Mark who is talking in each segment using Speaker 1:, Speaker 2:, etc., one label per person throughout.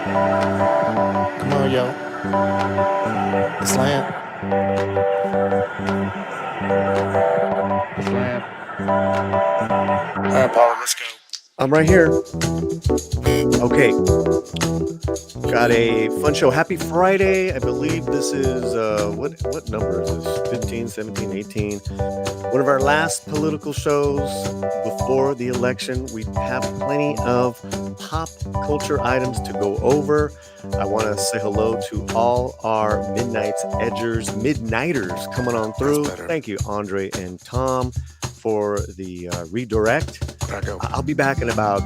Speaker 1: Come on, yo. Slant.
Speaker 2: Slant.
Speaker 1: All right, Paulie, let's go.
Speaker 3: I'm right here. Okay. Got a fun show. Happy Friday. I believe this is what number is this? 15, 17, 18. One of our last political shows before the election. We have plenty of pop culture items to go over. I want to say hello to all our Midnight's Edgers, Midnighters coming on through. Thank you, Andre and Tom, for the redirect. I'll be back in about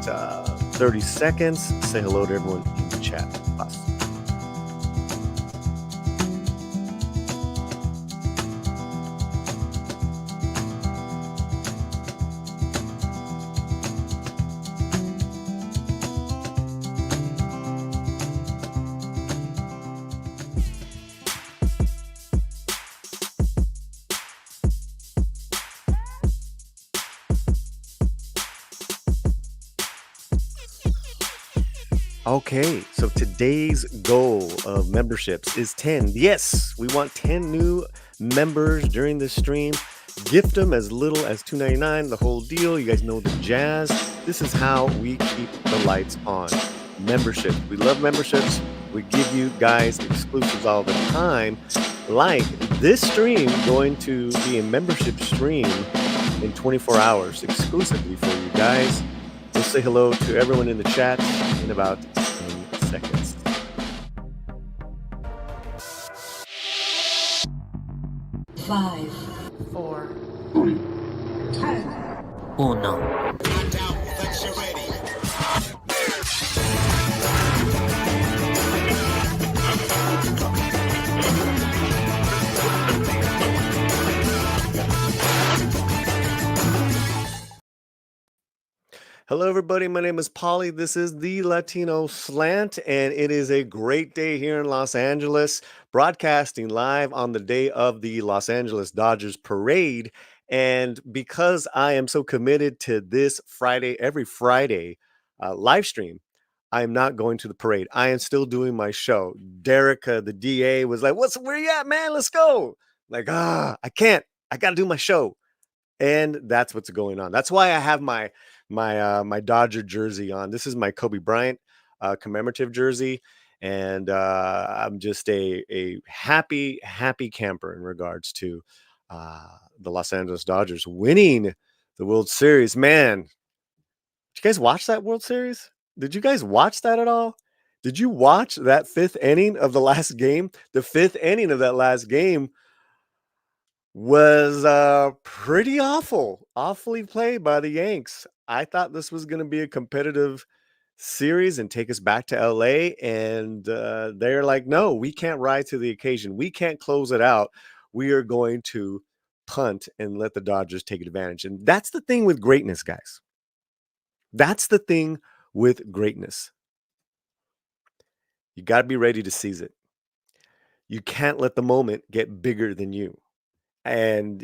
Speaker 3: 30 seconds. Say hello to everyone in the chat. Bye. Okay, so today's goal of memberships is 10. Yes, we want 10 new members during this stream. Gift them as little as $2.99, the whole deal. You guys know the jazz. This is how we keep the lights on. Memberships. We love memberships. We give you guys exclusives all the time. Like this stream going to be a membership stream in 24 hours exclusively for you guys. We'll say hello to everyone in the chat in about 10 seconds.
Speaker 4: Five, four, three, two, uno.
Speaker 3: Hello, everybody. My name is Paulie. This is the Latino Slant, and it is a great day here in Los Angeles, broadcasting live on the day of the Los Angeles Dodgers parade. And because I am so committed to this Friday, every Friday live stream, I am not going to the parade. I am still doing my show. Drea, the DA, was like, where you at, man? Let's go. Like, I can't. I got to do my show. And that's what's going on. That's why I have my Dodger jersey on. This is my Kobe Bryant commemorative jersey, and I'm just a happy camper in regards to the Los Angeles Dodgers winning the World Series. Man, did you guys watch that World Series? Did you guys watch that at all? Did you watch that fifth inning of the last game? The fifth inning of that last game was pretty awfully played by the Yanks. I thought this was going to be a competitive series and take us back to LA, and they're like, no, we can't rise to the occasion. We can't close it out. We are going to punt and let the Dodgers take advantage. And that's the thing with greatness, guys. That's the thing with greatness. You got to be ready to seize it. You can't let the moment get bigger than you. And,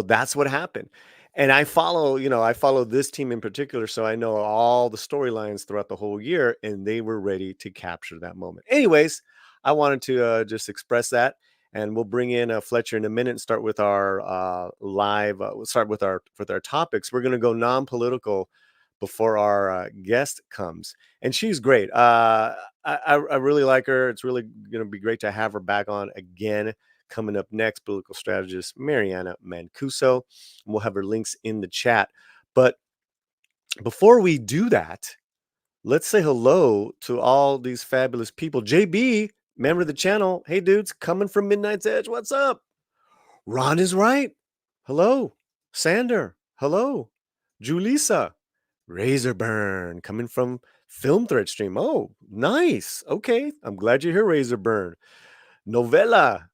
Speaker 3: that's what happened. And I follow this team in particular, so I know all the storylines throughout the whole year, and they were ready to capture that moment. Anyways, I wanted to just express that, and we'll bring in Fletcher in a minute and start with our live. We'll start with our topics. We're going to go non-political before our guest comes, and she's great. I really like her. It's really going to be great to have her back on again. Coming up next, political strategist Mariana Mancuso. We'll have her links in the chat. But before we do that, let's say hello to all these fabulous people. JB, member of the channel. Hey, dudes, coming from Midnight's Edge. What's up? Ron is right. Hello. Sander. Hello. Julissa. Razorburn, coming from Film Thread Stream. Oh, nice. Okay. I'm glad you're here, Razorburn. Novella.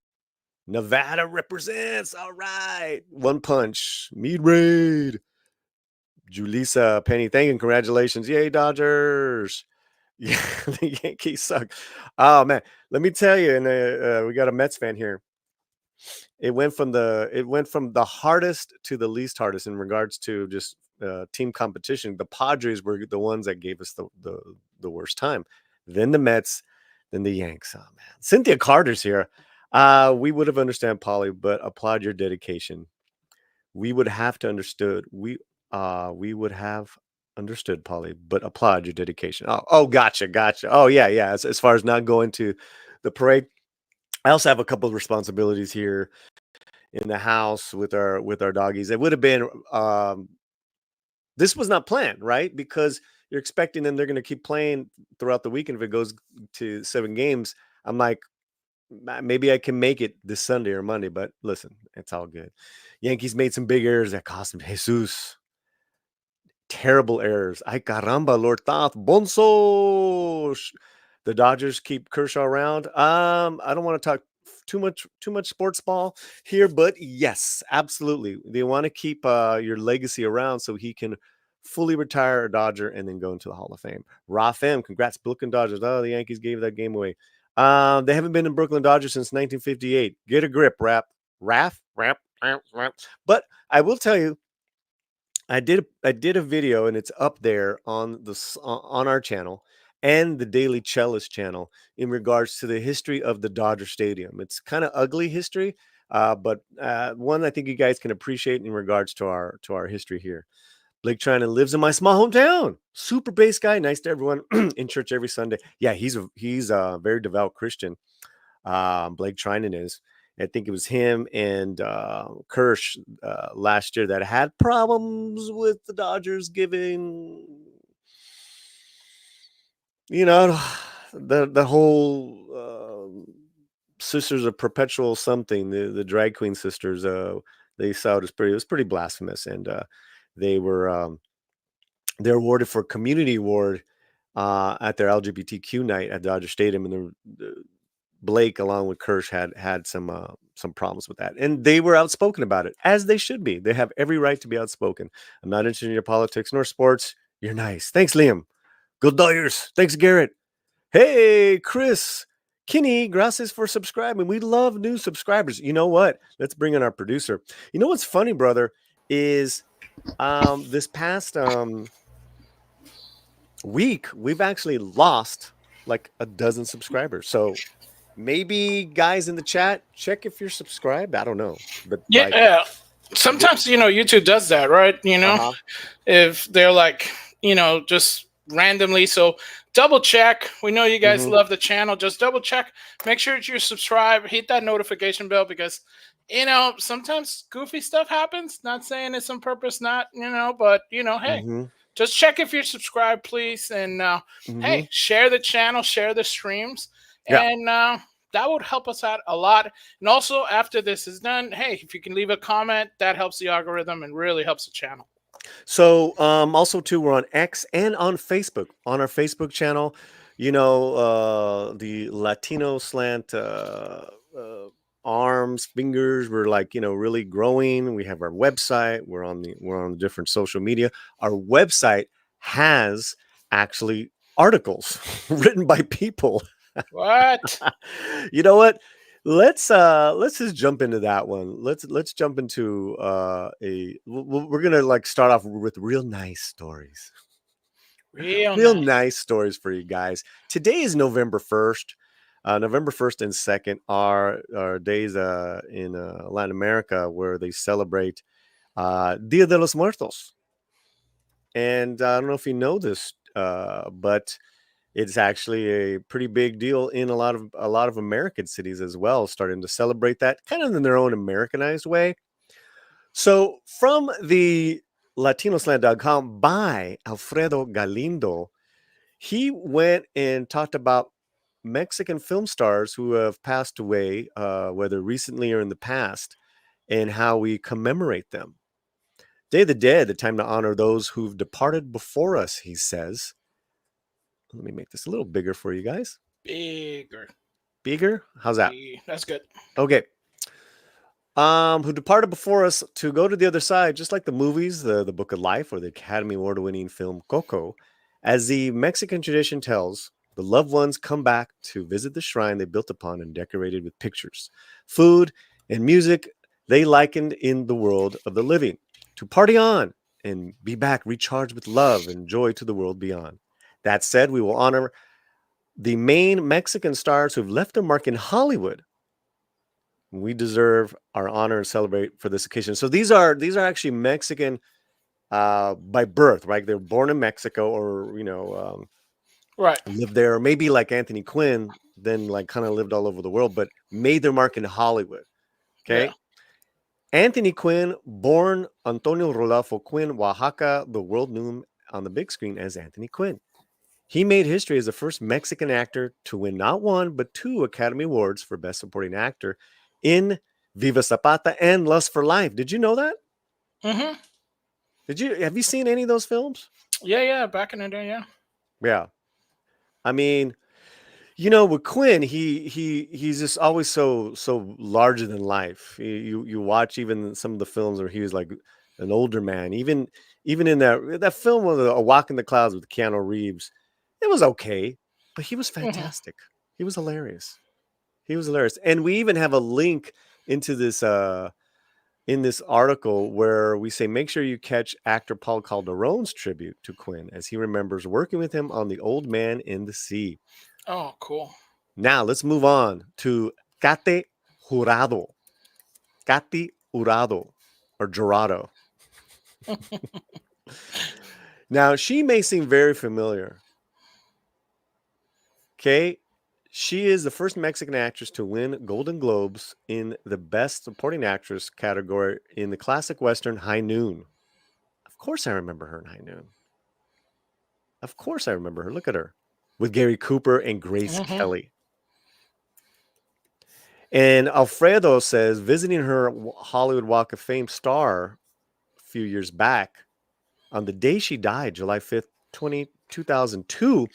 Speaker 3: Nevada represents. All right. One Punch. Mead Raid. Julissa, Penny, thank you. Congratulations. Yay, Dodgers. Yeah, the Yankees suck. Oh, man. Let me tell you, and we got a Mets fan here. It went from the hardest to the least hardest in regards to just team competition. The Padres were the ones that gave us the worst time. then the Mets, then the Yanks. Oh man, Cynthia Carter's here. We would have understand Paulie, but applaud your dedication. We would have to understood. We would have understood Paulie, but applaud your dedication. Oh, gotcha. Oh yeah. As far as not going to the parade, I also have a couple of responsibilities here in the house with our doggies. It would have been this was not planned, right? Because you're expecting them they're going to keep playing throughout the weekend. If it goes to 7 games, I'm like, maybe I can make it this Sunday or Monday, but listen, it's all good. Yankees made some big errors that cost them. Jesus, terrible errors. Ay caramba, Lord Thoth, Bonso. The Dodgers keep Kershaw around. I don't want to talk too much sports ball here, but yes, absolutely. They want to keep your legacy around so he can fully retire a Dodger and then go into the Hall of Fame. Raf M, congrats, Brooklyn Dodgers. Oh, the Yankees gave that game away. They haven't been in Brooklyn Dodgers since 1958. Get a grip, rap. But I will tell you, I did a video and it's up there on on our channel and the Daily Cellist channel in regards to the history of the Dodger Stadium. It's kind of ugly history, but one I think you guys can appreciate in regards to our history here. Blake Trinan lives in my small hometown. Super bass guy, nice to everyone in church every Sunday. Yeah, he's a very devout Christian. Blake Trinan is. I think it was him and Kirsch last year that had problems with the Dodgers giving, the whole Sisters of Perpetual something, the drag queen sisters. They saw it was pretty blasphemous, and they're awarded for community award at their LGBTQ night at Dodger Stadium, and Blake, along with Kirsch, had some problems with that, and they were outspoken about it, as they should be. They have every right to be outspoken. I'm not interested in your politics nor sports. You're nice. Thanks, Liam. Go Dodgers. Thanks, Garrett. Hey, Chris. Kinney, gracias for subscribing. We love new subscribers. You know what? Let's bring in our producer. You know what's funny, brother, is this past week, we've actually lost like a dozen subscribers. So maybe guys in the chat, check if you're subscribed. I don't know. But
Speaker 2: yeah, sometimes, YouTube does that, right? If they're like, just randomly. So double check. We know you guys love the channel. Just double check. Make sure that you're subscribed. Hit that notification bell because, sometimes goofy stuff happens. Not saying it's on purpose, not, but, hey, just check if you're subscribed, please. And, hey, share the channel, share the streams. And, that would help us out a lot. And also, after this is done, hey, if you can leave a comment, that helps the algorithm and really helps the channel.
Speaker 3: So, also too, we're on X and on Facebook. On our Facebook channel, the Latino Slant arms, fingers, we're like, really growing. We have our website. We're on the different social media. Our website has actually articles written by people.
Speaker 2: What?
Speaker 3: You know what? Let's just jump into that one. Let's jump into we're gonna like start off with real nice stories. Real nice stories for you guys. Today is November 1st. November 1st and 2nd are days in Latin America where they celebrate Dia de los Muertos. And I don't know if you know this, but it's actually a pretty big deal in a lot of American cities as well, starting to celebrate that kind of in their own Americanized way. So from the latinoslant.com by Alfredo Galindo, he went and talked about Mexican film stars who have passed away, whether recently or in the past, and how we commemorate them. Day of the Dead, the time to honor those who've departed before us, he says. Let me make this a little bigger for you guys. Bigger? How's that?
Speaker 2: That's good.
Speaker 3: Okay. Who departed before us to go to the other side, just like the movies, the Book of Life, or the Academy Award-winning film Coco. As the Mexican tradition tells, the loved ones come back to visit the shrine they built upon and decorated with pictures, food, and music they likened in the world of the living, to party on and be back recharged with love and joy to the world beyond. That said, we will honor the main Mexican stars who've left a mark in Hollywood. We deserve our honor and celebrate for this occasion. So these are actually Mexican by birth, right? They're born in Mexico, or
Speaker 2: right,
Speaker 3: lived there, or maybe like Anthony Quinn, then like kind of lived all over the world, but made their mark in Hollywood. Okay.
Speaker 2: Yeah.
Speaker 3: Anthony Quinn, born Antonio Rodolfo Quinn, Oaxaca, the world knew him on the big screen as Anthony Quinn. He made history as the first Mexican actor to win not one, but 2 Academy Awards for Best Supporting Actor in Viva Zapata and Lust for Life. Did you know that?
Speaker 2: Mm-hmm.
Speaker 3: Have you seen any of those films?
Speaker 2: Yeah. Back in the day, yeah.
Speaker 3: Yeah. I mean, with Quinn, he's just always so larger than life. You watch even some of the films where he was like an older man. Even in that film was A Walk in the Clouds with Keanu Reeves. It was okay, but he was fantastic. He was hilarious. And we even have a link into this in this article where we say make sure you catch actor Paul Calderon's tribute to Quinn as he remembers working with him on The Old Man in the Sea.
Speaker 2: Oh, cool.
Speaker 3: Now let's move on to Kate Jurado. Kate Jurado, or Jurado. Now, she may seem very familiar. Okay. She is the first Mexican actress to win Golden Globes in the Best Supporting Actress category in the classic Western High Noon. Of course I remember her in High Noon. Of course I remember her. Look at her. With Gary Cooper and Grace Kelly. And Alfredo says, visiting her Hollywood Walk of Fame star a few years back, on the day she died, July 5th, 2002,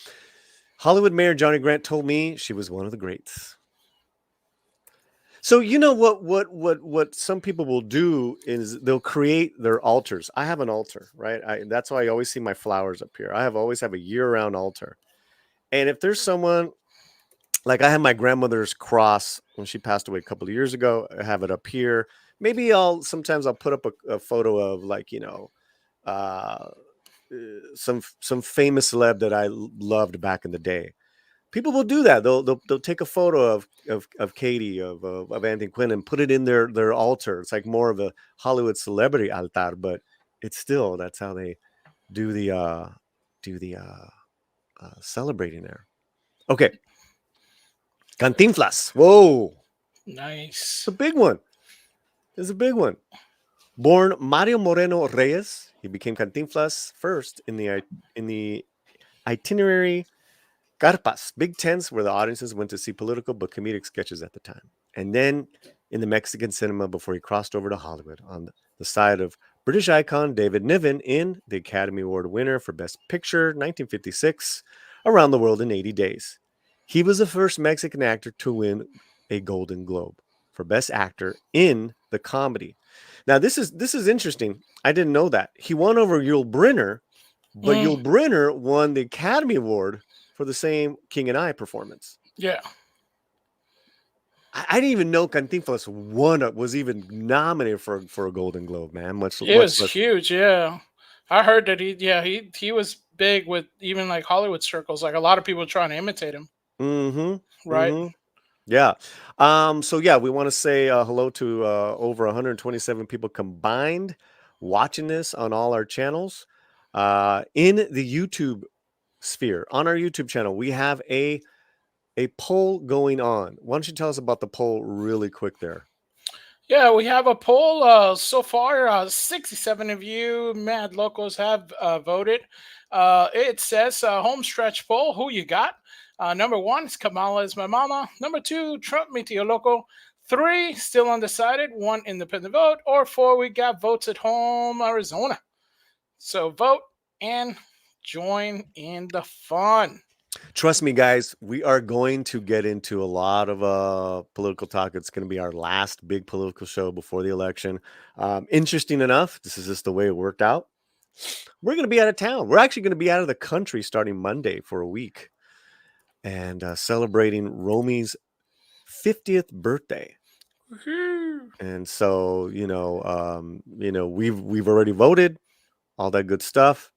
Speaker 3: Hollywood Mayor Johnny Grant told me she was one of the greats. So what some people will do is they'll create their altars. I have an altar, right? That's why I always see my flowers up here. I always have a year-round altar. And if there's someone, like I had my grandmother's cross when she passed away a couple of years ago, I have it up here. Maybe sometimes I'll put up a photo of like, some famous celeb that I loved back in the day. People will do that. They'll take a photo of Katie, of Anthony Quinn, and put it in their altar. It's like more of a Hollywood celebrity altar, but it's still, that's how they do the celebrating there. Okay. Cantinflas. Whoa.
Speaker 2: Nice.
Speaker 3: It's a big one. Born Mario Moreno Reyes, he became Cantinflas first in the itinerary carpas, big tents where the audiences went to see political but comedic sketches at the time. And then in the Mexican cinema before he crossed over to Hollywood on the side of British icon David Niven in the Academy Award winner for Best Picture 1956, Around the World in 80 Days. He was the first Mexican actor to win a Golden Globe for Best Actor in the comedy. Now, this is interesting. I didn't know that. He won over Yul Brynner, but Yul Brynner won the Academy Award for the same King and I performance.
Speaker 2: Yeah.
Speaker 3: I didn't even know Cantinflas was even nominated for a Golden Globe, man.
Speaker 2: It was huge, yeah. I heard that he was big with even like Hollywood circles. Like a lot of people trying to imitate him.
Speaker 3: Mm-hmm.
Speaker 2: Right.
Speaker 3: Mm-hmm. Yeah. So yeah, we want to say hello to over 127 people combined watching this on all our channels. In the YouTube sphere, on our YouTube channel, we have a poll going on. Why don't you tell us about the poll really quick there?
Speaker 2: Yeah, we have a poll. So far, 67 of you mad locals have voted. It says home stretch poll. Who you got? Number 1 is Kamala is my mama. Number 2, Trump, mi tío loco. 3, still undecided. 1 independent vote. Or 4, we got votes at home, Arizona. So vote and join in the fun.
Speaker 3: Trust me, guys, we are going to get into a lot of political talk. It's going to be our last big political show before the election. Interesting enough, this is just the way it worked out. We're going to be out of town. We're actually going to be out of the country starting Monday for a week and celebrating Romy's 50th birthday. And so, we've already voted, all that good stuff.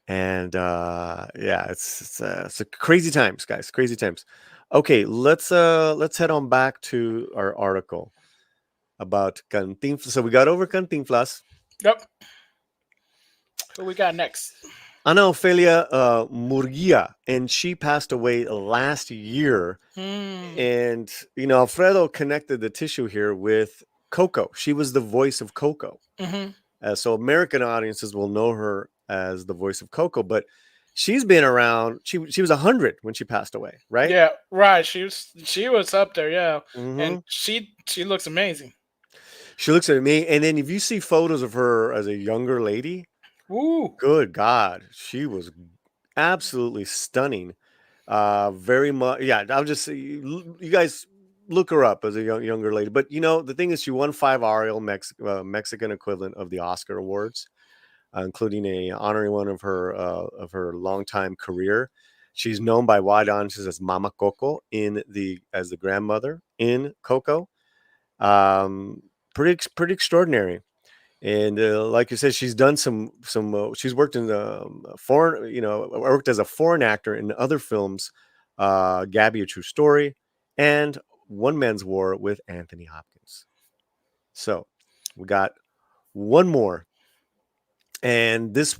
Speaker 3: And yeah, it's a crazy times, guys. Crazy times. Okay, let's head on back to our article about Cantinflas. So we got over Cantinflas.
Speaker 2: Yep. Who we got next?
Speaker 3: Ana Ofelia Murguia, and she passed away last year. And Alfredo connected the tissue here with Coco. She was the voice of Coco. So American audiences will know her as the voice of Coco, but she's been around. She was 100 when she passed away, right?
Speaker 2: Yeah, right. She was up there, yeah. And she looks amazing.
Speaker 3: She looks at me, and then if you see photos of her as a younger lady, good God, she was absolutely stunning. Very much, yeah. I'll just say, you guys look her up as a younger lady. But the thing is, she won 5 Ariel Mexican equivalent of the Oscar awards, including a honorary one of her longtime career. She's known by wide audiences as Mama Coco as the grandmother in Coco. Pretty extraordinary. And like you said, she's done some. She's worked in the foreign. Worked as a foreign actor in other films, Gabby: A True Story, and One Man's War with Anthony Hopkins. So we got one more, and this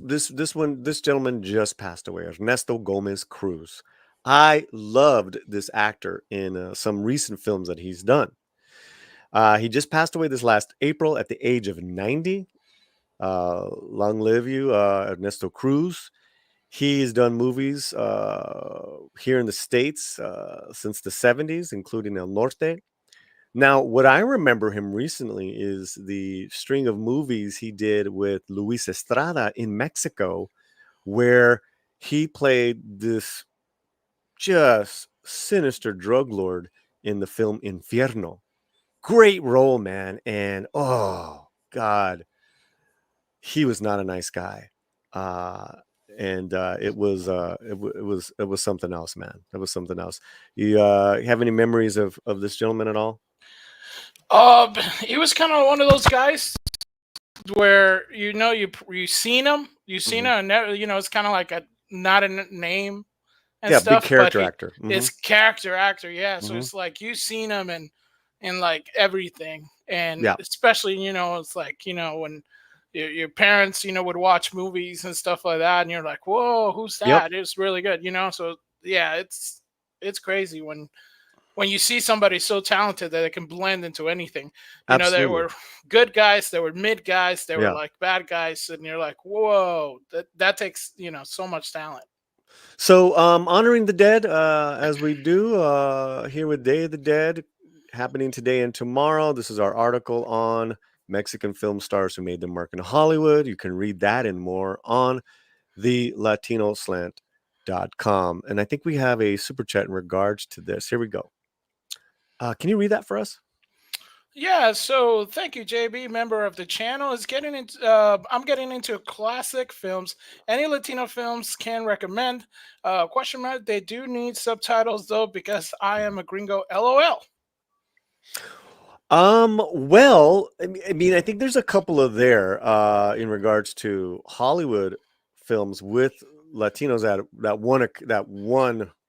Speaker 3: gentleman just passed away, Ernesto Gomez Cruz. I loved this actor in some recent films that he's done. He just passed away this last April at the age of 90. Long live you, Ernesto Cruz. He's done movies here in the States since the 70s, including El Norte. Now, what I remember him recently is the string of movies he did with Luis Estrada in Mexico, where he played this just sinister drug lord in the film Infierno. Great role, man. And oh, God, he was not a nice guy. It was something else, man. It was something else. You have any memories of this gentleman at all?
Speaker 2: He was kind of one of those guys where you seen him, him, and never, it's kind of like not a name and stuff.
Speaker 3: Big character actor.
Speaker 2: It's character actor, yeah. So it's like you've seen him in like everything, and especially it's like when your parents would watch movies and stuff like that, and you're like, whoa, who's that? It's really good, So yeah, it's crazy when you see somebody so talented that it can blend into anything. There were good guys, there were mid guys, there were like bad guys, and you're like, whoa, that takes so much talent.
Speaker 3: So honoring the dead, as we do here with Day of the Dead, happening today and tomorrow. This is our article on Mexican film stars who made their mark in Hollywood. You can read that and more on the LatinoSlant.com. And I think we have a super chat in regards to this. Here we go. Can you read that for us?
Speaker 2: Yeah, so thank you, JB, member of the channel. Is getting into I'm getting into classic films. Any Latino films can recommend. Question mark. They do need subtitles though, because I am a gringo. LOL.
Speaker 3: Well, I mean, I think there's a couple of there in regards to Hollywood films with Latinos that won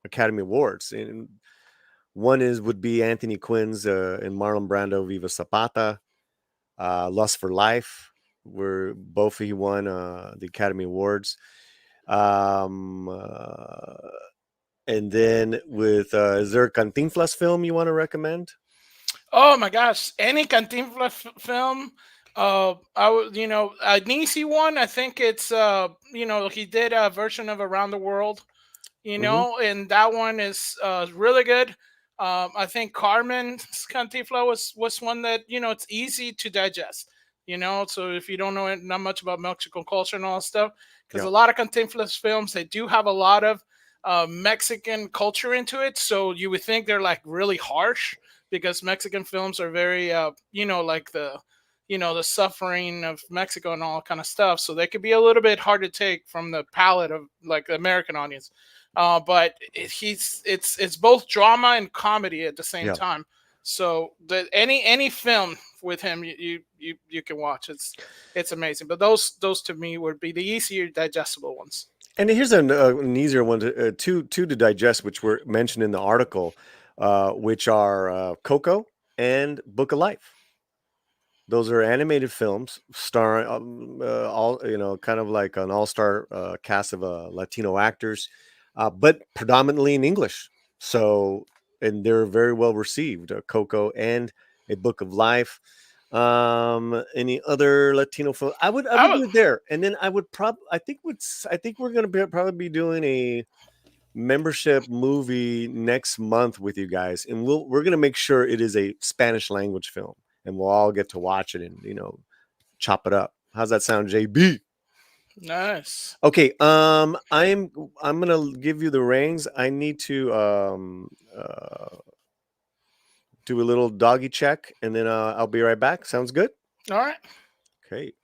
Speaker 3: Academy Awards. And one would be Anthony Quinn's and Marlon Brando, Viva Zapata, Lust for Life, where both he won the Academy Awards. And then with is there a Cantinflas film you want to recommend?
Speaker 2: Oh my gosh, any Cantinflas film. I would, an easy one. I think it's he did a version of Around the World. And that one is really good. I think Carmen's Cantinflas was one that it's easy to digest. So if you don't know not much about Mexican culture and all that stuff, because a lot of Cantinflas films, they do have a lot of Mexican culture into it. So you would think they're like really harsh, because Mexican films are very like the the suffering of Mexico and all kind of stuff. So they could be a little bit hard to take from the palate of like the American audience. But it's both drama and comedy at the same time. So any film with him you can watch. It's amazing. But those to me would be the easier digestible ones.
Speaker 3: And here's an easier one to to digest, which were mentioned in the article, which are Coco and Book of Life. Those are animated films starring all kind of like an all-star cast of Latino actors, but predominantly in English. So, and they're very well received. Coco and A Book of Life. Any other Latino film? I would do it there, and then I would I think we're gonna probably be doing a membership movie next month with you guys, and we're gonna make sure it is a Spanish language film, and we'll all get to watch it and chop it up. How's that sound, JB?
Speaker 2: Nice.
Speaker 3: Okay, I'm gonna give you the reins. I need to do a little doggy check, and then I'll be right back. Sounds good?
Speaker 2: All right.
Speaker 3: Okay.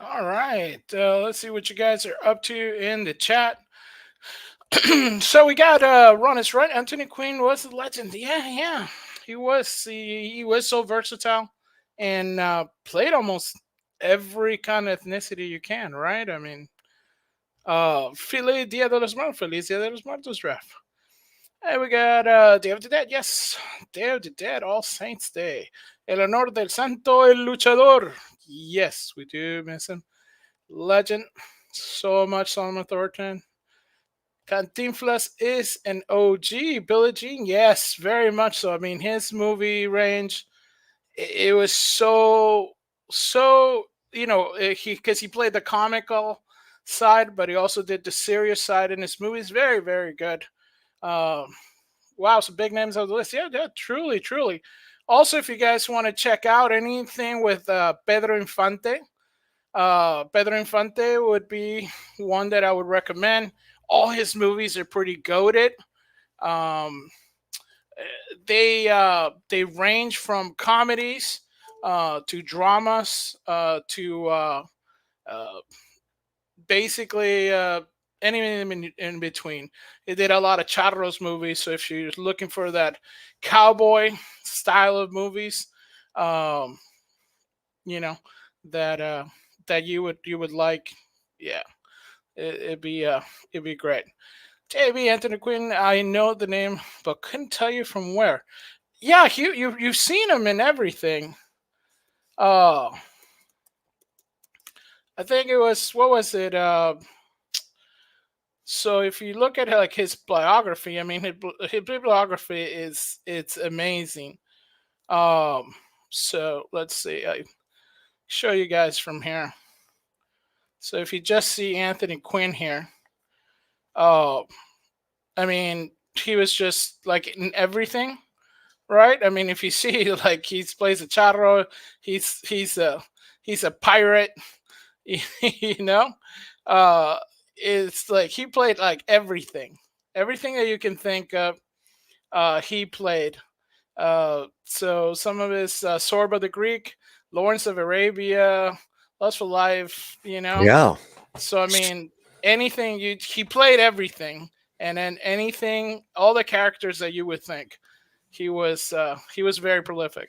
Speaker 2: All right. Let's see what you guys are up to in the chat. So we got Ron is right. Anthony Quinn was a legend. Yeah. He was so versatile and played almost every kind of ethnicity you can, right? I mean, Feliz Dia de los Muertos, Feliz Dia de los Muertos, ref. And we got Day of the Dead, yes. Day of the Dead, All Saints Day. El Honor del Santo el Luchador. Yes, we do miss him. Legend. So much Solomon Thornton. Cantinflas is an OG. Billie Jean, yes, very much so. I mean, his movie range, it was so because he played the comical side, but he also did the serious side in his movies. Very, very good. Wow, some big names on the list. Yeah, truly. Also, if you guys want to check out anything with Pedro Infante, Pedro Infante would be one that I would recommend. All his movies are pretty goated. They range from comedies to dramas to basically anything in between. He did a lot of charros movies, so if you're looking for that cowboy style of movies, um, that you would like, yeah, it'd be great. JB Anthony Quinn, I know the name, but couldn't tell you from where. Yeah, you've seen him in everything. I think it was, what was it? So if you look at like his biography, I mean his bibliography it's amazing. So let's see. I show you guys from here. So if you just see Anthony Quinn here, I mean he was just like in everything, right? I mean if you see like he plays a charro, he's a pirate, you know. It's like he played like everything that you can think of. He played. So some of his Sorba the Greek, Lawrence of Arabia, Lust for Life,
Speaker 3: Yeah.
Speaker 2: So I mean, he played everything, and then anything, all the characters that you would think. He was very prolific.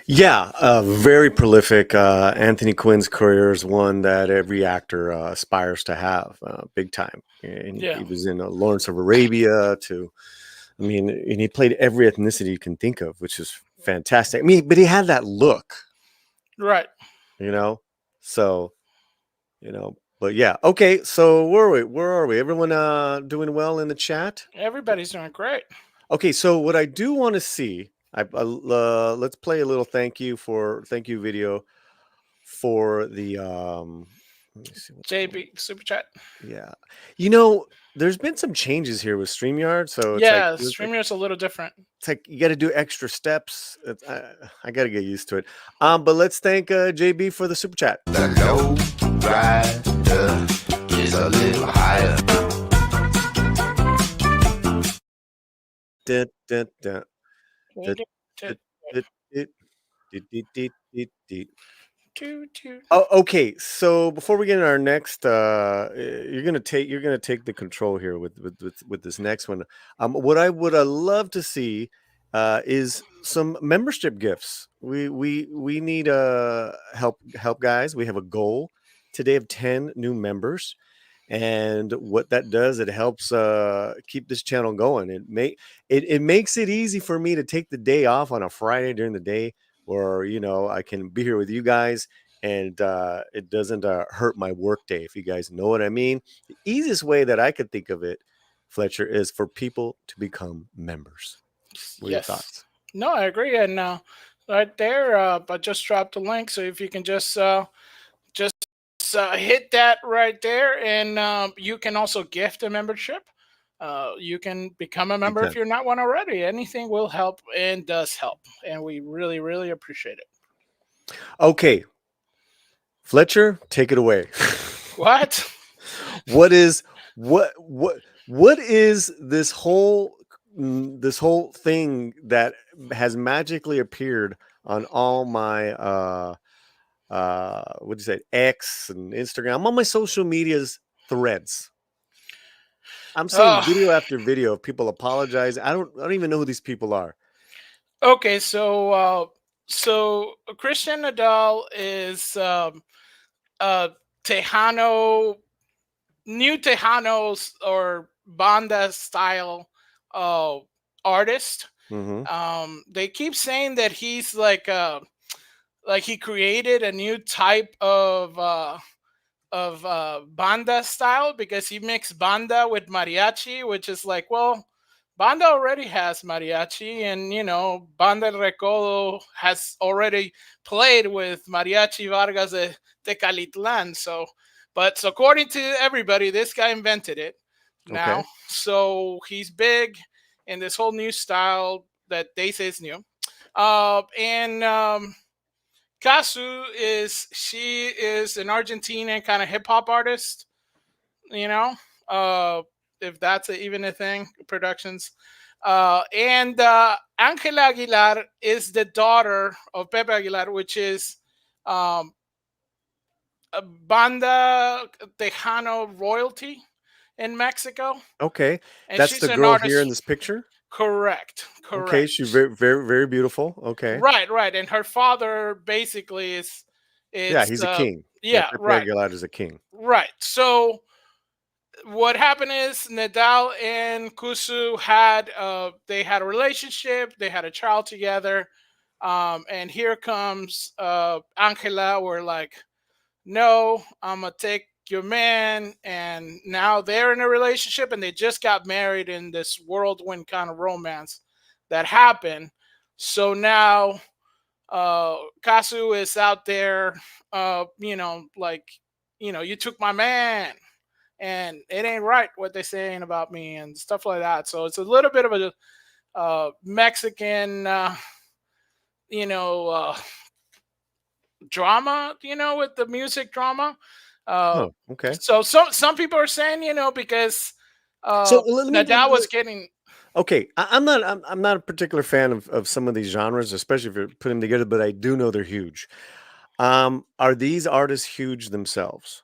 Speaker 3: Yeah, very prolific. Anthony Quinn's career is one that every actor aspires to have, big time. And
Speaker 2: Yeah.
Speaker 3: he was in Lawrence of Arabia and he played every ethnicity you can think of, which is fantastic. I mean, but he had that look,
Speaker 2: right?
Speaker 3: So, but yeah. Okay, so where are we? Everyone doing well in the chat?
Speaker 2: Everybody's doing great.
Speaker 3: Okay, so what I do want to see, let's play a little thank you video for the let me see what's
Speaker 2: JB Super Chat.
Speaker 3: Yeah, there's been some changes here with StreamYard, so
Speaker 2: StreamYard's a little different.
Speaker 3: It's like you got to do extra steps. I got to get used to it. But let's thank JB for the super chat.
Speaker 1: The low rider is a little higher.
Speaker 3: Dun, dun, dun. Oh, okay. So before we get in our next, you're gonna take the control here with this next one. What I would love to see is some membership gifts. We need help guys. We have a goal today of 10 new members, And what that does, it helps keep this channel going. It makes it easy for me to take the day off on a Friday during the day, where I can be here with you guys, and it doesn't hurt my work day, if you guys know what I mean. The easiest way that I could think of it, Fletcher, is for people to become members. What are your
Speaker 2: Yes.
Speaker 3: thoughts?
Speaker 2: No, I agree. And right there, I just dropped a link, so if you can just hit that right there, and you can also gift a membership. You can become a
Speaker 3: Big
Speaker 2: member if
Speaker 3: time.
Speaker 2: you're not one already. Anything will help and does help, and we really, really appreciate it.
Speaker 3: Okay, Fletcher, take it away.
Speaker 2: What?
Speaker 3: What is what is this whole thing that has magically appeared on all my what do you say, X and Instagram? I'm on my social medias threads. I'm seeing
Speaker 2: Oh,
Speaker 3: video after video of people apologize. I don't even know who these people are.
Speaker 2: okay. So Christian Nadal is a Tejano, new Tejanos or banda style uh, artist.
Speaker 3: Mm-hmm.
Speaker 2: They keep saying that he's like he created a new type of banda style because he mixed banda with mariachi, which is like, well, banda already has mariachi, and banda El Recodo has already played with mariachi Vargas de Calitlan. But according to everybody, this guy invented it
Speaker 3: Okay.
Speaker 2: now. So he's big in this whole new style that they say is new. And Kasu she is an Argentinian kind of hip hop artist, you know, uh, if that's even a thing, productions. And Angela Aguilar is the daughter of Pepe Aguilar, which is um, a banda Tejano royalty in Mexico,
Speaker 3: Okay.
Speaker 2: and
Speaker 3: That's
Speaker 2: she's
Speaker 3: the
Speaker 2: an
Speaker 3: girl here
Speaker 2: artist.
Speaker 3: in this picture.
Speaker 2: Correct,
Speaker 3: Okay,
Speaker 2: correct.
Speaker 3: she's very, very, very beautiful. Okay.
Speaker 2: Right, right. And her father basically
Speaker 3: Yeah,
Speaker 2: it's
Speaker 3: he's a king. Yeah,
Speaker 2: yeah,
Speaker 3: Pepe
Speaker 2: right,
Speaker 3: Aguilar is a king.
Speaker 2: right. So what happened is Nadal and Kusu had they had a relationship, they had a child together, and here comes Angela. We're like, no, I'm gonna take your man, and now they're in a relationship, and they just got married in this whirlwind kind of romance that happened. So now Kasu is out there, like, you took my man, and it ain't right what they're saying about me and stuff like that. So it's a little bit of a Mexican, you know, uh, drama, with the music drama. Uh,
Speaker 3: Oh, okay.
Speaker 2: so some people are saying, because
Speaker 3: So let me
Speaker 2: Nadal was getting.
Speaker 3: okay. I'm not a particular fan of some of these genres, especially if you're putting them together, but I do know they're huge. Are these artists huge themselves?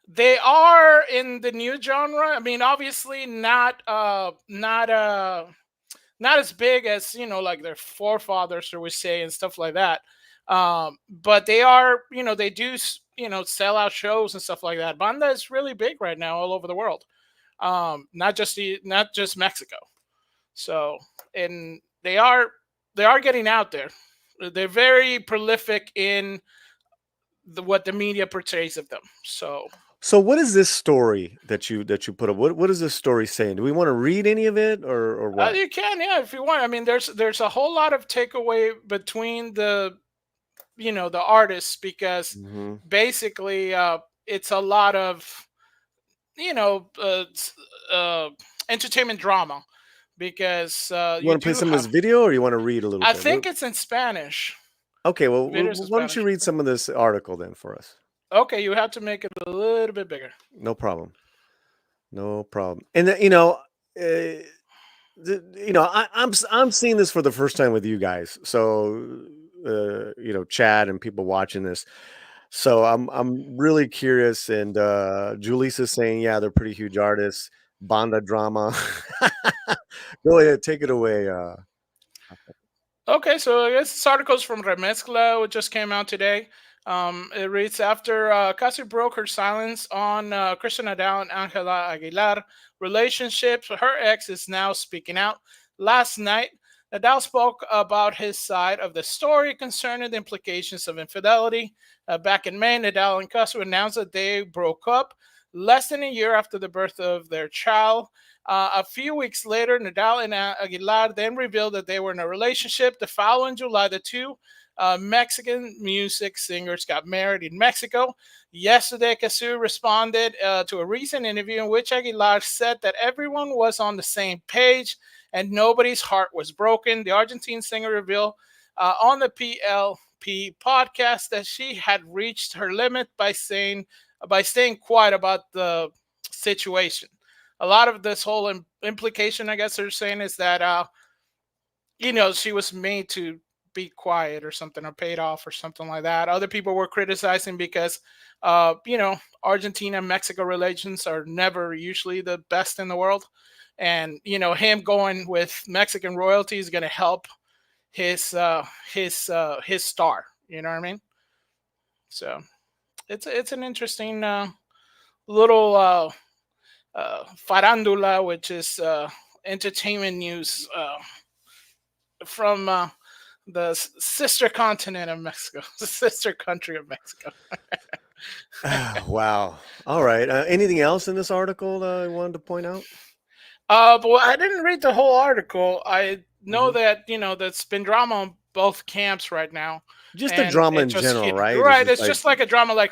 Speaker 2: They are in the new genre. I mean, obviously not as big as like their forefathers, or we say, and stuff like that. But they are, they do sell out shows and stuff like that. Banda is really big right now all over the world, not just Mexico. So, and they are getting out there. They're very prolific in what the media portrays of them.
Speaker 3: So what is this story that you put up? What is this story saying? Do we want to read any of it, or what?
Speaker 2: You can, yeah, if you want. I mean, there's a whole lot of takeaway between the artists, because
Speaker 3: Mm-hmm.
Speaker 2: basically it's a lot of you know uh, s- uh, entertainment drama, because
Speaker 3: You
Speaker 2: you
Speaker 3: want to play
Speaker 2: do
Speaker 3: some of this
Speaker 2: have.
Speaker 3: video, or you want to read a little
Speaker 2: I
Speaker 3: bit?
Speaker 2: think it's in Spanish.
Speaker 3: Okay, well,
Speaker 2: Videos in
Speaker 3: why don't you
Speaker 2: Spanish.
Speaker 3: read some of this article then for us?
Speaker 2: Okay, you have to make it a little bit bigger.
Speaker 3: No problem. No problem. And uh, I'm seeing this for the first time with you guys. So Chad and people watching this. So I'm really curious. And Julissa is saying, yeah, they're pretty huge artists. Banda drama. Go ahead, take it away.
Speaker 2: Okay, so I guess this article's from Remezcla, which just came out today. It reads after Cassie broke her silence on Christian Nadal and Angela Aguilar relationships. Her ex is now speaking out. Last night, Nadal spoke about his side of the story concerning the implications of infidelity. Back in May, Nadal and Cassie announced that they broke up less than a year after the birth of their child. A few weeks later, Nadal and Aguilar then revealed that they were in a relationship. The following July, the two Mexican music singers got married in Mexico. Yesterday, Casu responded to a recent interview in which Aguilar said that everyone was on the same page and nobody's heart was broken. The Argentine singer revealed on the PLP podcast that she had reached her limit by staying quiet about the situation. A lot of this whole implication, I guess they're saying, is that she was made to be quiet or something, or paid off or something like that. Other people were criticizing because Argentina and Mexico relations are never usually the best in the world, and him going with Mexican royalty is going to help his star. You know what I mean? So it's an interesting little farandula, which is entertainment news from the sister continent of Mexico, the sister country of Mexico.
Speaker 3: Wow. All right. Anything else in this article I wanted to point out?
Speaker 2: But I didn't read the whole article. I know that there's been drama on both camps right now.
Speaker 3: Just the drama in general, right?
Speaker 2: Right. It's just like a drama, like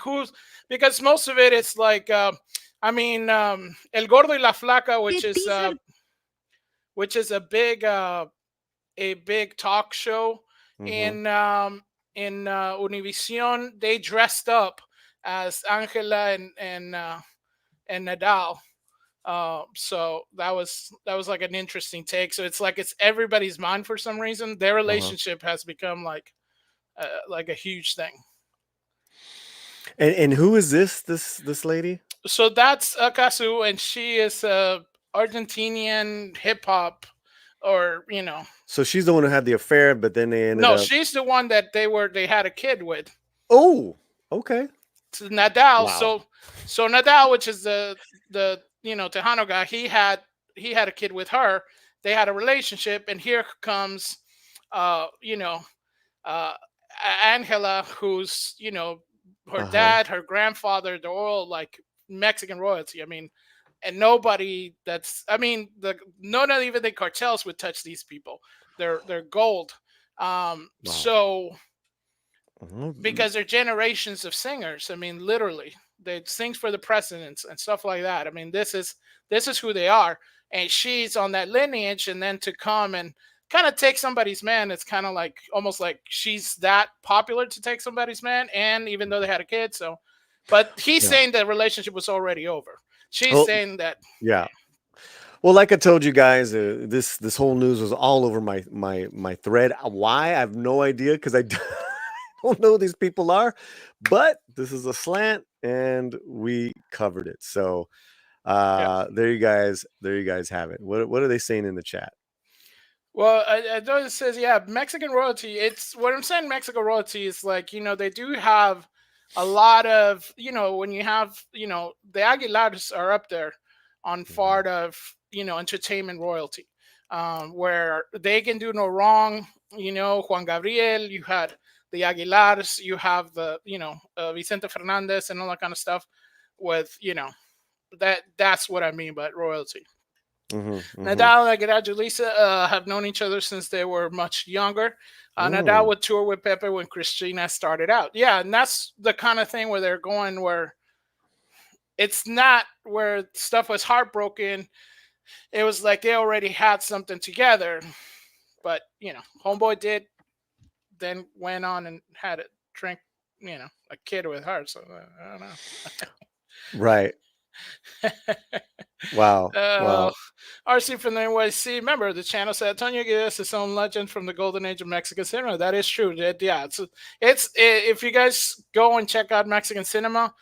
Speaker 2: because most of it is like, El Gordo y la Flaca, which is a big talk show in Univision. They dressed up as Angela and Nadal. So that was like an interesting take. So it's like it's everybody's mind for some reason. Their relationship has become like a huge thing.
Speaker 3: And who is this lady?
Speaker 2: So that's Akasu, and she is a Argentinian hip hop, or
Speaker 3: So she's the one who had the affair, but then they ended up.
Speaker 2: No, she's the one that they had a kid with.
Speaker 3: Oh, okay.
Speaker 2: Nadal.
Speaker 3: Wow.
Speaker 2: So Nadal, which is the Tejano guy, he had a kid with her. They had a relationship, and here comes Angela, who's her dad, her grandfather, they're all like Mexican royalty. I mean, and nobody not even the cartels would touch these people. They're gold.
Speaker 3: Wow.
Speaker 2: So because they're generations of singers. I mean, literally, they sing for the presidents and stuff like that. I mean, this is who they are, and she's on that lineage, and then to come and kind of take somebody's man, it's kind of like almost like she's that popular to take somebody's man, and even though they had a kid, so. But he's saying the relationship was already over. She's saying that.
Speaker 3: Yeah. Well, like I told you guys, this whole news was all over my thread. Why? I have no idea, because I don't know who these people are. But this is a slant, and we covered it. So there you guys have it. What are they saying in the chat?
Speaker 2: Well, I know it says, Mexican royalty. It's what I'm saying. Mexico royalty is like, they do have a lot of, when you have, the Aguilars are up there on part of, entertainment royalty, where they can do no wrong. Juan Gabriel, you had the Aguilars, you have the, Vicente Fernandez and all that kind of stuff with, that's what I mean by royalty. Nadal and Julissa have known each other since they were much younger. Nadal would tour with Pepe when Christina started out. Yeah, and that's the kind of thing where they're going, where it's not where stuff was heartbroken. It was like they already had something together. But, homeboy did then went on and had a drink, a kid with her. So, I don't know.
Speaker 3: Right. Wow. Wow.
Speaker 2: RC from the NYC, remember the channel said Antonio Aguilar's his own legend from the golden age of Mexican cinema. That is true. It's if you guys go and check out Mexican cinema,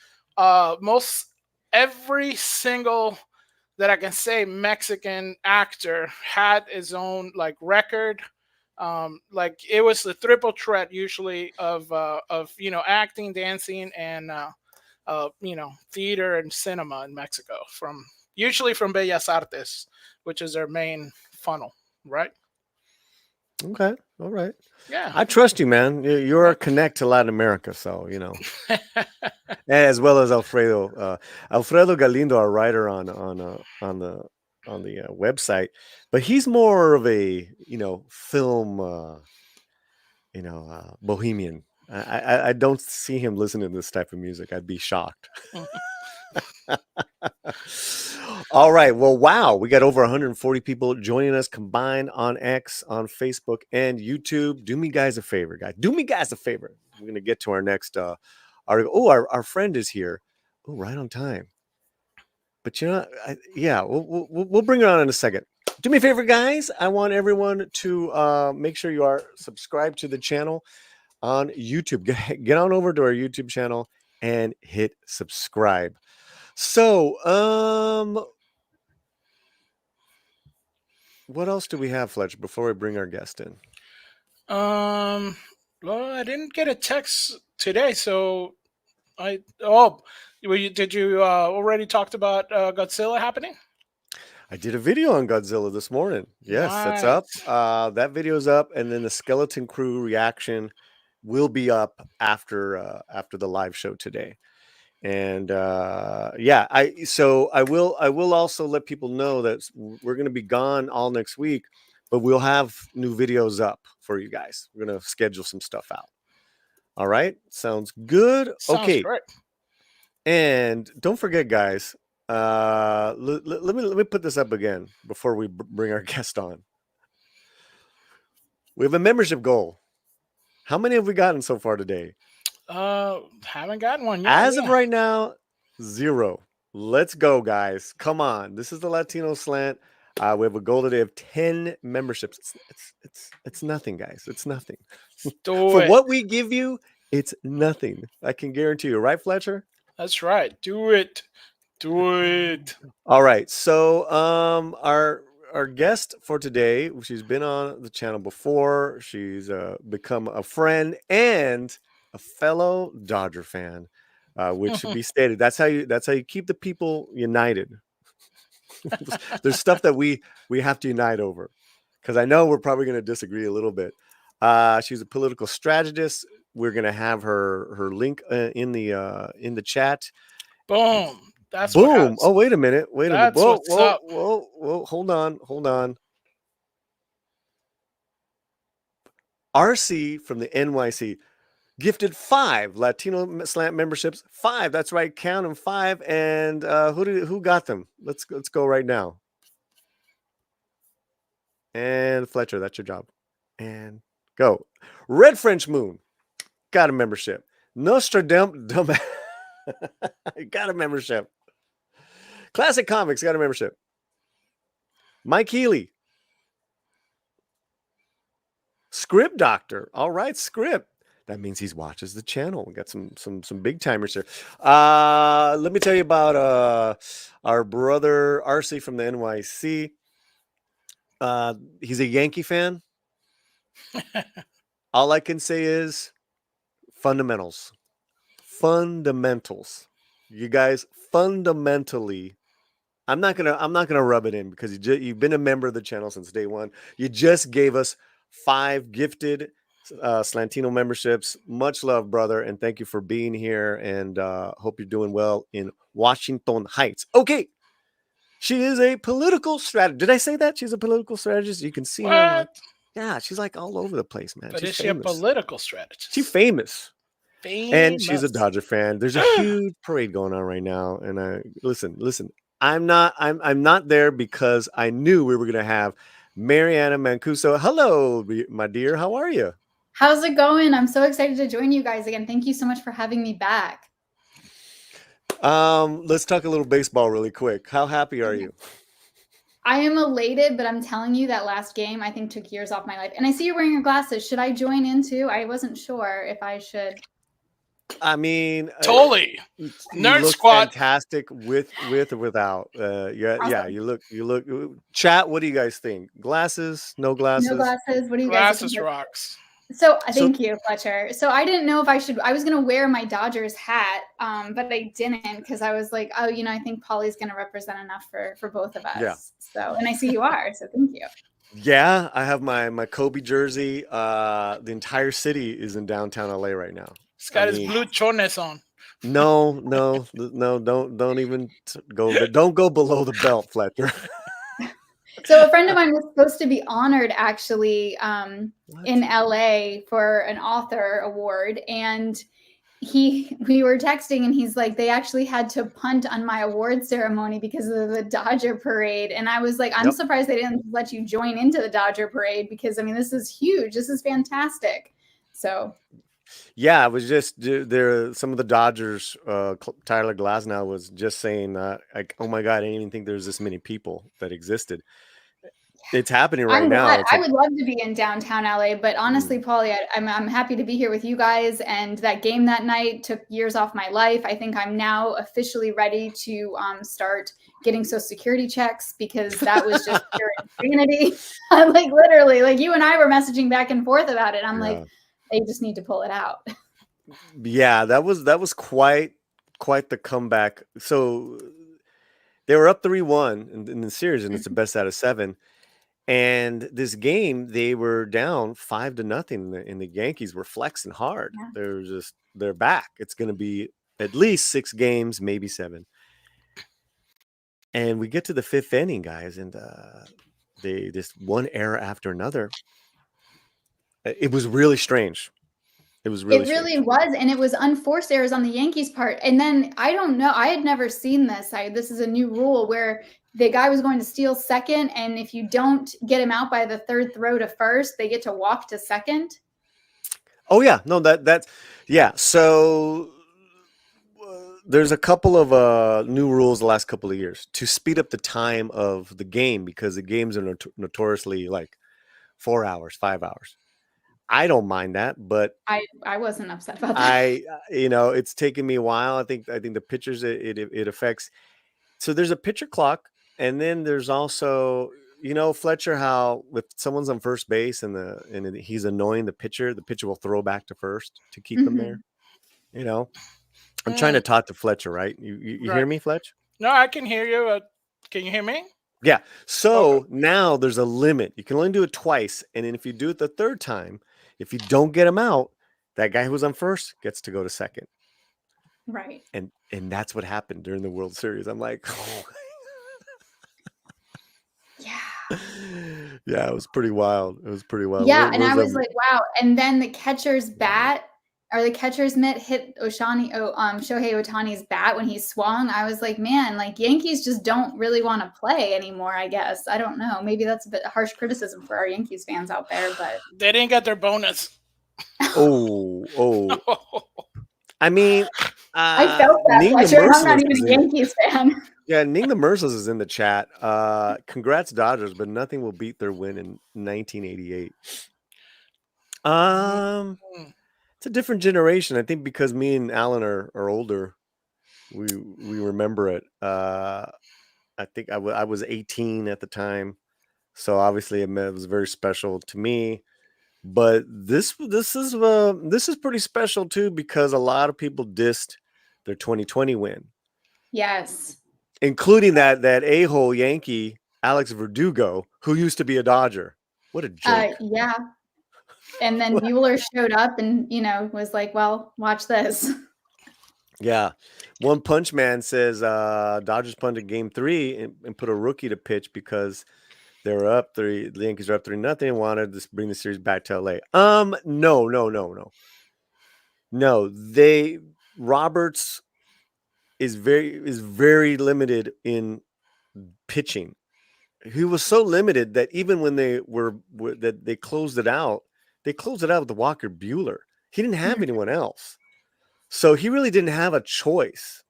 Speaker 2: every single that I can say Mexican actor had his own like record Like it was the triple threat usually of acting, dancing, and theater and cinema in Mexico, usually from Bellas Artes, which is their main funnel, right?
Speaker 3: Okay, all right.
Speaker 2: Yeah.
Speaker 3: I trust you, man. You're a connect to Latin America, so as well as Alfredo Galindo, our writer on the website, but he's more of a film bohemian. I don't see him listening to this type of music. I'd be shocked. All right. Well, wow. We got over 140 people joining us combined on X, on Facebook, and YouTube. Do me guys a favor, guys. Do me guys a favor. We're going to get to our next article. Oh, our friend is here. Oh, right on time. But we'll bring her on in a second. Do me a favor, guys. I want everyone to make sure you are subscribed to the channel on YouTube. Get on over to our YouTube channel and hit subscribe. So, what else do we have, Fletcher, before we bring our guest in?
Speaker 2: Well, I didn't get a text today, so did you already talked about Godzilla happening?
Speaker 3: I did a video on Godzilla this morning. Yes,
Speaker 2: nice.
Speaker 3: That's up. That video's up, and then the Skeleton Crew reaction will be up after the live show today. And I will also let people know that we're going to be gone all next week, but we'll have new videos up for you guys. We're going to schedule some stuff out. All right, sounds good.
Speaker 2: Sounds great.
Speaker 3: And don't forget, guys. Let me put this up again before we bring our guest on. We have a membership goal. How many have we gotten so far today?
Speaker 2: Haven't gotten one yet.
Speaker 3: As of right now, 0. Let's go, guys. Come on. This is the Latino Slant. We have a goal today of 10 memberships. It's nothing, guys. It's nothing. For what we give you, it's nothing. I can guarantee you, right, Fletcher?
Speaker 2: That's right. Do it. Do it.
Speaker 3: All right. So our guest for today, she's been on the channel before. She's become a friend and a fellow Dodger fan, which should be stated. That's how you keep the people united. There's stuff that we have to unite over, because I know we're probably going to disagree a little bit. She's a political strategist. We're going to have her link in the chat.
Speaker 2: Boom. That's
Speaker 3: boom. Oh, wait a minute.
Speaker 2: Whoa,
Speaker 3: whoa. Hold on. RC from the NYC gifted 5 Latino Slant memberships. 5. That's right. Count them, 5. And who got them? Let's go right now. And Fletcher, that's your job. And go. Red French Moon got a membership. Nostradam got a membership. Classic Comics got a membership. Mike Healy. Script Doctor. All right, Script. That means he watches the channel. We got some big timers here. Let me tell you about our brother RC from the NYC. He's a Yankee fan. All I can say is fundamentals. You guys, fundamentally, I'm not gonna rub it in, because you've been a member of the channel since day one. You just gave us 5 gifted Slantino memberships. Much love, brother, and thank you for being here, and hope you're doing well in Washington Heights. Okay, she is a political strategist. Did I say that? She's a political strategist. You can see her. Yeah, she's like all over the place, man.
Speaker 2: But
Speaker 3: she's
Speaker 2: is she a political strategist?
Speaker 3: She's famous. And she's a Dodger fan. There's a huge parade going on right now. And listen. I'm not there because I knew we were going to have Mariana Mancuso. Hello, my dear. How are you?
Speaker 5: How's it going? I'm so excited to join you guys again. Thank you so much for having me back.
Speaker 3: Let's talk a little baseball really quick. How happy are you?
Speaker 5: I am elated, but I'm telling you that last game, I think, took years off my life. And I see you're wearing your glasses. Should I join in too? I wasn't sure if I should.
Speaker 3: I mean,
Speaker 2: Totally.
Speaker 3: you
Speaker 2: Nerd
Speaker 3: look
Speaker 2: squad.
Speaker 3: fantastic with or without. Yeah,
Speaker 5: Awesome.
Speaker 3: you look. Chat, what do you guys think? Glasses? No glasses?
Speaker 5: No glasses. What do you guys
Speaker 2: Glasses
Speaker 5: think?
Speaker 2: rocks.
Speaker 5: So thank you, Fletcher. So I didn't know if I was going to wear my Dodgers hat, but I didn't because I was like, oh, I think Paulie's going to represent enough for both of us.
Speaker 3: Yeah.
Speaker 5: So, and I see you are. So thank you.
Speaker 3: Yeah, I have my Kobe jersey. The entire city is in downtown LA right now.
Speaker 2: He's got his blue chones on.
Speaker 3: No, don't even go there. Don't go below the belt, Fletcher.
Speaker 5: So a friend of mine was supposed to be honored actually in LA for an author award, and we were texting and he's like, they actually had to punt on my award ceremony because of the Dodger parade. And I was like, I'm surprised they didn't let you join into the Dodger parade because this is huge. This is fantastic. So
Speaker 3: yeah, I was just there. Some of the Dodgers, Tyler Glasnow was just saying, like, oh my God, I didn't even think there's this many people that existed. It's happening right now.
Speaker 5: I would love to be in downtown LA, but honestly, Paulie, I'm happy to be here with you guys. And that game that night took years off my life. I think I'm now officially ready to start getting Social Security checks because that was just pure insanity. Like literally, like you and I were messaging back and forth about it. I'm like, they just need to pull it out.
Speaker 3: Yeah, that was quite the comeback. So they were up 3-1 in the series, and it's the best out of 7. And this game, they were down 5-0, and the Yankees were flexing hard. Yeah. They're back. It's going to be at least 6 games, maybe 7. And we get to the 5th inning, guys, and they just one error after another. It was really strange. It was really
Speaker 5: was, and it was unforced errors on the Yankees' part. And then I don't know, I had never seen this. This is a new rule where the guy was going to steal second, and if you don't get him out by the 3rd throw to first, they get to walk to second.
Speaker 3: Oh yeah, no, that's yeah. So there's a couple of new rules the last couple of years to speed up the time of the game because the games are notoriously like 4 hours, 5 hours. I don't mind that, but
Speaker 5: I wasn't upset about that.
Speaker 3: It's taken me a while. I think the pitchers it affects. So there's a pitcher clock, and then there's also Fletcher, how if someone's on first base and he's annoying the pitcher will throw back to first to keep them there. I'm trying to talk to Fletcher, right? You hear me, Fletch?
Speaker 2: No, I can hear you. Can you hear me?
Speaker 3: Yeah. So now there's a limit. You can only do it twice, and then if you do it the 3rd time, if you don't get him out, that guy who was on first gets to go to second.
Speaker 5: Right.
Speaker 3: And that's what happened during the World Series. I'm like, yeah, it was pretty wild.
Speaker 5: Yeah, and I was like, wow. And then the catcher's bat or the catcher's mitt hit Shohei Ohtani's bat when he swung. I was like, man, like Yankees just don't really want to play anymore, I guess. I don't know. Maybe that's a bit harsh criticism for our Yankees fans out there, but
Speaker 2: they didn't get their bonus.
Speaker 3: Oh. I mean,
Speaker 5: I felt that. I'm not even a Yankees fan.
Speaker 3: Yeah, Ning the Merciless is in the chat. Congrats, Dodgers, but nothing will beat their win in 1988. It's a different generation. I think because me and Alan are older, we remember it. I think I was 18 at the time, so obviously it was very special to me. But this is pretty special too because a lot of people dissed their 2020 win.
Speaker 5: Yes.
Speaker 3: Including that a-hole Yankee, Alex Verdugo, who used to be a Dodger. What a joke.
Speaker 5: Yeah. And then Bueller showed up and, was like, well, watch this.
Speaker 3: Yeah. One Punch Man says Dodgers punted game 3 and put a rookie to pitch because they were up 3. The Yankees are up 3-0 and wanted to bring the series back to LA. No. Roberts is very limited in pitching. He was so limited that even when they they closed it out with Walker Buehler. He didn't have anyone else. So he really didn't have a choice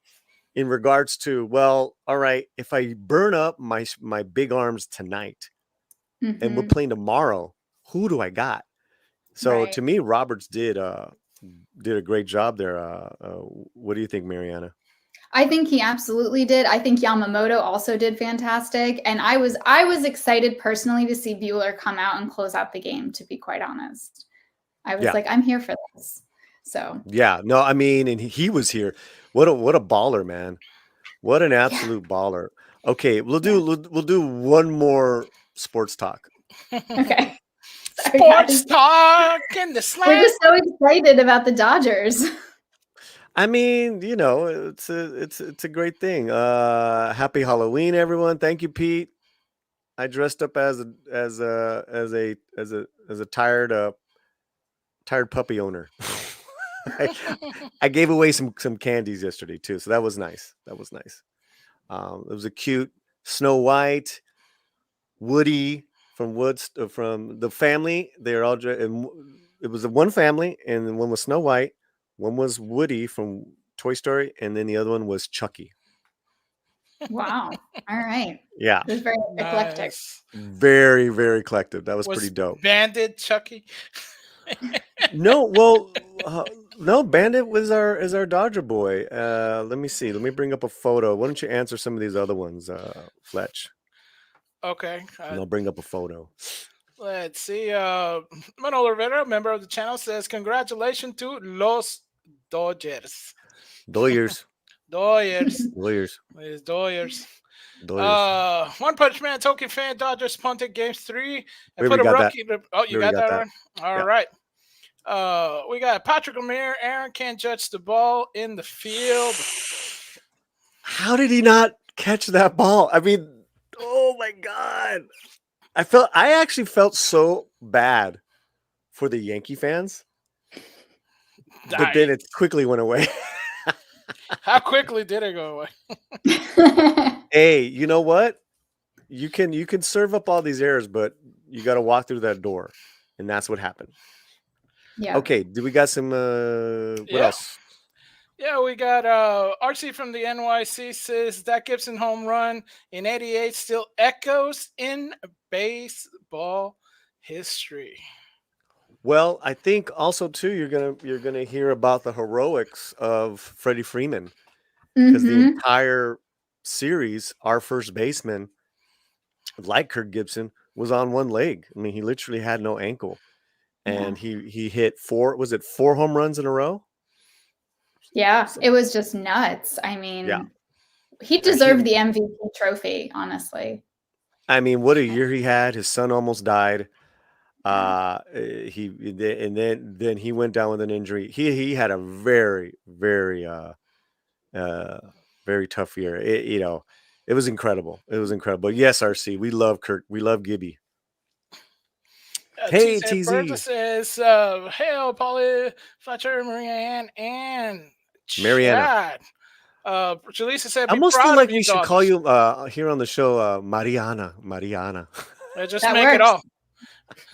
Speaker 3: in regards to, well, all right, if I burn up my big arms tonight and we're playing tomorrow, who do I got? So to me, Roberts did did a great job there. What do you think, Mariana?
Speaker 5: I think he absolutely did. I think Yamamoto also did fantastic, and I was excited personally to see Bueller come out and close out the game. To be quite honest, I was like, I'm here for this. So
Speaker 3: yeah, no, I mean, and he was here. What a baller, man! What an absolute baller. Okay, we'll do one more sports talk.
Speaker 5: Okay. Sorry,
Speaker 2: Sports
Speaker 5: guys.
Speaker 2: talk and the Slant.
Speaker 5: We're just so excited about the Dodgers.
Speaker 3: I mean, it's a great thing. Happy Halloween, everyone! Thank you, Pete. I dressed up as a tired puppy owner. I gave away some candies yesterday too, so that was nice. It was a cute Snow White, Woody from the family. They're all and it was one family, and then one was Snow White, one was Woody from Toy Story, and then the other one was Chucky.
Speaker 5: Wow. All right.
Speaker 3: Yeah.
Speaker 5: It was very eclectic.
Speaker 3: Very, very eclectic. That was pretty dope.
Speaker 2: Bandit Chucky?
Speaker 3: No, well, no, Bandit was our Dodger boy. Let me see. Let me bring up a photo. Why don't you answer some of these other ones, Fletch?
Speaker 2: Okay.
Speaker 3: And I'll bring up a photo.
Speaker 2: Let's see. Manuel Rivera, member of the channel, says, congratulations to Los Dodgers.
Speaker 3: Doyers.
Speaker 2: It's Doyers. One Punch Man token fan, Dodgers punted games 3 and put a rookie. Oh, you got that one? All right. We got Patrick Lemire. Aaron can't judge the ball in the field.
Speaker 3: How did he not catch that ball? I mean, oh my God. I actually felt so bad for the Yankee fans. But then it quickly went away.
Speaker 2: How quickly did it go away?
Speaker 3: Hey, you know what? You can serve up all these errors, but you got to walk through that door, and that's what happened.
Speaker 5: Yeah.
Speaker 3: Okay. Do we got some? What else?
Speaker 2: Yeah, we got RC from the NYC says that Gibson home run in '88 still echoes in baseball history.
Speaker 3: Well, I think also too you're gonna hear about the heroics of Freddie Freeman, because the entire series, our first baseman, like Kirk Gibson, was on one leg. I mean, he literally had no ankle, and he hit four home runs in a row?
Speaker 5: Yeah, it was just nuts. I mean, he deserved the MVP trophy, honestly.
Speaker 3: I mean, what a year he had. His son almost died. Then he went down with an injury. He had a very, very very tough year. It was incredible. Yes, RC, we love Kirk. We love Gibby. Hey, TZ.
Speaker 2: Bertha says, hail, Paulie, Fletcher, Marianne, and Mariana. Jaleesa said,
Speaker 3: I almost feel like we should call you here on the show Mariana.
Speaker 2: Just make it all.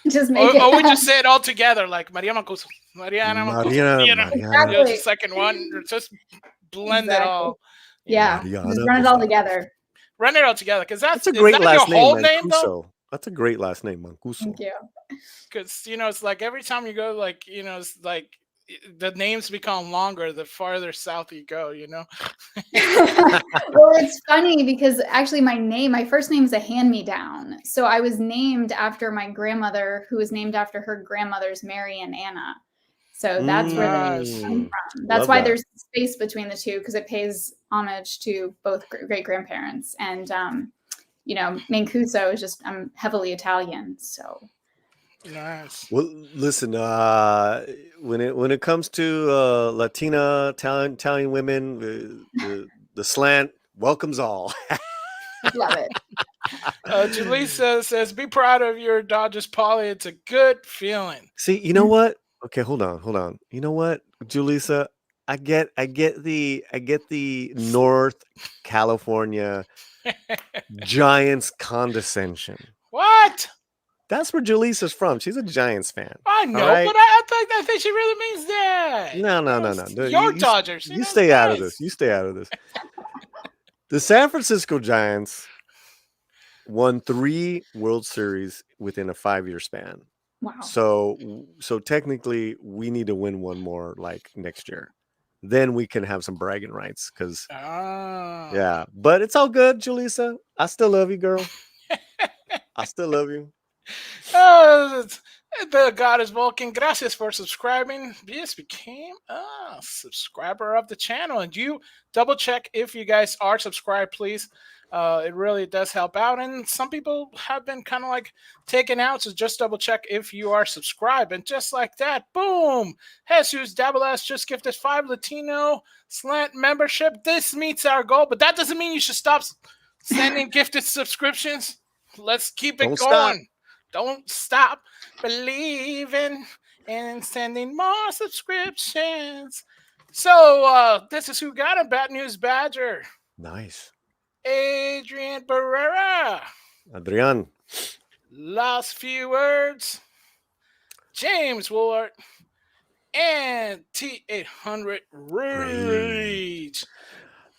Speaker 5: Just make it.
Speaker 2: Or we just say it all together, like Maria Mancuso. Mariana.
Speaker 3: Mariana.
Speaker 2: The second one. Just blend it all.
Speaker 5: Yeah. Just run it all together.
Speaker 2: Run it all together. Because that's
Speaker 3: a great last name,
Speaker 2: whole name, though?
Speaker 3: That's a great last name, Mancuso.
Speaker 5: Thank you.
Speaker 2: Because, it's like every time you go, like, it's like the names become longer the farther south you go,
Speaker 5: Well, it's funny because actually my first name is a hand-me-down. So I was named after my grandmother, who was named after her grandmother's Mary and Anna. So that's where the name came from. That's why there's space between the two, because it pays homage to both great-grandparents. And, Mancuso is just, I'm heavily Italian, so...
Speaker 2: Nice.
Speaker 3: Well, listen, when it comes to Latina Italian women, the Slant welcomes all.
Speaker 5: Love it.
Speaker 2: Jaleesa says, be proud of your Dodgers, Paulie. It's a good feeling.
Speaker 3: See, you know what? Okay, hold on. You know what, Jaleesa? I get the North California Giants condescension.
Speaker 2: What?
Speaker 3: That's where Jaleesa's from. She's a Giants fan.
Speaker 2: I know,
Speaker 3: right?
Speaker 2: but I think she really means that.
Speaker 3: No.
Speaker 2: Your Dodgers.
Speaker 3: You stay out of this. You stay out of this. The San Francisco Giants won 3 World Series within a 5-year span.
Speaker 5: Wow.
Speaker 3: So technically, we need to win one more like next year. Then we can have some bragging rights. Because yeah, but it's all good, Julissa. I still love you, girl. I still love you.
Speaker 2: The God is Vulcan. Gracias for subscribing. Just became a subscriber of the channel. And you double check if you guys are subscribed, please. It really does help out. And some people have been kind of like taken out. So just double check if you are subscribed. And just like that, boom. Jesus Dabalas just gifted 5 Latino Slant membership. This meets our goal. But that doesn't mean you should stop sending gifted subscriptions. Let's keep it going. Don't stop believing and sending more subscriptions. So this is who got a Bad News Badger.
Speaker 3: Nice.
Speaker 2: Adrian Barrera.
Speaker 3: Adrian.
Speaker 2: Last few words. James Woolard. And T800 Rage.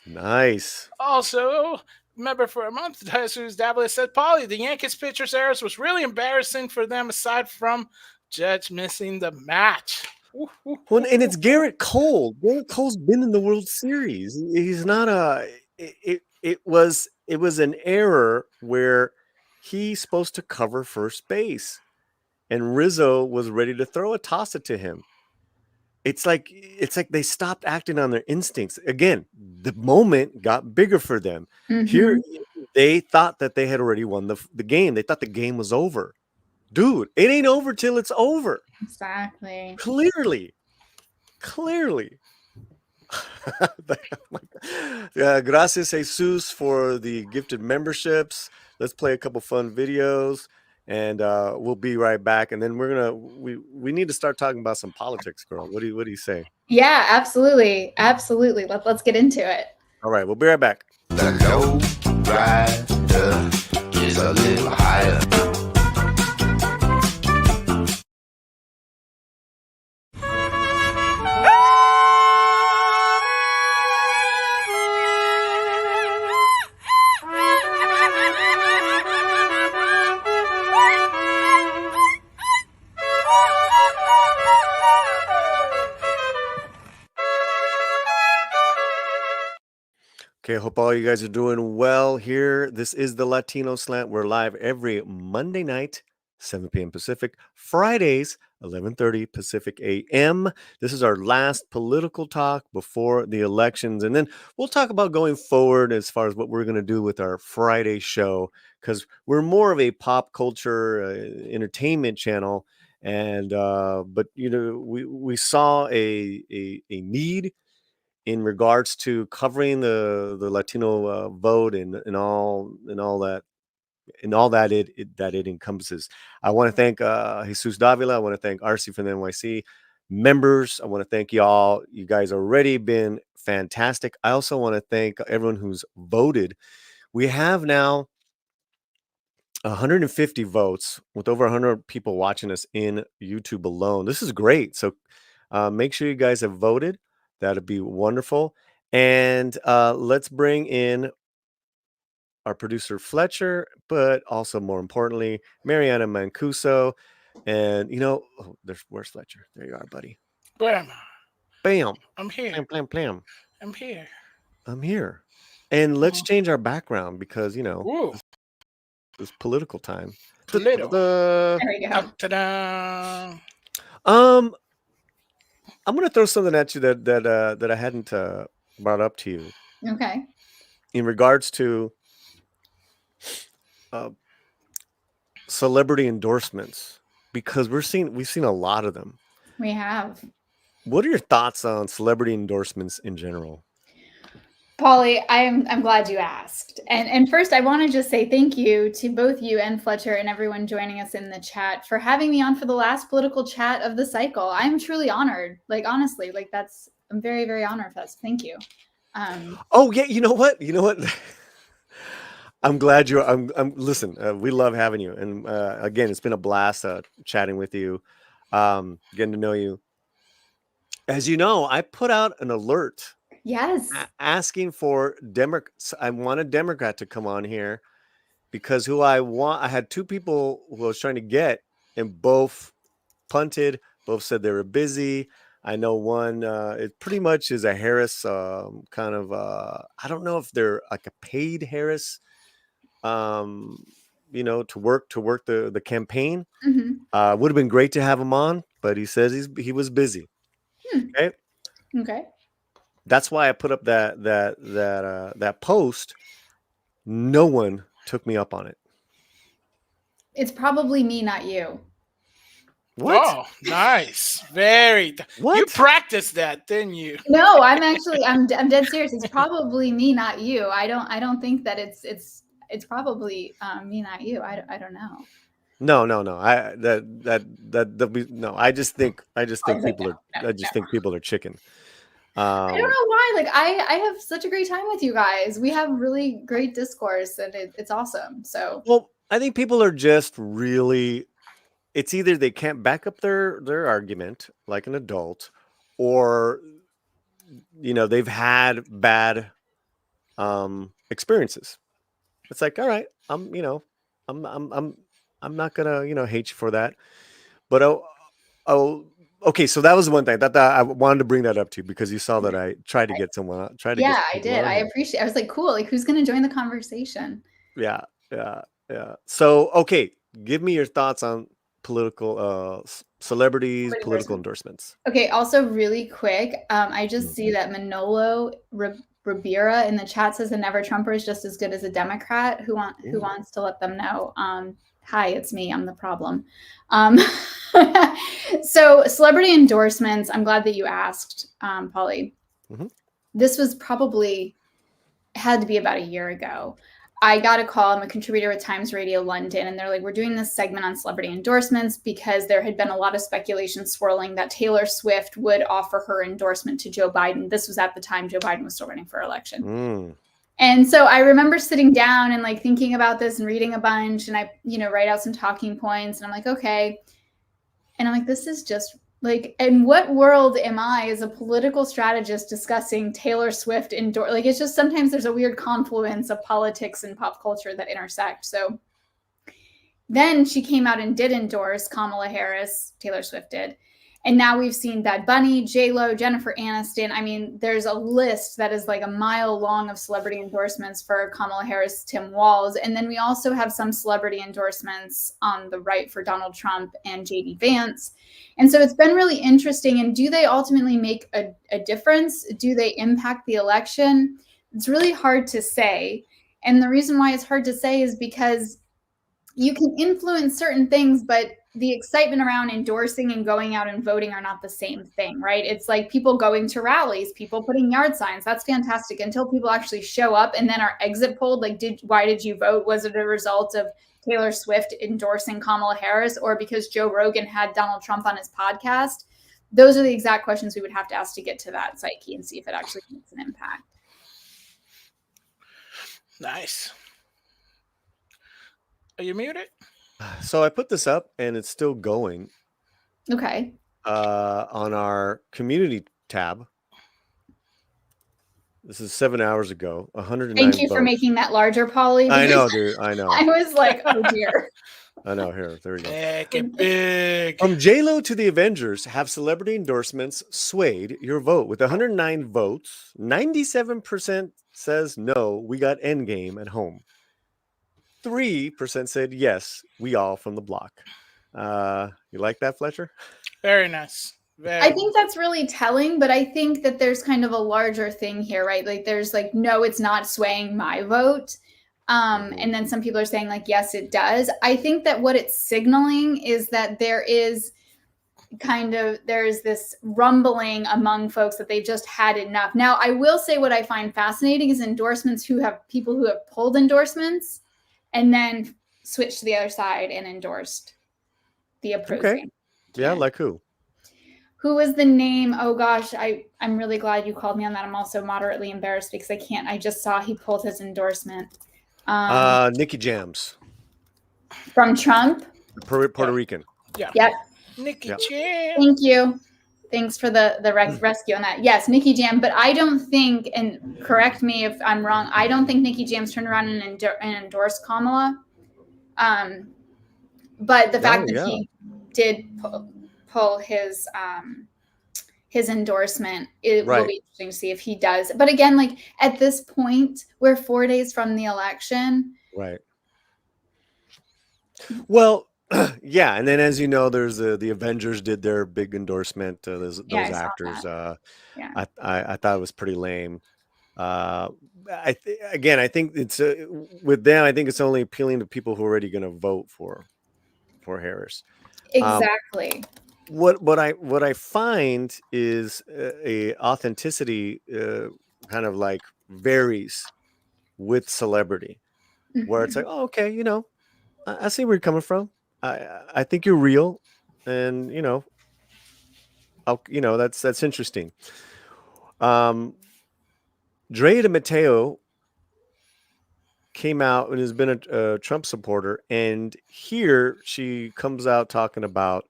Speaker 3: Nice.
Speaker 2: Also, member for a month, Jesus Dabalas said, Paulie, the Yankees pitcher's errors was really embarrassing for them aside from Judge missing the match.
Speaker 3: Well, and it's Garrett Cole. Garrett Cole's been in the World Series. He's not a. It was an error where he's supposed to cover first base, and Rizzo was ready to throw a toss it to him. It's like they stopped acting on their instincts. Again, the moment got bigger for them.
Speaker 5: Mhm.
Speaker 3: Here, they thought that they had already won the game. They thought the game was over. Dude, it ain't over till it's over.
Speaker 5: Exactly.
Speaker 3: Clearly. Gracias, Jesus, for the gifted memberships. Let's play a couple fun videos, and we'll be right back. And then we need to start talking about some politics, girl. What do you say?
Speaker 5: Yeah, absolutely. Let's get into it.
Speaker 3: All right, we'll be right back.
Speaker 1: The low rider is a little higher.
Speaker 3: Okay, I hope all you guys are doing well here. This is the Latino Slant. We're live every Monday night, 7 p.m. Pacific, Fridays, 11:30 Pacific a.m. This is our last political talk before the elections. And then we'll talk about going forward as far as what we're going to do with our Friday show, because we're more of a pop culture entertainment channel. And but we saw a need in regards to covering the Latino vote and all that it encompasses. I want to thank Jesus Davila. I want to thank RC from the NYC members. I want to thank y'all. You guys already been fantastic. I also want to thank everyone who's voted. We have now 150 votes with over 100 people watching us in YouTube alone. This is great. So make sure you guys have voted. That'd be wonderful. And let's bring in our producer Fletcher, but also more importantly, Mariana Mancuso. And where's Fletcher? There you are, buddy.
Speaker 2: Bam.
Speaker 3: Bam.
Speaker 2: I'm here.
Speaker 3: Blam, blam, blam.
Speaker 2: I'm here.
Speaker 3: I'm here. And let's change our background because this political time.
Speaker 5: There we go.
Speaker 2: Ta-da.
Speaker 3: I'm gonna throw something at you that I hadn't brought up to you.
Speaker 5: Okay.
Speaker 3: In regards to celebrity endorsements, because we've seen a lot of them.
Speaker 5: We have.
Speaker 3: What are your thoughts on celebrity endorsements in general?
Speaker 5: Paulie, I'm glad you asked. And first, I want to just say thank you to both you and Fletcher and everyone joining us in the chat for having me on for the last political chat of the cycle. I'm truly honored. Like, honestly, I'm very, very honored for that. So thank you.
Speaker 3: Oh yeah, you know what? I'm glad you're. Listen, we love having you, and again, it's been a blast chatting with you, getting to know you. As you know, I put out an alert.
Speaker 5: Yes.
Speaker 3: Asking for Democrats. I want a Democrat to come on here because I had two people who I was trying to get and both punted. Both said they were busy. I know one, it pretty much is a Harris kind of, I don't know if they're like a paid Harris, to work the campaign. Would have been great to have him on, but he says he was busy. Okay.
Speaker 5: Okay.
Speaker 3: That's why I put up that post. No one took me up on it.
Speaker 5: It's probably me, not you.
Speaker 3: What?
Speaker 2: Oh, nice. Very.
Speaker 3: What?
Speaker 2: You practiced that, didn't you?
Speaker 5: No, I'm dead serious. It's probably me, not you. I don't think that it's probably me, not you. I don't know.
Speaker 3: No. I just think people are chicken.
Speaker 5: I don't know why. Like I have such a great time with you guys. We have really great discourse, and it's awesome. So
Speaker 3: well, I think people are just really. It's either they can't back up their argument like an adult, or they've had bad experiences. It's like, all right, I'm not gonna hate you for that, but okay. So that was one thing that I wanted to bring that up to you because you saw that I tried to get someone.
Speaker 5: Yeah, I did. I appreciate. I was like, cool. Like, who's gonna join the conversation?
Speaker 3: Yeah. So okay, give me your thoughts on political celebrities, political endorsements.
Speaker 5: Okay. Also, really quick, I just see that Manolo Ribera in the chat says a never Trumper is just as good as a Democrat. Who wants to let them know? Hi, it's me. I'm the problem. So celebrity endorsements. I'm glad that you asked, Paulie. This was probably had to be about a year ago. I got a call. I'm a contributor with Times Radio London, and they're like, we're doing this segment on celebrity endorsements because there had been a lot of speculation swirling that Taylor Swift would offer her endorsement to Joe Biden. This was at the time Joe Biden was still running for election. And so I remember sitting down and like thinking about this and reading a bunch, and I, write out some talking points, and I'm like, okay. And I'm like, this is just like, in what world am I as a political strategist discussing Taylor Swift like, it's just sometimes there's a weird confluence of politics and pop culture that intersect. So then she came out and did endorse Kamala Harris, Taylor Swift did. And now we've seen Bad Bunny, J-Lo, Jennifer Aniston. I mean, there's a list that is like a mile long of celebrity endorsements for Kamala Harris, Tim Walz. And then we also have some celebrity endorsements on the right for Donald Trump and J.D. Vance. And so it's been really interesting. And do they ultimately make a difference? Do they impact the election? It's really hard to say. And the reason why it's hard to say is because you can influence certain things, but the excitement around endorsing and going out and voting are not the same thing, right? It's like people going to rallies, people putting yard signs. That's fantastic until people actually show up and then are exit polled. Like, why did you vote? Was it a result of Taylor Swift endorsing Kamala Harris or because Joe Rogan had Donald Trump on his podcast? Those are the exact questions we would have to ask to get to that psyche and see if it actually makes an impact.
Speaker 2: Nice. Are you muted?
Speaker 3: So I put this up and it's still going.
Speaker 5: Okay.
Speaker 3: On our community tab. This is 7 hours ago. 109
Speaker 5: Thank you
Speaker 3: votes.
Speaker 5: for making that larger, Paulie.
Speaker 3: I know, dude. I know.
Speaker 5: I was like, oh dear.
Speaker 3: I know. Here, there we go.
Speaker 2: Make it big.
Speaker 3: From J-Lo to the Avengers, have celebrity endorsements swayed your vote? With 109 votes, 97% says no, we got Endgame at home. 3% said yes, we all from the block. You like that, Fletcher?
Speaker 2: Very nice.
Speaker 5: I think that's really telling, but I think that there's kind of a larger thing here, right? Like there's like, no, it's not swaying my vote. And then some people are saying like, yes, it does. I think that what it's signaling is that there's this rumbling among folks that they've just had enough. Now, I will say what I find fascinating is people who have pulled endorsements and then switched to the other side and endorsed the opposing.
Speaker 3: Okay. Yeah, like who?
Speaker 5: Who was the name? Oh gosh, I'm really glad you called me on that. I'm also moderately embarrassed because I just saw he pulled his endorsement.
Speaker 3: Nicky Jams.
Speaker 5: From Trump?
Speaker 3: Puerto Rican.
Speaker 2: Yeah.
Speaker 5: Yep.
Speaker 2: Nicky Jam.
Speaker 5: Thank you. Thanks for the rescue on that. Yes, Nicky Jam, but I don't think, and correct me if I'm wrong, I don't think Nicky Jam's turned around and endorsed Kamala. But the fact that
Speaker 3: yeah.
Speaker 5: he did pull his endorsement, it will
Speaker 3: Right.
Speaker 5: be interesting to see if he does. But again, like at this point, we're 4 days from the election.
Speaker 3: Right. Well, yeah, and then as you know, there's the Avengers did their big endorsement. Those
Speaker 5: Yeah, I saw
Speaker 3: actors.
Speaker 5: that. Yeah.
Speaker 3: I thought it was pretty lame. Again, I think it's with them. I think it's only appealing to people who are already going to vote for Harris.
Speaker 5: Exactly.
Speaker 3: What I find is a authenticity kind of like varies with celebrity, where it's like, oh, okay, you know, I see where you're coming from. I think you're real, and you know, that's interesting. Drea and Matteo came out and has been a Trump supporter, and here she comes out talking about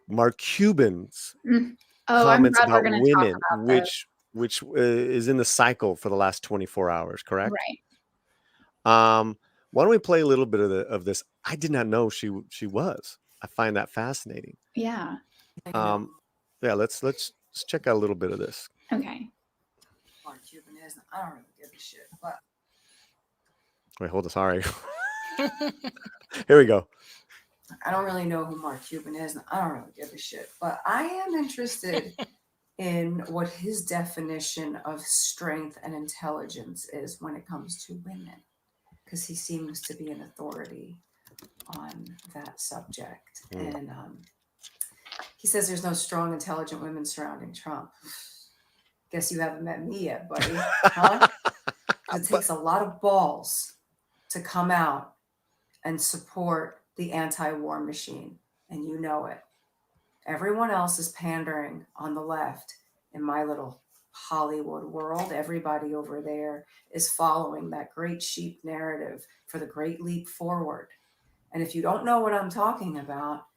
Speaker 3: Mark Cuban's
Speaker 5: Oh, I'm
Speaker 3: comments
Speaker 5: glad we're
Speaker 3: about
Speaker 5: going to talk
Speaker 3: women,
Speaker 5: about this.
Speaker 3: which is in the cycle for the last 24 hours, correct?
Speaker 5: Right.
Speaker 3: Why don't we play a little bit of this? I did not know she was. I find that fascinating.
Speaker 5: Yeah.
Speaker 3: Yeah, let's check out a little bit of this.
Speaker 5: Okay.
Speaker 6: Mark Cuban is. I don't really give a shit, but
Speaker 3: Wait, hold on. Sorry. Here we go.
Speaker 6: I don't really know who Mark Cuban is, and I don't really give a shit. But I am interested in what his definition of strength and intelligence is when it comes to women, because he seems to be an authority on that subject. And he says there's no strong, intelligent women surrounding Trump. Guess you haven't met me yet, buddy. Huh? It takes a lot of balls to come out and support the anti-war machine, and you know it. Everyone else is pandering on the left. In my little Hollywood world, everybody over there is following that great sheep narrative for the great leap forward. And if you don't know what I'm talking about,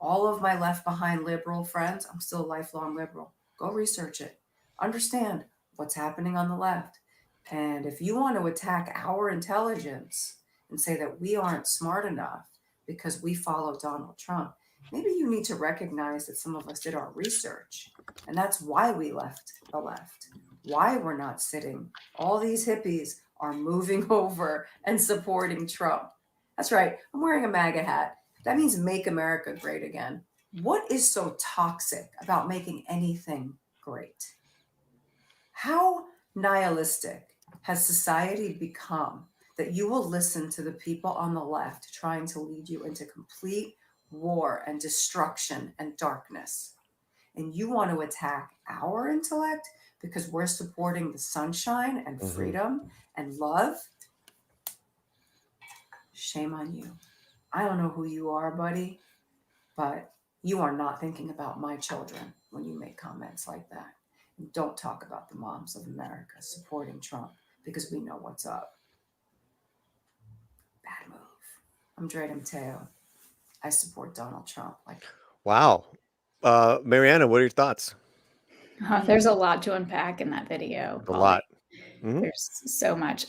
Speaker 6: all of my left behind liberal friends, I'm still a lifelong liberal. Go research it. Understand what's happening on the left. And if you want to attack our intelligence and say that we aren't smart enough because we follow Donald Trump, maybe you need to recognize that some of us did our research. And that's why we left the left, why we're not sitting. All these hippies are moving over and supporting Trump. That's right. I'm wearing a MAGA hat. That means make America great again. What is so toxic about making anything great? How nihilistic has society become that you will listen to the people on the left trying to lead you into complete war and destruction and darkness? And you want to attack our intellect because we're supporting the sunshine and freedom and love? Shame on you. I don't know who you are, buddy, but you are not thinking about my children when you make comments like that. And don't talk about the moms of America supporting Trump, because we know what's up. Bad move. I'm Drea Matteo. I support Donald Trump.
Speaker 3: Wow. Mariana, what are your thoughts?
Speaker 5: There's a lot to unpack in that video.
Speaker 3: A lot.
Speaker 5: There's so much.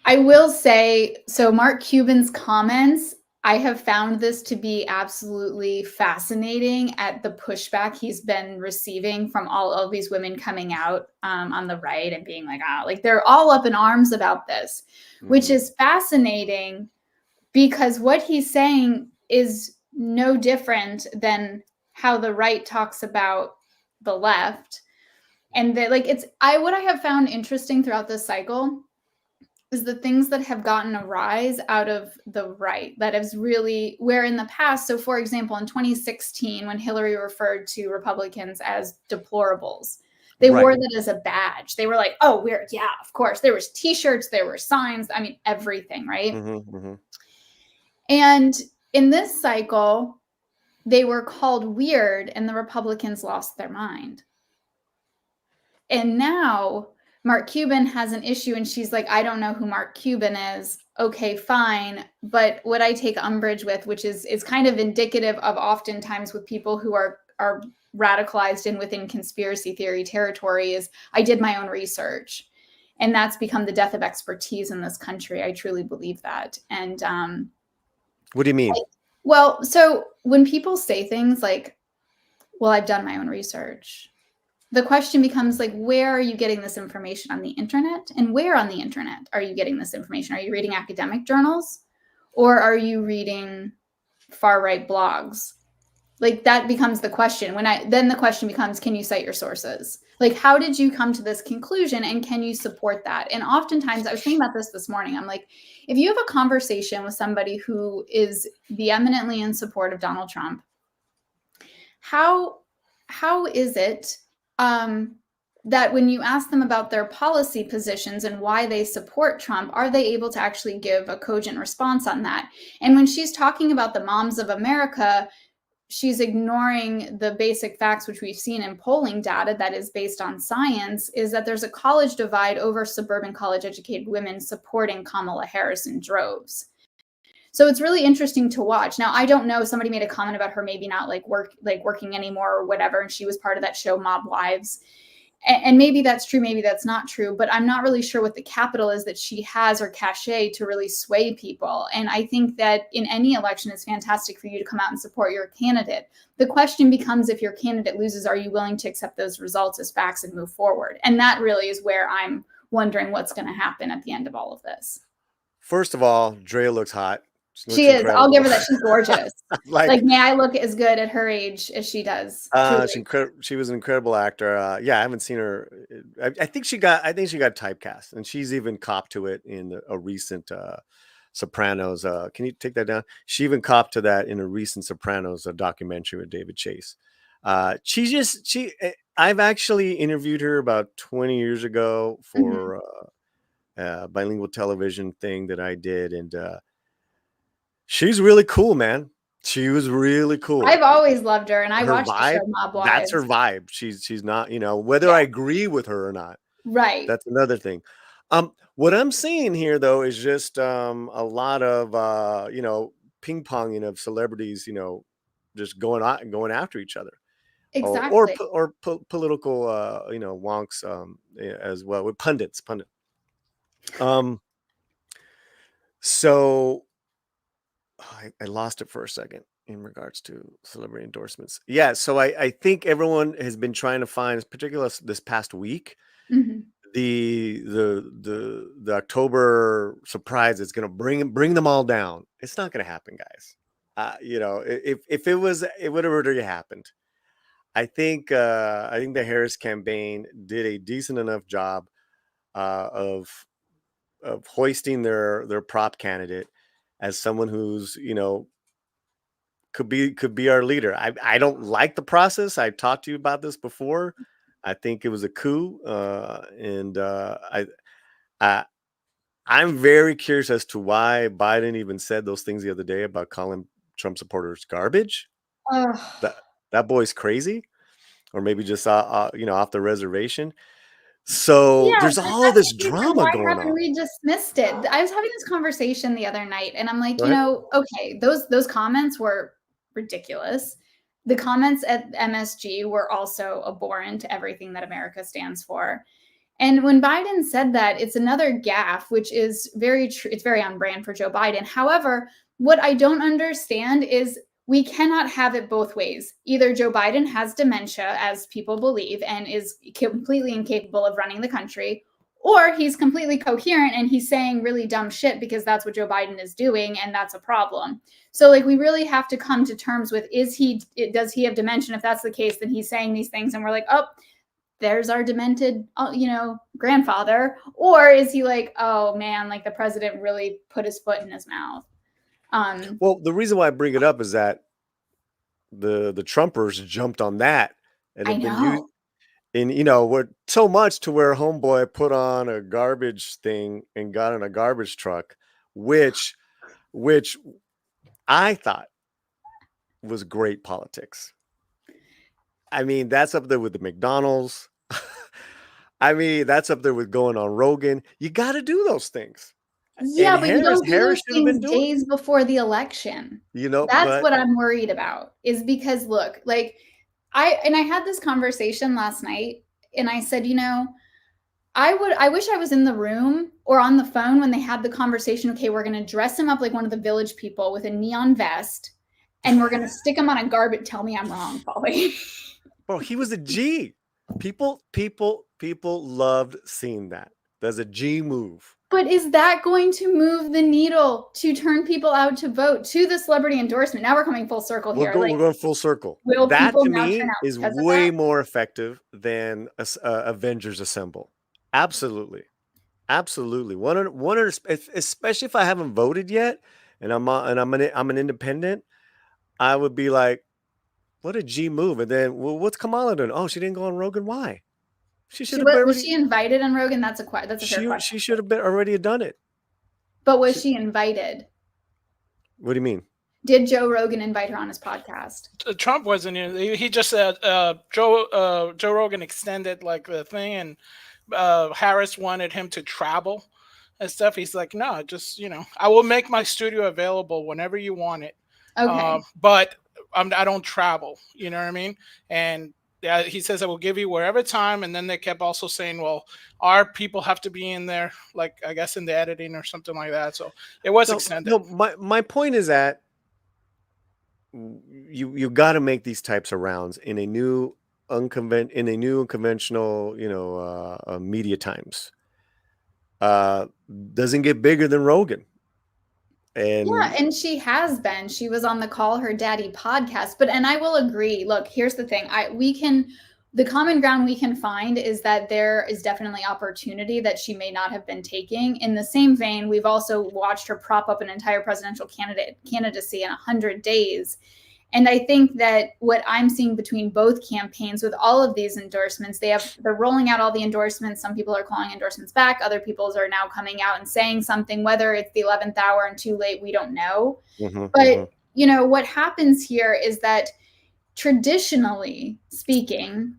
Speaker 5: I will say, so Mark Cuban's comments, I have found this to be absolutely fascinating at the pushback he's been receiving from all of these women coming out on the right and being like, like they're all up in arms about this, which is fascinating because what he's saying is no different than how the right talks about the left. And that, like, what I have found interesting throughout this cycle is the things that have gotten a rise out of the right that is really where in the past. So for example, in 2016, when Hillary referred to Republicans as deplorables, they wore that as a badge. They were like, oh, of course. There was t-shirts, there were signs. I mean, everything, right? And in this cycle, they were called weird and the Republicans lost their mind. And now Mark Cuban has an issue and she's like, I don't know who Mark Cuban is. Okay, fine. But what I take umbrage with, which is kind of indicative of oftentimes with people who are radicalized and within conspiracy theory territory, is I did my own research. And that's become the death of expertise in this country. I truly believe that. And
Speaker 3: What do you mean?
Speaker 5: Well, so when people say things like, well, I've done my own research, the question becomes like, where are you getting this information on the internet? And where on the internet are you getting this information? Are you reading academic journals, or are you reading far-right blogs? Like, that becomes the question. Then the question becomes, can you cite your sources? Like, how did you come to this conclusion, and can you support that? And oftentimes, I was thinking about this morning. I'm like, if you have a conversation with somebody who is vehemently in support of Donald Trump, how is it that when you ask them about their policy positions and why they support Trump, are they able to actually give a cogent response on that? And when she's talking about the moms of America, she's ignoring the basic facts, which we've seen in polling data that is based on science, is that there's a college divide over suburban college-educated women supporting Kamala Harris in droves. So it's really interesting to watch. Now, I don't know, somebody made a comment about her maybe not working anymore or whatever, and she was part of that show Mob Wives. And maybe that's true, maybe that's not true, but I'm not really sure what the capital is that she has or cachet to really sway people. And I think that in any election, it's fantastic for you to come out and support your candidate. The question becomes, if your candidate loses, are you willing to accept those results as facts and move forward? And that really is where I'm wondering what's going to happen at the end of all of this.
Speaker 3: First of all, Drea looks hot.
Speaker 5: She is. Incredible. I'll give her that. She's gorgeous. like, may I look as good at her age as she does?
Speaker 3: She was an incredible actor. Yeah, I haven't seen her. I think she got typecast, and she's even copped to it in a recent Sopranos. Can you take that down? She even copped to that in a recent Sopranos documentary with David Chase. I've actually interviewed her about 20 years ago for a bilingual television thing that I did, and she's really cool, man. She was really cool.
Speaker 5: I've always loved her, and I watched the show Mob Wives.
Speaker 3: That's her vibe. She's not, whether I agree with her or not.
Speaker 5: Right.
Speaker 3: That's another thing. What I'm seeing here, though, is just a lot of ping ponging of celebrities, just going after each other.
Speaker 5: Exactly.
Speaker 3: Or political, wonks as well, with pundits. So I lost it for a second in regards to celebrity endorsements. Yeah, so I think everyone has been trying to find, particularly this past week, the October surprise is going to bring them all down. It's not going to happen, guys. If it was, it would have already happened. I think the Harris campaign did a decent enough job of hoisting their prop candidate as someone who's, could be our leader. I don't like the process. I talked to you about this before. I think it was a coup, and I'm very curious as to why Biden even said those things the other day about calling Trump supporters garbage. That boy's crazy, or maybe just off the reservation. So there's all this drama going on.
Speaker 5: Why haven't we dismissed it? I was having this conversation the other night, and I'm like, okay, those comments were ridiculous. The comments at MSG were also abhorrent to everything that America stands for. And when Biden said that, it's another gaffe, which is very true. It's very on brand for Joe Biden. However, what I don't understand is we cannot have it both ways. Either Joe Biden has dementia, as people believe, and is completely incapable of running the country, or he's completely coherent and he's saying really dumb shit because that's what Joe Biden is doing, and that's a problem. So, we really have to come to terms with, does he have dementia? If that's the case, then he's saying these things and we're like, oh, there's our demented, grandfather. Or is he like, oh man, the president really put his foot in his mouth?
Speaker 3: Well, the reason why I bring it up is that the Trumpers jumped on that and have been used, and we're so much to where homeboy put on a garbage thing and got in a garbage truck, which I thought was great politics. I mean, that's up there with the McDonald's. I mean, that's up there with going on Rogan. You got to do those things.
Speaker 5: Yeah, but you don't do those things days before the election. That's what I'm worried about, is because look, I had this conversation last night, and I said, I wish I was in the room or on the phone when they had the conversation. Okay, we're going to dress him up like one of the village people with a neon vest, and we're going to stick him on a garbage. Tell me I'm wrong, Paulie.
Speaker 3: Bro, he was a G. People loved seeing that. That's a G move.
Speaker 5: But is that going to move the needle to turn people out to vote to the celebrity endorsement? Now we're coming full circle here.
Speaker 3: We're going full circle.
Speaker 5: Will
Speaker 3: that
Speaker 5: people
Speaker 3: to
Speaker 5: now
Speaker 3: me
Speaker 5: turn out
Speaker 3: is
Speaker 5: because of
Speaker 3: way
Speaker 5: that?
Speaker 3: more effective than Avengers Assemble. Absolutely. 100, especially if I haven't voted yet, and I'm an independent. I would be like, what a G move. And then, well, what's Kamala doing? Oh, she didn't go on Rogan. Why? She should have
Speaker 5: Was she invited on Rogan? That's a fair question.
Speaker 3: She should have already done it.
Speaker 5: But was she invited?
Speaker 3: What do you mean?
Speaker 5: Did Joe Rogan invite her on his podcast?
Speaker 2: Trump wasn't in. He just said Joe Rogan extended like the thing, and Harris wanted him to travel and stuff. He's like, no, just I will make my studio available whenever you want it.
Speaker 5: Okay.
Speaker 2: But I don't travel. You know what I mean? And he says I will give you wherever time. And then they kept also saying, well, our people have to be in there, like I guess in the editing or something like that. So it was extended.
Speaker 3: No, my point is that you got to make these types of rounds in a new unconventional, media times. Doesn't get bigger than Rogan.
Speaker 5: And she has been. She was on the Call Her Daddy podcast. And I will agree. Look, here's the thing. The common ground we can find is that there is definitely opportunity that she may not have been taking. In the same vein, we've also watched her prop up an entire presidential candidacy in 100 days. And I think that what I'm seeing between both campaigns with all of these endorsements, they're rolling out all the endorsements. Some people are calling endorsements back. Other people are now coming out and saying something, whether it's the 11th hour and too late, we don't know. But, what happens here is that traditionally speaking,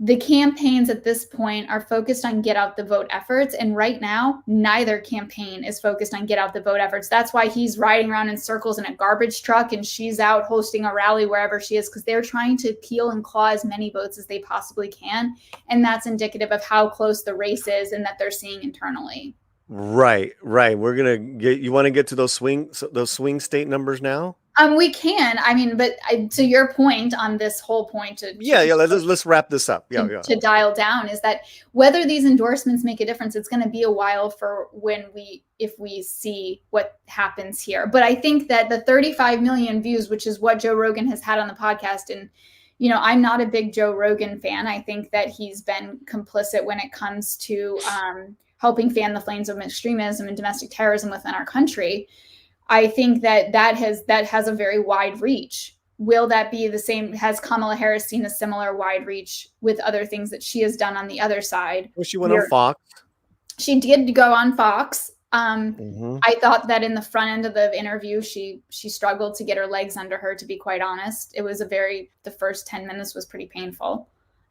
Speaker 5: the campaigns at this point are focused on get out the vote efforts. And right now, neither campaign is focused on get out the vote efforts. That's why he's riding around in circles in a garbage truck and she's out hosting a rally wherever she is, because they're trying to peel and claw as many votes as they possibly can. And that's indicative of how close the race is and that they're seeing internally.
Speaker 3: Right. We're going to you want to get to those swing state numbers now?
Speaker 5: We can. I mean, but to your point on this whole point,
Speaker 3: let's wrap this up.
Speaker 5: To dial down is that whether these endorsements make a difference, it's going to be a while for if we see what happens here. But I think that the 35 million views, which is what Joe Rogan has had on the podcast, and I'm not a big Joe Rogan fan. I think that he's been complicit when it comes to helping fan the flames of extremism and domestic terrorism within our country. I think that has a very wide reach. Will that be the same? Has Kamala Harris seen a similar wide reach with other things that she has done on the other side?
Speaker 3: Well, she went on Fox.
Speaker 5: She did go on Fox. I thought that in the front end of the interview, she struggled to get her legs under her, to be quite honest. It was the first 10 minutes was pretty painful.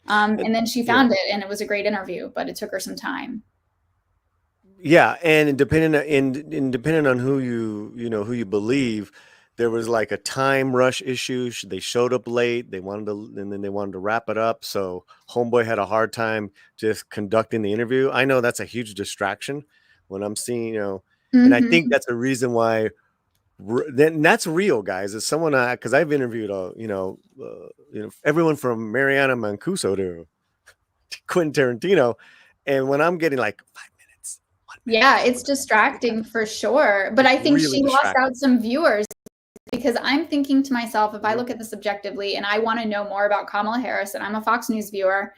Speaker 5: And then she found it, and it was a great interview, but it took her some time.
Speaker 3: Yeah, and depending on who you believe, there was like a time rush issue. They showed up late. They wanted to wrap it up. So homeboy had a hard time just conducting the interview. I know that's a huge distraction when I'm seeing, and I think that's a reason why. Then that's real, guys. As someone, because I've interviewed, everyone from Mariana Mancuso to Quentin Tarantino, and when I'm getting like 5 minutes.
Speaker 5: Yeah, it's distracting for sure. But I think really she lost out some viewers because I'm thinking to myself, if I look at this objectively and I want to know more about Kamala Harris, and I'm a Fox News viewer,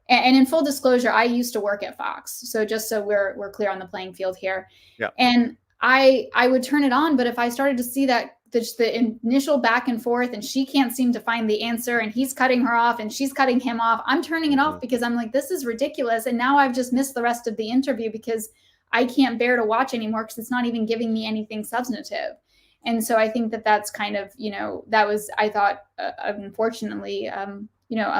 Speaker 5: and in full disclosure, I used to work at Fox. So just so we're clear on the playing field here. Yeah. And I would turn it on, but if I started to see that the initial back and forth and she can't seem to find the answer and he's cutting her off and she's cutting him off, I'm turning it off because I'm like, this is ridiculous. And now I've just missed the rest of the interview because I can't bear to watch anymore because it's not even giving me anything substantive. And so I think that's kind of, that was, I thought, unfortunately, a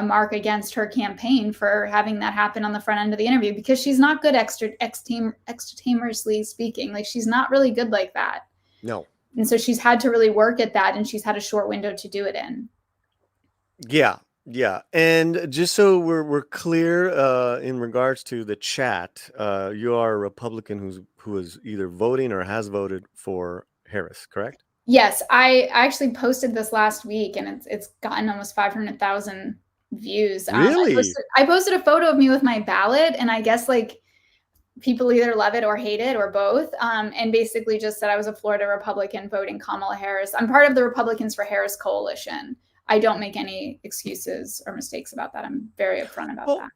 Speaker 5: mark against her campaign for having that happen on the front end of the interview, because she's not good extramurously speaking. Like, she's not really good like that.
Speaker 3: No.
Speaker 5: And so she's had to really work at that, and she's had a short window to do it in.
Speaker 3: Yeah. Yeah, and just so we're clear in regards to the chat, you are a Republican who is either voting or has voted for Harris, correct?
Speaker 5: Yes, I actually posted this last week, and it's gotten almost 500,000 views.
Speaker 3: Really?
Speaker 5: I posted a photo of me with my ballot, and I guess like people either love it or hate it or both. And basically just said I was a Florida Republican voting Kamala Harris. I'm part of the Republicans for Harris coalition. I don't make any excuses or mistakes about that. I'm very upfront about that.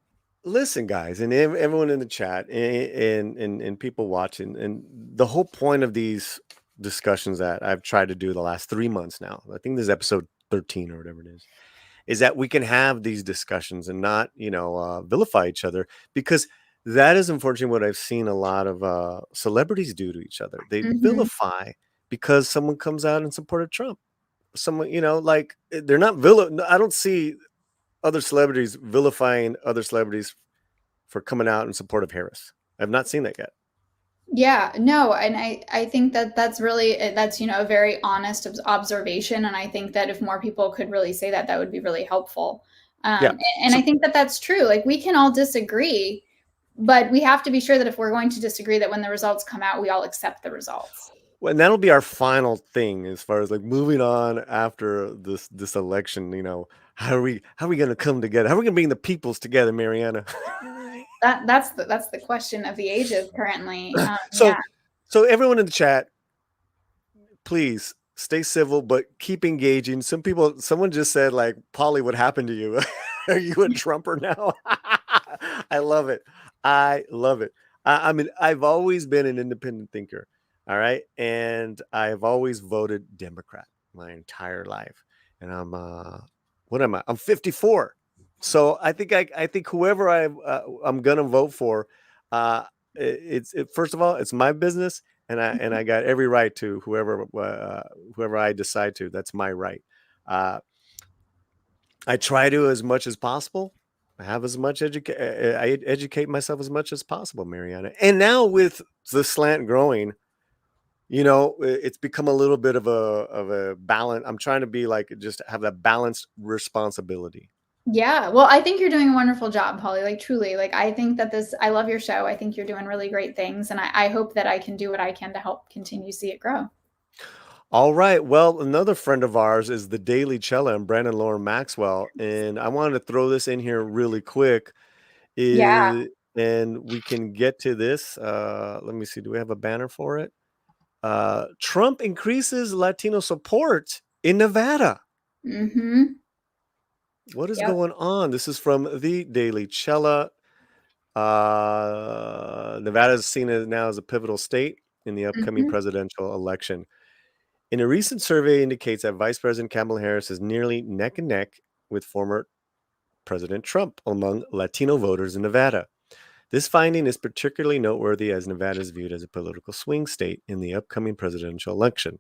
Speaker 3: Listen, guys, and everyone in the chat and people watching, and the whole point of these discussions that I've tried to do the last 3 months now, I think this is episode 13 or whatever it is that we can have these discussions and not, vilify each other, because that is unfortunately what I've seen a lot of celebrities do to each other. They vilify because someone comes out in support of Trump. Someone, like they're not I don't see other celebrities vilifying other celebrities for coming out in support of Harris. I've not seen that yet.
Speaker 5: Yeah, no, and I think that's really, that's, a very honest observation. And I think that if more people could really say that, that would be really helpful.
Speaker 3: Yeah.
Speaker 5: And I think that that's true. Like, we can all disagree, but we have to be sure that if we're going to disagree, that when the results come out, we all accept the results.
Speaker 3: Well, and that'll be our final thing as far as like moving on after this election. How are we going to come together? How are we going to bring the peoples together, Mariana?
Speaker 5: That's the question of the ages currently.
Speaker 3: So everyone in the chat, please stay civil, but keep engaging. Someone just said like, Paulie, what happened to you? Are you a Trumper now? I love it. I mean, I've always been an independent thinker. All right. And I've always voted Democrat my entire life. And what am I? I'm 54. So I think whoever I'm going to vote for, first of all, it's my business. And I got every right to whoever I decide to. That's my right. I try to as much as possible. I have as much I educate myself as much as possible, Mariana. And now with the Slant growing, it's become a little bit of a balance. I'm trying to be like, just have that balanced responsibility.
Speaker 5: Yeah. Well, I think you're doing a wonderful job, Paulie. Like, truly, like, I think that I love your show. I think you're doing really great things. And I hope that I can do what I can to help continue to see it grow.
Speaker 3: All right. Well, another friend of ours is the Daily Cella and Brandon Lauren Maxwell. And I wanted to throw this in here really quick.
Speaker 5: Yeah.
Speaker 3: And we can get to this. Let me see. Do we have a banner for it? Trump increases Latino support in Nevada. What is going on? This is from the Daily Cella. Nevada is seen now as a pivotal state in the upcoming presidential election. In a recent survey indicates that Vice President Kamala Harris is nearly neck and neck with former President Trump among Latino voters in Nevada. This finding is particularly noteworthy as Nevada is viewed as a political swing state in the upcoming presidential election.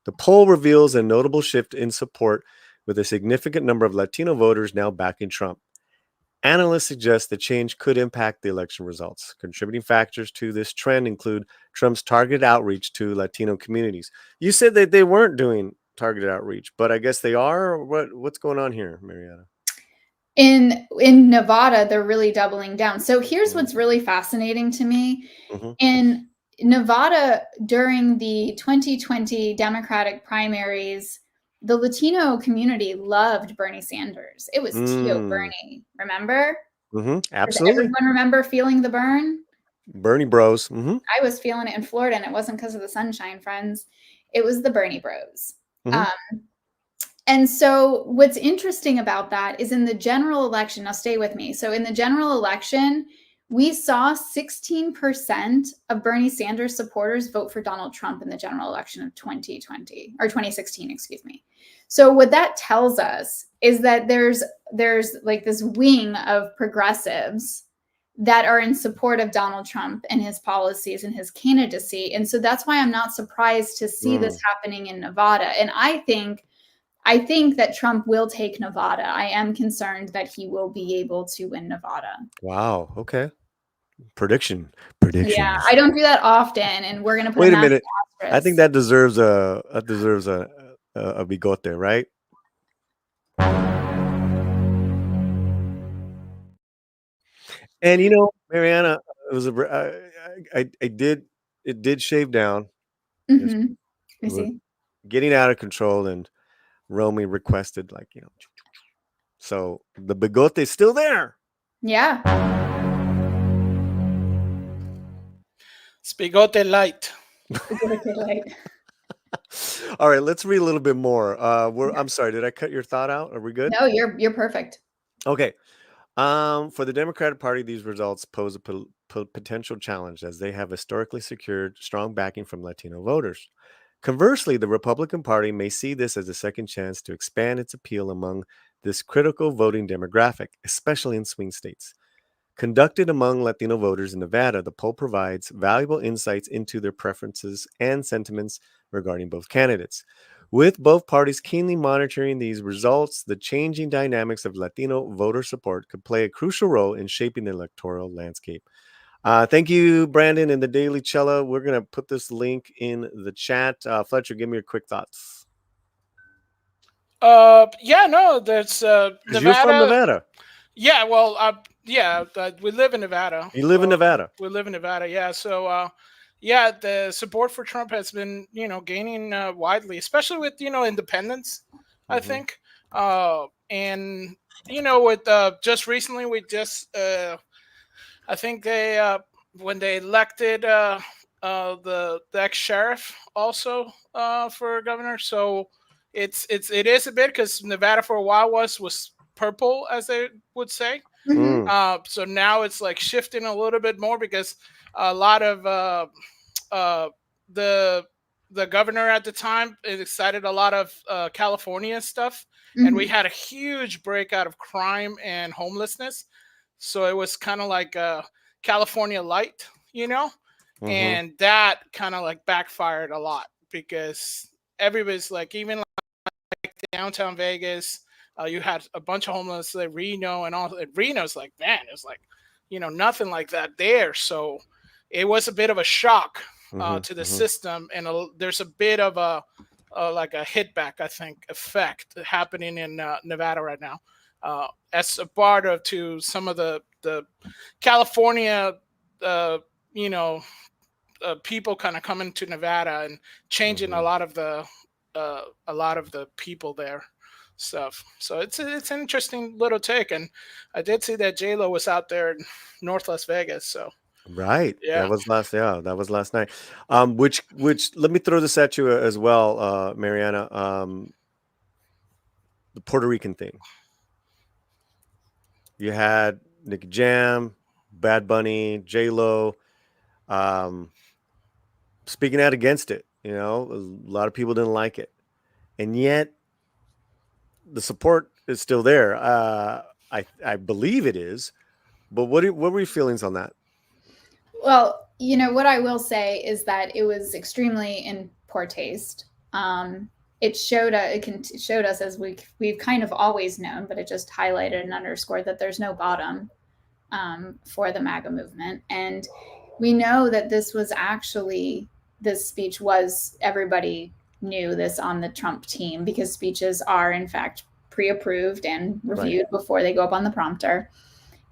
Speaker 3: The poll reveals a notable shift in support, with a significant number of Latino voters now backing Trump. Analysts suggest the change could impact the election results. Contributing factors to this trend include Trump's targeted outreach to Latino communities. You said that they weren't doing targeted outreach, but I guess they are. What's going on here, Mariana?
Speaker 5: In Nevada, they're really doubling down. So here's what's really fascinating to me. In Nevada, during the 2020 Democratic primaries, the Latino community loved Bernie Sanders. It was Tio Bernie, remember?
Speaker 3: Absolutely.
Speaker 5: Does everyone remember feeling the burn?
Speaker 3: Bernie bros.
Speaker 5: I was feeling it in Florida, and it wasn't because of the sunshine, friends. It was the Bernie bros. And so what's interesting about that is in the general election, now stay with me. So in the general election, we saw 16% of Bernie Sanders supporters vote for Donald Trump in the general election of 2020 or 2016, excuse me. So what that tells us is that there's like this wing of progressives that are in support of Donald Trump and his policies and his candidacy. And so that's why I'm not surprised to see this happening in Nevada. And I think that Trump will take Nevada. I am concerned that he will be able to win Nevada.
Speaker 3: Wow. Okay. Predictions.
Speaker 5: Yeah, I don't do that often, and we're gonna put.
Speaker 3: Wait a minute. I think that deserves a bigote, right? And Mariana, it was it did shave down.
Speaker 5: Mm-hmm. I
Speaker 3: It was
Speaker 5: see.
Speaker 3: getting out of control, and Romy requested, so the bigote is still there.
Speaker 5: Yeah.
Speaker 2: Spigote light.
Speaker 5: Light.
Speaker 3: All right, let's read a little bit more. I'm sorry, did I cut your thought out? Are we good?
Speaker 5: No, you're perfect.
Speaker 3: Okay. For the Democratic Party, these results pose a potential challenge as they have historically secured strong backing from Latino voters. Conversely, the Republican Party may see this as a second chance to expand its appeal among this critical voting demographic, especially in swing states. Conducted among Latino voters in Nevada, the poll provides valuable insights into their preferences and sentiments regarding both candidates. With both parties keenly monitoring these results, the changing dynamics of Latino voter support could play a crucial role in shaping the electoral landscape. Thank you, Brandon, and the Daily Cella. We're going to put this link in the chat. Fletcher, give me your quick thoughts.
Speaker 2: Yeah, no, that's
Speaker 3: Because
Speaker 2: Nevada.
Speaker 3: you're from Nevada.
Speaker 2: Yeah, well, we live in Nevada.
Speaker 3: You live in Nevada.
Speaker 2: We live in Nevada, yeah. So, yeah, the support for Trump has been, gaining widely, especially with, independents, I think. And, with just recently, I think they, when they elected the ex-sheriff also for governor, so it is a bit, because Nevada for a while was purple, as they would say.
Speaker 5: Mm-hmm.
Speaker 2: So now it's like shifting a little bit more, because a lot of the governor at the time excited a lot of California stuff, and we had a huge breakout of crime and homelessness. So it was kind of like California light, and that kind of like backfired a lot, because everybody's like, even like downtown Vegas, you had a bunch of homeless, like Reno and all. And Reno's like, man, it's like, nothing like that there. So it was a bit of a shock to the system, and there's a bit of like a hit back, I think, effect happening in Nevada right now, as a part of to some of the California, people kind of coming to Nevada and changing a lot of the people there stuff. So it's an interesting little take, and I did see that J-Lo was out there in North Las Vegas. So
Speaker 3: right,
Speaker 2: yeah,
Speaker 3: that was last night. Which let me throw this at you as well, Mariana. The Puerto Rican thing. You had Nick Jam, Bad Bunny, J-Lo, speaking out against it. A lot of people didn't like it, and yet the support is still there. I believe it is, but what were your feelings on that?
Speaker 5: Well, what I will say is that it was extremely in poor taste. It showed us, as we've kind of always known, but it just highlighted and underscored that there's no bottom for the MAGA movement. And we know that this speech was, everybody knew this on the Trump team, because speeches are in fact pre-approved and reviewed before they go up on the prompter.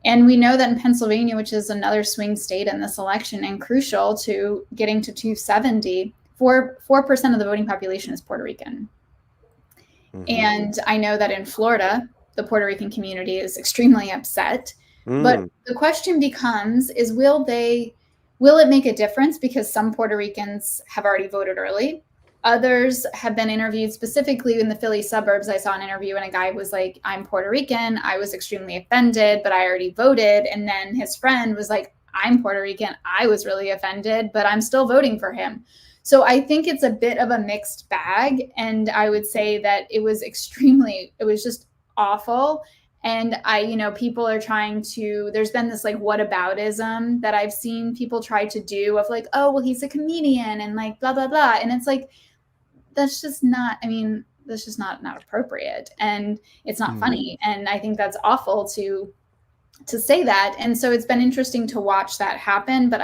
Speaker 5: And we know that in Pennsylvania, which is another swing state in this election and crucial to getting to 270, 4% of the voting population is Puerto Rican. And I know that in Florida, the Puerto Rican community is extremely upset. But the question becomes, will it make a difference? Because some Puerto Ricans have already voted early. Others have been interviewed, specifically in the Philly suburbs. I saw an interview and a guy was like, I'm Puerto Rican. I was extremely offended, but I already voted. And then his friend was like, I'm Puerto Rican. I was really offended, but I'm still voting for him. So I think it's a bit of a mixed bag. And I would say that it was just awful. And people are trying to, there's been this like whataboutism that I've seen people try to do of like, oh, well, he's a comedian and like blah, blah, blah. And it's like, that's just not appropriate. And it's not funny. And I think that's awful to say that. And so it's been interesting to watch that happen, but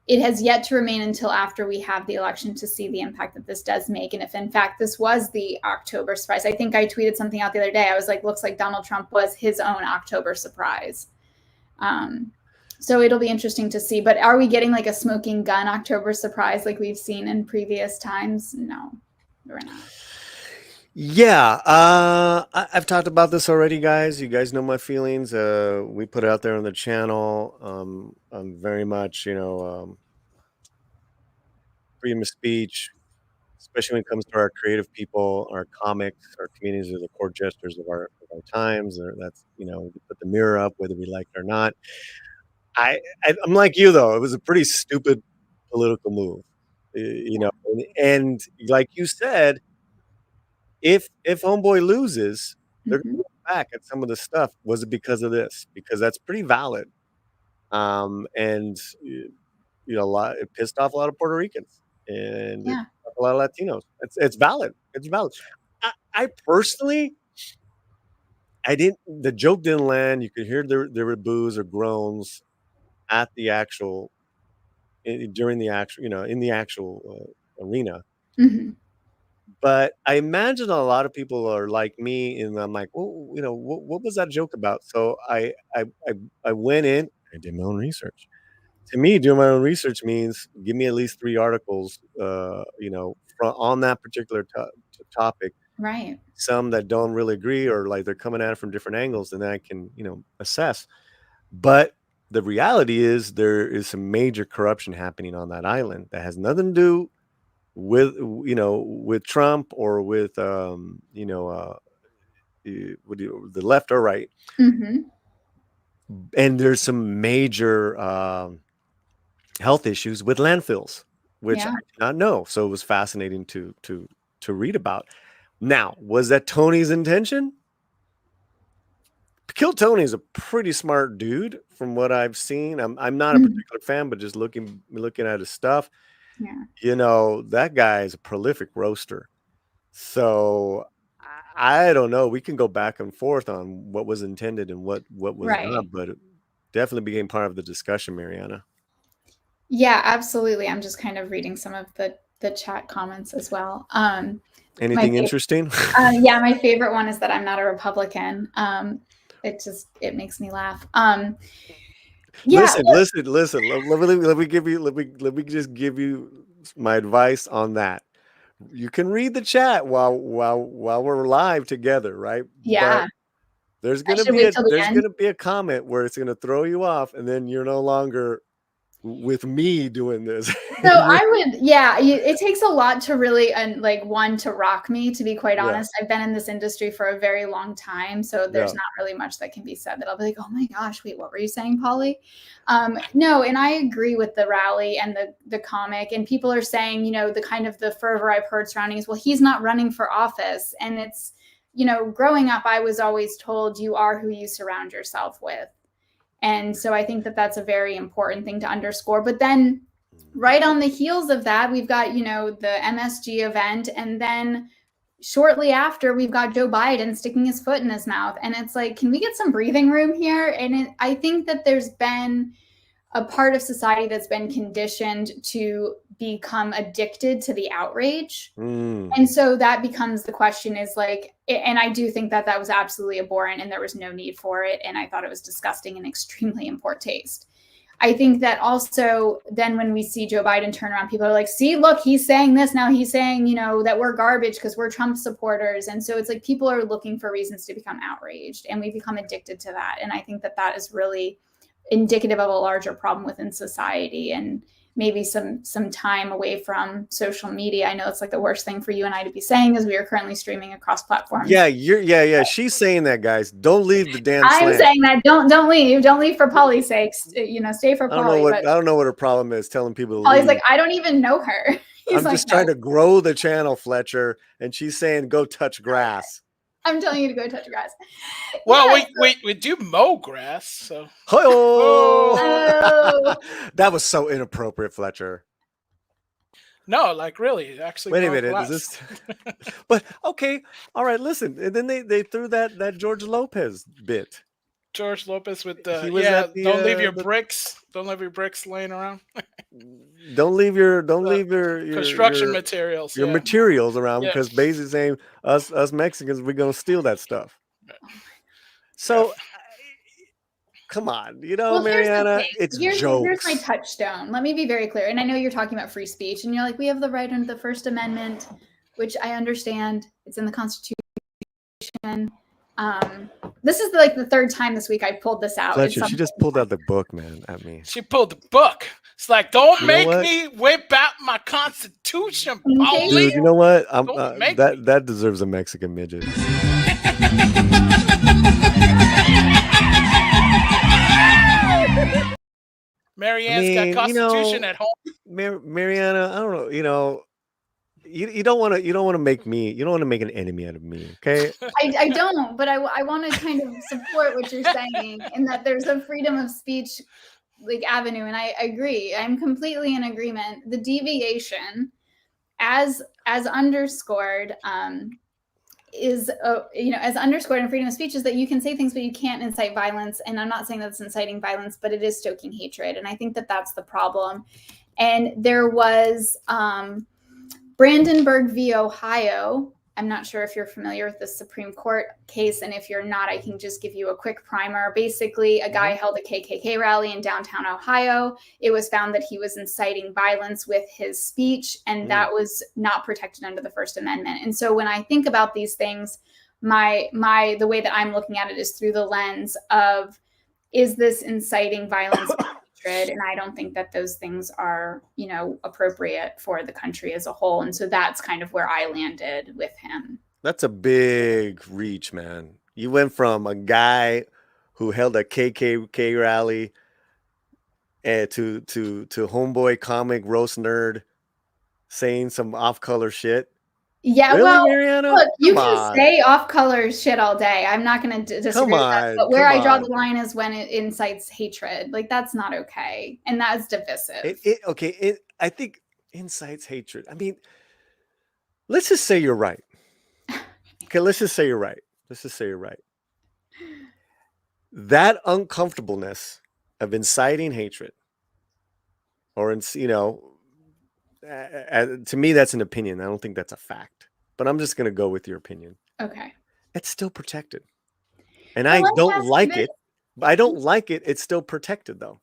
Speaker 5: it has yet to remain until after we have the election to see the impact that this does make. And if in fact this was the October surprise, I think I tweeted something out the other day. I was like, looks like Donald Trump was his own October surprise. So it'll be interesting to see. But are we getting like a smoking gun October surprise like we've seen in previous times? No, we're not.
Speaker 3: Yeah, I've talked about this already, guys. You guys know my feelings. We put it out there on the channel. I'm very much, freedom of speech, especially when it comes to our creative people, our comics, our communities are the core gestures of our times. That's, we put the mirror up whether we like it or not. I'm like you though. It was a pretty stupid political move, and like you said, if Homeboy loses, they're gonna look back at some of the stuff. Was it because of this? Because that's pretty valid. And it pissed off a lot of Puerto Ricans and it
Speaker 5: Yeah.
Speaker 3: pissed off a lot of Latinos. It's valid. It's valid. I personally, the joke didn't land. You could hear there were boos or groans at the actual during the actual, in the actual arena.
Speaker 5: Mm-hmm.
Speaker 3: But I imagine a lot of people are like me, and I'm like, well, what was that joke about? So I went in, I did my own research. To me, doing my own research means give me at least 3 articles, on that particular topic.
Speaker 5: Right.
Speaker 3: Some that don't really agree or like they're coming at it from different angles, and then I can, assess. But the reality is there is some major corruption happening on that island that has nothing to do with Trump or with the left or right.
Speaker 5: Mm-hmm.
Speaker 3: And there's some major health issues with landfills, which I did not know. So it was fascinating to read about. Now, was that Tony's intention? Kill Tony is a pretty smart dude from what I've seen. I'm not a particular fan, but just looking at his stuff, that guy is a prolific roaster. So I don't know. We can go back and forth on what was intended and what was not, but it definitely became part of the discussion, Mariana.
Speaker 5: Yeah, absolutely. I'm just kind of reading some of the chat comments as well.
Speaker 3: Anything interesting?
Speaker 5: Yeah, my favorite one is that I'm not a Republican. It makes me laugh. Yeah.
Speaker 3: Listen. Let me just give you my advice on that. You can read the chat while we're live together, right?
Speaker 5: Yeah.
Speaker 3: But there's gonna be a comment where it's gonna throw you off, and then you're no longer with me doing this.
Speaker 5: So I would, it takes a lot to really, to rock me, to be quite honest. I've been in this industry for a very long time, so there's not really much that can be said that I'll be like, oh my gosh, wait, what were you saying, Paulie? No, and I agree with the rally and the comic, and people are saying, the kind of the fervor I've heard surrounding is, well, he's not running for office. And it's, growing up, I was always told you are who you surround yourself with. And so I think that that's a very important thing to underscore. But then right on the heels of that, we've got, the MSG event. And then shortly after, we've got Joe Biden sticking his foot in his mouth. And it's like, can we get some breathing room here? And I think that there's been a part of society that's been conditioned to become addicted to the outrage. And so that becomes the question is like, and I do think that was absolutely abhorrent and there was no need for it. And I thought it was disgusting and extremely in poor taste. I think that also then when we see Joe Biden turn around, people are like, see, look, he's saying this. Now he's saying, that we're garbage because we're Trump supporters. And so it's like people are looking for reasons to become outraged and we become addicted to that. And I think that is really indicative of a larger problem within society and maybe some time away from social media. I know it's like the worst thing for you and I to be saying as we are currently streaming across platforms.
Speaker 3: Yeah. She's saying that, guys. Don't leave the damn
Speaker 5: I'm
Speaker 3: Slant.
Speaker 5: saying that don't leave for Paulie's sake. Stay for Paulie.
Speaker 3: I don't know what her problem is telling people to
Speaker 5: Paulie's
Speaker 3: leave.
Speaker 5: like, I don't even know her.
Speaker 3: I'm just trying to grow the channel, Fletcher, and she's saying go touch grass.
Speaker 5: I'm telling you to go touch grass.
Speaker 2: Well, we do mow grass, so.
Speaker 3: Oh. That was so inappropriate, Fletcher.
Speaker 2: No, like really, actually.
Speaker 3: Wait a minute, is this? But okay, all right. Listen, and then they threw that George Lopez bit.
Speaker 2: George Lopez with
Speaker 3: Don't
Speaker 2: leave your bricks. Don't leave your bricks laying around.
Speaker 3: Don't leave your
Speaker 2: construction materials.
Speaker 3: Your materials around because basically saying us Mexicans we're gonna steal that stuff. So Come on, you know,
Speaker 5: Well, here's the
Speaker 3: Mariana,
Speaker 5: thing.
Speaker 3: it's
Speaker 5: Here's
Speaker 3: jokes.
Speaker 5: my touchstone. Let me be very clear. And I know you're talking about free speech, and you're like, we have the right under the First Amendment, which I understand. It's in the Constitution. This is like the third time this week I pulled this out.
Speaker 3: Fletcher, she just pulled out the book, man, at me.
Speaker 2: She pulled the book. It's like, don't
Speaker 3: You know
Speaker 2: make
Speaker 3: what?
Speaker 2: me whip out my Constitution,
Speaker 5: Okay.
Speaker 2: Paulie.
Speaker 3: Dude, you know what?
Speaker 2: Don't make me.
Speaker 3: That deserves a Mexican midget.
Speaker 2: Marianne's got Constitution at home.
Speaker 3: Mariana, I don't know, you know, you don't want to make an enemy out of me, okay?
Speaker 5: I don't, but I want to kind of support what you're saying, and that there's a freedom of speech like avenue, and I agree. I'm completely in agreement. The deviation, as underscored, is as underscored in freedom of speech, is that you can say things, but you can't incite violence. And I'm not saying that's inciting violence, but it is stoking hatred, and I think that that's the problem. And there was Brandenburg v. Ohio. I'm not sure if you're familiar with the Supreme Court case, and if you're not, I can just give you a quick primer. Basically, a guy held a KKK rally in downtown Ohio. It was found that he was inciting violence with his speech, and that was not protected under the First Amendment. And so when I think about these things, the way that I'm looking at it is through the lens of, is this inciting violence? And I don't think that those things are, appropriate for the country as a whole. And so that's kind of where I landed with him.
Speaker 3: That's a big reach, man. You went from a guy who held a KKK rally to homeboy comic roast nerd saying some off-color shit.
Speaker 5: Yeah,
Speaker 3: really,
Speaker 5: well,
Speaker 3: Mariana?
Speaker 5: look, you can say off-color shit all day. I'm not going to disagree with that. But where I draw the line is when it incites hatred. Like, that's not okay. And that's divisive.
Speaker 3: I think incites hatred. I mean, let's just say you're right. Okay, let's just say you're right. That uncomfortableness of inciting hatred, or, to me, that's an opinion. I don't think that's a fact. But I'm just going to go with your opinion.
Speaker 5: Okay.
Speaker 3: It's still protected. And I don't like it. I don't like it. It's still protected, though.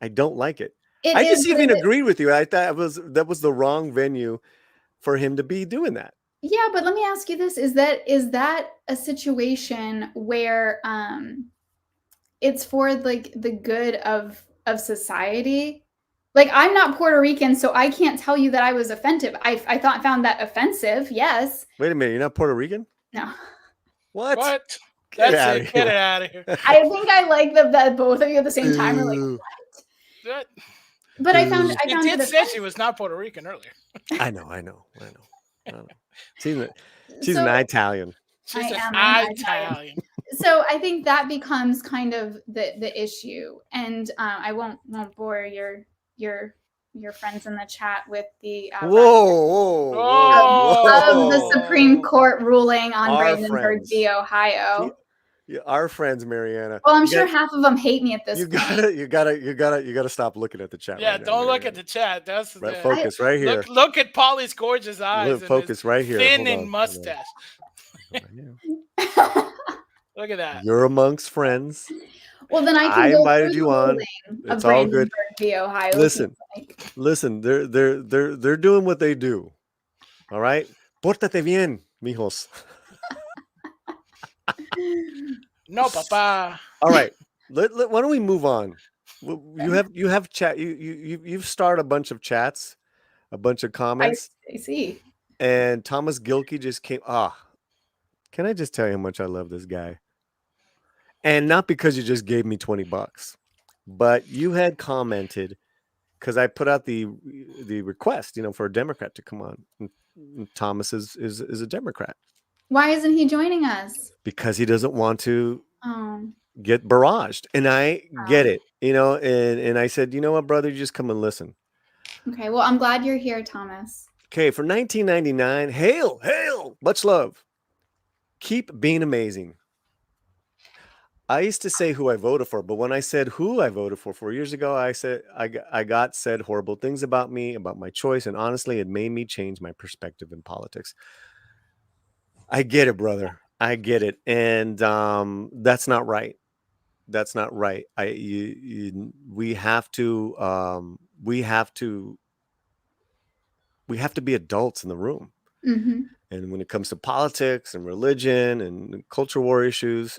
Speaker 3: I don't like it. I just even agreed with you. I thought that was the wrong venue for him to be doing that.
Speaker 5: Yeah, but let me ask you this. Is that a situation where it's for like the good of society? Like, I'm not Puerto Rican, so I can't tell you that I was offended. I found that offensive. Yes.
Speaker 3: Wait a minute. You're not Puerto Rican?
Speaker 5: No.
Speaker 2: What?
Speaker 3: Get
Speaker 2: it out of here.
Speaker 5: I think I like that both of you at the same time are like, what? But I found
Speaker 2: She did say she was not Puerto Rican earlier.
Speaker 3: I know. She's an Italian.
Speaker 2: She's an Italian.
Speaker 5: So I think that becomes kind of the issue. And I won't bore your friends in the chat with the of the Supreme Court ruling on Brandenburg v. Ohio.
Speaker 3: Our friends, Mariana.
Speaker 5: Well, I'm sure half of them hate me at this point.
Speaker 3: You gotta stop looking at the chat.
Speaker 2: Yeah,
Speaker 3: right
Speaker 2: don't
Speaker 3: now,
Speaker 2: look at the chat. That's
Speaker 3: focus right here.
Speaker 2: Look at Paulie's gorgeous eyes.
Speaker 3: Focus right here.
Speaker 2: Thin and mustache. Look at that.
Speaker 3: You're amongst friends.
Speaker 5: Well, then I
Speaker 3: invited you on. It's all good.
Speaker 5: Ohio,
Speaker 3: Listen. They're doing what they do. All right. Pórtate bien, mijos.
Speaker 2: No, papa.
Speaker 3: All right. Why don't we move on? You have chat. You've started a bunch of chats, a bunch of comments.
Speaker 5: I see.
Speaker 3: And Thomas Gilkey just came. Can I just tell you how much I love this guy? And not because you just gave me $20, but you had commented because I put out the request, for a Democrat to come on. And Thomas is a Democrat.
Speaker 5: Why isn't he joining us?
Speaker 3: Because he doesn't want to get barraged. And I get it, and I said, you know what, brother, you just come and listen.
Speaker 5: Okay. Well, I'm glad you're here, Thomas.
Speaker 3: Okay. For 1999, hail, much love. Keep being amazing. I used to say who I voted for, but when I said who I voted for 4 years ago, I said I got said horrible things about me, about my choice, and honestly, it made me change my perspective in politics. I get it, brother. I get it, and that's not right. that's not right. We have to be adults in the room.
Speaker 5: Mm-hmm.
Speaker 3: And when it comes to politics and religion and culture war issues,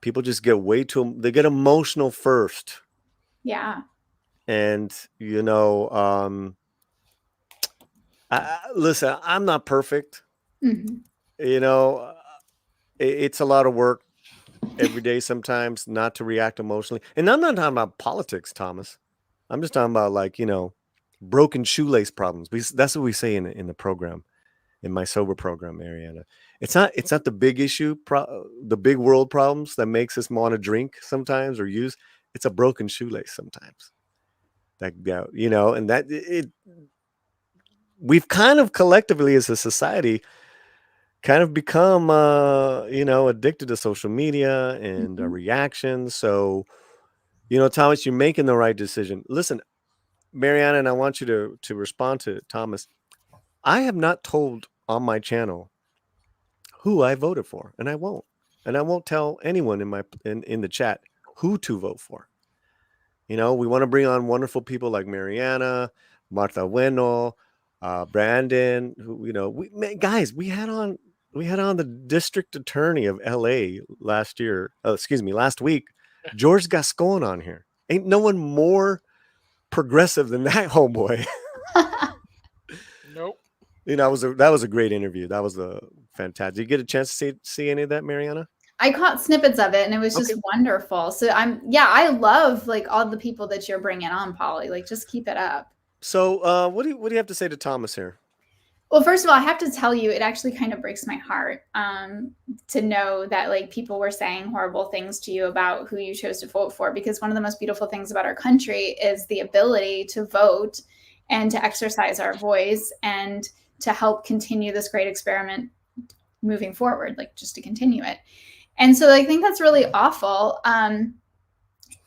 Speaker 3: people just they get emotional first.
Speaker 5: Yeah.
Speaker 3: And, listen, I'm not perfect.
Speaker 5: Mm-hmm.
Speaker 3: It's a lot of work every day sometimes not to react emotionally. And I'm not talking about politics, Thomas. I'm just talking about broken shoelace problems. That's what we say in the program, in my sober program, Mariana. It's not the big issue, the big world problems that makes us want to drink sometimes or use. It's a broken shoelace sometimes. And we've kind of collectively as a society kind of become addicted to social media and reactions. So Thomas, you're making the right decision. Listen, Mariana, and I want you to respond to Thomas. I have not told on my channel who I voted for, and I won't tell anyone in the chat who to vote for. We want to bring on wonderful people like Mariana, Martha Bueno, Brandon, who guys, we had on the district attorney of LA last week, George Gascon on here. Ain't no one more progressive than that homeboy.
Speaker 2: Nope.
Speaker 3: That was a great interview. That was fantastic. Did you get a chance to see any of that, Mariana?
Speaker 5: I caught snippets of it and it was just wonderful. So I love all the people that you're bringing on, Paulie. Just keep it up.
Speaker 3: So what do you have to say to Thomas here?
Speaker 5: Well, first of all, I have to tell you, it actually kind of breaks my heart to know that people were saying horrible things to you about who you chose to vote for, because one of the most beautiful things about our country is the ability to vote and to exercise our voice and to help continue this great experiment moving forward, just to continue it. And so I think that's really awful. And,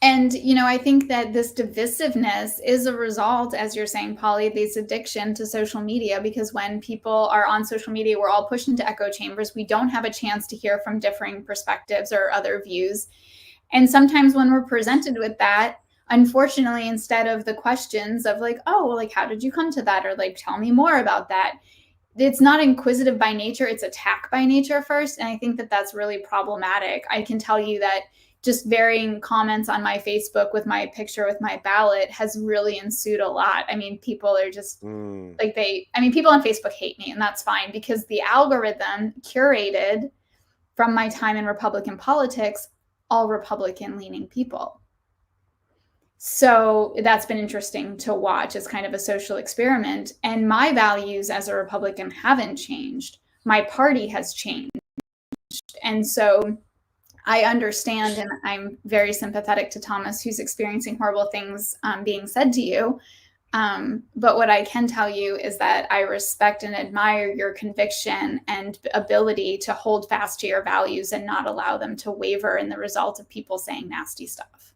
Speaker 5: I think that this divisiveness is a result, as you're saying, Paulie, this addiction to social media, because when people are on social media, we're all pushed into echo chambers. We don't have a chance to hear from differing perspectives or other views. And sometimes when we're presented with that, unfortunately, instead of the questions of how did you come to that? Or tell me more about that. It's not inquisitive by nature, it's attack by nature first. And I think that that's really problematic. I can tell you that just varying comments on my Facebook with my picture with my ballot has really ensued a lot. I mean, people are just people on Facebook hate me, and that's fine because the algorithm curated from my time in Republican politics, all Republican leaning people. So that's been interesting to watch as kind of a social experiment. And my values as a Republican haven't changed. My party has changed. And so I understand, and I'm very sympathetic to Thomas, who's experiencing horrible things being said to you. But what I can tell you is that I respect and admire your conviction and ability to hold fast to your values and not allow them to waver in the result of people saying nasty stuff.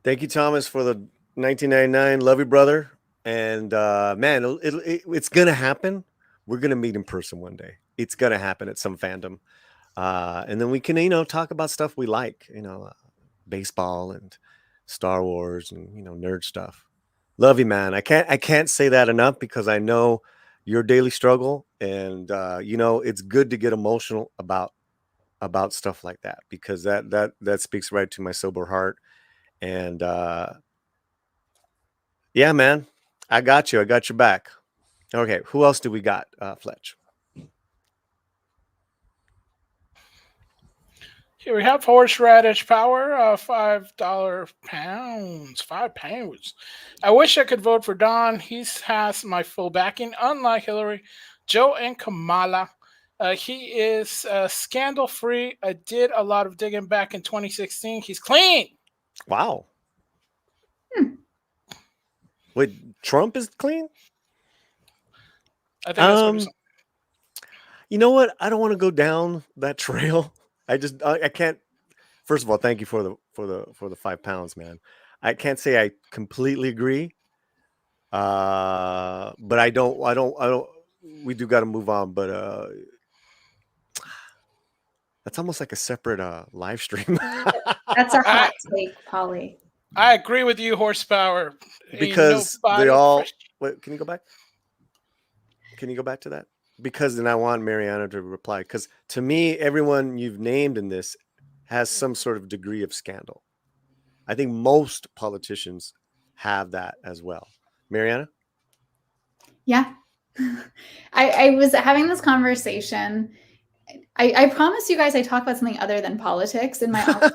Speaker 3: Thank you, Thomas, for the 1999. Love you, brother. And man, it's going to happen. We're going to meet in person one day. It's going to happen at some fandom. And then we can, talk about stuff we like, baseball and Star Wars and, nerd stuff. Love you, man. I can't say that enough because I know your daily struggle. And, it's good to get emotional about stuff like that because that speaks right to my sober heart. And yeah, man, I got you. I got your back. Okay, who else do we got, Fletch?
Speaker 2: Here we have horseradish power, $5 pounds, 5 pounds. I wish I could vote for Don. He has my full backing, unlike Hillary, Joe, and Kamala. He is scandal free. I did a lot of digging back in 2016. He's clean.
Speaker 3: Wow. Wait, Trump is clean?
Speaker 2: I think that's what he's.
Speaker 3: You know what? I don't want to go down that trail. I can't. First of all, thank you for the 5 pounds, man. I can't say I completely agree. But I don't. We do got to move on. But That's almost like a separate live stream.
Speaker 5: That's a hot take, Paulie.
Speaker 2: I agree with you, horsepower.
Speaker 3: Because they
Speaker 2: nobody
Speaker 3: all.
Speaker 2: fresh.
Speaker 3: Wait, can you go back? Can you go back to that? Because then I want Mariana to reply. Because to me, everyone you've named in this has some sort of degree of scandal. I think most politicians have that as well. Mariana?
Speaker 5: Yeah. I was having this conversation. I promise you guys I talk about something other than politics in my office.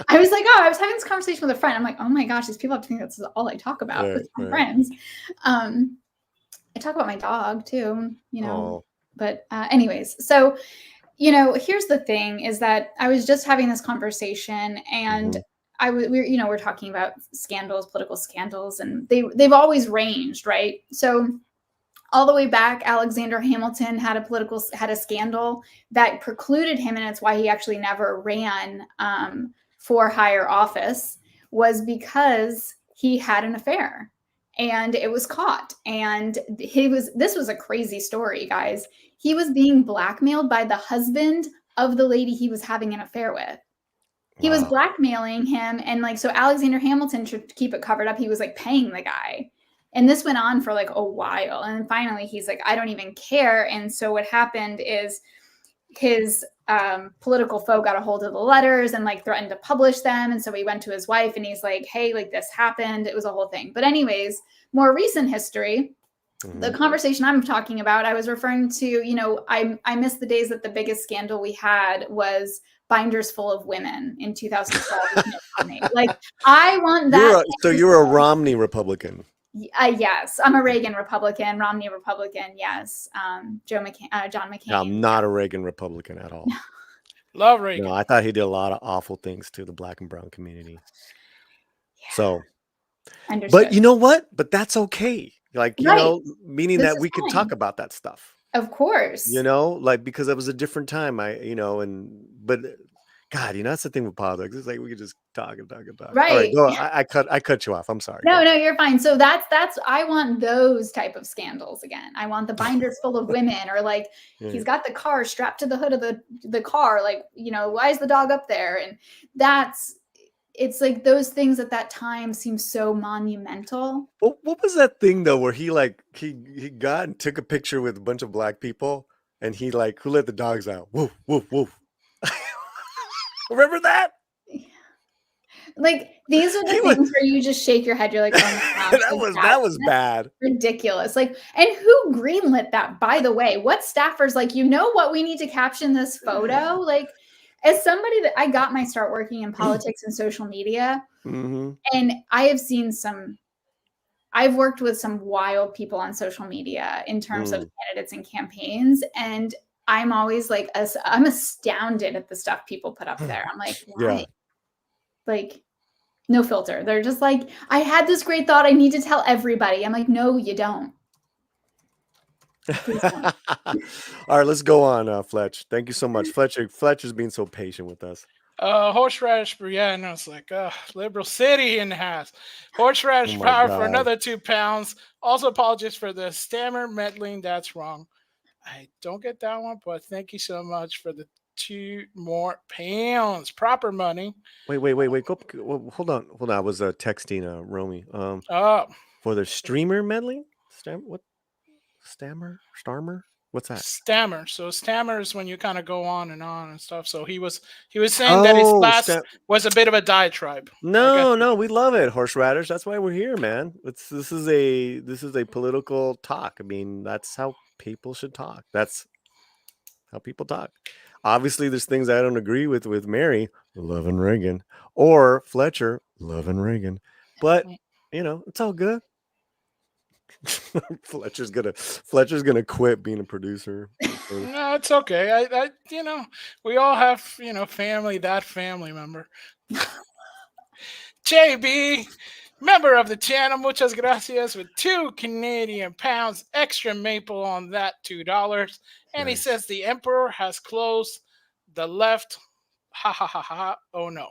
Speaker 5: I was like, I was having this conversation with a friend. I'm like, oh my gosh, these people have to think that's all I talk about with my friends. I talk about my dog too, but anyways, so, here's the thing is that I was just having this conversation and we're talking about scandals, political scandals, and they've always ranged, right? So all the way back, Alexander Hamilton had a scandal that precluded him, and it's why he actually never ran for higher office, was because he had an affair. And it was caught. And this was a crazy story, guys. He was being blackmailed by the husband of the lady he was having an affair with. He was blackmailing him. And so Alexander Hamilton, to keep it covered up, he was paying the guy. And this went on for a while. And finally he's like, I don't even care. And so what happened is his political foe got a hold of the letters and threatened to publish them. And so he went to his wife and he's like, hey, this happened. It was a whole thing. But anyways, more recent history, the conversation I'm talking about, I was referring to, I miss the days that the biggest scandal we had was binders full of women in 2012. I want that.
Speaker 3: So you're a Romney Republican.
Speaker 5: Yes, I'm a Reagan Republican, Romney Republican. Yes, John McCain.
Speaker 3: No, I'm not a Reagan Republican at all.
Speaker 2: Love Reagan.
Speaker 3: No, I thought he did a lot of awful things to the Black and brown community. Yeah. So,
Speaker 5: understood.
Speaker 3: But you know what? But that's okay. Meaning
Speaker 5: this
Speaker 3: that we could talk about that stuff.
Speaker 5: Of course.
Speaker 3: Because it was a different time. But God, that's the thing with politics. It's we could just talk and talk and talk.
Speaker 5: Right.
Speaker 3: All right, go. I cut you off. I'm sorry.
Speaker 5: No, you're fine. So that's I want those type of scandals again. I want the binders full of women, or he's got the car strapped to the hood of the car. Why is the dog up there? And it's those things at that time seem so monumental.
Speaker 3: Well, what was that thing though, where he got and took a picture with a bunch of black people, and he who let the dogs out? Woof, woof, woof. Remember that?
Speaker 5: These are the things where you just shake your head. You're like, oh my gosh,
Speaker 3: that was bad.
Speaker 5: Ridiculous. And who greenlit that, by the way? What staffers what we need to caption this photo? As somebody that I got my start working in politics and social media, and I have seen I've worked with some wild people on social media in terms of candidates and campaigns, and I'm always I'm astounded at the stuff people put up there. I'm like, why? Yeah. No filter. They're just I had this great thought. I need to tell everybody. I'm like, no, you don't.
Speaker 3: All right, let's go on, Fletch. Thank you so much. Fletcher's being so patient with us.
Speaker 2: Horseradish, yeah, no, it's Liberal City in the house. Horseradish power for another 2 pounds. Also apologies for the stammer meddling. That's wrong. I don't get that one, but thank you so much for the 2 more pounds. Proper money.
Speaker 3: Wait. Go, hold on. I was texting Romy. For the streamer meddling? Starmer? What's that?
Speaker 2: Stammer. So stammer is when you kind of go on and stuff. So he was saying that his last was a bit of a diatribe.
Speaker 3: No, we love it, horseradish. That's why we're here, man. This is a political talk. I mean, that's how people should talk. That's how people talk. Obviously, there's things I don't agree with Mary, loving Reagan, or Fletcher, loving Reagan. But it's all good. Fletcher's gonna quit being a producer.
Speaker 2: No, it's okay. I we all have family. That family member. JB, member of the channel, muchas gracias, with 2 Canadian pounds, extra maple on that $2. And He says the emperor has closed the left. Ha ha ha ha. Oh no.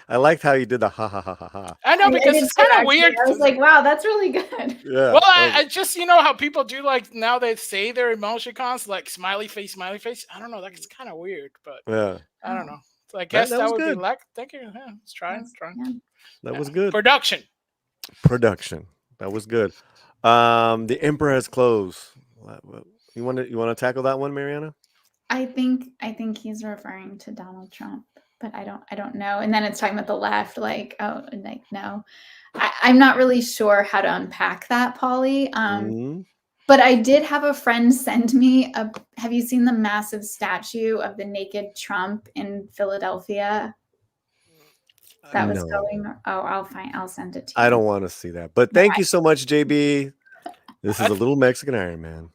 Speaker 3: I liked how you did the ha ha ha ha ha.
Speaker 2: I know,
Speaker 5: I
Speaker 2: because
Speaker 5: did
Speaker 2: it's
Speaker 5: too,
Speaker 2: kind of
Speaker 5: actually.
Speaker 2: weird.
Speaker 5: I was like, wow, that's really good.
Speaker 3: Yeah.
Speaker 2: Well, I just, you know how people do, like, now they say their emoticons, like smiley face, smiley face. I don't know, that's kind of weird, but
Speaker 3: Yeah.
Speaker 2: I don't know. So I
Speaker 3: That
Speaker 2: guess that
Speaker 3: was
Speaker 2: would be
Speaker 3: good.
Speaker 2: like, thank you. Yeah, let's try.
Speaker 5: Yeah.
Speaker 3: That was good.
Speaker 2: Production.
Speaker 3: That was good. The Emperor has closed. You want to tackle that one, Mariana?
Speaker 5: I think he's referring to Donald Trump, but I don't know. And then it's talking about the left, like, oh, like, no. I'm not really sure how to unpack that, Paulie. But I did have a friend send me have you seen the massive statue of the naked Trump in Philadelphia? That was going. Oh, I'll send it to you.
Speaker 3: I don't want to see that. But thank you so much, JB. This is a little Mexican Iron Man.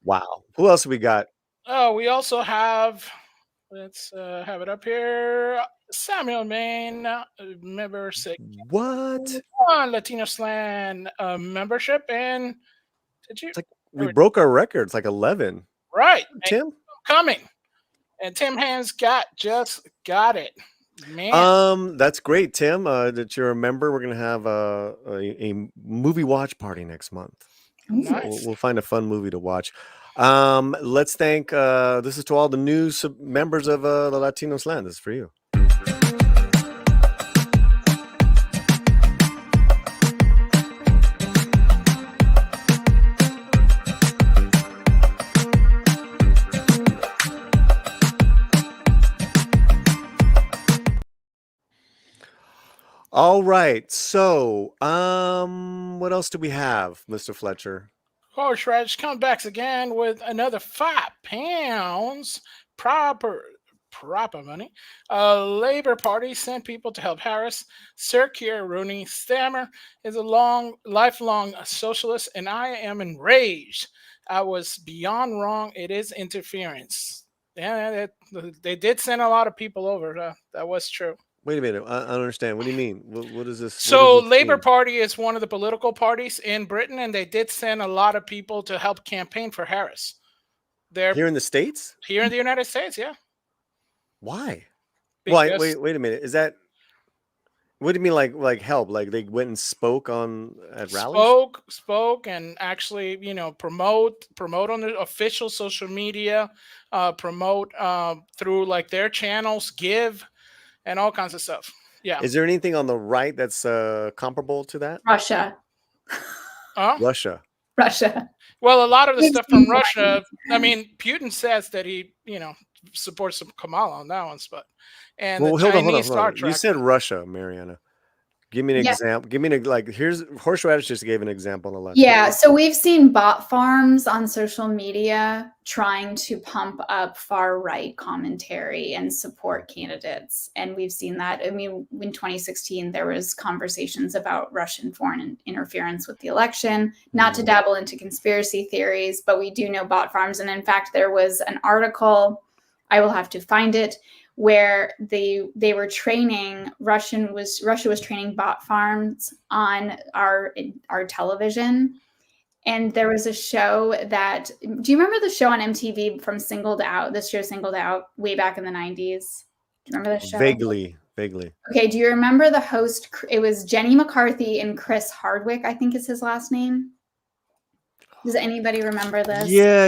Speaker 3: Wow. Who else we got?
Speaker 2: Oh, we also have, let's have it up here. Samuel Main, member 6.
Speaker 3: What?
Speaker 2: On Latino Slant membership. And did you?
Speaker 3: It's like we broke our records, like 11.
Speaker 2: Right.
Speaker 3: Tim?
Speaker 2: Coming. And Tim Hands just got it. Man.
Speaker 3: That's great, Tim. That you're a member. We're gonna have a movie watch party next month.
Speaker 2: Nice.
Speaker 3: We'll find a fun movie to watch. Let's thank this is to all the new members of the Latino Slant. This is for you. All right. So, what else do we have, Mr. Fletcher?
Speaker 2: Horseradish comes back again with another £5. Proper money. Labor Party sent people to help Harris. Sir Keir Rooney Stammer is a lifelong socialist, and I am enraged. I was beyond wrong. It is interference. Yeah, they did send a lot of people over. That was true.
Speaker 3: Wait a minute. I don't understand. What do you mean? What is this?
Speaker 2: So Labour Party is one of the political parties in Britain, and they did send a lot of people to help campaign for Harris. They're
Speaker 3: here in the States?
Speaker 2: Here in the United States, yeah.
Speaker 3: Why? Why? Wait a minute. Is that what do you mean like help? Like they went and spoke at rallies?
Speaker 2: Spoke and actually, promote on the official social media, promote through like their channels, give, and all kinds of stuff. Yeah.
Speaker 3: Is there anything on the right that's comparable to that?
Speaker 5: Russia.
Speaker 3: Russia.
Speaker 2: Well, a lot of the stuff from Russia. I mean, Putin says that he, supports Kamala on that one, but
Speaker 3: hold on. You said Russia, Mariana. Give me an example. Give me here's Horseradish just gave an example on the left.
Speaker 5: Yeah, so we've seen bot farms on social media trying to pump up far right commentary and support candidates. And we've seen that. I mean, in 2016, there was conversations about Russian foreign interference with the election, not to dabble into conspiracy theories, but we do know bot farms. And in fact, there was an article, I will have to find it, where they were training Russia was training bot farms on our television. And there was a show that, do you remember the show on MTV from Singled Out? This show Singled Out way back in the 90s. Do you remember the show?
Speaker 3: Vaguely.
Speaker 5: Okay, do you remember the host? It was Jenny McCarthy and Chris Hardwick, I think is his last name. Does anybody remember this?
Speaker 3: Yeah.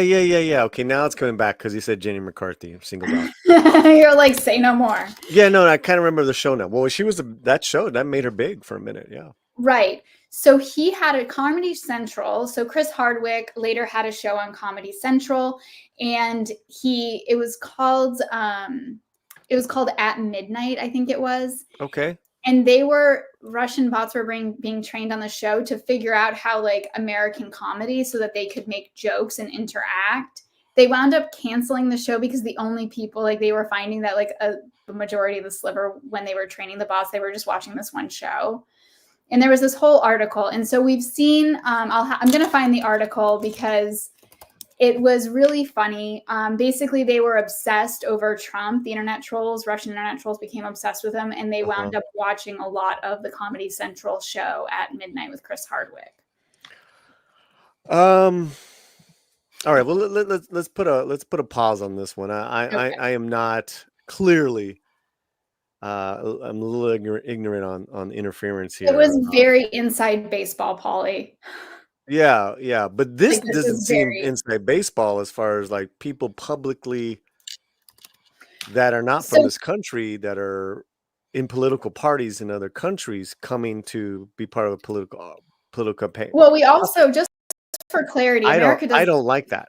Speaker 3: Okay, now it's coming back because you said Jenny McCarthy, Singled Out.
Speaker 5: You're like, say no more.
Speaker 3: Yeah, no, I kind of remember the show now. Well, she was that show that made her big for a minute. Yeah.
Speaker 5: Right. So he had a Comedy Central. So Chris Hardwick later had a show on Comedy Central, and it was called At Midnight, I think it was.
Speaker 3: Okay.
Speaker 5: And Russian bots were being trained on the show to figure out how like American comedy so that they could make jokes and interact. They wound up canceling the show because the only people they were finding that the majority of the sliver when they were training the bots, they were just watching this one show. And there was this whole article. And so we've seen, I'm going to find the article because it was really funny. Basically, they were obsessed over Trump. The Russian internet trolls became obsessed with him, and they wound up watching a lot of the Comedy Central show At Midnight with Chris Hardwick.
Speaker 3: All right. Well, let's put a pause on this one. I am not clearly. I'm a little ignorant on interference here.
Speaker 5: It was very inside baseball, Paulie.
Speaker 3: Yeah, but this
Speaker 5: Like, this
Speaker 3: doesn't
Speaker 5: is
Speaker 3: seem
Speaker 5: very-
Speaker 3: inside baseball as far as like people publicly that are not
Speaker 5: So-
Speaker 3: from this country that are in political parties in other countries coming to be part of a political campaign.
Speaker 5: Well, we also, just for clarity,
Speaker 3: I
Speaker 5: America does.
Speaker 3: don't like that.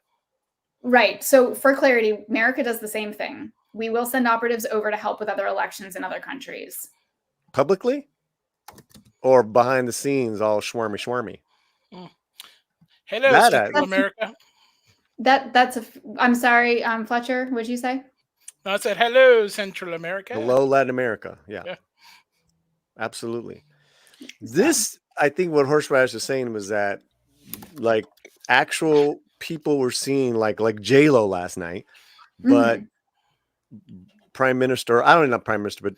Speaker 5: Right. So for clarity, America does the same thing. We will send operatives over to help with other elections in other countries.
Speaker 3: Publicly? Or behind the scenes, all schwarmy.
Speaker 2: Hello,
Speaker 3: That
Speaker 2: Central America.
Speaker 5: I'm sorry, Fletcher, what'd you say?
Speaker 2: No, I said hello, Central America.
Speaker 3: Hello, Latin America. Yeah. Absolutely. This, I think what Horseradish is saying was that like actual people were seeing like J-Lo last night, but Prime Minister, I don't know, not Prime Minister, but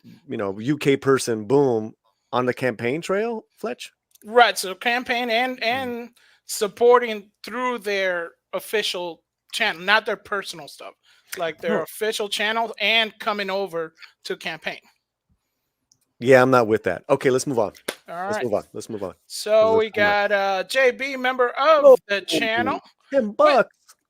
Speaker 3: UK person, boom, on the campaign trail, Fletch?
Speaker 2: Right. So campaign and supporting through their official channel, not their personal stuff, like their official channel, and coming over to campaign.
Speaker 3: Yeah, I'm not with that. Okay, let's move on.
Speaker 2: All
Speaker 3: let's
Speaker 2: right.
Speaker 3: move on.
Speaker 2: So we got JB, member of the channel.
Speaker 3: $10.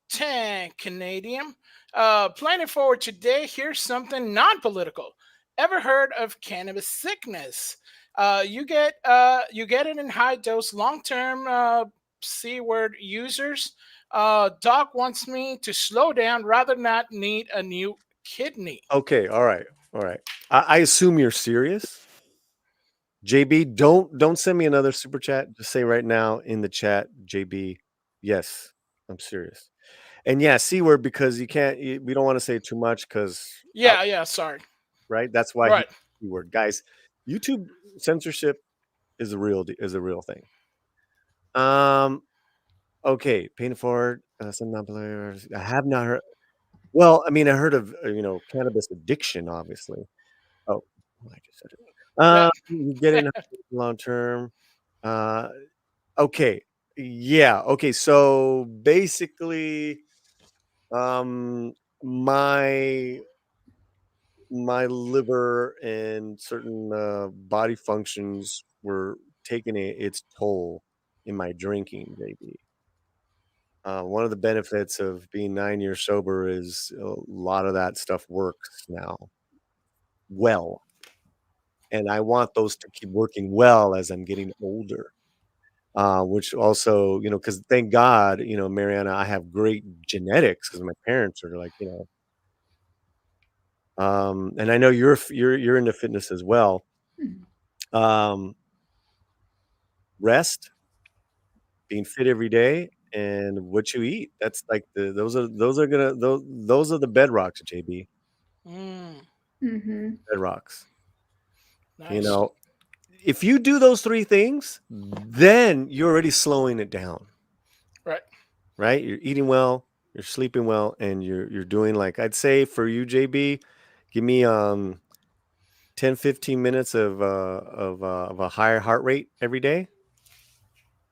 Speaker 2: 10 Canadian. Planning forward today, here's something non-political. Ever heard of cannabis sickness? You get it in high dose long-term C-word users. Doc wants me to slow down rather not need a new kidney.
Speaker 3: Okay, all right. I assume you're serious. JB, don't send me another super chat. Just say right now in the chat, JB, yes, I'm serious. And yeah, C-word because we don't want to say too much because
Speaker 2: sorry.
Speaker 3: Right? That's why
Speaker 2: right.
Speaker 3: C-word. Guys, YouTube censorship is a real thing. Okay, paying forward some non-players. I have not heard. Well, I mean, I heard of cannabis addiction, obviously. Oh, I just said it. You get in long term. Okay, yeah. Okay, so basically, my liver and certain body functions were taking its toll in my drinking, baby. One of the benefits of being 9 years sober is a lot of that stuff works now well. And I want those to keep working well as I'm getting older. Which also, because thank God, Mariana, I have great genetics because my parents are like, and I know you're into fitness as well. Rest, being fit every day, and what you eat. That's like those are the bedrocks, JB. Bedrocks.
Speaker 2: Nice.
Speaker 3: If you do those three things, then you're already slowing it down. Right? You're eating well, you're sleeping well, and you're doing, like, I'd say for you, JB, give me 10-15 minutes of a higher heart rate every day.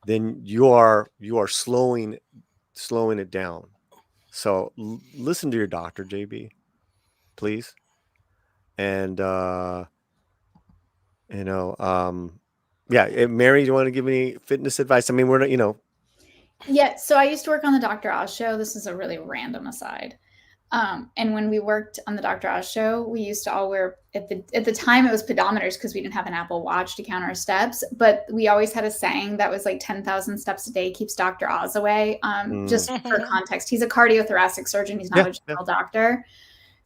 Speaker 3: Then you are slowing it down. So listen to your doctor, JB, please. And Mary, do you want to give any fitness advice? I mean, we're not,
Speaker 5: Yeah, so I used to work on the Dr. Oz show. This is a really random aside. And when we worked on the Dr. Oz show, we used to all wear at the time it was pedometers because we didn't have an Apple Watch to count our steps. But we always had a saying that was like 10,000 steps a day keeps Dr. Oz away. Just for context, he's a cardiothoracic surgeon. He's not a general doctor.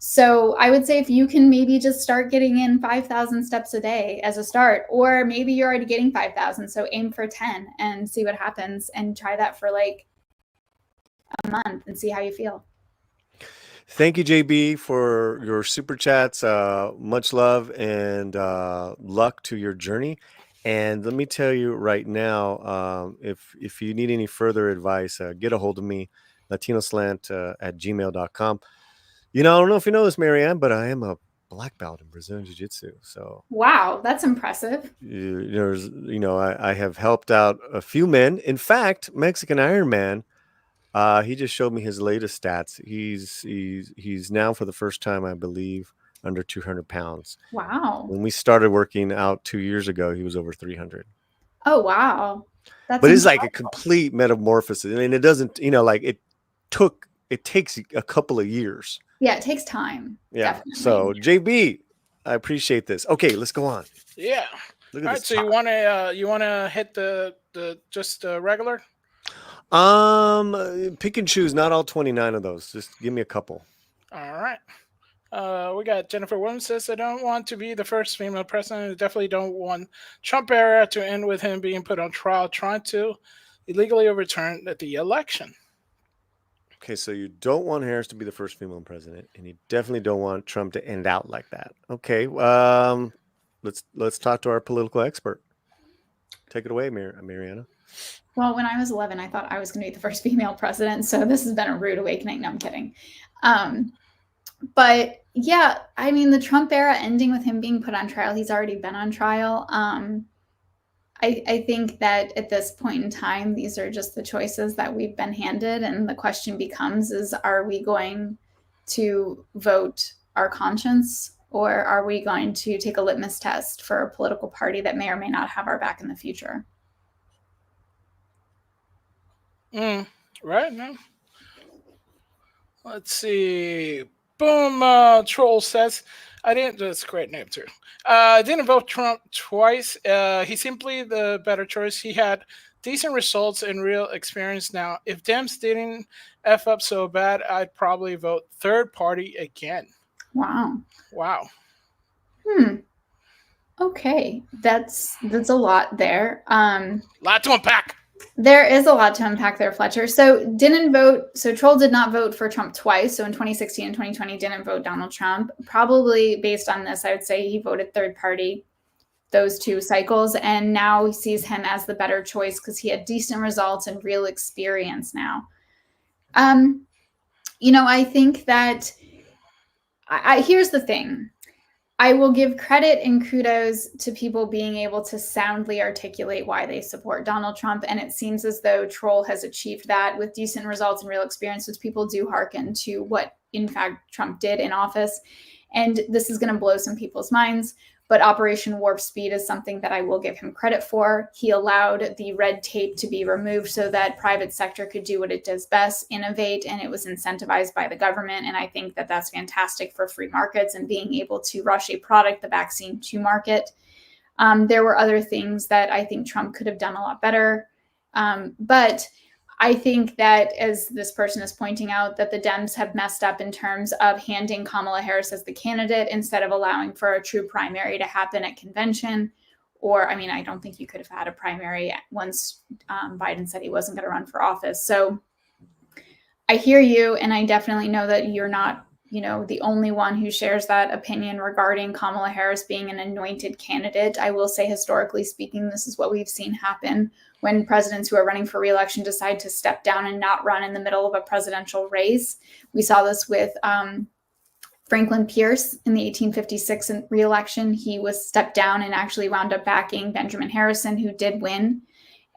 Speaker 5: So I would say if you can maybe just start getting in 5,000 steps a day as a start, or maybe you're already getting 5,000. So aim for 10 and see what happens and try that for like a month and see how you feel.
Speaker 3: Thank you, JB, for your super chats. Much love and luck to your journey. And let me tell you right now, if you need any further advice, get a hold of me, latinoslant at gmail.com. I don't know if you know this, Marianne, but I am a black belt in Brazilian Jiu-Jitsu. So
Speaker 5: wow, that's impressive.
Speaker 3: I have helped out a few men. In fact, Mexican Iron Man He just showed me his latest stats. He's now for the first time, I believe, under 200 pounds.
Speaker 5: Wow.
Speaker 3: When we started working out 2 years ago, he was over 300.
Speaker 5: Oh, wow. That's
Speaker 3: But it's like a
Speaker 5: incredible.
Speaker 3: complete metamorphosis. I mean, it doesn't, like it takes a couple of years.
Speaker 5: Yeah, it takes time.
Speaker 3: Yeah.
Speaker 5: Definitely.
Speaker 3: So JB, I appreciate this. Okay, let's go on.
Speaker 2: Yeah.
Speaker 3: Look
Speaker 2: All
Speaker 3: at
Speaker 2: right.
Speaker 3: this.
Speaker 2: So you wanna hit the just regular?
Speaker 3: Pick and choose. Not all 29 of those. Just give me a couple.
Speaker 2: All right. We got Jennifer Williams says, I don't want to be the first female president. I definitely don't want Trump era to end with him being put on trial trying to illegally overturn the election.
Speaker 3: Okay, so you don't want Harris to be the first female president, and you definitely don't want Trump to end out like that. Okay, let's talk to our political expert. Take it away, Mariana.
Speaker 5: Well, when I was 11, I thought I was going to be the first female president. So this has been a rude awakening. No, I'm kidding. But yeah, I mean, the Trump era ending with him being put on trial, he's already been on trial. I think that at this point in time, these are just the choices that we've been handed. And the question becomes is, are we going to vote our conscience, or are we going to take a litmus test for a political party that may or may not have our back in the future?
Speaker 2: Right now. Let's see. Boom. Troll says, that's a great name too. I didn't vote Trump twice. He's simply the better choice. He had decent results and real experience. Now, if Dems didn't F up so bad, I'd probably vote third party again.
Speaker 5: Wow. Okay. That's a lot there.
Speaker 2: Lot to unpack.
Speaker 5: There is a lot to unpack there, Fletcher. So Troll did not vote for Trump twice. So in 2016 and 2020, didn't vote Donald Trump. Probably based on this, I would say he voted third party those two cycles. And now he sees him as the better choice because he had decent results and real experience now. I think that here's the thing. I will give credit and kudos to people being able to soundly articulate why they support Donald Trump. And it seems as though Troll has achieved that with decent results and real experiences. People do hearken to what, in fact, Trump did in office. And this is going to blow some people's minds. But Operation Warp Speed is something that I will give him credit for. He allowed the red tape to be removed so that private sector could do what it does best, innovate, and it was incentivized by the government. And I think that that's fantastic for free markets and being able to rush a product, the vaccine, to market. There were other things that I think Trump could have done a lot better. But I think that, as this person is pointing out, that the Dems have messed up in terms of handing Kamala Harris as the candidate instead of allowing for a true primary to happen at convention. Or, I mean, I don't think you could have had a primary once Biden said he wasn't going to run for office. So I hear you, and I definitely know that you're not, the only one who shares that opinion regarding Kamala Harris being an anointed candidate. I will say, historically speaking, this is what we've seen happen when presidents who are running for re-election decide to step down and not run in the middle of a presidential race. We saw this with Franklin Pierce in the 1856 re-election. He was stepped down and actually wound up backing Benjamin Harrison, who did win.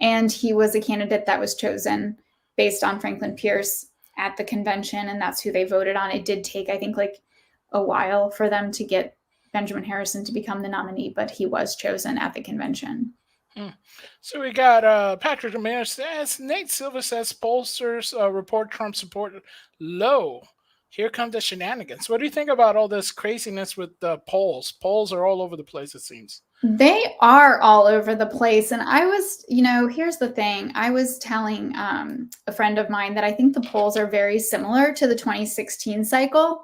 Speaker 5: And he was a candidate that was chosen based on Franklin Pierce at the convention, and that's who they voted on. It did take, I think, like a while for them to get Benjamin Harrison to become the nominee, but he was chosen at the convention.
Speaker 2: So we got Patrick Ramirez says, Nate Silva says pollsters report Trump support low. Here come the shenanigans. What do you think about all this craziness with the polls? Polls are all over the place, it seems.
Speaker 5: They are all over the place. And I was, here's the thing. I was telling a friend of mine that I think the polls are very similar to the 2016 cycle.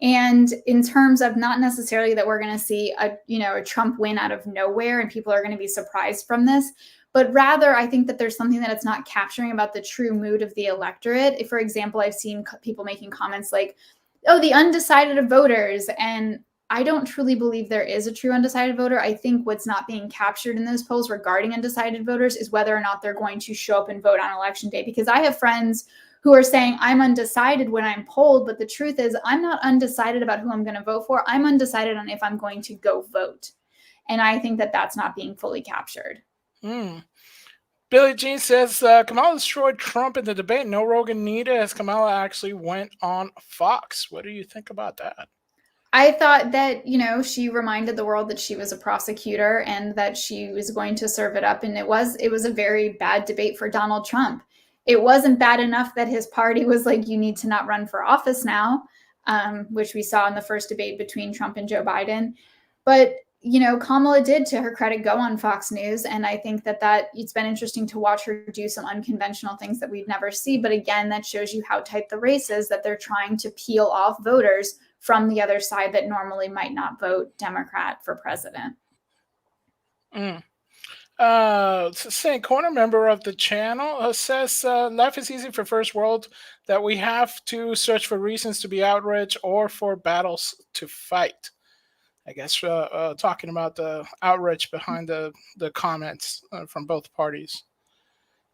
Speaker 5: And in terms of not necessarily that we're going to see a Trump win out of nowhere and people are going to be surprised from this, but rather I think that there's something that it's not capturing about the true mood of the electorate. If, for example, I've seen people making comments like, oh, the undecided voters. And I don't truly believe there is a true undecided voter. I think what's not being captured in those polls regarding undecided voters is whether or not they're going to show up and vote on election day. Because I have friends who are saying I'm undecided when I'm polled, but the truth is I'm not undecided about who I'm going to vote for. I'm undecided on if I'm going to go vote. And I think that that's not being fully captured.
Speaker 2: Billie Jean says Kamala destroyed Trump in the debate. No Rogan needed, as Kamala actually went on Fox. What do you think about that?
Speaker 5: I thought that, she reminded the world that she was a prosecutor and that she was going to serve it up. And it was a very bad debate for Donald Trump. It wasn't bad enough that his party was like, you need to not run for office now, which we saw in the first debate between Trump and Joe Biden. But, Kamala did, to her credit, go on Fox News. And I think that it's been interesting to watch her do some unconventional things that we'd never see. But again, that shows you how tight the race is, that they're trying to peel off voters from the other side that normally might not vote Democrat for president.
Speaker 2: St. Corner, member of the channel, says life is easy for first world, that we have to search for reasons to be outraged or for battles to fight. I guess talking about the outrage behind the comments from both parties.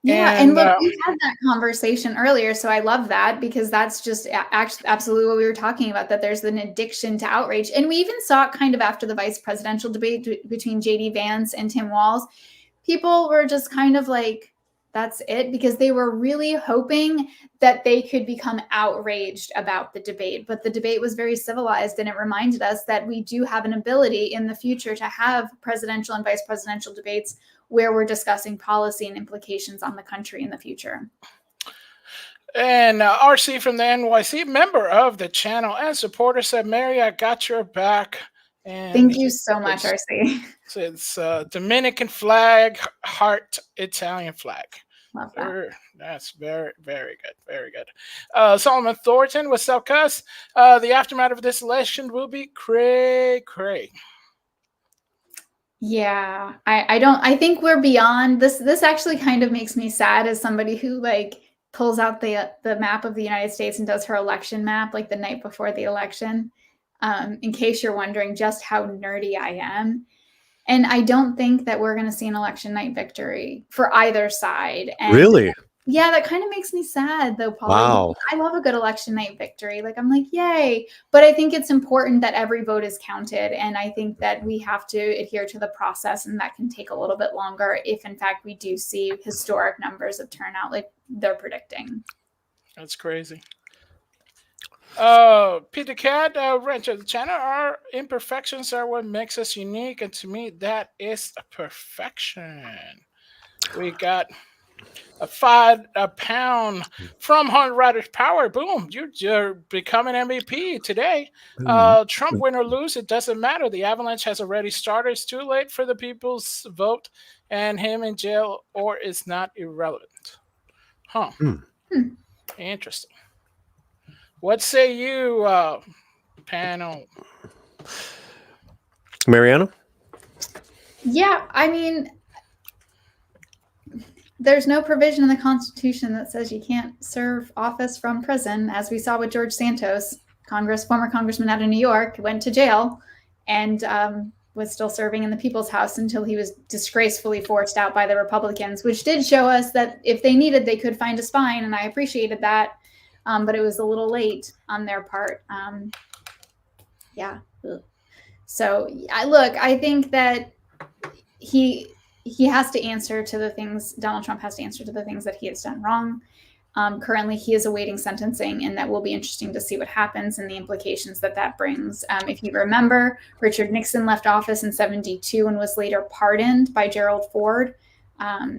Speaker 5: Yeah, and look, we had that conversation earlier, so I love that, because that's just absolutely what we were talking about, that there's an addiction to outrage. And we even saw it kind of after the vice presidential debate between J.D. Vance and Tim Walz. People were just kind of like, that's it, because they were really hoping that they could become outraged about the debate. But the debate was very civilized, and it reminded us that we do have an ability in the future to have presidential and vice presidential debates where we're discussing policy and implications on the country in the future.
Speaker 2: And RC from the NYC, member of the channel and supporter, said, Mary, I got your back. And
Speaker 5: thank you so much, RC.
Speaker 2: So it's Dominican flag, heart, Italian flag.
Speaker 5: Love that.
Speaker 2: That's very, very good. Very good. Solomon Thornton, what's up, cuz? The aftermath of this election will be cray.
Speaker 5: Yeah, I think we're beyond this. This actually kind of makes me sad as somebody who pulls out the map of the United States and does her election map the night before the election. In case you're wondering just how nerdy I am. And I don't think that we're going to see an election night victory for either side. And
Speaker 3: really?
Speaker 5: Yeah, that kind of makes me sad, though, Paulie.
Speaker 3: Wow.
Speaker 5: I love a good election night victory. I'm like, yay. But I think it's important that every vote is counted. And I think that we have to adhere to the process, and that can take a little bit longer if, in fact, we do see historic numbers of turnout like they're predicting.
Speaker 2: That's crazy. Peter Cat, Rancher of the channel, our imperfections are what makes us unique, and to me, that is a perfection. We got a pound from Hunt Rider's Power. Boom, you're becoming MVP today. Trump win or lose, it doesn't matter. The avalanche has already started. It's too late for the people's vote, and him in jail or is not irrelevant. Huh. Interesting. What say you, panel?
Speaker 3: Mariana?
Speaker 5: Yeah, I mean, there's no provision in the Constitution that says you can't serve office from prison, as we saw with George Santos, former congressman out of New York, went to jail and was still serving in the People's House until he was disgracefully forced out by the Republicans, which did show us that if they needed, they could find a spine, and I appreciated that. But it was a little late on their part. Yeah. So I think that he has to answer to the things, Donald Trump has to answer to the things that he has done wrong. Currently, he is awaiting sentencing, and that will be interesting to see what happens and the implications that brings. If you remember, Richard Nixon left office in 1972 and was later pardoned by Gerald Ford.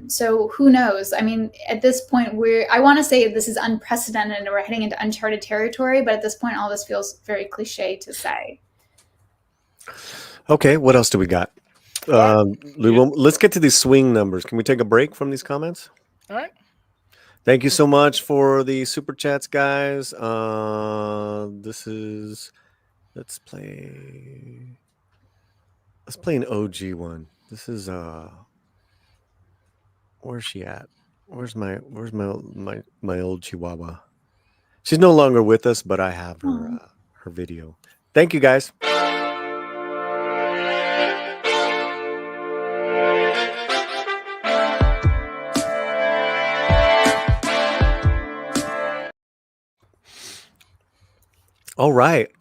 Speaker 5: So who knows? I mean, at this point, I want to say this is unprecedented and we're heading into uncharted territory, but at this point, all this feels very cliche to say.
Speaker 3: Okay, what else do we got? Let's get to these swing numbers. Can we take a break from these comments?
Speaker 2: All right.
Speaker 3: Thank you so much for the super chats, guys. Let's play an OG one. This is where's she at? Where's my old Chihuahua? She's no longer with us, but I have her video. Thank you, guys. All right.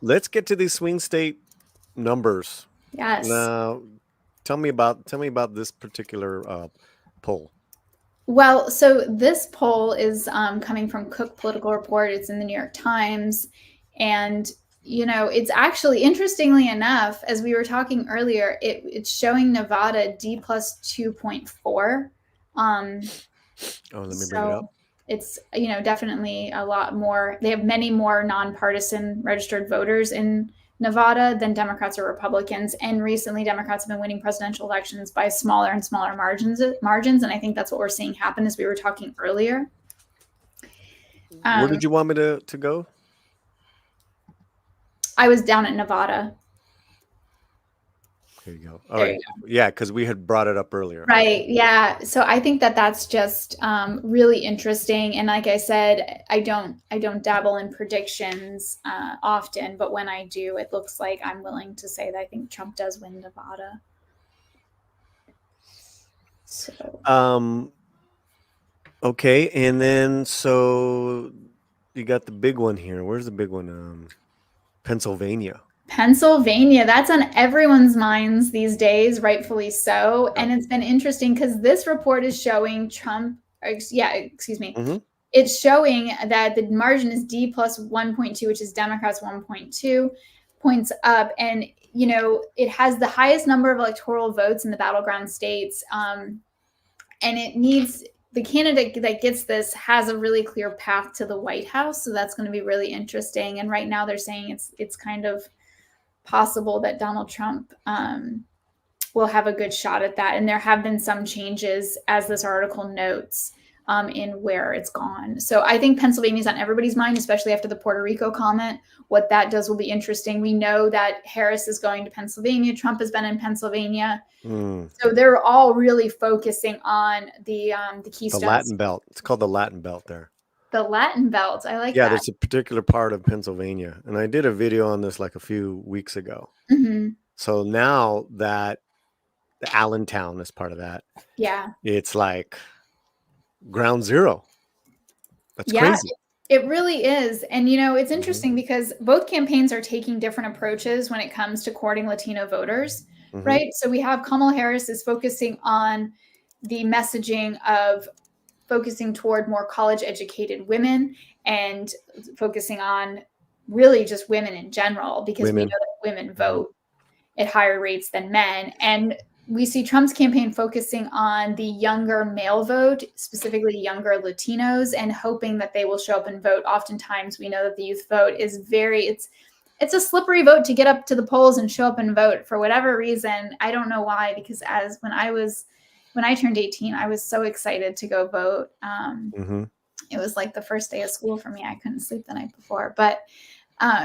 Speaker 3: Let's get to these swing state numbers.
Speaker 5: Yes.
Speaker 3: Now, Tell me about this particular poll.
Speaker 5: Well, so this poll is coming from Cook Political Report. It's in the New York Times. And, it's actually, interestingly enough, as we were talking earlier, it's showing Nevada D plus 2.4.
Speaker 3: Let me bring it up.
Speaker 5: It's, definitely a lot more. They have many more nonpartisan registered voters in Nevada than Democrats or Republicans. And recently, Democrats have been winning presidential elections by smaller and smaller margins. And I think that's what we're seeing happen, as we were talking earlier.
Speaker 3: Where did you want me to go?
Speaker 5: I was down in Nevada.
Speaker 3: There you go. All right. Yeah, because we had brought it up earlier.
Speaker 5: Right. Yeah. So I think that's just really interesting. And like I said, I don't dabble in predictions often, but when I do, it looks like I'm willing to say that I think Trump does win Nevada. So.
Speaker 3: Okay, and then so you got the big one here. Where's the big one? Pennsylvania.
Speaker 5: Pennsylvania, that's on everyone's minds these days, rightfully so. And it's been interesting because this report is showing Trump, excuse me.
Speaker 3: Mm-hmm.
Speaker 5: It's showing that the margin is D plus 1.2, which is Democrats 1.2 points up. And, it has the highest number of electoral votes in the battleground states. And it needs, the candidate that gets this has a really clear path to the White House. So that's going to be really interesting. And right now they're saying it's kind of possible that Donald Trump will have a good shot at that. And there have been some changes, as this article notes, in where it's gone. So I think Pennsylvania's on everybody's mind, especially after the Puerto Rico comment. What that does will be interesting. We know that Harris is going to Pennsylvania. Trump has been in Pennsylvania. So they're all really focusing on the Keystone.
Speaker 3: The Latin Belt. It's called the Latin Belt there.
Speaker 5: The Latin Belt. I like that.
Speaker 3: Yeah, there's a particular part of Pennsylvania. And I did a video on this like a few weeks ago.
Speaker 5: Mm-hmm.
Speaker 3: So now that Allentown is part of that, it's like ground zero. That's crazy.
Speaker 5: It really is. And, it's interesting because both campaigns are taking different approaches when it comes to courting Latino voters, right? So we have Kamala Harris is focusing on the messaging of focusing toward more college-educated women and focusing on really just women in general, because we know that women vote at higher rates than men. And we see Trump's campaign focusing on the younger male vote, specifically younger Latinos, and hoping that they will show up and vote. Oftentimes, we know that the youth vote is it's a slippery vote to get up to the polls and show up and vote for whatever reason. I don't know why, because when I turned 18, I was so excited to go vote. It was like the first day of school for me. I couldn't sleep the night before. But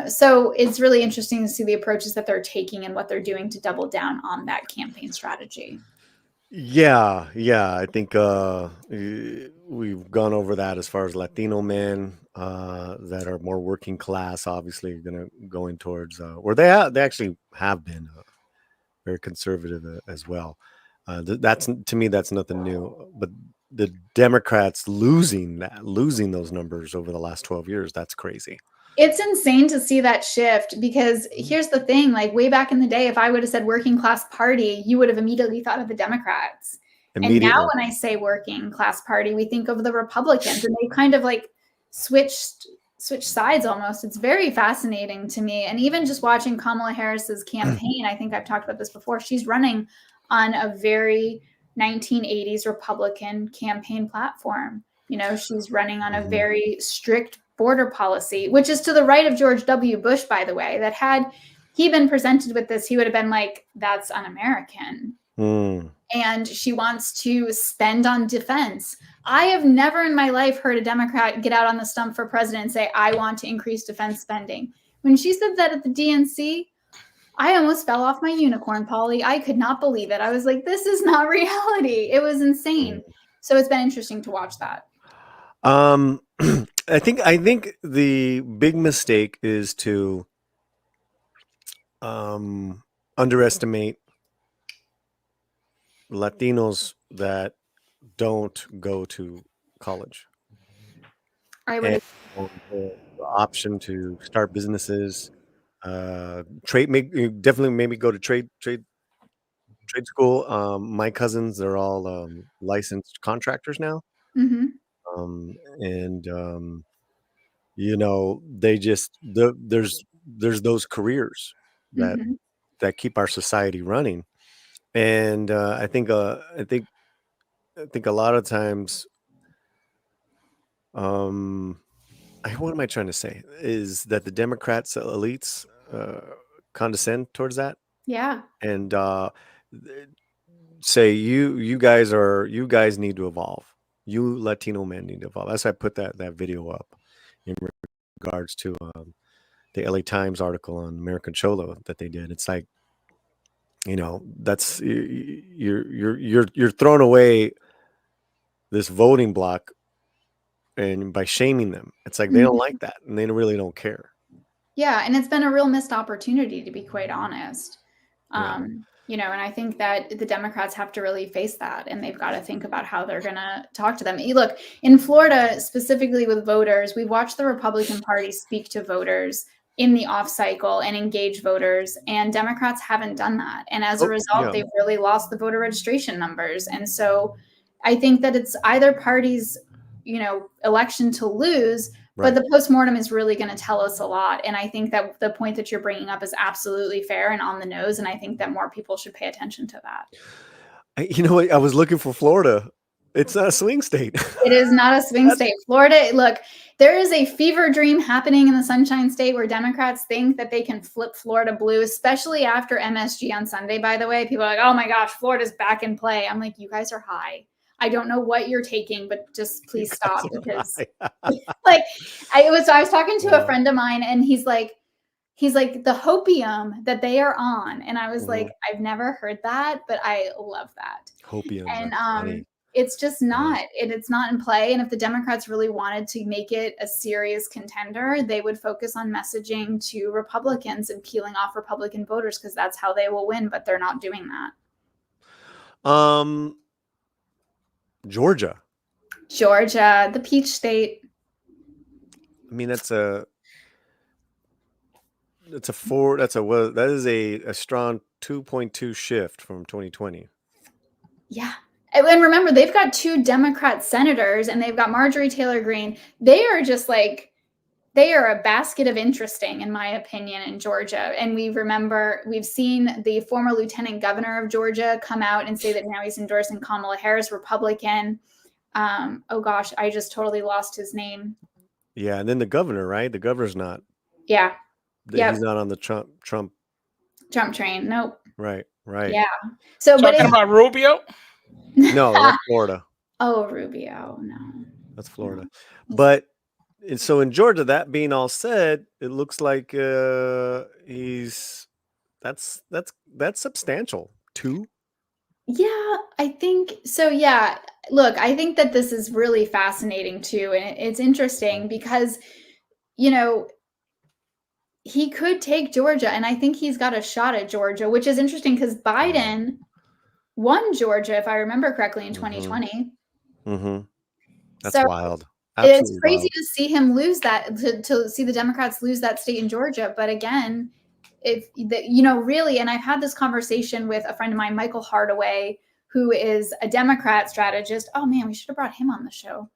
Speaker 5: so it's really interesting to see the approaches that they're taking and what they're doing to double down on that campaign strategy.
Speaker 3: Yeah. I think we've gone over that as far as Latino men that are more working class, obviously going to go in towards where they actually have been very conservative as well. That's, to me, that's nothing new. But the Democrats losing those numbers over the last 12 years, that's crazy.
Speaker 5: It's insane to see that shift, because here's the thing, like way back in the day, if I would have said working class party, you would have immediately thought of the Democrats. And now when I say working class party, we think of the Republicans, and they kind of like switched sides almost. It's very fascinating to me. And even just watching Kamala Harris's campaign, I think I've talked about this before, she's running on a very 1980s Republican campaign platform. She's running on a very strict border policy, which is to the right of George W. Bush, by the way, that had he been presented with this, he would have been like, that's un-American. And she wants to spend on defense. I have never in my life heard a Democrat get out on the stump for president and say, I want to increase defense spending. When she said that at the DNC, I almost fell off my unicorn, Paulie. I could not believe it. I was like, this is not reality. It was insane. So it's been interesting to watch that.
Speaker 3: I think the big mistake is to underestimate Latinos that don't go to college.
Speaker 5: I would
Speaker 3: the option to start businesses, definitely maybe go to trade trade school. My cousins, they're all licensed contractors now.
Speaker 5: Mm-hmm.
Speaker 3: And they just there's those careers that
Speaker 5: Mm-hmm.
Speaker 3: keep our society running. And I think a lot of times, what am I trying to say? Is that the Democrats elites condescend towards that
Speaker 5: Yeah.
Speaker 3: and say you guys need to evolve. You Latino men need to evolve. That's why I put that video up in regards to the LA Times article on American Cholo that they did. It's like, that's you're throwing away this voting block, and by shaming them, it's like they don't like that, and they really don't care.
Speaker 5: Yeah, and it's been a real missed opportunity, to be quite honest.
Speaker 3: Yeah.
Speaker 5: And I think that the Democrats have to really face that, and they've got to think about how they're going to talk to them. Look, in Florida, specifically with voters, we've watched the Republican Party speak to voters in the off cycle and engage voters, and Democrats haven't done that. And as a result, they've really lost the voter registration numbers. And so I think that it's either party's, election to lose. But the postmortem is really going to tell us a lot. And I think that the point that you're bringing up is absolutely fair and on the nose. And I think that more people should pay attention to that.
Speaker 3: You know what? I was looking for Florida. It's not a swing state.
Speaker 5: It is not a swing state. Florida, look, there is a fever dream happening in the Sunshine State where Democrats think that they can flip Florida blue, especially after MSG on Sunday, by the way. People are like, oh my gosh, Florida's back in play. I'm like, you guys are high. I don't know what you're taking, but just please stop, because I was talking to a friend of mine, and he's like the hopium that they are on. And I was like, I've never heard that, but I love that.
Speaker 3: Hopium.
Speaker 5: And it's just not, it's not in play. And if the Democrats really wanted to make it a serious contender, they would focus on messaging to Republicans and peeling off Republican voters, because that's how they will win, but they're not doing that.
Speaker 3: Georgia,
Speaker 5: the Peach State.
Speaker 3: I mean, that is a strong 2.2 shift from 2020.
Speaker 5: Yeah. And remember, they've got 2 Democrat senators, and they've got Marjorie Taylor Greene. They are just they are a basket of interesting, in my opinion, in Georgia. And we've seen the former lieutenant governor of Georgia come out and say that now he's endorsing Kamala Harris, Republican. Oh gosh, I just totally lost his name.
Speaker 3: Yeah, and then the governor, right? The governor's not.
Speaker 5: Yeah.
Speaker 3: He's not on the Trump
Speaker 5: train. Nope.
Speaker 3: Right.
Speaker 5: Yeah. So,
Speaker 2: talking about Rubio?
Speaker 3: No, that's Florida.
Speaker 5: Oh, Rubio. No.
Speaker 3: That's Florida. But so in Georgia, that being all said, it looks like that's substantial. 2.
Speaker 5: Yeah, I think so. Yeah. Look, I think that this is really fascinating too. And it's interesting because, he could take Georgia, and I think he's got a shot at Georgia, which is interesting because Biden won Georgia, if I remember correctly, in 2020.
Speaker 3: That's
Speaker 5: so
Speaker 3: wild. Absolutely
Speaker 5: it's crazy
Speaker 3: wild
Speaker 5: to see him lose that, to see the Democrats lose that state in Georgia. But again, really, and I've had this conversation with a friend of mine, Michael Hardaway, who is a Democrat strategist. Oh man, we should have brought him on the show.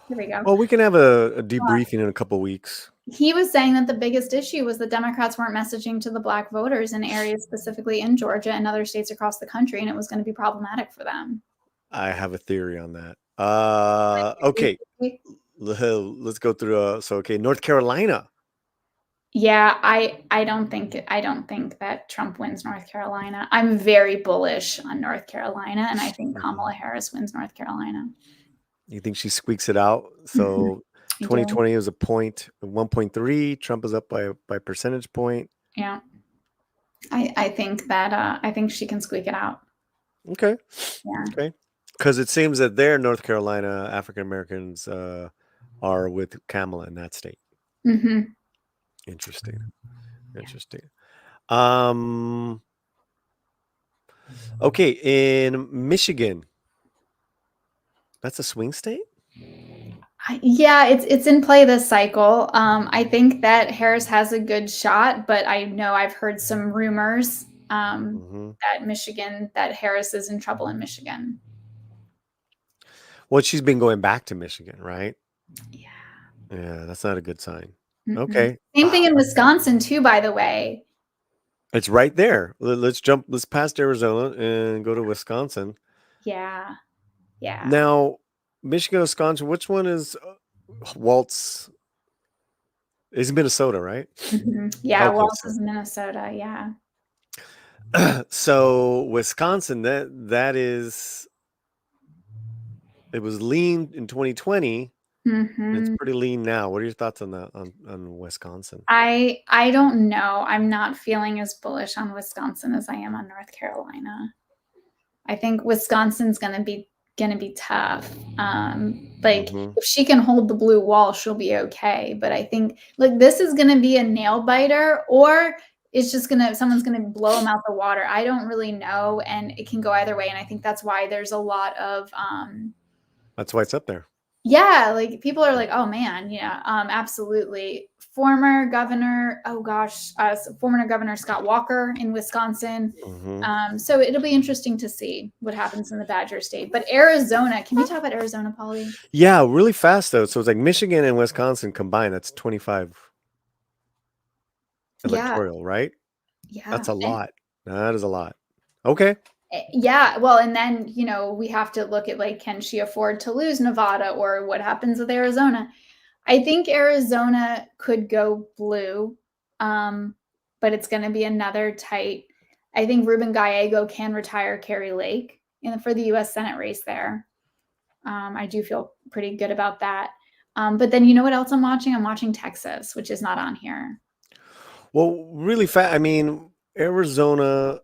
Speaker 5: Here we go.
Speaker 3: Well, we can have a debriefing in a couple weeks.
Speaker 5: He was saying that the biggest issue was the Democrats weren't messaging to the Black voters in areas specifically in Georgia and other states across the country, and it was going to be problematic for them.
Speaker 3: I have a theory on that. Okay, let's go through. North Carolina.
Speaker 5: Yeah, I don't think that Trump wins North Carolina. I'm very bullish on North Carolina, and I think Kamala Harris wins North Carolina.
Speaker 3: You think she squeaks it out? So 2020 was 1.3. Trump is up by a percentage point.
Speaker 5: Yeah, I think that I think she can squeak it out.
Speaker 3: Okay.
Speaker 5: Yeah.
Speaker 3: Okay. Because it seems that there, North Carolina African Americans are with Kamala in that state. Interesting. Okay, in Michigan, that's a swing state.
Speaker 5: Yeah, it's in play this cycle. I think that Harris has a good shot, but I know I've heard some rumors that Michigan, that Harris is in trouble in Michigan.
Speaker 3: Well, she's been going back to Michigan, right?
Speaker 5: Yeah.
Speaker 3: Yeah, that's not a good sign.
Speaker 5: Mm-mm.
Speaker 3: Okay.
Speaker 5: Same thing in Wisconsin too, by the way.
Speaker 3: It's right there. Let's past Arizona and go to Wisconsin.
Speaker 5: Yeah. Yeah.
Speaker 3: Now, Michigan, Wisconsin, which one is Waltz? Is Minnesota, right?
Speaker 5: Yeah,
Speaker 3: Okay,
Speaker 5: Waltz is Minnesota. Yeah.
Speaker 3: So Wisconsin, that is, it was lean in 2020. It's pretty lean now. What are your thoughts on that on Wisconsin?
Speaker 5: I don't know. I'm not feeling as bullish on Wisconsin as I am on North Carolina. I think Wisconsin's gonna be tough. If she can hold the blue wall, she'll be okay. But I think this is gonna be a nail biter, or it's just someone's gonna blow them out the water. I don't really know, and it can go either way. And I think that's why there's a lot of
Speaker 3: that's why it's up there.
Speaker 5: Yeah, people are like, oh man, yeah, absolutely. Former Governor Scott Walker in Wisconsin. So it'll be interesting to see what happens in the Badger State. But Arizona, can we talk about Arizona, Paulie?
Speaker 3: Yeah, really fast though. So it's like Michigan and Wisconsin combined. That's 25 electoral, right?
Speaker 5: Yeah,
Speaker 3: that's a lot. That is a lot. Okay.
Speaker 5: Yeah, well, and then we have to look at can she afford to lose Nevada, or what happens with Arizona? I think Arizona could go blue, but it's going to be another tight. I think Ruben Gallego can retire Carrie Lake for the U.S. Senate race there. I do feel pretty good about that. But then you know what else I'm watching? I'm watching Texas, which is not on here.
Speaker 3: Well, really fast. I mean, Arizona.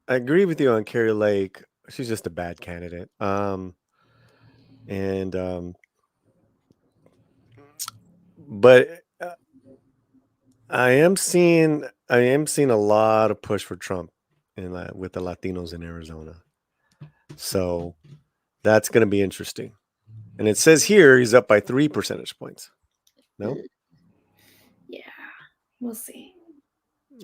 Speaker 3: I agree with you on Carrie Lake. She's just a bad candidate. But I am seeing a lot of push for Trump with the Latinos in Arizona. So that's going to be interesting. And it says here he's up by 3 percentage points. No?
Speaker 5: Yeah, we'll see.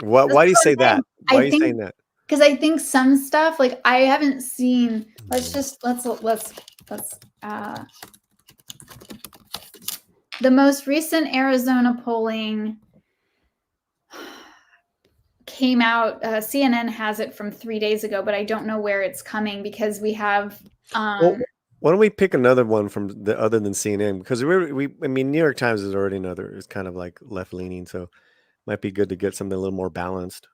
Speaker 3: Why do you say that? Why are you saying that?
Speaker 5: Because I think some stuff I haven't seen. Let's the most recent Arizona polling came out. CNN has it from 3 days ago, but I don't know where it's coming because we have.
Speaker 3: Well, why don't we pick another one from other than CNN? Because New York Times is already is kind of left leaning, so it might be good to get something a little more balanced.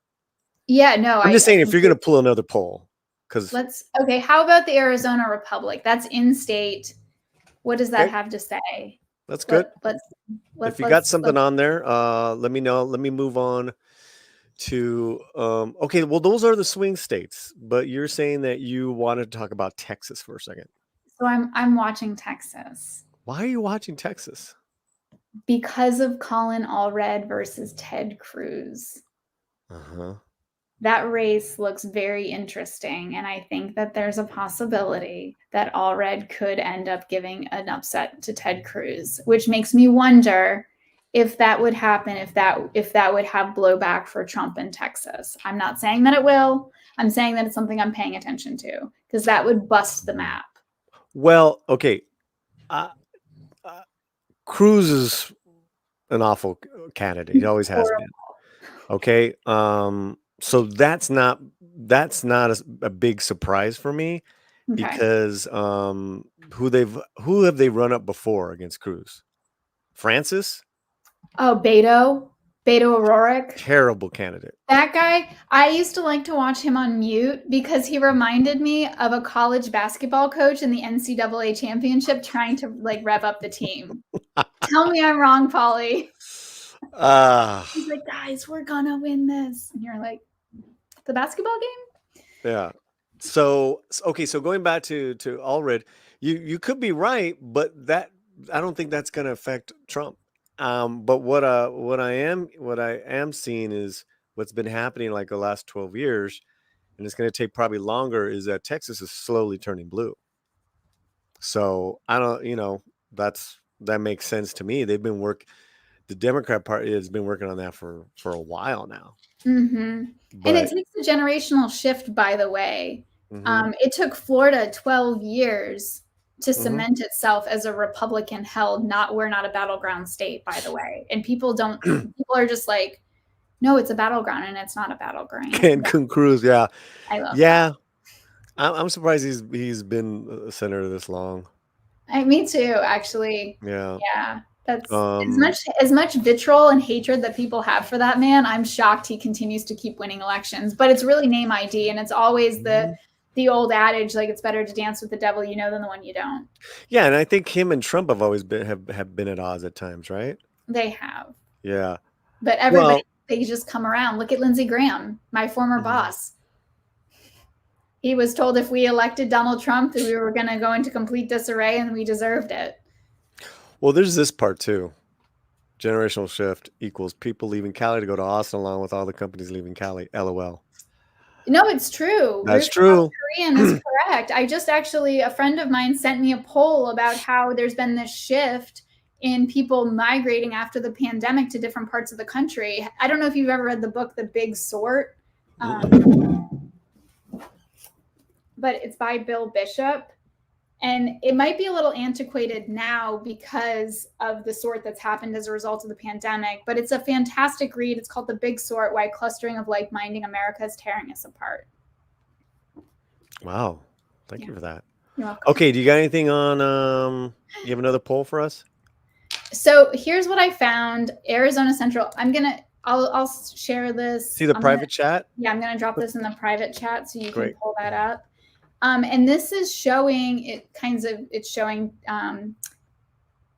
Speaker 5: Yeah, no,
Speaker 3: I'm just saying if you're going to pull another poll, because
Speaker 5: okay. How about the Arizona Republic? That's in state. What does that have to say?
Speaker 3: That's good. If you got something on there, let me know. Let me move on to okay. Well, those are the swing states, but you're saying that you wanted to talk about Texas for a second.
Speaker 5: So I'm watching Texas.
Speaker 3: Why are you watching Texas?
Speaker 5: Because of Colin Allred versus Ted Cruz. That race looks very interesting, and I think that there's a possibility that Allred could end up giving an upset to Ted Cruz, which makes me wonder if that would happen, if that would have blowback for Trump in Texas. I'm not saying that it will. I'm saying that it's something I'm paying attention to, because that would bust the map.
Speaker 3: Well, okay. Cruz is an awful candidate. He always has been. Okay. So that's not a big surprise for me, because who have they run up before against Cruz? Francis?
Speaker 5: Oh, Beto O'Rourke.
Speaker 3: Terrible candidate.
Speaker 5: That guy, I used to like to watch him on mute because he reminded me of a college basketball coach in the NCAA championship trying to rev up the team. Tell me I'm wrong, Paulie. He's like, guys, we're gonna win this. And you're like, the basketball game?
Speaker 3: Yeah. So going back to Allred, you could be right, but that I don't think that's going to affect Trump. But what I am seeing is what's been happening the last 12 years, and it's going to take probably longer, is that Texas is slowly turning blue. So I don't, that makes sense to me. The Democrat Party has been working on that for a while now.
Speaker 5: And it takes a generational shift, by the way. It took Florida 12 years to cement itself as a Republican-held, we're not a battleground state, by the way. And people are just like, no, it's a battleground, and it's not a battleground.
Speaker 3: Cancun Cruz, yeah.
Speaker 5: I love that.
Speaker 3: I'm surprised he's been a senator this long.
Speaker 5: Me too, actually.
Speaker 3: Yeah.
Speaker 5: That's as much vitriol and hatred that people have for that man. I'm shocked he continues to keep winning elections. But it's really name ID, and it's always the old adage, like, it's better to dance with the devil you know than the one you don't.
Speaker 3: Yeah, and I think him and Trump have always been have been at odds at times, right?
Speaker 5: They have.
Speaker 3: Yeah.
Speaker 5: But everybody, they just come around. Look at Lindsey Graham, my former boss. He was told if we elected Donald Trump that we were going to go into complete disarray, and we deserved it.
Speaker 3: Well, there's this part too. Generational shift equals people leaving Cali to go to Austin, along with all the companies leaving Cali. LOL.
Speaker 5: No, it's true.
Speaker 3: That's true.
Speaker 5: Korean is correct. I just actually, a friend of mine sent me a poll about how there's been this shift in people migrating after the pandemic to different parts of the country. I don't know if you've ever read the book, The Big Sort, but it's by Bill Bishop. And it might be a little antiquated now because of the sort that's happened as a result of the pandemic, but it's a fantastic read. It's called The Big Sort, Why Clustering of Like-Minded America is Tearing Us Apart.
Speaker 3: Wow. Thank you for that.
Speaker 5: You're welcome.
Speaker 3: Okay, do you got anything on, you have another poll for us?
Speaker 5: So here's what I found. Arizona Central, I'll share this.
Speaker 3: See the private chat?
Speaker 5: Yeah, I'm going to drop this in the private chat so you can pull that up. And this is showing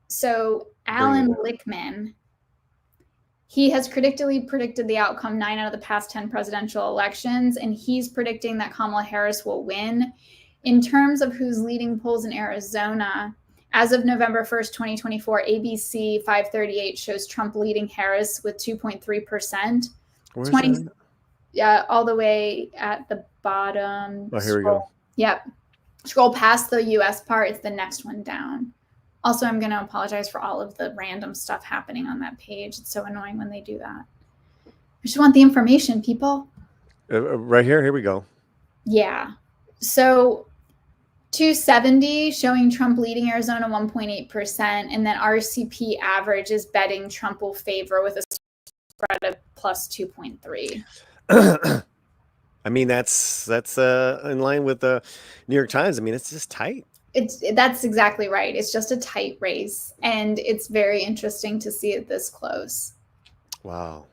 Speaker 5: so Alan Lichtman, he has predicted the outcome 9 out of the past 10 presidential elections, and he's predicting that Kamala Harris will win. In terms of who's leading polls in Arizona, as of November 1st, 2024, ABC 538 shows Trump leading Harris with 2.3%.
Speaker 3: Where's that?
Speaker 5: Yeah, all the way at the bottom.
Speaker 3: Oh, here we go.
Speaker 5: Yep. Scroll past the US part. It's the next one down. Also, I'm going to apologize for all of the random stuff happening on that page. It's so annoying when they do that. I just want the information, people.
Speaker 3: Right here. Here we go.
Speaker 5: Yeah. So 270 showing Trump leading Arizona 1.8%. And then RCP average is betting Trump will favor with a spread of plus 2.3.
Speaker 3: I mean, that's in line with the New York Times. I mean, it's just tight.
Speaker 5: That's exactly right. It's just a tight race, and it's very interesting to see it this close.
Speaker 3: Wow,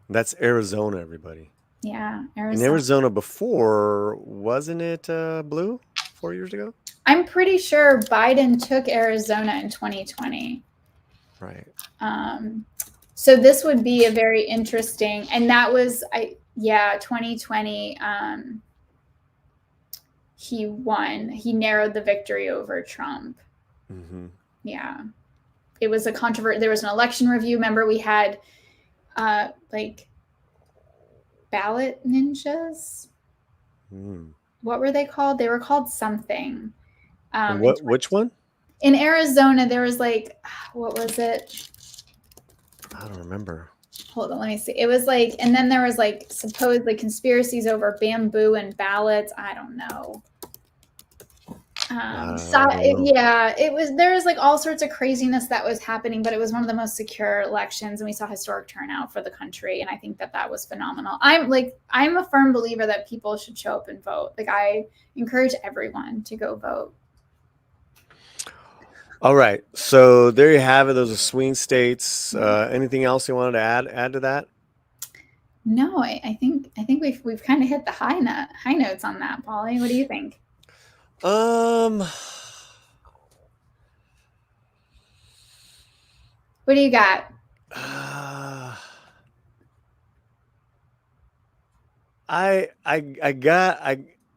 Speaker 3: that's Arizona, everybody.
Speaker 5: Yeah,
Speaker 3: Arizona. In Arizona before, wasn't it blue 4 years ago?
Speaker 5: I'm pretty sure Biden took Arizona in 2020.
Speaker 3: Right.
Speaker 5: So this would be a very interesting, and that was 2020, he won. He narrowed the victory over Trump. Yeah. It was a controversy. There was an election review. Remember, we had like ballot ninjas. What were they called? They were called something.
Speaker 3: Which one?
Speaker 5: In Arizona, there was like, what was it?
Speaker 3: I don't remember.
Speaker 5: Hold on, let me see. It was like, and then there was like supposedly conspiracies over bamboo and ballots. I don't know. There was like all sorts of craziness that was happening, but it was one of the most secure elections, and we saw historic turnout for the country. And I think that was phenomenal. I'm a firm believer that people should show up and vote. Like, I encourage everyone to go vote.
Speaker 3: All right, so there you have it. Those are swing states. Anything else you wanted to add to that?
Speaker 5: No, I think we've kind of hit the high notes on that, Paulie. What do you think? What do you got?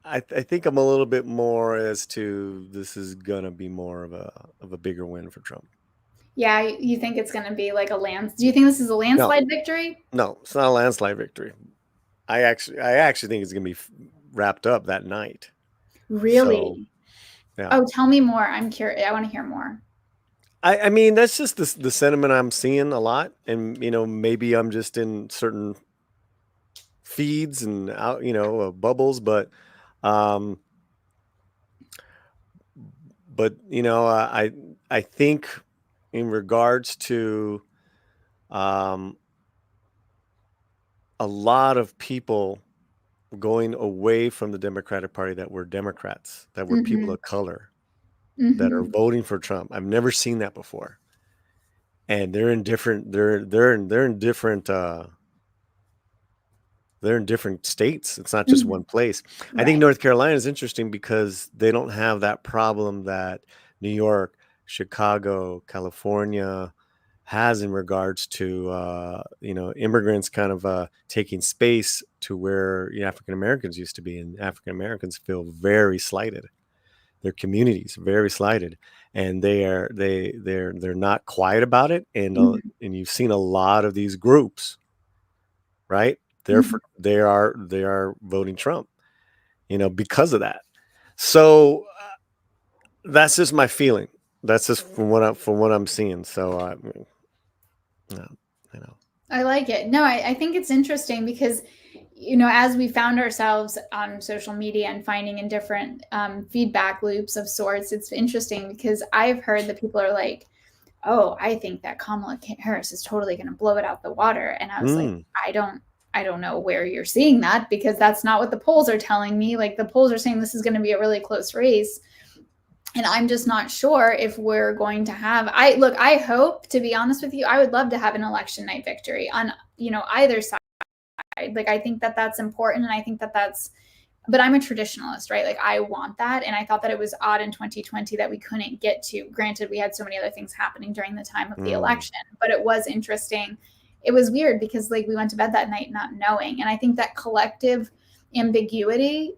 Speaker 3: I think I'm a little bit more as to this is gonna be more of a bigger win for Trump.
Speaker 5: Yeah, you think it's gonna be like do you think this is a landslide victory?
Speaker 3: No, it's not a landslide victory. I actually think it's gonna be wrapped up that night.
Speaker 5: Really?
Speaker 3: So, yeah.
Speaker 5: Oh, tell me more. I'm curious. I want to hear more.
Speaker 3: I mean, that's just the sentiment I'm seeing a lot, and maybe I'm just in certain feeds and out, bubbles, but um, I think in regards to a lot of people going away from the Democratic Party that were Democrats, that were people of color, that are voting for Trump. I've never seen that before. And they're in different states. It's not just one place. I think North Carolina is interesting because they don't have that problem that New York, Chicago, California has in regards to immigrants kind of taking space to where African Americans used to be, and African Americans feel very slighted. Their communities very slighted, and they're not quiet about it. And you've seen a lot of these groups, right? They are voting Trump, because of that. So that's just my feeling. That's just from what I'm seeing. So
Speaker 5: I like it. No, I think it's interesting because, as we found ourselves on social media and finding in different feedback loops of sorts, it's interesting because I've heard that people are like, oh, I think that Kamala Harris is totally going to blow it out the water. And I was like, I don't know where you're seeing that, because that's not what the polls are telling me. Like, the polls are saying this is going to be a really close race. And I'm just not sure if we're going to have, I hope, to be honest with you, I would love to have an election night victory on, either side. Like, I think that that's important. And I think that but I'm a traditionalist, right? Like, I want that. And I thought that it was odd in 2020 that we couldn't get to, granted, we had so many other things happening during the time of the election, but it was interesting. It was weird because, like, we went to bed that night not knowing. And I think that collective ambiguity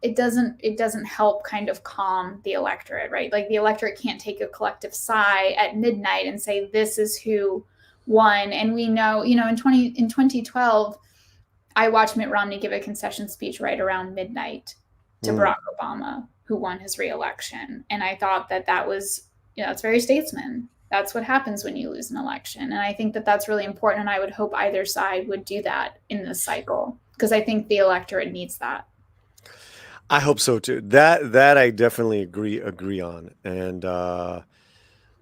Speaker 5: it doesn't help kind of calm the electorate, right? Like, the electorate can't take a collective sigh at midnight and say, this is who won. And we know, in 2012, I watched Mitt Romney give a concession speech right around midnight to Barack Obama, who won his reelection. And I thought that was, it's very statesman. That's what happens when you lose an election. And I think that that's really important. And I would hope either side would do that in this cycle, because I think the electorate needs that.
Speaker 3: I hope so too. That I definitely agree on. And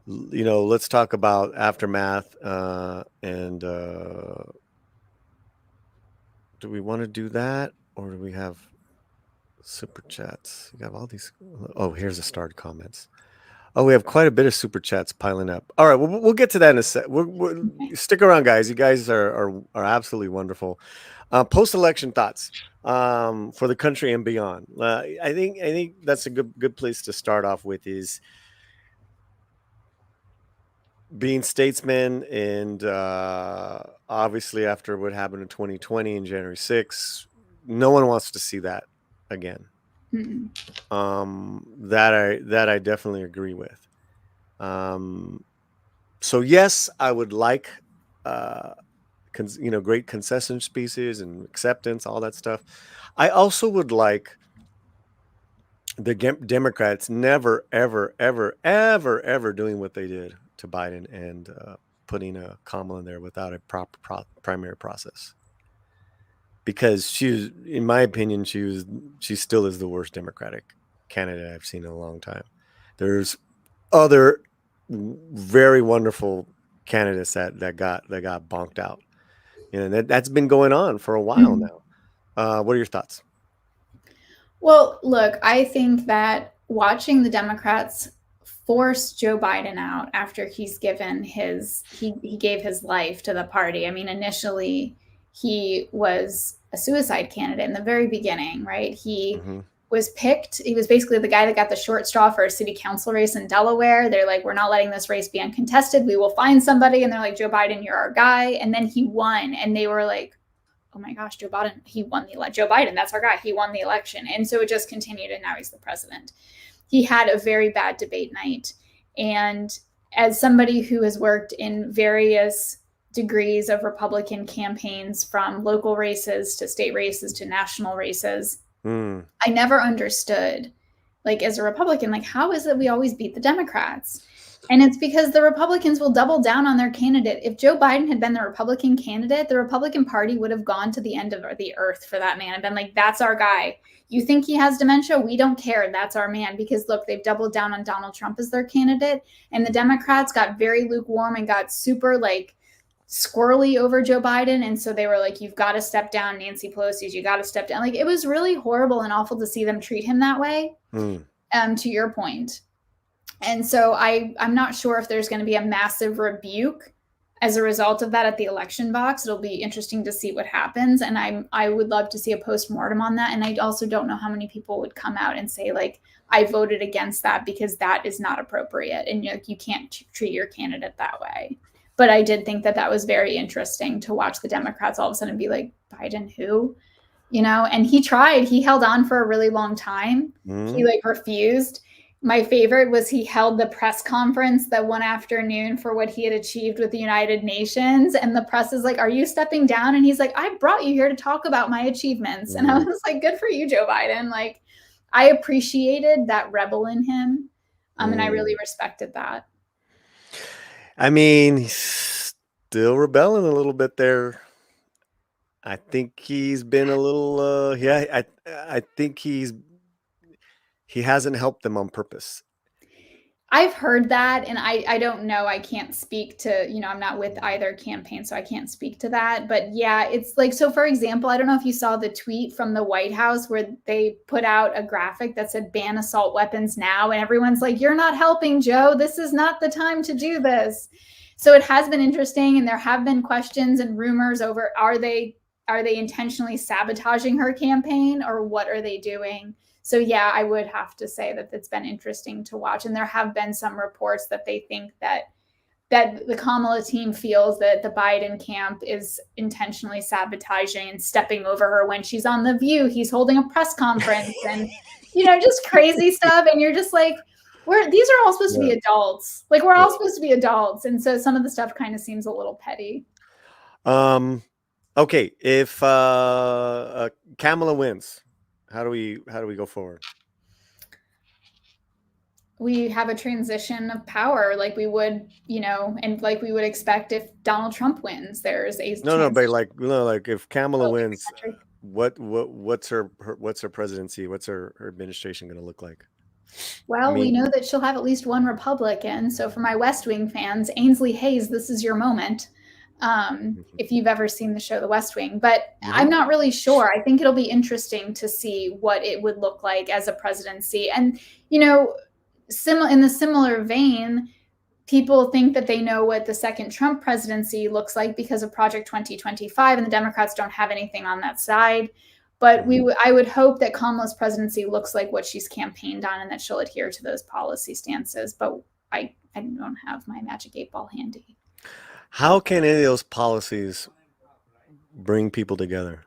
Speaker 3: let's talk about aftermath. And do we want to do that, or do we have super chats? You have all these. Oh, here's the starred comments. Oh, we have quite a bit of super chats piling up. All right, we'll get to that in a sec. Stick around, guys. You guys are absolutely wonderful. Post-election thoughts for the country and beyond. I think that's a good place to start off with, is being statesmen, and obviously after what happened in 2020 and January 6th, no one wants to see that again. That I definitely agree with. So yes, I would like great concession speeches and acceptance, all that stuff. I also would like the Democrats never, ever, ever, ever, ever doing what they did to Biden and putting a Kamala in there without a proper primary process. Because in my opinion, she still is the worst Democratic candidate I've seen in a long time. There's other very wonderful candidates that got bonked out. And that's been going on for a while now. What are your thoughts?
Speaker 5: Well, look, I think that watching the Democrats force Joe Biden out after he's given he gave his life to the party. I mean, initially he was a suicide candidate in the very beginning, right? He was picked. He was basically the guy that got the short straw for a city council race in Delaware. They're like, we're not letting this race be uncontested. We will find somebody. And they're like, Joe Biden, you're our guy. And then he won. And they were like, oh my gosh, Joe Biden, he won the election. Joe Biden, that's our guy. He won the election. And so it just continued. And now he's the president. He had a very bad debate night. And as somebody who has worked in various degrees of Republican campaigns, from local races to state races to national races, I never understood, like, as a Republican, like, how is it we always beat the Democrats? And it's because the Republicans will double down on their candidate. If Joe Biden had been the Republican candidate, the Republican Party would have gone to the end of the earth for that man and been like, that's our guy. You think he has dementia? We don't care. That's our man. Because look, they've doubled down on Donald Trump as their candidate. And the Democrats got very lukewarm and got super like squirrely over Joe Biden. And so they were like, you've got to step down, Nancy Pelosi's, you got to step down. Like, it was really horrible and awful to see them treat him that way, to your point. And so I'm not sure if there's going to be a massive rebuke as a result of that at the election box. It'll be interesting to see what happens. And I would love to see a postmortem on that. And I also don't know how many people would come out and say, like, I voted against that because that is not appropriate. And you can't treat your candidate that way. But I did think that was very interesting to watch the Democrats all of a sudden be like, Biden who? And he tried. He held on for a really long time. He like refused. My favorite was he held the press conference that one afternoon for what he had achieved with the United Nations. And the press is like, are you stepping down? And he's like, I brought you here to talk about my achievements. And I was like, good for you, Joe Biden. Like, I appreciated that rebel in him. And I really respected that.
Speaker 3: I mean, he's still rebelling a little bit there. I think he's been a little, I think he hasn't helped them on purpose.
Speaker 5: I've heard that, and I don't know. I can't speak to, I'm not with either campaign, so I can't speak to that. But yeah, it's like, so for example, I don't know if you saw the tweet from the White House where they put out a graphic that said ban assault weapons now. And everyone's like, you're not helping, Joe. This is not the time to do this. So it has been interesting. And there have been questions and rumors over, are they intentionally sabotaging her campaign, or what are they doing? So yeah, I would have to say that it's been interesting to watch. And there have been some reports that they think that the Kamala team feels that the Biden camp is intentionally sabotaging and stepping over her when she's on The View. He's holding a press conference and, just crazy stuff. And you're just like, these are all supposed to be adults. Like, we're all supposed to be adults. And so some of the stuff kind of seems a little petty.
Speaker 3: Okay. If Kamala wins, how do we go forward?
Speaker 5: We have a transition of power like we would, and like we would expect if Donald Trump wins. There's a
Speaker 3: but like if Kamala wins, what's her presidency? What's her administration going to look like?
Speaker 5: Well, we know that she'll have at least one Republican. So for my West Wing fans, Ainsley Hayes, this is your moment. If you've ever seen the show The West Wing, but I'm not really sure. I think it'll be interesting to see what it would look like as a presidency. And, in the similar vein, people think that they know what the second Trump presidency looks like because of Project 2025, and the Democrats don't have anything on that side. But I would hope that Kamala's presidency looks like what she's campaigned on and that she'll adhere to those policy stances. But I don't have my magic 8-ball handy.
Speaker 3: How can any of those policies bring people together?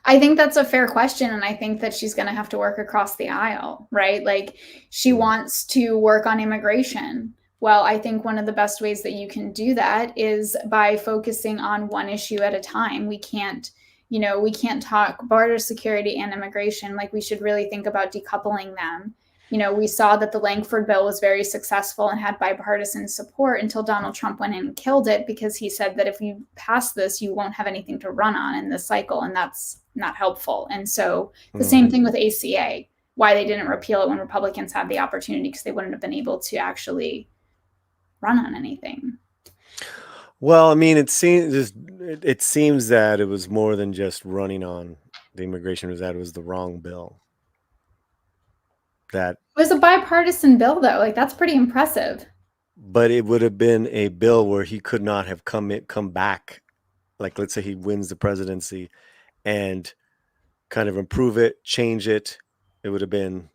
Speaker 5: I think that's a fair question. And I think that she's going to have to work across the aisle, right? Like, she wants to work on immigration. Well, I think one of the best ways that you can do that is by focusing on one issue at a time. We can't talk border security and immigration. Like, we should really think about decoupling them. We saw that the Langford bill was very successful and had bipartisan support until Donald Trump went in and killed it, because he said that if you pass this, you won't have anything to run on in this cycle. And that's not helpful. And so the same thing with ACA, why they didn't repeal it when Republicans had the opportunity, because they wouldn't have been able to actually run on anything.
Speaker 3: Well, I mean, it seems that it was more than just running on the immigration, was that it was the wrong bill. That
Speaker 5: it was a bipartisan bill, though. Like, that's pretty impressive.
Speaker 3: But it would have been a bill where he could not have come back. Like, let's say he wins the presidency and kind of improve it, change it. It would have been,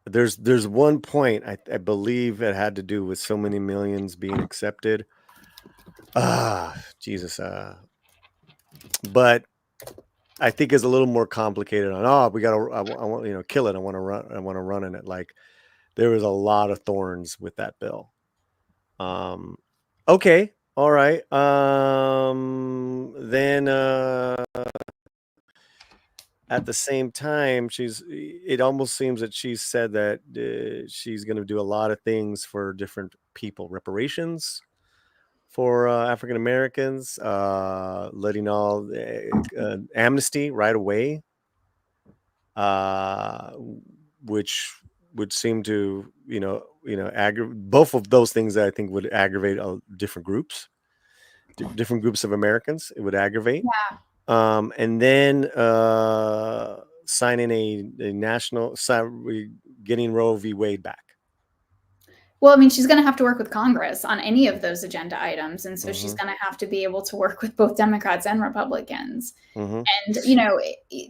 Speaker 3: there's one point, I believe it had to do with so many millions being accepted. Jesus. But I think it's a little more complicated on, I want, kill it. I want to run in it. Like, there was a lot of thorns with that bill. Okay. All right. Then, at the same time, it almost seems that she's said that she's going to do a lot of things for different people, reparations for African Americans, letting all amnesty right away, which would seem to both of those things that I think would aggravate different groups of Americans. It would aggravate.
Speaker 5: Yeah.
Speaker 3: And then signing a national, getting Roe v. Wade back.
Speaker 5: Well, I mean, she's going to have to work with Congress on any of those agenda items. And so she's going to have to be able to work with both Democrats and Republicans. And,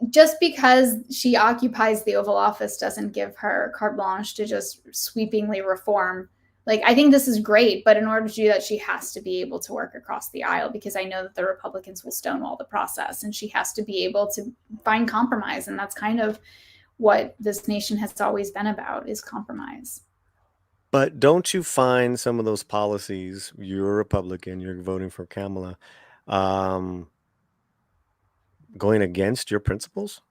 Speaker 5: just because she occupies the Oval Office doesn't give her carte blanche to just sweepingly reform. Like, I think this is great, but in order to do that, she has to be able to work across the aisle, because I know that the Republicans will stonewall the process, and she has to be able to find compromise. And that's kind of what this nation has always been about, is compromise.
Speaker 3: But don't you find some of those policies, you're a Republican, you're voting for Kamala, going against your principles?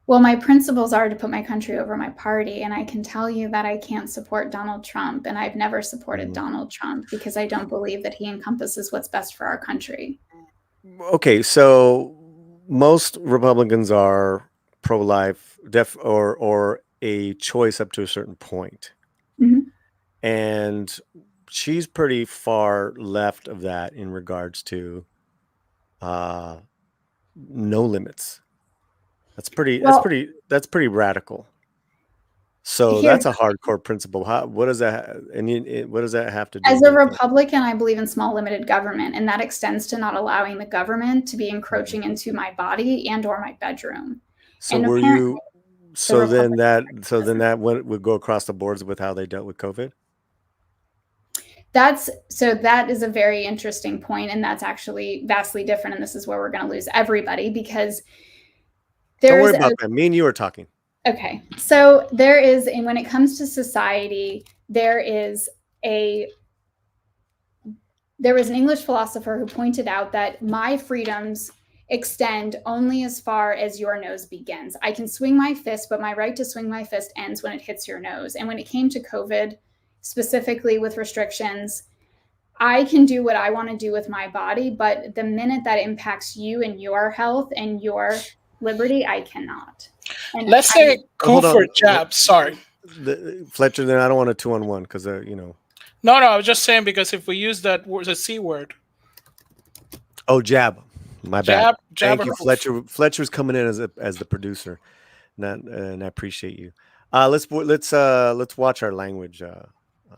Speaker 5: Well, my principles are to put my country over my party. And I can tell you that I can't support Donald Trump. And I've never supported Donald Trump, because I don't believe that he encompasses what's best for our country.
Speaker 3: Okay, so most Republicans are pro-life, or a choice up to a certain point. And she's pretty far left of that in regards to no limits. That's pretty radical. So that's a hardcore principle. What does that have to do?
Speaker 5: As a Republican, I believe in small limited government, and that extends to not allowing the government to be encroaching into my body and or my bedroom.
Speaker 3: So then that would go across the boards with how they dealt with COVID?
Speaker 5: That is a very interesting point, and that's actually vastly different. And this is where we're going to lose everybody, because
Speaker 3: don't worry about that. Me and you are talking.
Speaker 5: Okay. So and when it comes to society, there was an English philosopher who pointed out that my freedoms extend only as far as your nose begins. I can swing my fist, but my right to swing my fist ends when it hits your nose. And when it came to COVID, specifically with restrictions, I can do what I want to do with my body, but the minute that impacts you and your health and your liberty, I cannot. And
Speaker 2: let's say cool for jab. Sorry,
Speaker 3: Fletcher. Then I don't want a 2-on-1, because No,
Speaker 2: I was just saying, because if we use that word, the C word.
Speaker 3: Oh, jab. My bad.
Speaker 2: Jab.
Speaker 3: Thank you, Fletcher. Fletcher's coming in as the producer, and I appreciate you. Let's watch our language. It's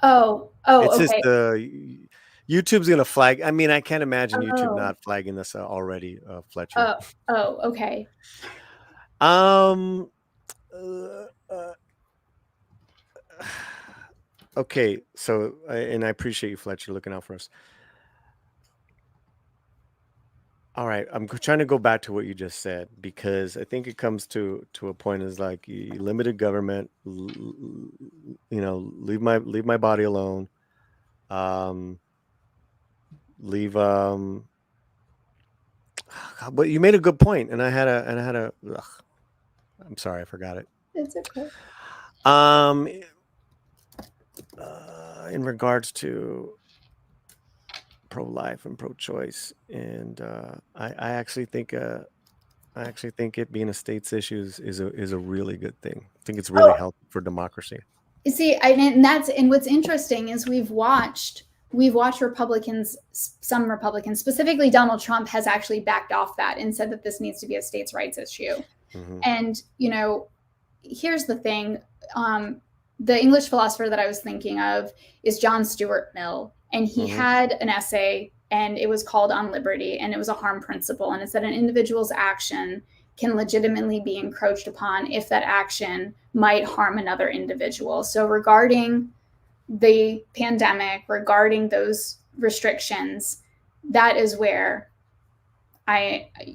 Speaker 5: okay.
Speaker 3: just YouTube's gonna flag. I mean, I can't imagine YouTube not flagging this already, Fletcher.
Speaker 5: Okay.
Speaker 3: Okay. So, and I appreciate you, Fletcher, looking out for us. All right, I'm trying to go back to what you just said, because I think it comes to a point is like limited government. Leave my body alone. But you made a good point, and I had a. I'm sorry, I forgot it.
Speaker 5: It's okay.
Speaker 3: In regards to pro-life and pro-choice, and I actually think it being a state's issues is a really good thing. I think it's really healthy for democracy.
Speaker 5: You see, and what's interesting is we've watched Republicans, some Republicans, specifically Donald Trump, has actually backed off that and said that this needs to be a states' rights issue. And here's the thing: the English philosopher that I was thinking of is John Stuart Mill. And he had an essay, and it was called On Liberty, and it was a harm principle. And it said an individual's action can legitimately be encroached upon if that action might harm another individual. So regarding the pandemic, regarding those restrictions, that is where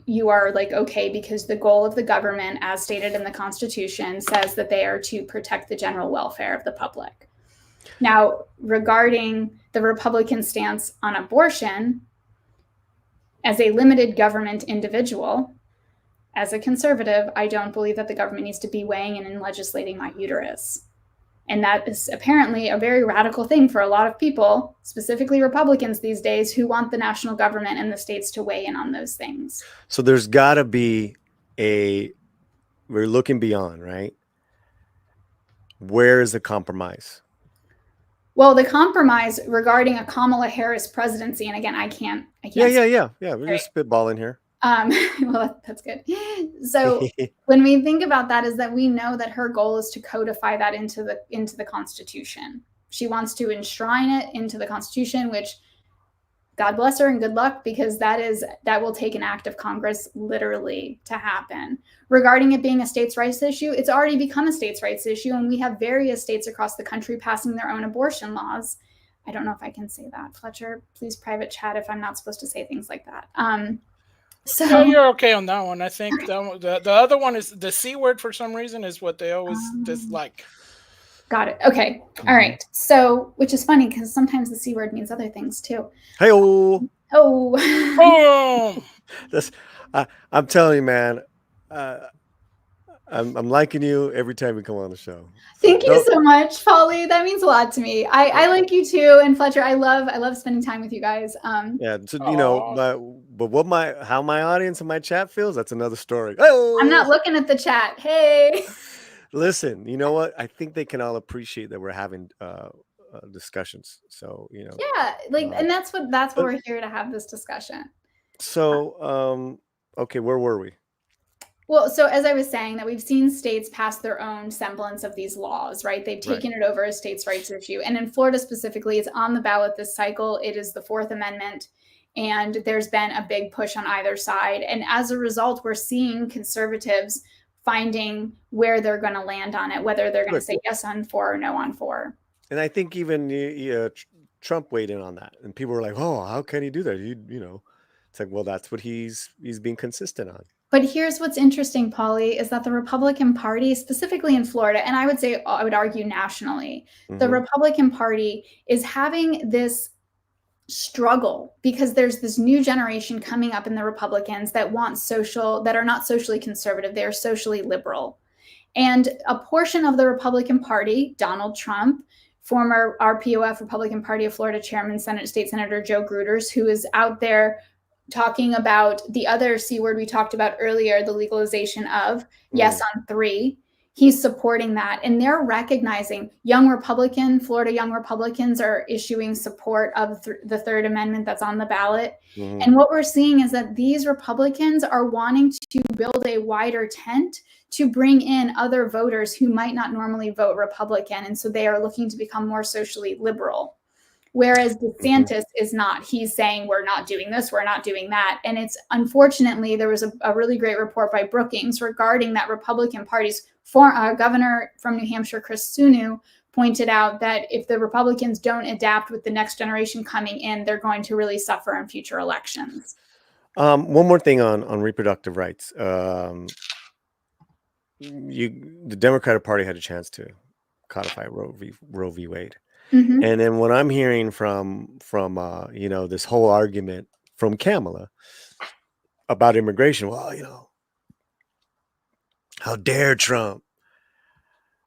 Speaker 5: you are like, okay, because the goal of the government, as stated in the Constitution, says that they are to protect the general welfare of the public. Now, regarding the Republican stance on abortion, as a limited government individual, as a conservative, I don't believe that the government needs to be weighing in and legislating my uterus. And that is apparently a very radical thing for a lot of people, specifically Republicans these days, who want the national government and the states to weigh in on those things.
Speaker 3: So there's got to be we're looking beyond, right? Where is the compromise?
Speaker 5: Well, the compromise regarding a Kamala Harris presidency, and again, I can't.
Speaker 3: Yeah. We're just spitballing here.
Speaker 5: Well, that's good. So when we think about that, is that we know that her goal is to codify that into the Constitution. She wants to enshrine it into the Constitution, which God bless her and good luck, because that will take an act of Congress literally to happen. Regarding it being a states' rights issue, it's already become a states' rights issue, and we have various states across the country passing their own abortion laws. I don't know if I can say that. Fletcher, please private chat if I'm not supposed to say things like that. So
Speaker 2: no, you're okay on that one. I think the other one is the C word for some reason is what they always dislike.
Speaker 5: Got it. Okay. All right. So, which is funny because sometimes the C word means other things too.
Speaker 3: Hey-oh.
Speaker 5: Oh.
Speaker 3: I'm telling you, man. I'm liking you every time you come on the show.
Speaker 5: Thank you so much, Paulie. That means a lot to me. I like you too, and Fletcher. I love spending time with you guys.
Speaker 3: Yeah, so but how my audience and my chat feels, that's another story. Oh,
Speaker 5: I'm not looking at the chat. Hey.
Speaker 3: Listen, you know what? I think they can all appreciate that we're having discussions. So
Speaker 5: Yeah, and that's what we're here to have this discussion.
Speaker 3: So okay, where were we?
Speaker 5: Well, so as I was saying, that we've seen states pass their own semblance of these laws, right? They've taken it over as states' rights issue. And in Florida specifically, it's on the ballot this cycle. It is the Fourth Amendment. And there's been a big push on either side. And as a result, we're seeing conservatives finding where they're going to land on it, whether they're going to say yes on 4 or no on 4.
Speaker 3: And I think even Trump weighed in on that. And people were like, oh, how can he do that? It's like, well, that's what he's being consistent on.
Speaker 5: But here's what's interesting, Paulie, is that the Republican Party, specifically in Florida, and I would argue nationally, the Republican Party is having this struggle because there's this new generation coming up in the Republicans that are not socially conservative. They're socially liberal. And a portion of the Republican Party, Donald Trump, former RPOF, Republican Party of Florida Chairman, State Senator Joe Gruters, who is out there talking about the other C word we talked about earlier, the legalization of yes on 3. He's supporting that. And they're recognizing Florida young Republicans are issuing support of the Third Amendment that's on the ballot. And what we're seeing is that these Republicans are wanting to build a wider tent to bring in other voters who might not normally vote Republican. And so they are looking to become more socially liberal. Whereas DeSantis is not. He's saying, we're not doing this, we're not doing that. And it's unfortunately, there was a really great report by Brookings regarding that Republican Party's governor from New Hampshire, Chris Sununu, pointed out that if the Republicans don't adapt with the next generation coming in, they're going to really suffer in future elections.
Speaker 3: One more thing on reproductive rights. The Democratic Party had a chance to codify Roe v. Wade. And then what I'm hearing from this whole argument from Kamala about immigration, well, how dare Trump,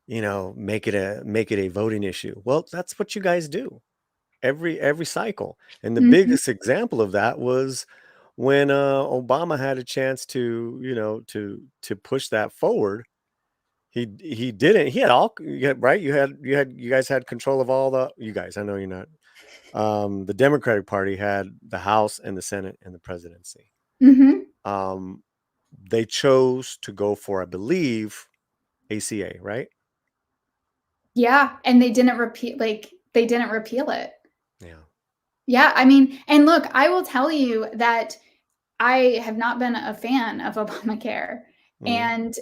Speaker 3: make it a voting issue. Well, that's what you guys do every cycle. And the biggest example of that was when Obama had a chance to push that forward. He didn't. He had right. You guys had control of all you guys. I know you're not. The Democratic Party had the House and the Senate and the presidency. They chose to go for, I believe, ACA, right?
Speaker 5: Yeah, and they didn't repeal it.
Speaker 3: Yeah.
Speaker 5: Yeah, I mean, and look, I will tell you that I have not been a fan of Obamacare. And,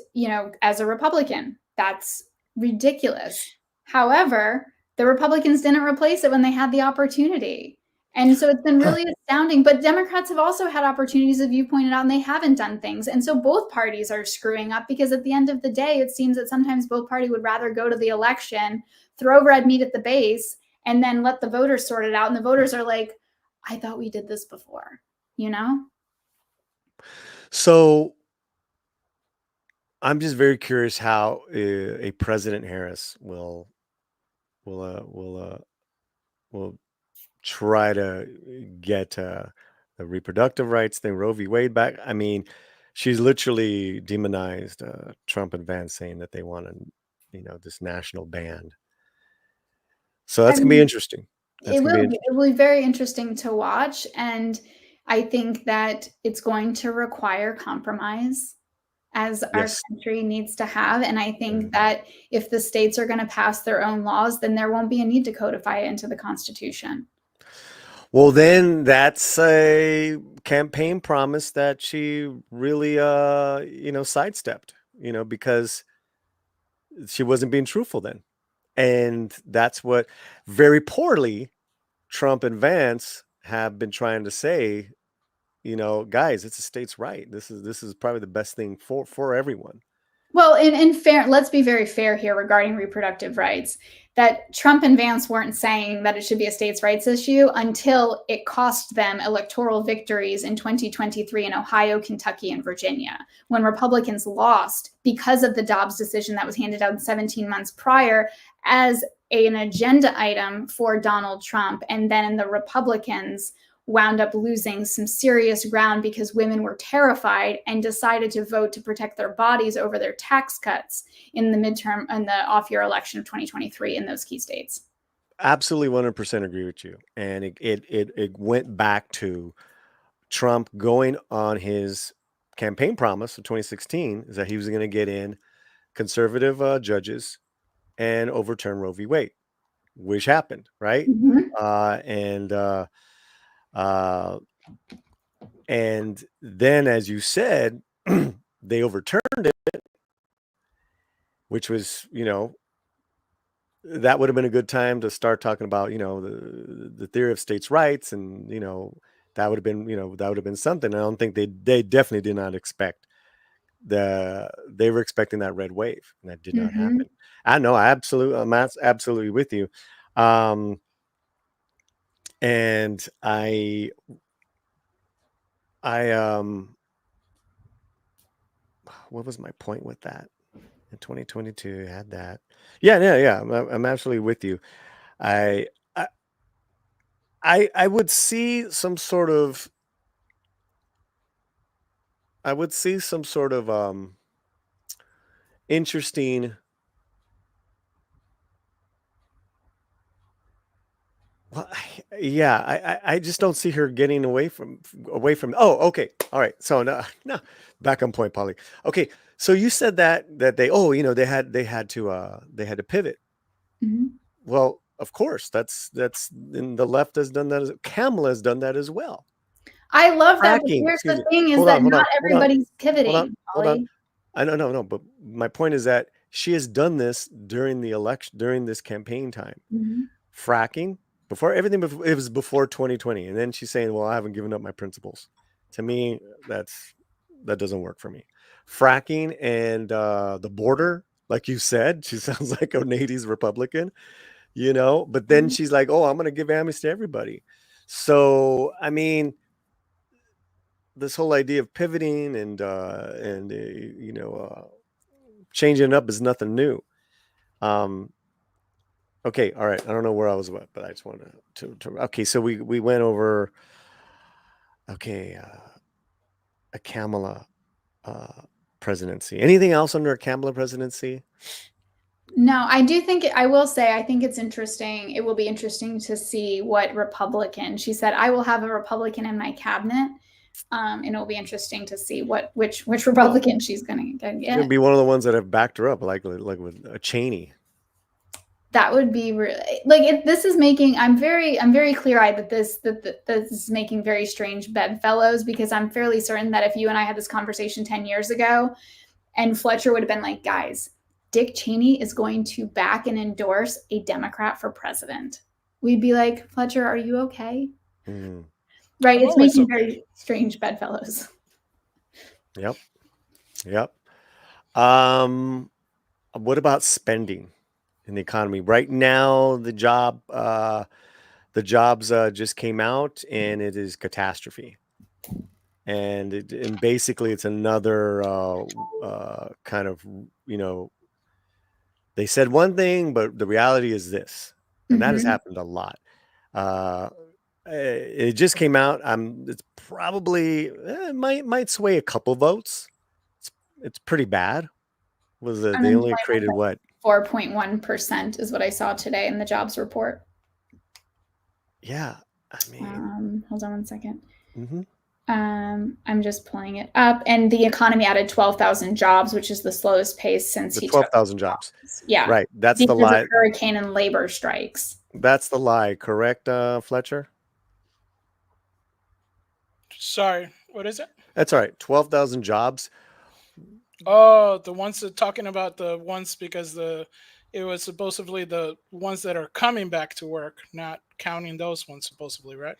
Speaker 5: as a Republican, that's ridiculous. However, the Republicans didn't replace it when they had the opportunity. And so it's been really astounding. But Democrats have also had opportunities, as you pointed out, and they haven't done things. And so both parties are screwing up because at the end of the day, it seems that sometimes both parties would rather go to the election, throw red meat at the base, and then let the voters sort it out. And the voters are like, I thought we did this before,
Speaker 3: So I'm just very curious how a President Harris will will uh, will uh, will try to get the reproductive rights thing, Roe v. Wade back. I mean, she's literally demonized Trump and Vance, saying that they want this national ban. So
Speaker 5: I
Speaker 3: that's gonna be
Speaker 5: mean,
Speaker 3: interesting. That's gonna be interesting.
Speaker 5: it will be very interesting to watch, and I think that it's going to require compromise, as our
Speaker 3: Yes.
Speaker 5: country needs to have. And I think that if the states are going to pass their own laws, then there won't be a need to codify it into the Constitution.
Speaker 3: Well, then that's a campaign promise that she really, sidestepped, because she wasn't being truthful then. And that's what very poorly Trump and Vance have been trying to say, guys, it's a state's right. This is probably the best thing for everyone.
Speaker 5: Well, in fair, let's be very fair here regarding reproductive rights, that Trump and Vance weren't saying that it should be a states' rights issue until it cost them electoral victories in 2023 in Ohio, Kentucky, and Virginia, when Republicans lost because of the Dobbs decision that was handed down 17 months prior as an agenda item for Donald Trump. And then the Republicans wound up losing some serious ground because women were terrified and decided to vote to protect their bodies over their tax cuts in the midterm and the off-year election of 2023 in those key states.
Speaker 3: Absolutely 100% agree with you. And it went back to Trump going on his campaign promise of 2016 is that he was going to get in conservative judges and overturn Roe v. Wade, which happened, right?
Speaker 5: Mm-hmm.
Speaker 3: And then, as you said, they overturned it, which was, that would have been a good time to start talking about, the theory of states' rights, and that would have been something. I don't think they definitely did not expect they were expecting that red wave, and that did not happen. I know, I'm absolutely with you. And I what was my point with that? In 2022, I had that. Yeah. I'm absolutely with you. I would see some sort of interesting. Well, I just don't see her getting away from. Oh, okay, all right. So no, back on point, Paulie. Okay, so you said that they had to pivot.
Speaker 5: Mm-hmm.
Speaker 3: Well, of course, that's and the left has done that. Kamala has done that as well.
Speaker 5: I love that. But
Speaker 3: Fracking.
Speaker 5: here's
Speaker 3: Excuse
Speaker 5: the
Speaker 3: me.
Speaker 5: thing: is
Speaker 3: Hold
Speaker 5: that
Speaker 3: on.
Speaker 5: not everybody's pivoting.
Speaker 3: Hold on. I don't know. But my point is that she has done this during the election, during this campaign time.
Speaker 5: Mm-hmm.
Speaker 3: Fracking before everything. It was before 2020, and then she's saying, "Well, I haven't given up my principles." To me, that doesn't work for me. Fracking and the border, like you said, she sounds like a 80s Republican, But then she's like, "Oh, I'm going to give amnesty to everybody." So, I mean, this whole idea of pivoting and changing it up is nothing new. Okay, all right. I don't know where I was at, but I just wanted to okay. So we went over a Kamala presidency. Anything else under a Kamala presidency?
Speaker 5: No, I do think I will say I think it's interesting. It will be interesting to see what Republican. She said, "I will have a Republican in my cabinet." And it'll be interesting to see which Republican she's going to get.
Speaker 3: It'll be one of the ones that have backed her up, like with a Cheney.
Speaker 5: That would be really like this is making. I'm very clear eyed that this is making very strange bedfellows, because I'm fairly certain that if you and I had this conversation 10 years ago, and Fletcher would have been like, "Guys, Dick Cheney is going to back and endorse a Democrat for president," we'd be like, "Fletcher, are you okay?"
Speaker 3: Mm-hmm.
Speaker 5: Right? It's making very strange bedfellows.
Speaker 3: Yep. What about spending in the economy right now? The jobs just came out, and it is catastrophe. and basically it's another kind of, they said one thing, but the reality is this, and that has happened a lot. It just came out. It's probably might sway a couple votes. It's pretty bad. They only created what?
Speaker 5: 4.1% is what I saw today in the jobs report.
Speaker 3: Yeah, I mean,
Speaker 5: hold on one second. I'm just pulling it up, and the economy added 12,000 jobs, which is the slowest pace since he
Speaker 3: 12,000 jobs.
Speaker 5: Yeah,
Speaker 3: right. That's
Speaker 5: because
Speaker 3: the lie.
Speaker 5: of hurricane and labor strikes.
Speaker 3: That's the lie, correct, Fletcher?
Speaker 2: Sorry, what is it?
Speaker 3: That's all right. 12,000 jobs.
Speaker 2: Oh, the ones that talking about the ones because it was supposedly the ones that are coming back to work, not counting those ones supposedly, right?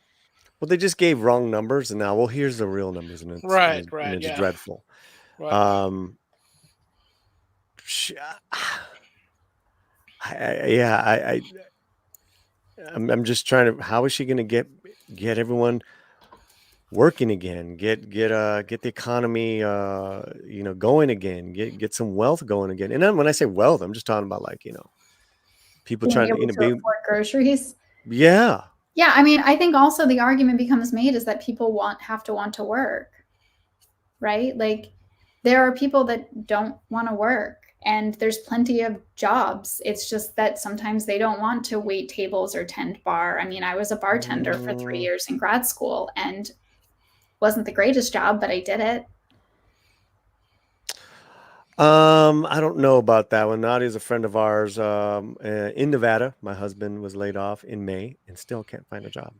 Speaker 3: Well, they just gave wrong numbers, and now, here's the real numbers, and it's it's dreadful.
Speaker 2: Right.
Speaker 3: I'm just trying to. How is she going to get everyone working again? Get the economy, going again. Get some wealth going again. And then when I say wealth, I'm just talking about people trying to
Speaker 5: afford groceries.
Speaker 3: Yeah.
Speaker 5: Yeah, I mean, I think also the argument becomes made is that people have to want to work, right? Like, there are people that don't want to work, and there's plenty of jobs. It's just that sometimes they don't want to wait tables or tend bar. I mean, I was a bartender for 3 years in grad school, and wasn't the greatest job, but I did it.
Speaker 3: I don't know about that one. Nadia's a friend of ours in Nevada. My husband was laid off in May and still can't find a job.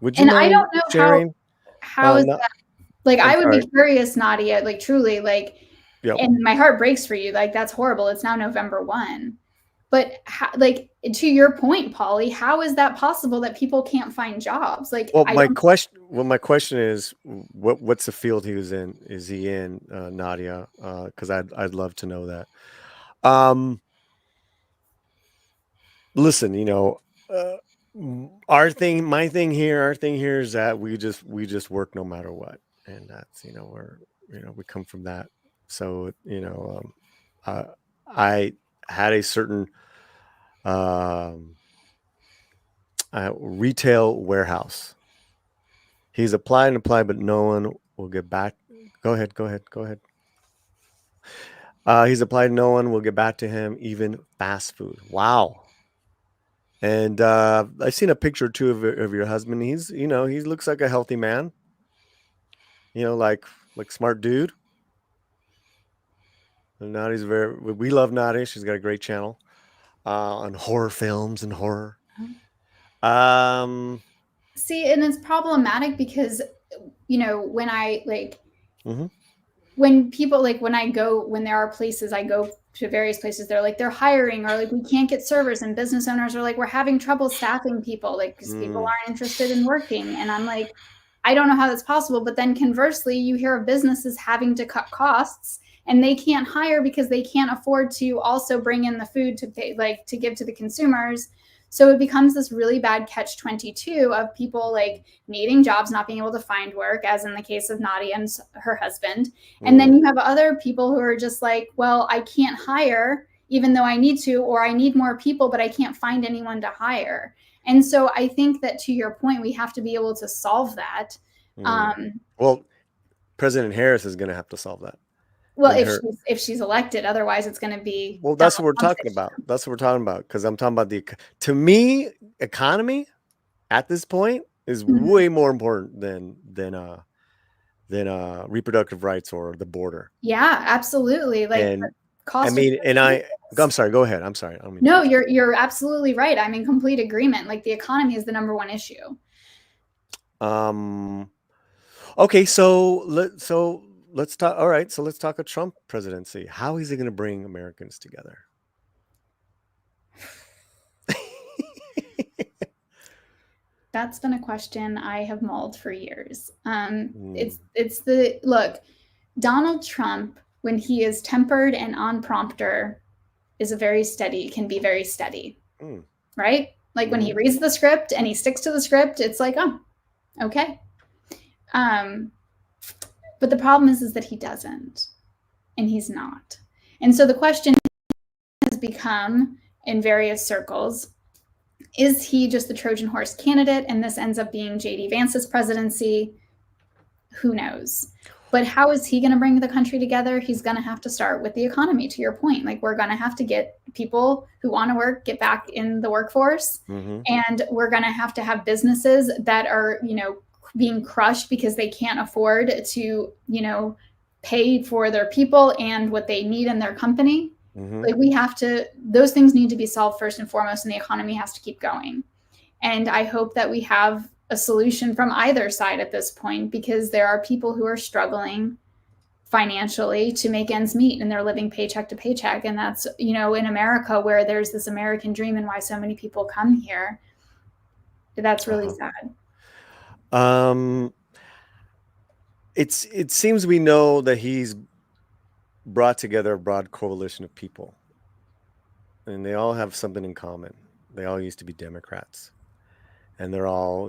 Speaker 3: Would you
Speaker 5: I don't know
Speaker 3: sharing?
Speaker 5: How is that? Like, I would be curious, Nadia, like, truly, like, and my heart breaks for you. Like, that's horrible. It's now November 1. But to your point, Paulie, how is that possible that people can't find jobs? Like,
Speaker 3: my question is, what's the field he was in? Is he in, Nadia? Because I'd love to know that. Listen, our thing here is that we just work no matter what, and that's we come from that. So I had a certain retail warehouse. He's applied, but no one will get back. Go ahead. He's applied, no one will get back to him, even fast food. Wow. And I've seen a picture or two of your husband. He's he looks like a healthy man. Like smart dude. And Nadia's we love Nadia. She's got a great channel on horror films and horror.
Speaker 5: See, and it's problematic because when I when people when there are places I go to, various places, they're hiring, or we can't get servers, and business owners are we're having trouble staffing people, because people aren't interested in working. And I'm like, I don't know how that's possible. But then conversely, you hear of businesses having to cut costs, and they can't hire because they can't afford to also bring in the food to pay, to give to the consumers. So it becomes this really bad catch-22 of people needing jobs, not being able to find work, as in the case of Nadia and her husband. And then you have other people who are just well, I can't hire even though I need to, or I need more people, but I can't find anyone to hire. And so I think that, to your point, we have to be able to solve that.
Speaker 3: Well, President Harris is going to have to solve that.
Speaker 5: Well, if she's elected, otherwise it's going to be.
Speaker 3: Well, that's what we're talking about. That's what we're talking about. Because I'm talking about to me, economy at this point is way more important than reproductive rights or the border.
Speaker 5: Yeah, absolutely.
Speaker 3: I'm sorry. Go ahead. I'm sorry.
Speaker 5: No, you're absolutely right. I'm in complete agreement. The economy is the number one issue.
Speaker 3: Okay, so let's talk. All right, so let's talk a Trump presidency. How is he going to bring Americans together?
Speaker 5: That's been a question I have mulled for years. Donald Trump, when he is tempered and on prompter, can be very steady, right? When he reads the script and he sticks to the script, it's oh, okay. But the problem is that he doesn't, and he's not. And so the question has become in various circles, is he just the Trojan horse candidate and this ends up being J.D. Vance's presidency? Who knows? But how is he going to bring the country together? He's going to have to start with the economy, to your point. Like, we're going to have to get people who want to work, get back in the workforce. And we're going to have businesses that are, being crushed because they can't afford to, pay for their people and what they need in their company. Like, those things need to be solved first and foremost, and the economy has to keep going. And I hope that we have a solution from either side at this point, because there are people who are struggling financially to make ends meet, and they're living paycheck to paycheck. And that's, in America, where there's this American dream and why so many people come here. That's really sad.
Speaker 3: It seems we know that he's brought together a broad coalition of people, and they all have something in common. They all used to be Democrats, and they're all,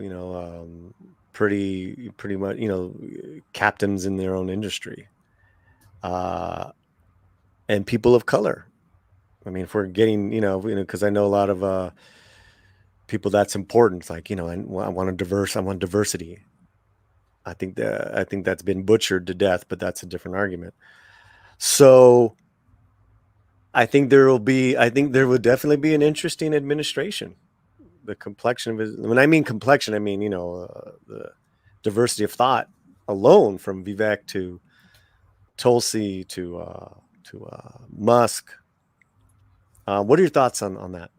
Speaker 3: pretty much, captains in their own industry, and people of color. I mean, if we're getting, because I know a lot of people that's important. It's like, I want diversity. I think that's been butchered to death, but that's a different argument. So I think there will definitely be an interesting administration. The complexion of his, when I mean complexion, I mean, the diversity of thought alone, from Vivek to Tulsi to Musk. What are your thoughts on that?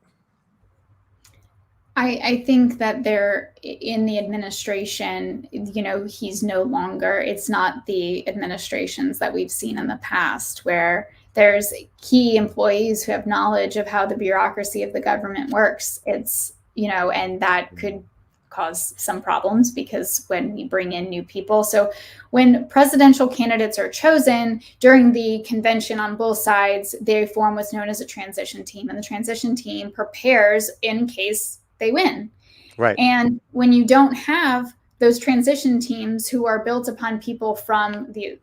Speaker 5: I think that they're in the administration, he's no longer, it's not the administrations that we've seen in the past, where there's key employees who have knowledge of how the bureaucracy of the government works. It's, and that could cause some problems, because when we bring in new people. So when presidential candidates are chosen during the convention on both sides, they form what's known as a transition team, and the transition team prepares in case they win.
Speaker 3: Right.
Speaker 5: And when you don't have those transition teams who are built upon people from the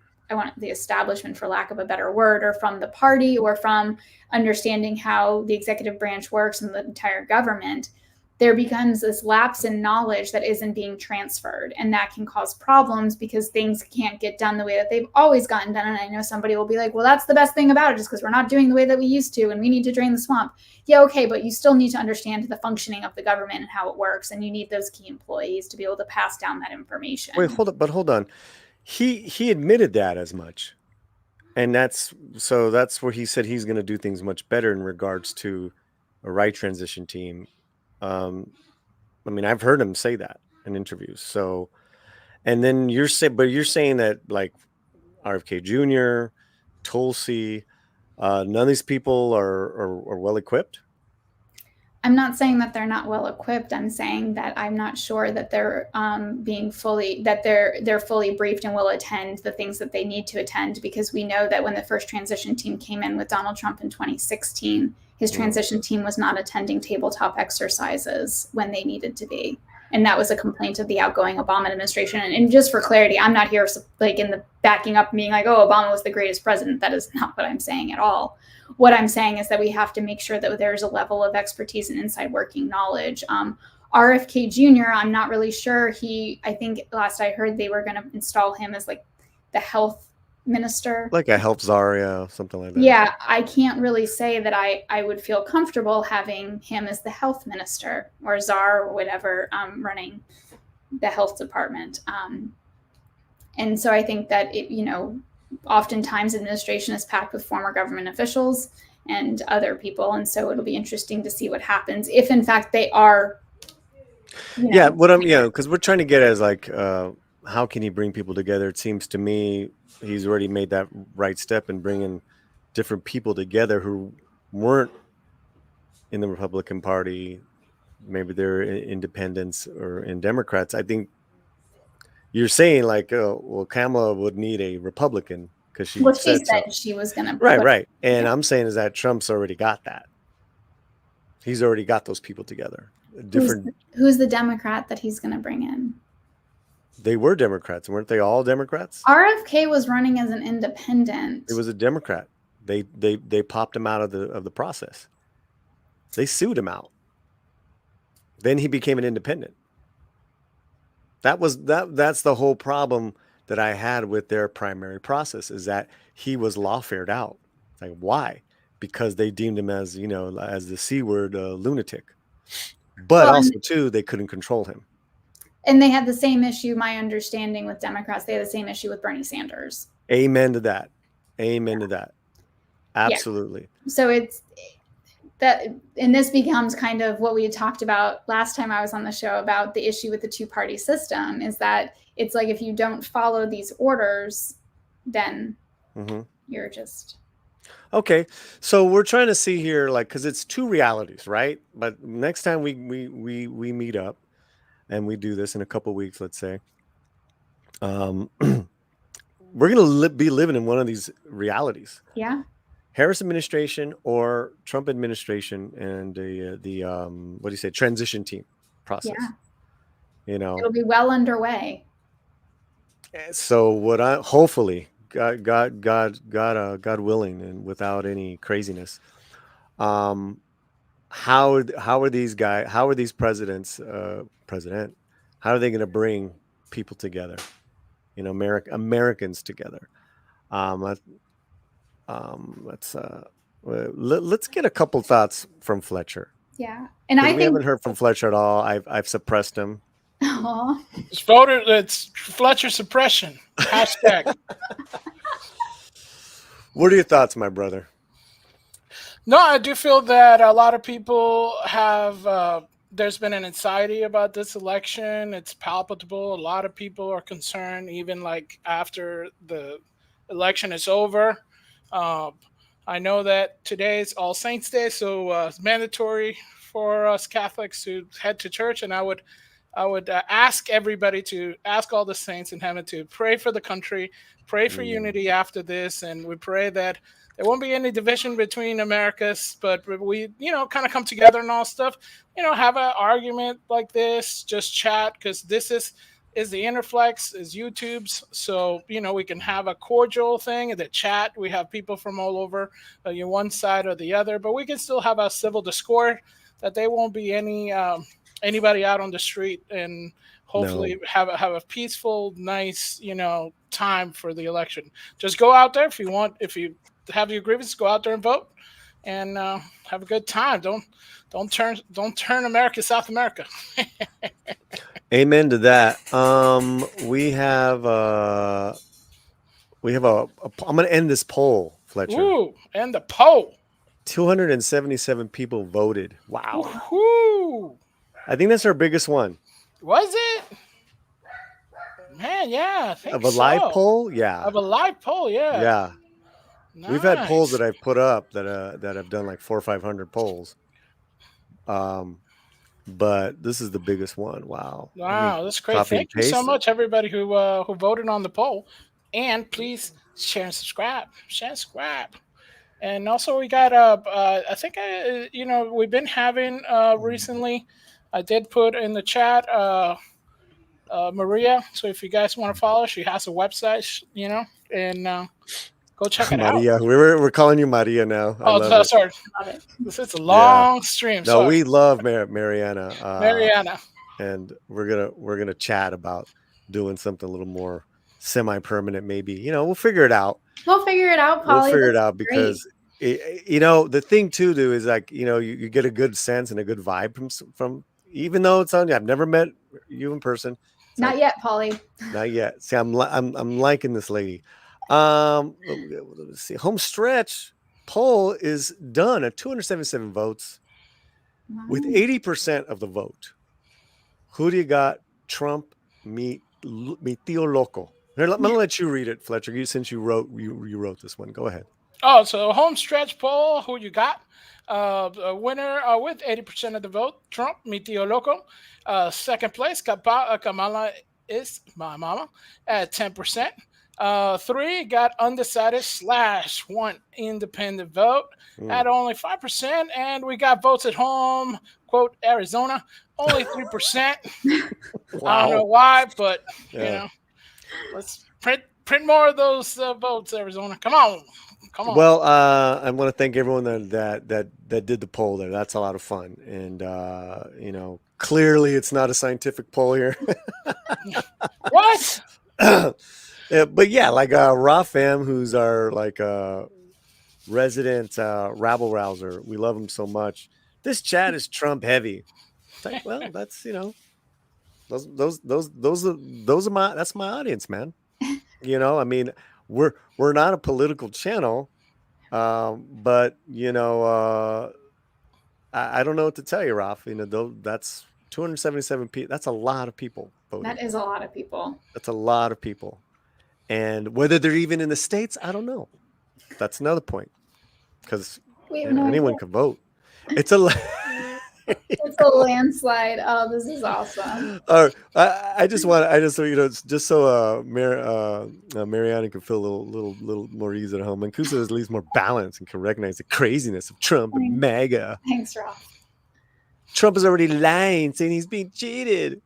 Speaker 5: establishment, for lack of a better word, or from the party, or from understanding how the executive branch works and the entire government, there becomes this lapse in knowledge that isn't being transferred. And that can cause problems, because things can't get done the way that they've always gotten done. And I know somebody will be like, well, that's the best thing about it, is because we're not doing the way that we used to, and we need to drain the swamp. Yeah, okay, but you still need to understand the functioning of the government and how it works. And you need those key employees to be able to pass down that information.
Speaker 3: Wait, hold on. He admitted that as much. And that's where he said he's going to do things much better in regards to a right transition team. I mean, I've heard him say that in interviews. So, and then you're saying that, like, RFK Jr., Tulsi, none of these people are well equipped.
Speaker 5: I'm not saying that they're not well equipped. I'm saying that I'm not sure that they're they're fully briefed and will attend the things that they need to attend, because we know that when the first transition team came in with Donald Trump in 2016, his transition team was not attending tabletop exercises when they needed to be. And that was a complaint of the outgoing Obama administration. And just for clarity, I'm not here like in the backing up being like, oh, Obama was the greatest president. That is not what I'm saying at all. What I'm saying is that we have to make sure that there's a level of expertise and inside working knowledge. RFK Jr., I'm not really sure. I think last I heard they were going to install him as like the health minister.
Speaker 3: Like a health czar, yeah, something like that.
Speaker 5: Yeah, I can't really say that I would feel comfortable having him as the health minister or czar or whatever, running the health department. And so I think that oftentimes administration is packed with former government officials and other people. And so it'll be interesting to see what happens if in fact they are.
Speaker 3: Because we're trying to get as like, how can he bring people together? It seems to me he's already made that right step in bringing different people together who weren't in the Republican Party. Maybe they're independents or in Democrats. I think you're saying like, well, Kamala would need a Republican because she said
Speaker 5: she was going to.
Speaker 3: Right. And I'm saying is that Trump's already got that. He's already got those people together.
Speaker 5: Who's the Democrat that he's going to bring in?
Speaker 3: They were Democrats, weren't they? All Democrats.
Speaker 5: RFK was running as an independent.
Speaker 3: He was a Democrat. They popped him out of the process. They sued him out. Then he became an independent. That's the whole problem that I had with their primary process, is that he was lawfared out. Like, why? Because they deemed him as, as the C word, lunatic. But also too, they couldn't control him.
Speaker 5: And they had the same issue, my understanding, with Democrats. They had the same issue with Bernie Sanders.
Speaker 3: Amen to that. Amen to that. Absolutely.
Speaker 5: Yeah. So it's that, and this becomes kind of what we had talked about last time I was on the show about the issue with the two-party system, is that it's like, if you don't follow these orders, then you're just...
Speaker 3: Okay. So we're trying to see here, like, because it's two realities, right? But next time we meet up and we do this in a couple of weeks, let's say, we're going to be living in one of these realities.
Speaker 5: Yeah.
Speaker 3: Harris administration or Trump administration, and the what do you say, transition team process.
Speaker 5: Yeah. It'll be well underway.
Speaker 3: So what I hopefully God willing, and without any craziness, how are these guys? How are these presidents? How are they going to bring people together? Americans together. Let's get a couple thoughts from Fletcher.
Speaker 5: Yeah, and
Speaker 3: we haven't heard from Fletcher at all. I've suppressed him.
Speaker 5: Aww.
Speaker 2: It's Fletcher suppression. Hashtag.
Speaker 3: What are your thoughts, my brother?
Speaker 2: No, I do feel that a lot of people have. There's been an anxiety about this election. It's palpable. A lot of people are concerned, even like after the election is over. I know that today is All Saints Day, so it's mandatory for us Catholics to head to church, and I would ask everybody to ask all the saints in heaven to pray for the country, pray for unity after this, and we pray that there won't be any division between Americas, but we, kind of come together and all stuff, have an argument like this, just chat, because this is the Interflex, is YouTube's, so we can have a cordial thing in the chat. We have people from all over, one side or the other, but we can still have a civil discord, that there won't be anybody out on the street, and hopefully have a peaceful, nice, time for the election. Just go out there if you have your grievance, go out there and vote, and have a good time. Don't turn America South America.
Speaker 3: Amen to that. We have I'm going to end this poll, Fletcher.
Speaker 2: Ooh, end the poll.
Speaker 3: 277 people voted. Wow.
Speaker 2: Woo-hoo.
Speaker 3: I think that's our biggest one.
Speaker 2: Was it? Man, yeah. I think
Speaker 3: of a live poll? Yeah.
Speaker 2: Of a live poll, yeah.
Speaker 3: Yeah.
Speaker 2: Nice.
Speaker 3: We've had polls that I've put up that have done like 400 or 500 polls. But this is the biggest one. Wow.
Speaker 2: Wow, that's great. Thank you so much, everybody who voted on the poll. And please share and subscribe. Share and subscribe. And also we got I think we've been having recently, I did put in the chat Maria. So if you guys want to follow, she has a website, and go check it
Speaker 3: Maria.
Speaker 2: out.
Speaker 3: We're calling you Maria now.
Speaker 2: Oh, sorry. This is a long stream.
Speaker 3: No, we love Mariana.
Speaker 2: Mariana.
Speaker 3: And we're gonna chat about doing something a little more semi-permanent, maybe. We'll figure it out.
Speaker 5: We'll figure it out, Paulie.
Speaker 3: We'll figure it out because the thing too, is like, you get a good sense and a good vibe from even though it's on you. I've never met you in person.
Speaker 5: Not yet, Paulie.
Speaker 3: Not yet. See, I'm liking this lady. Let's see. Home stretch poll is done at 277 votes with 80% of the vote. Who do you got? Trump, mi tío loco. Here, I'm gonna let you read it, Fletcher. Since you wrote this one, go ahead.
Speaker 2: Oh, so home stretch poll. Who you got? A winner with 80% of the vote. Trump, mi tío loco. Second place, Kamala is my mama at 10%. 3 got undecided / 1 independent vote at only 5%, and we got votes at home. Quote Arizona, only 3%.
Speaker 3: Wow.
Speaker 2: I don't know why, but
Speaker 3: Yeah.
Speaker 2: you know, let's print more of those votes, Arizona. Come on.
Speaker 3: Well, I want to thank everyone that did the poll there. That's a lot of fun, and you know, clearly it's not a scientific poll here.
Speaker 2: What?
Speaker 3: Yeah, but yeah, like Rafam, who's our like resident rabble rouser. We love him so much. This chat is Trump heavy. It's like, well, that's, you know, those are that's my audience, man. You know, I mean, we're not a political channel, but you know, I don't know what to tell you, Raf. You know, that's 277 people. That's a lot of people voting.
Speaker 5: That is a lot of people.
Speaker 3: That's a lot of people. And whether they're even in the States, I don't know. That's another point. Because anyone can vote. It's a
Speaker 5: it's a landslide. Oh, this is awesome.
Speaker 3: I just you know, just so Mariana can feel a little more ease at home. And Kusa is at least more balanced and can recognize the craziness of Trump and MAGA.
Speaker 5: Thanks, Ralph.
Speaker 3: Trump is already lying, saying he's being cheated.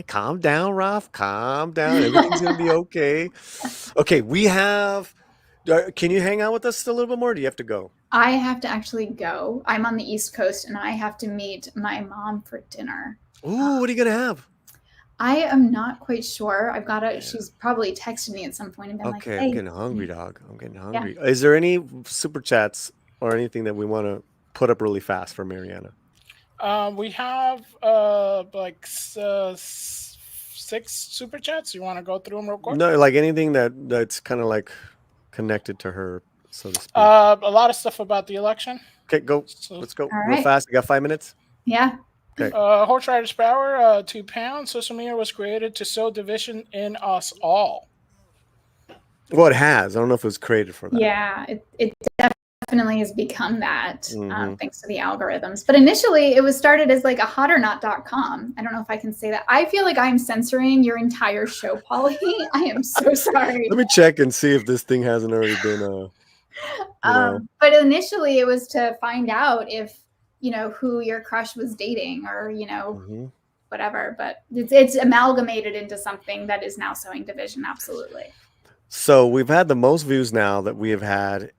Speaker 3: Calm down, Ralph. Calm down. Everything's gonna be okay. Okay, we have. Can you hang out with us still a little bit more? Or do you have to go?
Speaker 5: I have to actually go. I'm on the East Coast, and I have to meet my mom for dinner.
Speaker 3: Ooh, what are you gonna have?
Speaker 5: I am not quite sure. I've got to. She's probably texted me at some point and been like,
Speaker 3: "Okay,
Speaker 5: hey.
Speaker 3: I'm getting hungry, dog. I'm getting hungry." Yeah. Is there any super chats or anything that we want to put up really fast for Mariana?
Speaker 2: We have like 6 super chats. You want to go through them real quick?
Speaker 3: No, like anything that's kind of like connected to her, so to speak.
Speaker 2: A lot of stuff about the election.
Speaker 3: Okay, go. So, let's go real fast. You got 5 minutes?
Speaker 5: Yeah.
Speaker 3: Okay.
Speaker 2: Horse Rider's Power, 2 pounds. Social media was created to sow division in us all.
Speaker 3: Well, it has. I don't know if it was created for that.
Speaker 5: Yeah, it definitely has become that thanks to the algorithms. But initially, it was started as like a hotornot.com. I don't know if I can say that. I feel like I'm censoring your entire show, Paulie. I am so sorry.
Speaker 3: Let me check and see if this thing hasn't already been.
Speaker 5: But initially, it was to find out if, you know, who your crush was dating or, you know, whatever. But it's amalgamated into something that is now sowing division. Absolutely.
Speaker 3: So we've had the most views now that we have had.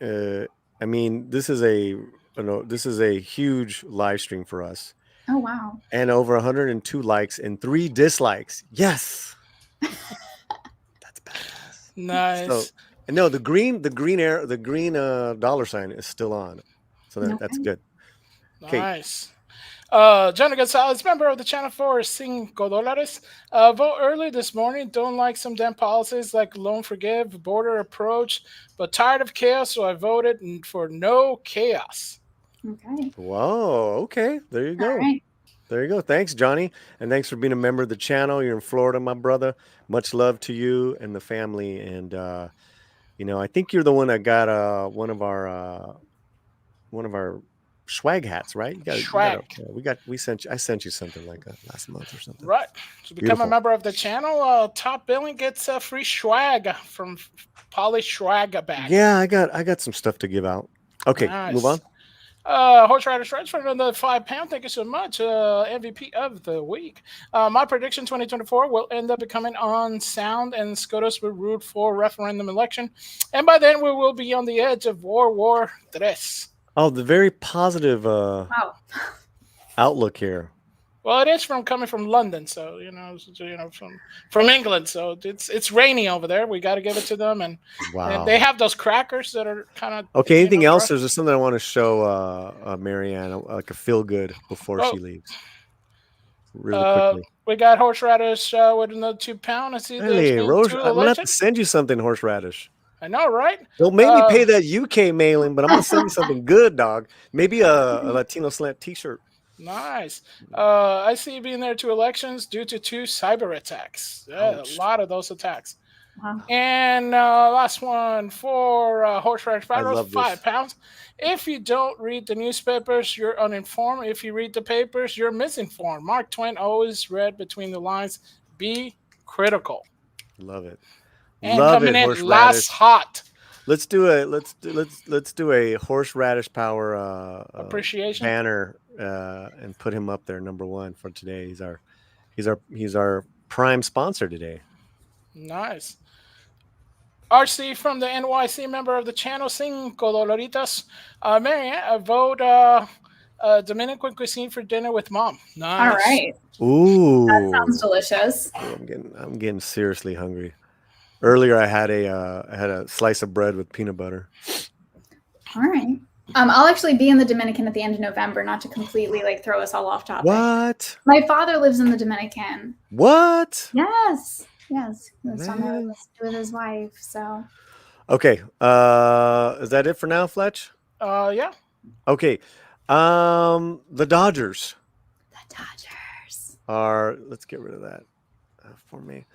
Speaker 3: I mean, this is a huge live stream for us.
Speaker 5: Oh wow!
Speaker 3: And over 102 likes and 3 dislikes. Yes, that's badass.
Speaker 2: Nice.
Speaker 3: So, no, the green dollar sign is still on, so that's good.
Speaker 2: Nice. Johnny Gonzalez, member of the channel for $5. Vote early this morning. Don't like some damn policies like loan forgive, border approach, but tired of chaos, so I voted for no chaos.
Speaker 5: Okay.
Speaker 3: Whoa. Okay. There you go.
Speaker 5: Right.
Speaker 3: There you go. Thanks, Johnny, and thanks for being a member of the channel. You're in Florida, my brother. Much love to you and the family. And you know, I think you're the one that got one of our swag hats, right? I sent you something like that last month or something.
Speaker 2: Right. To become a member of the channel, top billing gets a free swag from Paulie Swag Bag.
Speaker 3: Yeah, I got some stuff to give out. Okay,
Speaker 2: nice.
Speaker 3: Move on.
Speaker 2: Horse Rider Shreds for another £5. Thank you so much. MVP of the week. My prediction 2024 will end up becoming on sound, and SCOTUS will root for referendum election. And by then we will be on the edge of World War III.
Speaker 3: Oh, the very positive outlook here.
Speaker 2: Well, it is coming from London, so from England. So it's rainy over there. We got to give it to them, and they have those crackers that are kind of
Speaker 3: okay. Anything else? Or is there something I want to show Marianne, like a feel good before she leaves? Really quickly.
Speaker 2: We got Horseradish with another £2. I see.
Speaker 3: Hey, Rose, I'm gonna have to send you something, Horseradish.
Speaker 2: I know, right?
Speaker 3: Don't make me pay that UK mailing, but I'm gonna send you something good, dog. Maybe a Latino Slant T-shirt.
Speaker 2: Nice. I see you being there 2 elections due to 2 cyber attacks. A lot of those attacks.
Speaker 5: Wow.
Speaker 2: And last one for horseradish powder,
Speaker 3: love this.
Speaker 2: £5. If you don't read the newspapers, you're uninformed. If you read the papers, you're misinformed. Mark Twain always read between the lines. Be critical.
Speaker 3: Love it.
Speaker 2: And
Speaker 3: Love
Speaker 2: coming
Speaker 3: it,
Speaker 2: in
Speaker 3: horseradish.
Speaker 2: last hot.
Speaker 3: Let's do a horseradish power
Speaker 2: Appreciation
Speaker 3: banner and put him up there #1 for today. He's our prime sponsor today.
Speaker 2: Nice. RC from the NYC, member of the channel, Cinco Doloritas. Marianne, vote Dominican cuisine for dinner with mom. Nice.
Speaker 5: All right.
Speaker 3: Ooh,
Speaker 5: that sounds delicious.
Speaker 3: I'm getting seriously hungry. Earlier, I had a slice of bread with peanut butter.
Speaker 5: All right. I'll actually be in the Dominican at the end of November, not to completely throw us all off topic.
Speaker 3: What?
Speaker 5: My father lives in the Dominican.
Speaker 3: What?
Speaker 5: Yes. Yes. Lives on there with his wife. So.
Speaker 3: Okay. Is that it for now, Fletch?
Speaker 2: Yeah.
Speaker 3: Okay. The Dodgers.
Speaker 5: The Dodgers
Speaker 3: Are, let's get rid of that for me.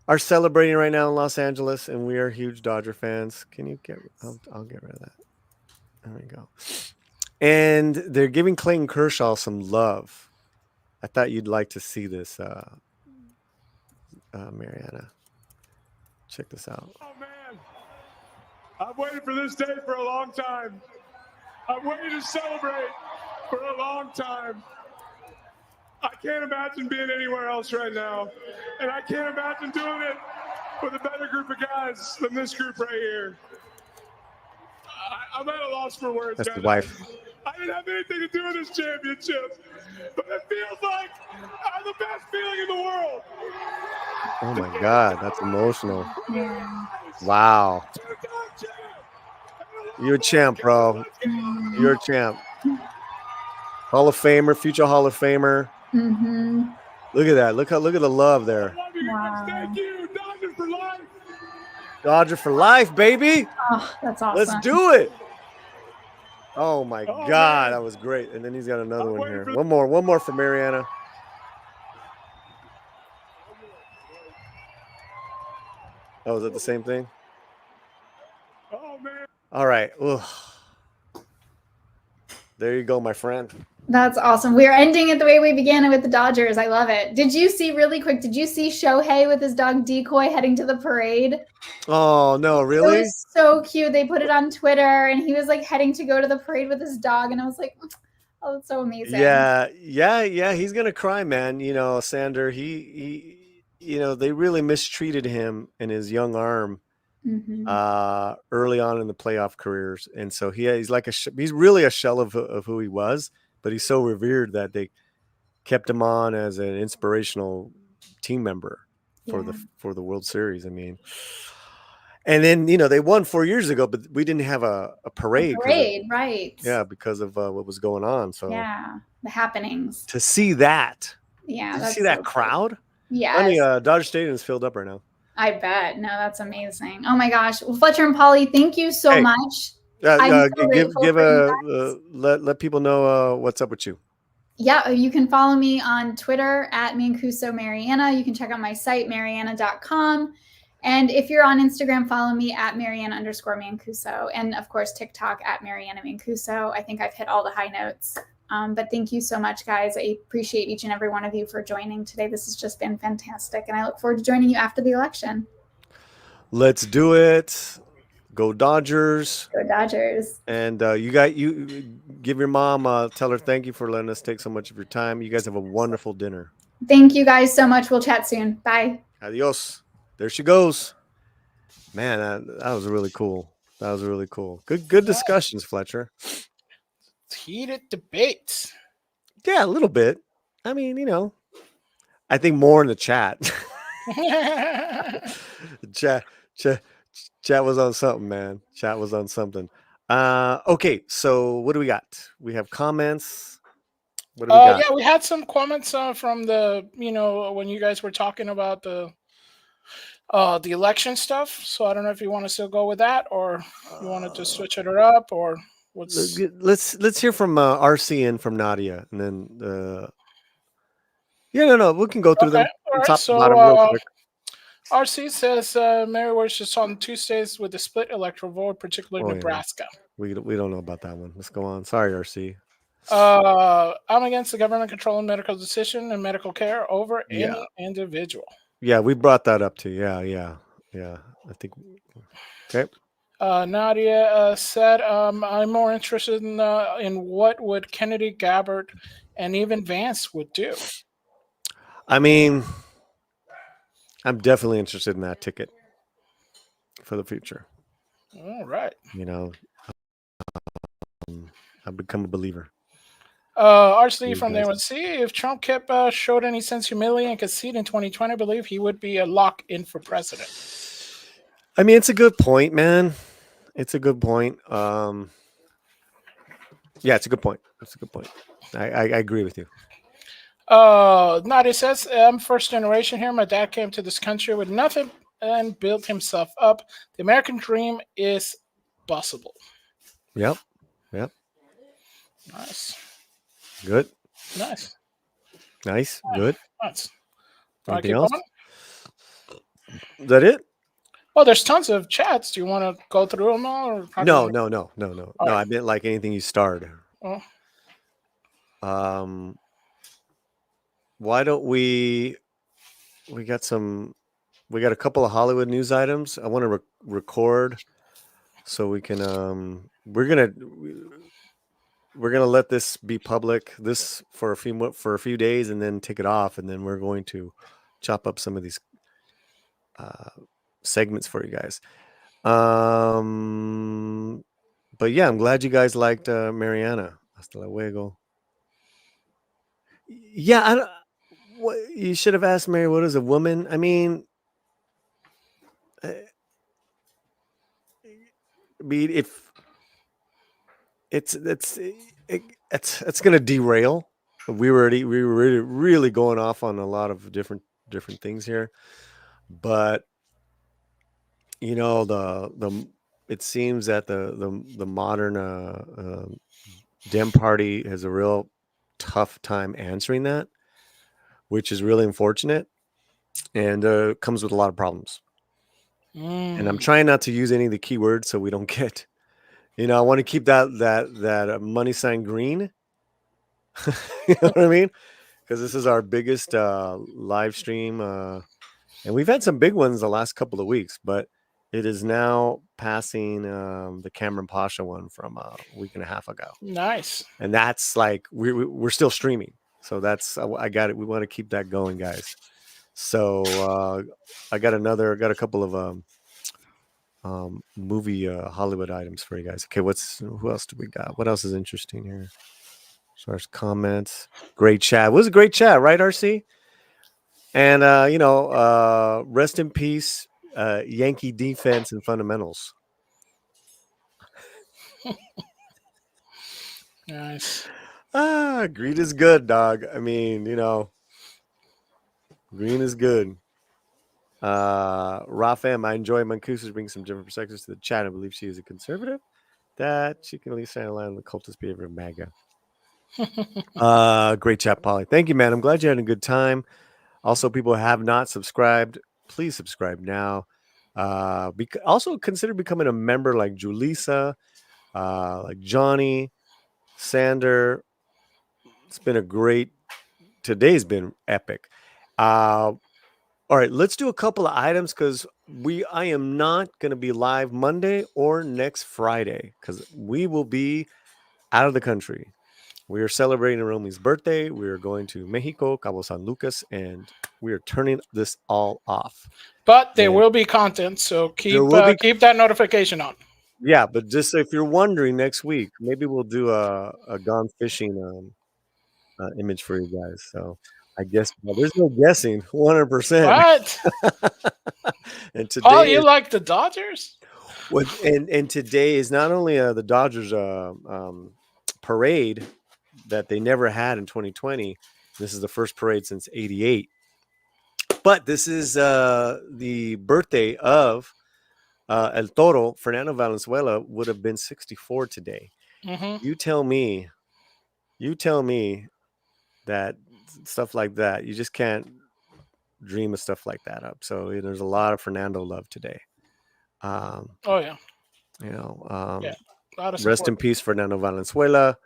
Speaker 3: Are celebrating right now in Los Angeles, and we are huge Dodger fans. Can you get? I'll get rid of that. There we go. And they're giving Clayton Kershaw some love. I thought you'd like to see this, Mariana. Check this out.
Speaker 7: Oh man, I've waited for this day for a long time. I've waited to celebrate for a long time. I can't imagine being anywhere else right now. And I can't imagine doing it with a better group of guys than this group right here. I'm at a loss for words.
Speaker 3: That's
Speaker 7: man.
Speaker 3: the wife.
Speaker 7: I didn't have anything to do with this championship, but it feels like I have the best feeling in the world.
Speaker 3: Oh my God, that's emotional. Wow. You're a champ, bro. You're a champ. Hall of Famer, future Hall of Famer.
Speaker 5: Mm-hmm.
Speaker 3: Look at that. Look at the love there.
Speaker 7: I love you guys.
Speaker 5: Wow.
Speaker 7: Thank you. Dodger for life.
Speaker 3: Dodger for life, baby.
Speaker 5: Oh, that's awesome.
Speaker 3: Let's do it. Oh my
Speaker 7: Oh,
Speaker 3: God,
Speaker 7: man.
Speaker 3: that was great. And then he's got another
Speaker 7: I'm
Speaker 3: one
Speaker 7: waiting
Speaker 3: here.
Speaker 7: for-
Speaker 3: One more for Mariana. Oh, is that the same thing?
Speaker 7: Oh man.
Speaker 3: All right. Ugh. There you go, my friend.
Speaker 5: That's awesome. We're ending it the way we began it with the Dodgers. I love it. Did you see Shohei with his dog Decoy heading to the parade?
Speaker 3: Oh no,
Speaker 5: It
Speaker 3: really?
Speaker 5: was so cute. They put it on Twitter and he was heading to go to the parade with his dog. And I was like, oh, it's so amazing.
Speaker 3: Yeah. He's gonna cry, man. You know, Sander. He they really mistreated him in his young arm
Speaker 5: Mm-hmm.
Speaker 3: early on in the playoff careers, and so he's like he's really a shell of who he was. But he's so revered that they kept him on as an inspirational team member for the World Series. I mean, and then they won 4 years ago, but we didn't have a parade.
Speaker 5: Right?
Speaker 3: Yeah, because of what was going on. So
Speaker 5: yeah, the happenings.
Speaker 3: to see that,
Speaker 5: Yeah,
Speaker 3: did you
Speaker 5: that's
Speaker 3: see that
Speaker 5: so cool.
Speaker 3: crowd?
Speaker 5: Yeah,
Speaker 3: Funny, Dodger Stadium is filled up right now.
Speaker 5: I bet. No, that's amazing. Oh my gosh. Well, Fletcher and Paulie, thank you so
Speaker 3: Hey.
Speaker 5: much. I'm so grateful
Speaker 3: Give
Speaker 5: for you guys.
Speaker 3: let people know what's up with you.
Speaker 5: Yeah, you can follow me on Twitter at Mancuso Mariana. You can check out my site, mariana.com. And if you're on Instagram, follow me at Mariana_Mancuso. And of course, TikTok at Mariana Mancuso. I think I've hit all the high notes. But thank you so much, guys. I appreciate each and every one of you for joining today. This has just been fantastic. And I look forward to joining you after the election.
Speaker 3: Let's do it. Go Dodgers.
Speaker 5: Go Dodgers.
Speaker 3: And you give your mom, tell her thank you for letting us take so much of your time. You guys have a wonderful dinner.
Speaker 5: Thank you guys so much. We'll chat soon. Bye.
Speaker 3: Adios. There she goes. Man, that was really cool. That was really cool. Good discussions, Fletcher.
Speaker 2: Heated debates.
Speaker 3: Yeah, a little bit. I mean, I think more in the chat. Chat was on something, man. Chat was on something. Okay, so what do we got? We have comments. What do we got?
Speaker 2: Yeah, we had some comments from the, when you guys were talking about the election stuff. So I don't know if you want to still go with that, or you want to just switch it up, or what's.
Speaker 3: Let's hear from RC and from Nadia, and then we can go through them
Speaker 2: All right,
Speaker 3: top
Speaker 2: so,
Speaker 3: to bottom real quick.
Speaker 2: RC says Mary wishes on Tuesdays with the split electoral vote, particularly Nebraska.
Speaker 3: We don't know about that one. Let's go on. Sorry, RC.
Speaker 2: I'm against the government controlling medical decision and medical care over any individual.
Speaker 3: Yeah, we brought that up too. Yeah. I think. Okay.
Speaker 2: Nadia said, I'm more interested in what would Kennedy, Gabbard, and even Vance would do.
Speaker 3: I mean, I'm definitely interested in that ticket for the future.
Speaker 2: All right.
Speaker 3: You know, I've become a believer.
Speaker 2: RC from there would see if Trump kept showed any sense of humility and conceit in 2020, I believe he would be a lock in for president.
Speaker 3: I mean, it's a good point, man. It's a good point. Yeah, it's a good point. It's a good point. I agree with you.
Speaker 2: Nadia says, I'm first generation here. My dad came to this country with nothing and built himself up. The American dream is possible.
Speaker 3: Yep.
Speaker 2: Nice.
Speaker 3: Good.
Speaker 2: Nice.
Speaker 3: Good.
Speaker 2: Nice.
Speaker 3: Anything else? Is that it?
Speaker 2: Well, there's tons of chats. Do you want to go through them all? Or
Speaker 3: No.
Speaker 2: Right.
Speaker 3: I meant like anything you starred.
Speaker 2: Oh.
Speaker 3: Why don't we got a couple of Hollywood news items. I want to record so we can we're gonna let this be public this for a few days and then take it off, and then we're going to chop up some of these segments for you guys. But yeah, I'm glad you guys liked Mariana. Hasta luego. Yeah, you should have asked Mary, what is a woman? I mean, if it's gonna derail. We were really going off on a lot of different things here, but you know it seems that the modern Dem Party has a real tough time answering that, which is really unfortunate, and comes with a lot of problems. And I'm trying not to use any of the keywords so we don't get, I want to keep that money sign green. You know what I mean? Because this is our biggest live stream, and we've had some big ones the last couple of weeks, but it is now passing the Cameron Pasha one from a week and a half ago.
Speaker 2: Nice.
Speaker 3: And that's like we're still streaming, so that's I got it. We want to keep that going, guys. So I got a couple of movie Hollywood items for you guys. Okay, who else do we got? What else is interesting here? As far as comments, great chat. It was a great chat, right, RC? And rest in peace, Yankee defense and fundamentals.
Speaker 2: Nice.
Speaker 3: Green is good, dog. I mean, green is good. Rafam, I enjoy Mancuso bringing some different perspectives to the chat. I believe she is a conservative. That she can at least stand in line with the cultist behavior of MAGA. Great chat, Paulie. Thank you, man. I'm glad you had a good time. Also, people who have not subscribed, please subscribe now. Also consider becoming a member like Julissa, like Johnny, Sander. It's been today's been epic. All right, let's do a couple of items because I am not going to be live Monday or next Friday because we will be out of the country. We are celebrating Romi's birthday. We are going to Mexico, Cabo San Lucas, and we are turning this all off.
Speaker 2: But there will be content, so keep that notification on.
Speaker 3: Yeah, but just if you're wondering, next week maybe we'll do a gone fishing image for you guys. So I guess there's no guessing, 100%.
Speaker 2: What?
Speaker 3: And today,
Speaker 2: oh, you like the Dodgers?
Speaker 3: And today is not only the Dodgers parade that they never had in 2020. This is the first parade since '88. But this is the birthday of El Toro. Fernando Valenzuela would have been 64 today.
Speaker 2: Mm-hmm.
Speaker 3: You tell me that stuff like that, you just can't dream of stuff like that up. So there's a lot of Fernando love today.
Speaker 2: Oh yeah.
Speaker 3: You know,
Speaker 2: Yeah. A lot of
Speaker 3: rest in
Speaker 2: support.
Speaker 3: peace, Fernando Valenzuela.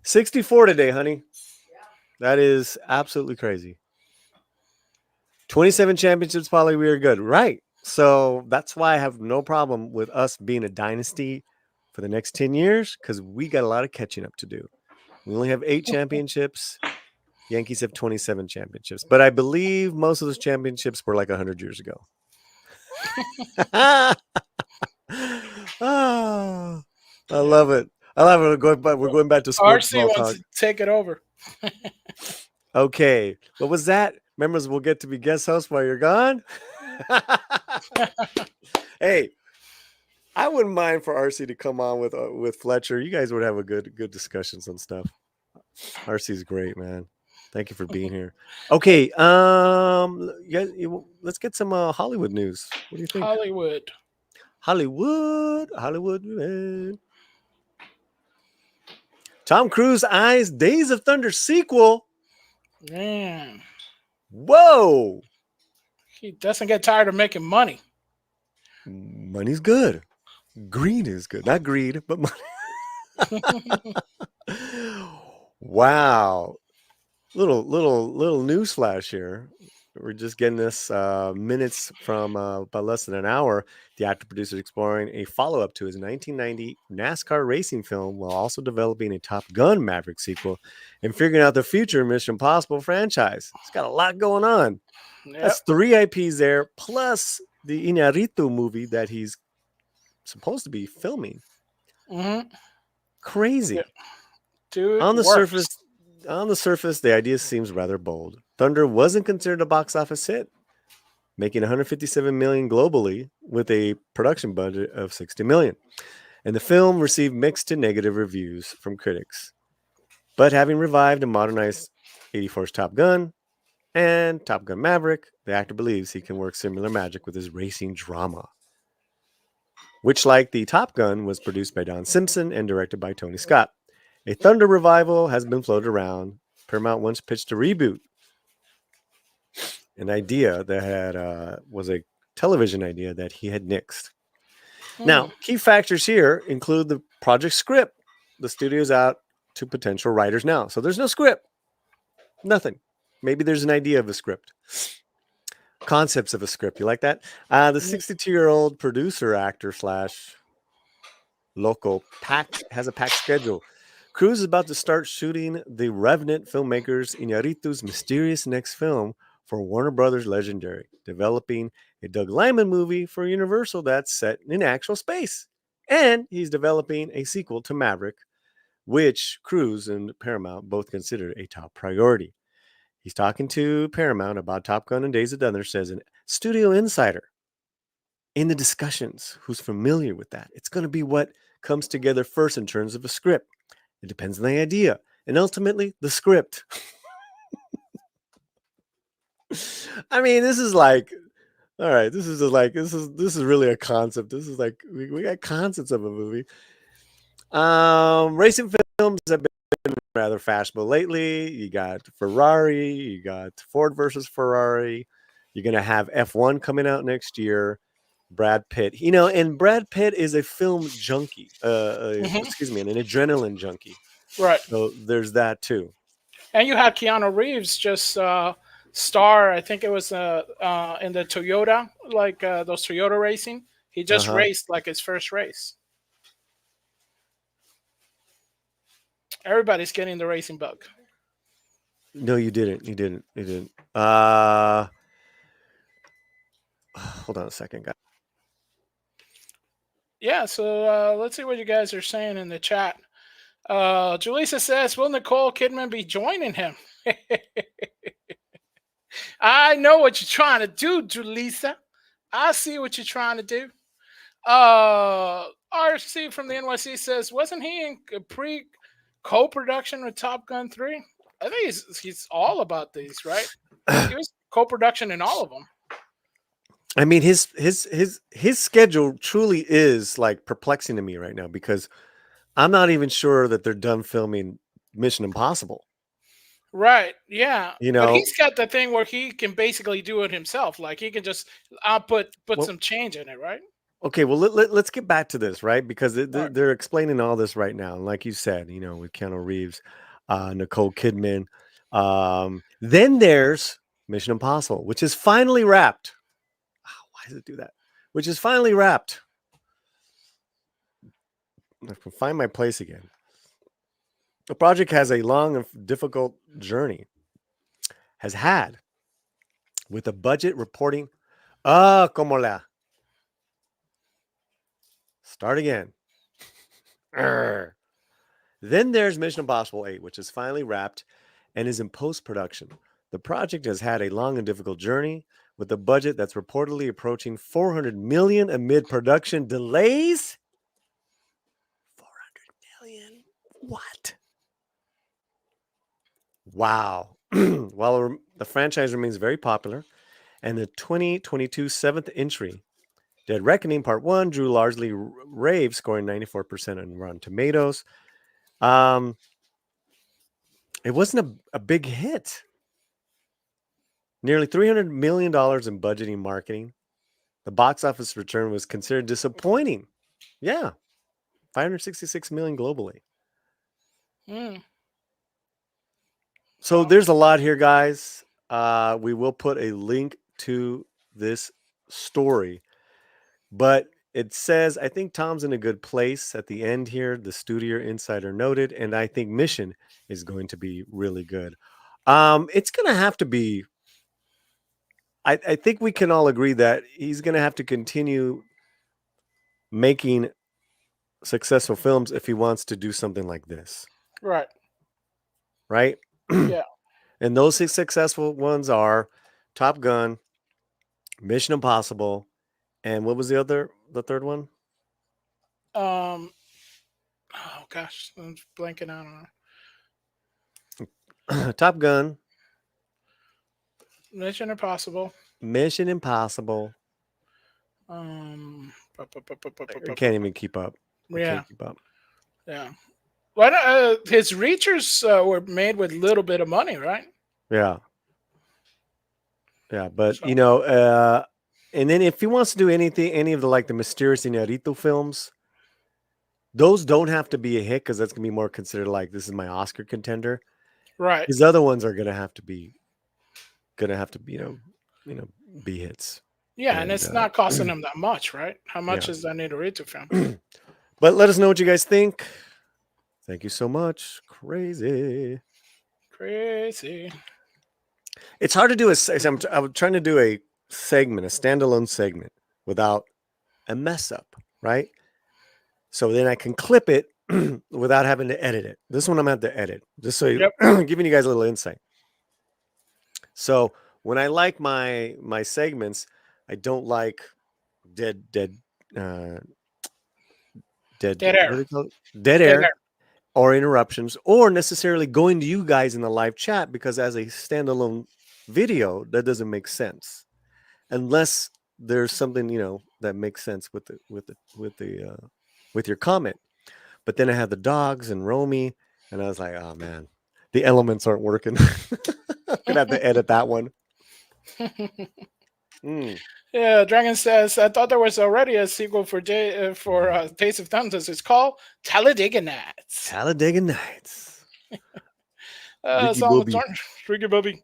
Speaker 3: 64 today, honey. That is absolutely crazy. 27 championships, Paulie, we are good. Right. So that's why I have no problem with us being a dynasty for the next 10 years, because we got a lot of catching up to do. We only have 8 championships. Yankees have 27 championships. But I believe most of those championships were like 100 years ago. I love it. I love it. We're going back to sports
Speaker 2: RC
Speaker 3: ball
Speaker 2: wants
Speaker 3: talk.
Speaker 2: to take it over.
Speaker 3: Okay. What was that? Members will get to be guest hosts while you're gone. Hey, I wouldn't mind for RC to come on with Fletcher. You guys would have a good discussions on stuff. RC's great, man. Thank you for being here. Okay, let's get some Hollywood news. What do you think? Hollywood, man. Tom Cruise eyes Days of Thunder sequel.
Speaker 2: Man,
Speaker 3: whoa!
Speaker 2: He doesn't get tired of making money.
Speaker 3: Money's good. Green is good. Not greed, but money. Wow. Little news flash here. We're just getting this minutes from about less than an hour. The actor producer is exploring a follow-up to his 1990 NASCAR racing film while also developing a Top Gun Maverick sequel and figuring out the future Mission Impossible franchise. It's got a lot going on. Yep. That's 3 IPs there, plus the Iñárritu movie that he's supposed to be filming.
Speaker 2: Mm-hmm.
Speaker 3: Crazy.
Speaker 2: Yeah. Dude,
Speaker 3: on the surface, the idea seems rather bold. Thunder wasn't considered a box office hit, making $157 million globally with a production budget of $60 million. And the film received mixed to negative reviews from critics. But having revived and modernized 84's Top Gun and Top Gun Maverick, the actor believes he can work similar magic with his racing drama, which, like the Top Gun, was produced by Don Simpson and directed by Tony Scott. A Thunder revival has been floated around. Paramount once pitched a reboot, an idea that had was a television idea that he had nixed. Now, key factors here include the project script. The studio's out to potential writers now. So there's no script. Nothing. Maybe there's an idea of a script. Concepts of a script. You like that? The 62-year-old producer, actor / loco has a packed schedule. Cruise is about to start shooting the Revenant filmmakers Iñárritu's mysterious next film for Warner Brothers Legendary, developing a Doug Liman movie for Universal that's set in actual space. And he's developing a sequel to Maverick, which Cruise and Paramount both consider a top priority. He's talking to Paramount about Top Gun and Days of Thunder, says an studio insider in the discussions who's familiar with that. It's going to be what comes together first in terms of a script. It depends on the idea and ultimately the script. I mean, this is like, all right, this is really a concept. This is like, we got concepts of a movie. Racing films have been rather fashionable lately. You got Ferrari, you got Ford versus Ferrari. You're going to have F1 coming out next year. Brad Pitt, and Brad Pitt is a film junkie. Excuse me, an adrenaline junkie.
Speaker 2: Right.
Speaker 3: So there's that too.
Speaker 2: And you had Keanu Reeves just star. I think it was in the Toyota, like those Toyota racing. He just raced like his first race. Everybody's getting the racing bug.
Speaker 3: No, you didn't. You didn't. Hold on a second, guys.
Speaker 2: Yeah, so let's see what you guys are saying in the chat. Julissa says, will Nicole Kidman be joining him? I know what you're trying to do, Julissa. I see what you're trying to do. RC from the NYC says, wasn't he in co-production with Top Gun 3? I think he's all about these, right? He was co-production in all of them.
Speaker 3: I mean, his schedule truly is like perplexing to me right now, because I'm not even sure that they're done filming Mission Impossible.
Speaker 2: Right. Yeah.
Speaker 3: You
Speaker 2: But
Speaker 3: know,
Speaker 2: he's got the thing where he can basically do it himself. Like he can just put
Speaker 3: well,
Speaker 2: some change in it, right?
Speaker 3: okay, well, let's get back to this, right? Because
Speaker 2: Right.
Speaker 3: they're explaining all this right now. And like you said, you know, with Keanu Reeves, Nicole Kidman. Then there's Mission Impossible, which is finally wrapped. Oh, why does it do that? Which is finally wrapped. I can find my place again. The project has a long and difficult journey. Has had with a budget reporting. Como la. Start again. Arr. Then there's Mission Impossible 8, which is finally wrapped and is in post-production. The project has had a long and difficult journey with a budget that's reportedly approaching $400 million amid production delays. $400 million? What? Wow. While the franchise remains very popular, and the 2022 seventh entry, Dead Reckoning Part 1, drew largely rave, scoring 94% on Rotten Tomatoes. It wasn't a big hit. Nearly $300 million in budgeting marketing. The box office return was considered disappointing. Yeah. 566 million globally.
Speaker 2: Mm.
Speaker 3: So there's a lot here, guys. We will put a link to this story. But it says, I think Tom's in a good place at the end here. The Studio Insider noted, and I think Mission is going to be really good. It's going to have to be. I think we can all agree that he's going to have to continue making successful films if he wants to do something like this.
Speaker 2: Right.
Speaker 3: Right?
Speaker 2: Yeah.
Speaker 3: And those successful ones are Top Gun, Mission Impossible, and what was the third one?
Speaker 2: Oh gosh, I'm blanking out on it.
Speaker 3: Top Gun,
Speaker 2: Mission Impossible.
Speaker 3: Mission Impossible. I can't even keep up. I
Speaker 2: Yeah.
Speaker 3: can't keep up.
Speaker 2: Yeah. Well, his Reachers were made with a little bit of money, right?
Speaker 3: Yeah. Yeah, but you know, and then if he wants to do any of the like the Mysterious Inarito films, those don't have to be a hit because that's gonna be more considered like this is my Oscar contender.
Speaker 2: Right.
Speaker 3: His other ones are gonna have to be, you know, be hits.
Speaker 2: Yeah, and it's not costing him that much, right? How much is that Inarito film?
Speaker 3: But let us know what you guys think. Thank you so much. Crazy. It's hard to do I'm trying to do a segment, a standalone segment without a mess up, right? So then I can clip it without having to edit it. This one I'm going to have to edit, just so giving you guys a little insight. So when I like my segments, I don't like dead air. Dead air or interruptions, or necessarily going to you guys in the live chat, because as a standalone video, that doesn't make sense unless there's something, you know, that makes sense with your comment. But then I had the dogs and Romy, and I was like, oh man, the elements aren't working. I'm gonna have to edit that one.
Speaker 2: Yeah, Dragon says, I thought there was already a sequel for Days of Thunder. It's called Talladega Nights.
Speaker 3: Talladega Nights.
Speaker 2: Ricky Bobby.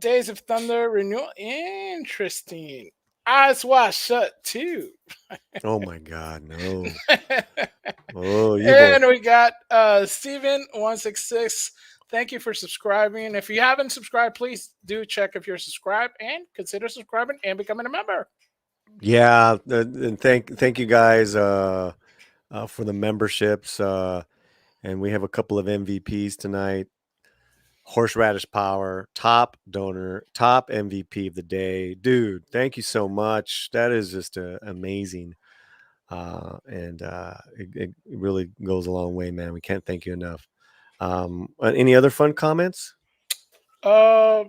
Speaker 2: Days of Thunder renewal. Interesting. Eyes wide shut too.
Speaker 3: Oh my God, no. Oh,
Speaker 2: and we got Steven166. Thank you for subscribing. If you haven't subscribed, please do check if you're subscribed and consider subscribing and becoming a member.
Speaker 3: Yeah, and thank you guys for the memberships. And we have a couple of MVPs tonight. Horseradish Power, top donor, top MVP of the day. Dude, thank you so much. That is just amazing. And it really goes a long way, man. We can't thank you enough. Any other fun comments?
Speaker 2: RC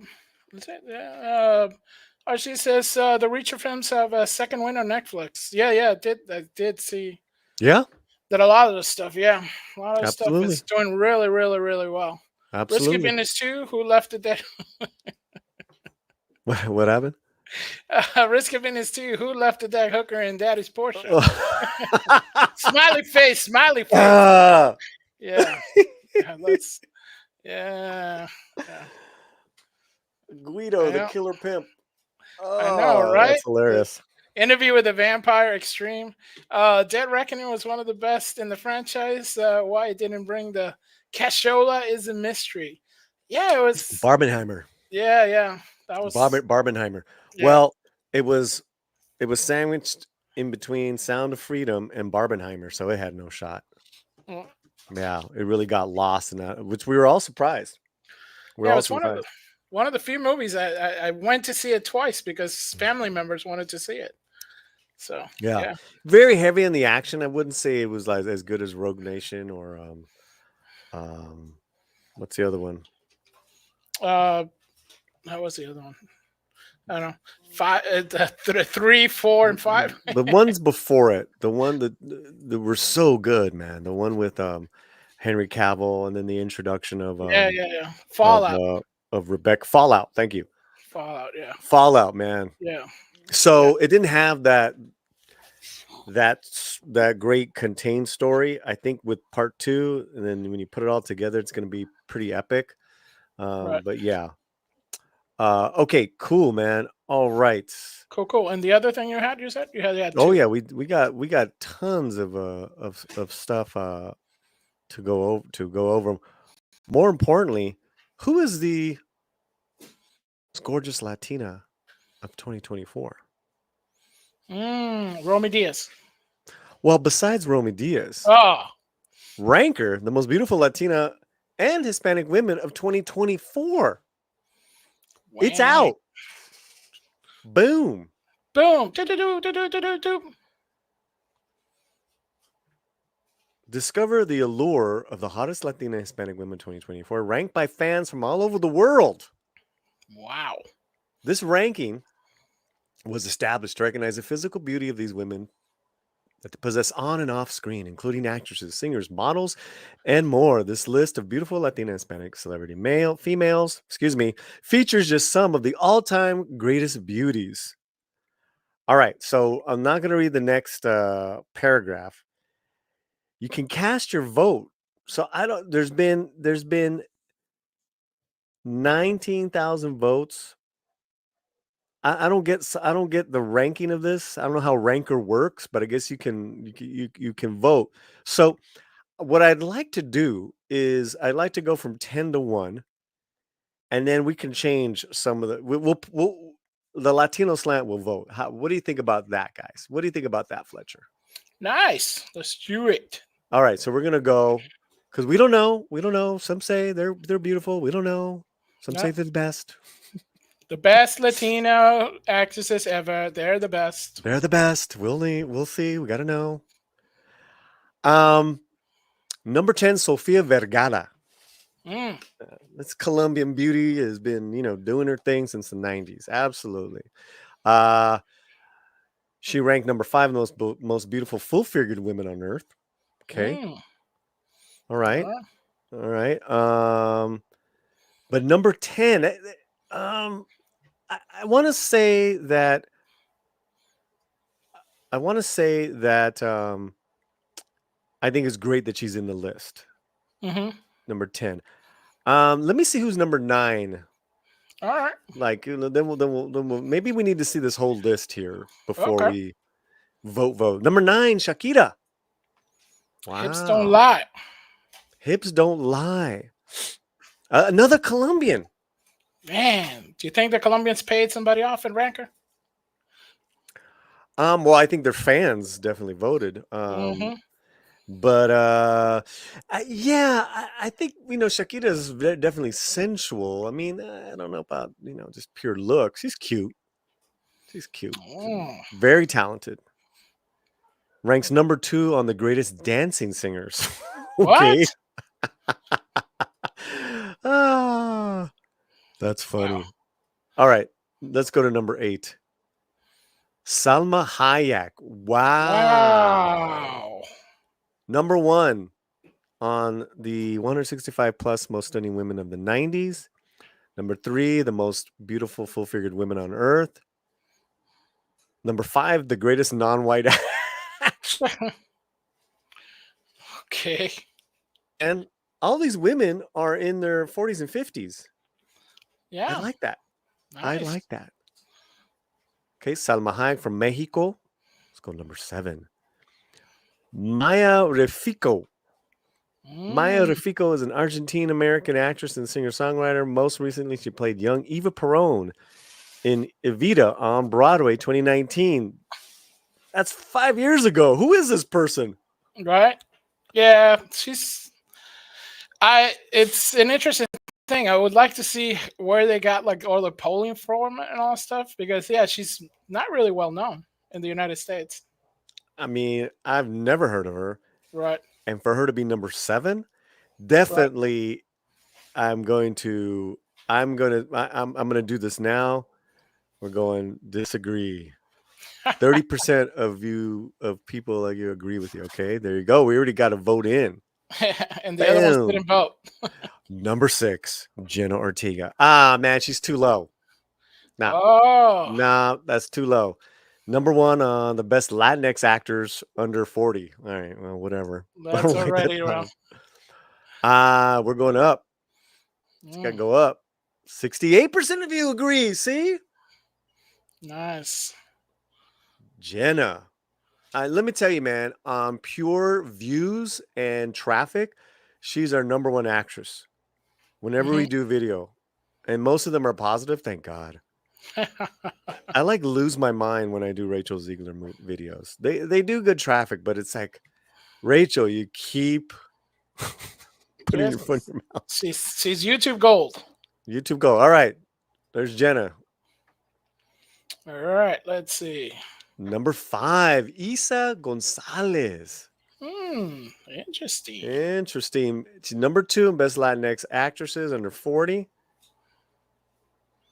Speaker 2: says the Reacher films have a second win on Netflix. Yeah, I did see.
Speaker 3: Yeah,
Speaker 2: that a lot of the stuff. Yeah, a lot of stuff is doing really, really, really well. Risky
Speaker 3: Absolutely.
Speaker 2: Business 2, who left the dead?
Speaker 3: What happened?
Speaker 2: Risky Business 2, who left the dead hooker in Daddy's Porsche? Smiley face, smiley face.
Speaker 3: Ah.
Speaker 2: Yeah. Let's. Yeah.
Speaker 3: Guido, the
Speaker 2: Yeah.
Speaker 3: killer pimp.
Speaker 2: I know,
Speaker 3: Oh,
Speaker 2: right?
Speaker 3: that's hilarious.
Speaker 2: Interview with a Vampire Extreme. Dead Reckoning was one of the best in the franchise. Why it didn't bring the cashola is a mystery. Yeah, it was.
Speaker 3: Barbenheimer.
Speaker 2: Yeah. That was.
Speaker 3: Barbenheimer.
Speaker 2: Yeah.
Speaker 3: Well, it was sandwiched in between Sound of Freedom and Barbenheimer, so it had no shot.
Speaker 2: Mm.
Speaker 3: Yeah, it really got lost in that, which we were all surprised.
Speaker 2: It was one of the few movies I went to see it twice because family members wanted to see it. So
Speaker 3: yeah. Very heavy in the action. I wouldn't say it was like as good as Rogue Nation or what's the other one?
Speaker 2: How was the other one? I don't know. 3, 4, and 5.
Speaker 3: The ones before it, the one that were so good, man. The one with Henry Cavill, and then the introduction of
Speaker 2: yeah. Fallout
Speaker 3: of Rebecca. Fallout. Thank you.
Speaker 2: Fallout. Yeah.
Speaker 3: Fallout, man.
Speaker 2: Yeah.
Speaker 3: So it didn't have that great contained story. I think with part 2, and then when you put it all together, it's going to be pretty epic.
Speaker 2: Right.
Speaker 3: But yeah. Okay, cool, man. All right.
Speaker 2: Cool. And the other thing you said you had 2.
Speaker 3: Oh yeah, we got tons of stuff to go over. More importantly, who is the gorgeous Latina of 2024?
Speaker 2: Romy Diaz.
Speaker 3: Well, besides Romy Diaz, Ranker, the most beautiful Latina and Hispanic women of 2024. Wow. It's out. Boom. Discover the allure of the hottest Latina Hispanic women 2024, ranked by fans from all over the world.
Speaker 2: Wow.
Speaker 3: This ranking was established to recognize the physical beauty of these women that possess on and off screen, including actresses, singers, models, and more. This list of beautiful Latina Hispanic celebrity females, features just some of the all-time greatest beauties. All right, so I'm not going to read the next paragraph. You can cast your vote. So there's been 19,000 votes. I don't get the ranking of this. I don't know how Ranker works, but I guess you can vote. So what I'd like to do is I'd like to go from 10 to 1, and then we can change some of the the Latino Slant will vote. What do you think about that, guys? What do you think about that, Fletcher?
Speaker 2: Nice. Let's do it.
Speaker 3: All right, so we're gonna go because we don't know. We don't know. Some say they're beautiful. We don't know. Some say they're the best.
Speaker 2: The best Latino actresses ever. They're the best.
Speaker 3: They're the best. We'll see. We gotta know. Number 10, Sofia Vergara. This Colombian beauty has been, doing her thing since the 90s. Absolutely. She ranked number 5 in the most beautiful full-figured women on earth. Okay. All right. All right. But number 10, I want to say that I think it's great that she's in the list. Number 10. Let me see who's number 9.
Speaker 2: All right.
Speaker 3: Like, then we'll maybe we need to see this whole list here before we vote. Number 9, Shakira. Wow.
Speaker 2: Hips don't lie.
Speaker 3: Hips don't lie. Another Colombian.
Speaker 2: Man, do you think the Colombians paid somebody off in Ranker?
Speaker 3: Well, I think their fans definitely voted. But I think Shakira is definitely sensual. I mean, I don't know about just pure looks. She's cute. Very talented. Ranks number 2 on the greatest dancing singers. Okay. What? That's funny. Wow. All right, let's go to number 8. Salma Hayek. Wow. Number 1 on the 165 plus most stunning women of the 90s. Number 3, the most beautiful full-figured women on earth. Number 5, the greatest non-white actress.
Speaker 2: Okay.
Speaker 3: And all these women are in their 40s and 50s.
Speaker 2: Yeah.
Speaker 3: I like that. I
Speaker 2: Nice.
Speaker 3: like that. Okay, Salma Hayek from Mexico. Let's go number 7. Maya Refico. Maya Refico is an Argentine-American actress and singer-songwriter. Most recently, she played young Eva Perón in Evita on Broadway 2019. That's 5 years ago. Who is this person?
Speaker 2: Right? Yeah, it's an interesting thing. I would like to see where they got like all the polling from and all stuff because she's not really well known in the United States.
Speaker 3: I mean, I've never heard of her.
Speaker 2: Right.
Speaker 3: And for her to be number 7, definitely I'm going to do this now. We're going disagree. 30% of people like you agree with you. Okay, there you go. We already got a vote in.
Speaker 2: And the other ones didn't vote.
Speaker 3: Number 6, Jenna Ortega. Ah, man, she's too low. Nah, that's too low. Number 1 on the best Latinx actors under 40. All right, well, whatever.
Speaker 2: That's already wrong.
Speaker 3: We're going up. It's got to go up. 68% of you agree. See?
Speaker 2: Nice.
Speaker 3: Jenna. Let me tell you, man, on pure views and traffic, she's our number 1 actress. Whenever we do video, and most of them are positive, thank God. I like lose my mind when I do Rachel Ziegler videos. They do good traffic, but it's like, Rachel, you keep putting your foot in your mouth.
Speaker 2: She's YouTube gold.
Speaker 3: YouTube gold. All right. There's Jenna.
Speaker 2: All right. Let's see.
Speaker 3: Number 5, Isa Gonzalez.
Speaker 2: Interesting.
Speaker 3: She's number 2 in best Latinx actresses under 40.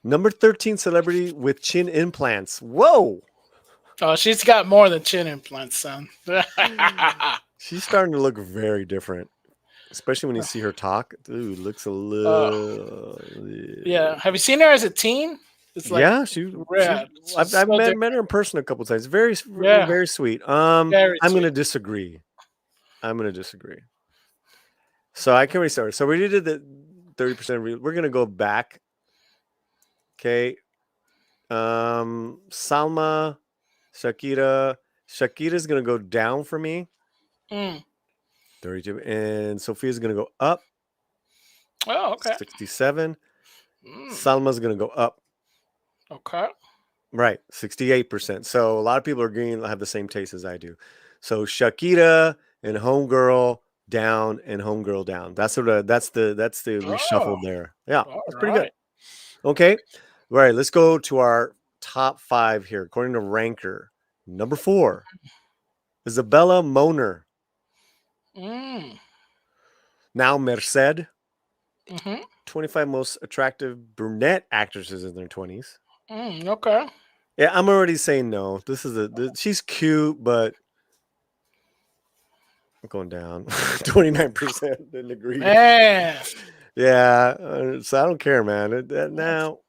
Speaker 3: Number 13 celebrity with chin implants. Whoa.
Speaker 2: Oh, she's got more than chin implants, son.
Speaker 3: She's starting to look very different, especially when you see her talk. Dude, looks a little.
Speaker 2: Yeah. Have you seen her as a teen? It's like
Speaker 3: I've met her in person a couple times. Very sweet. I'm going to disagree. So I can restart. So we did the 30%. We're going to go back. Okay. Salma, Shakira. Shakira's going to go down for me. 32. And Sophia's going to go up.
Speaker 2: Oh, okay.
Speaker 3: 67. Salma's going to go up.
Speaker 2: Okay.
Speaker 3: Right. 68%. So a lot of people are going to have the same taste as I do. So Shakira and Homegirl down and Homegirl down. That's the reshuffle there. Yeah. That's pretty good. Okay. All right. Let's go to our top 5 here. According to Ranker, number 4, Isabella Moner. Now Merced. 25 most attractive brunette actresses in their 20s.
Speaker 2: Okay.
Speaker 3: Yeah, I'm already saying no. She's cute, but I'm going down. 29% didn't agree.
Speaker 2: Man.
Speaker 3: Yeah, so I don't care, man. No.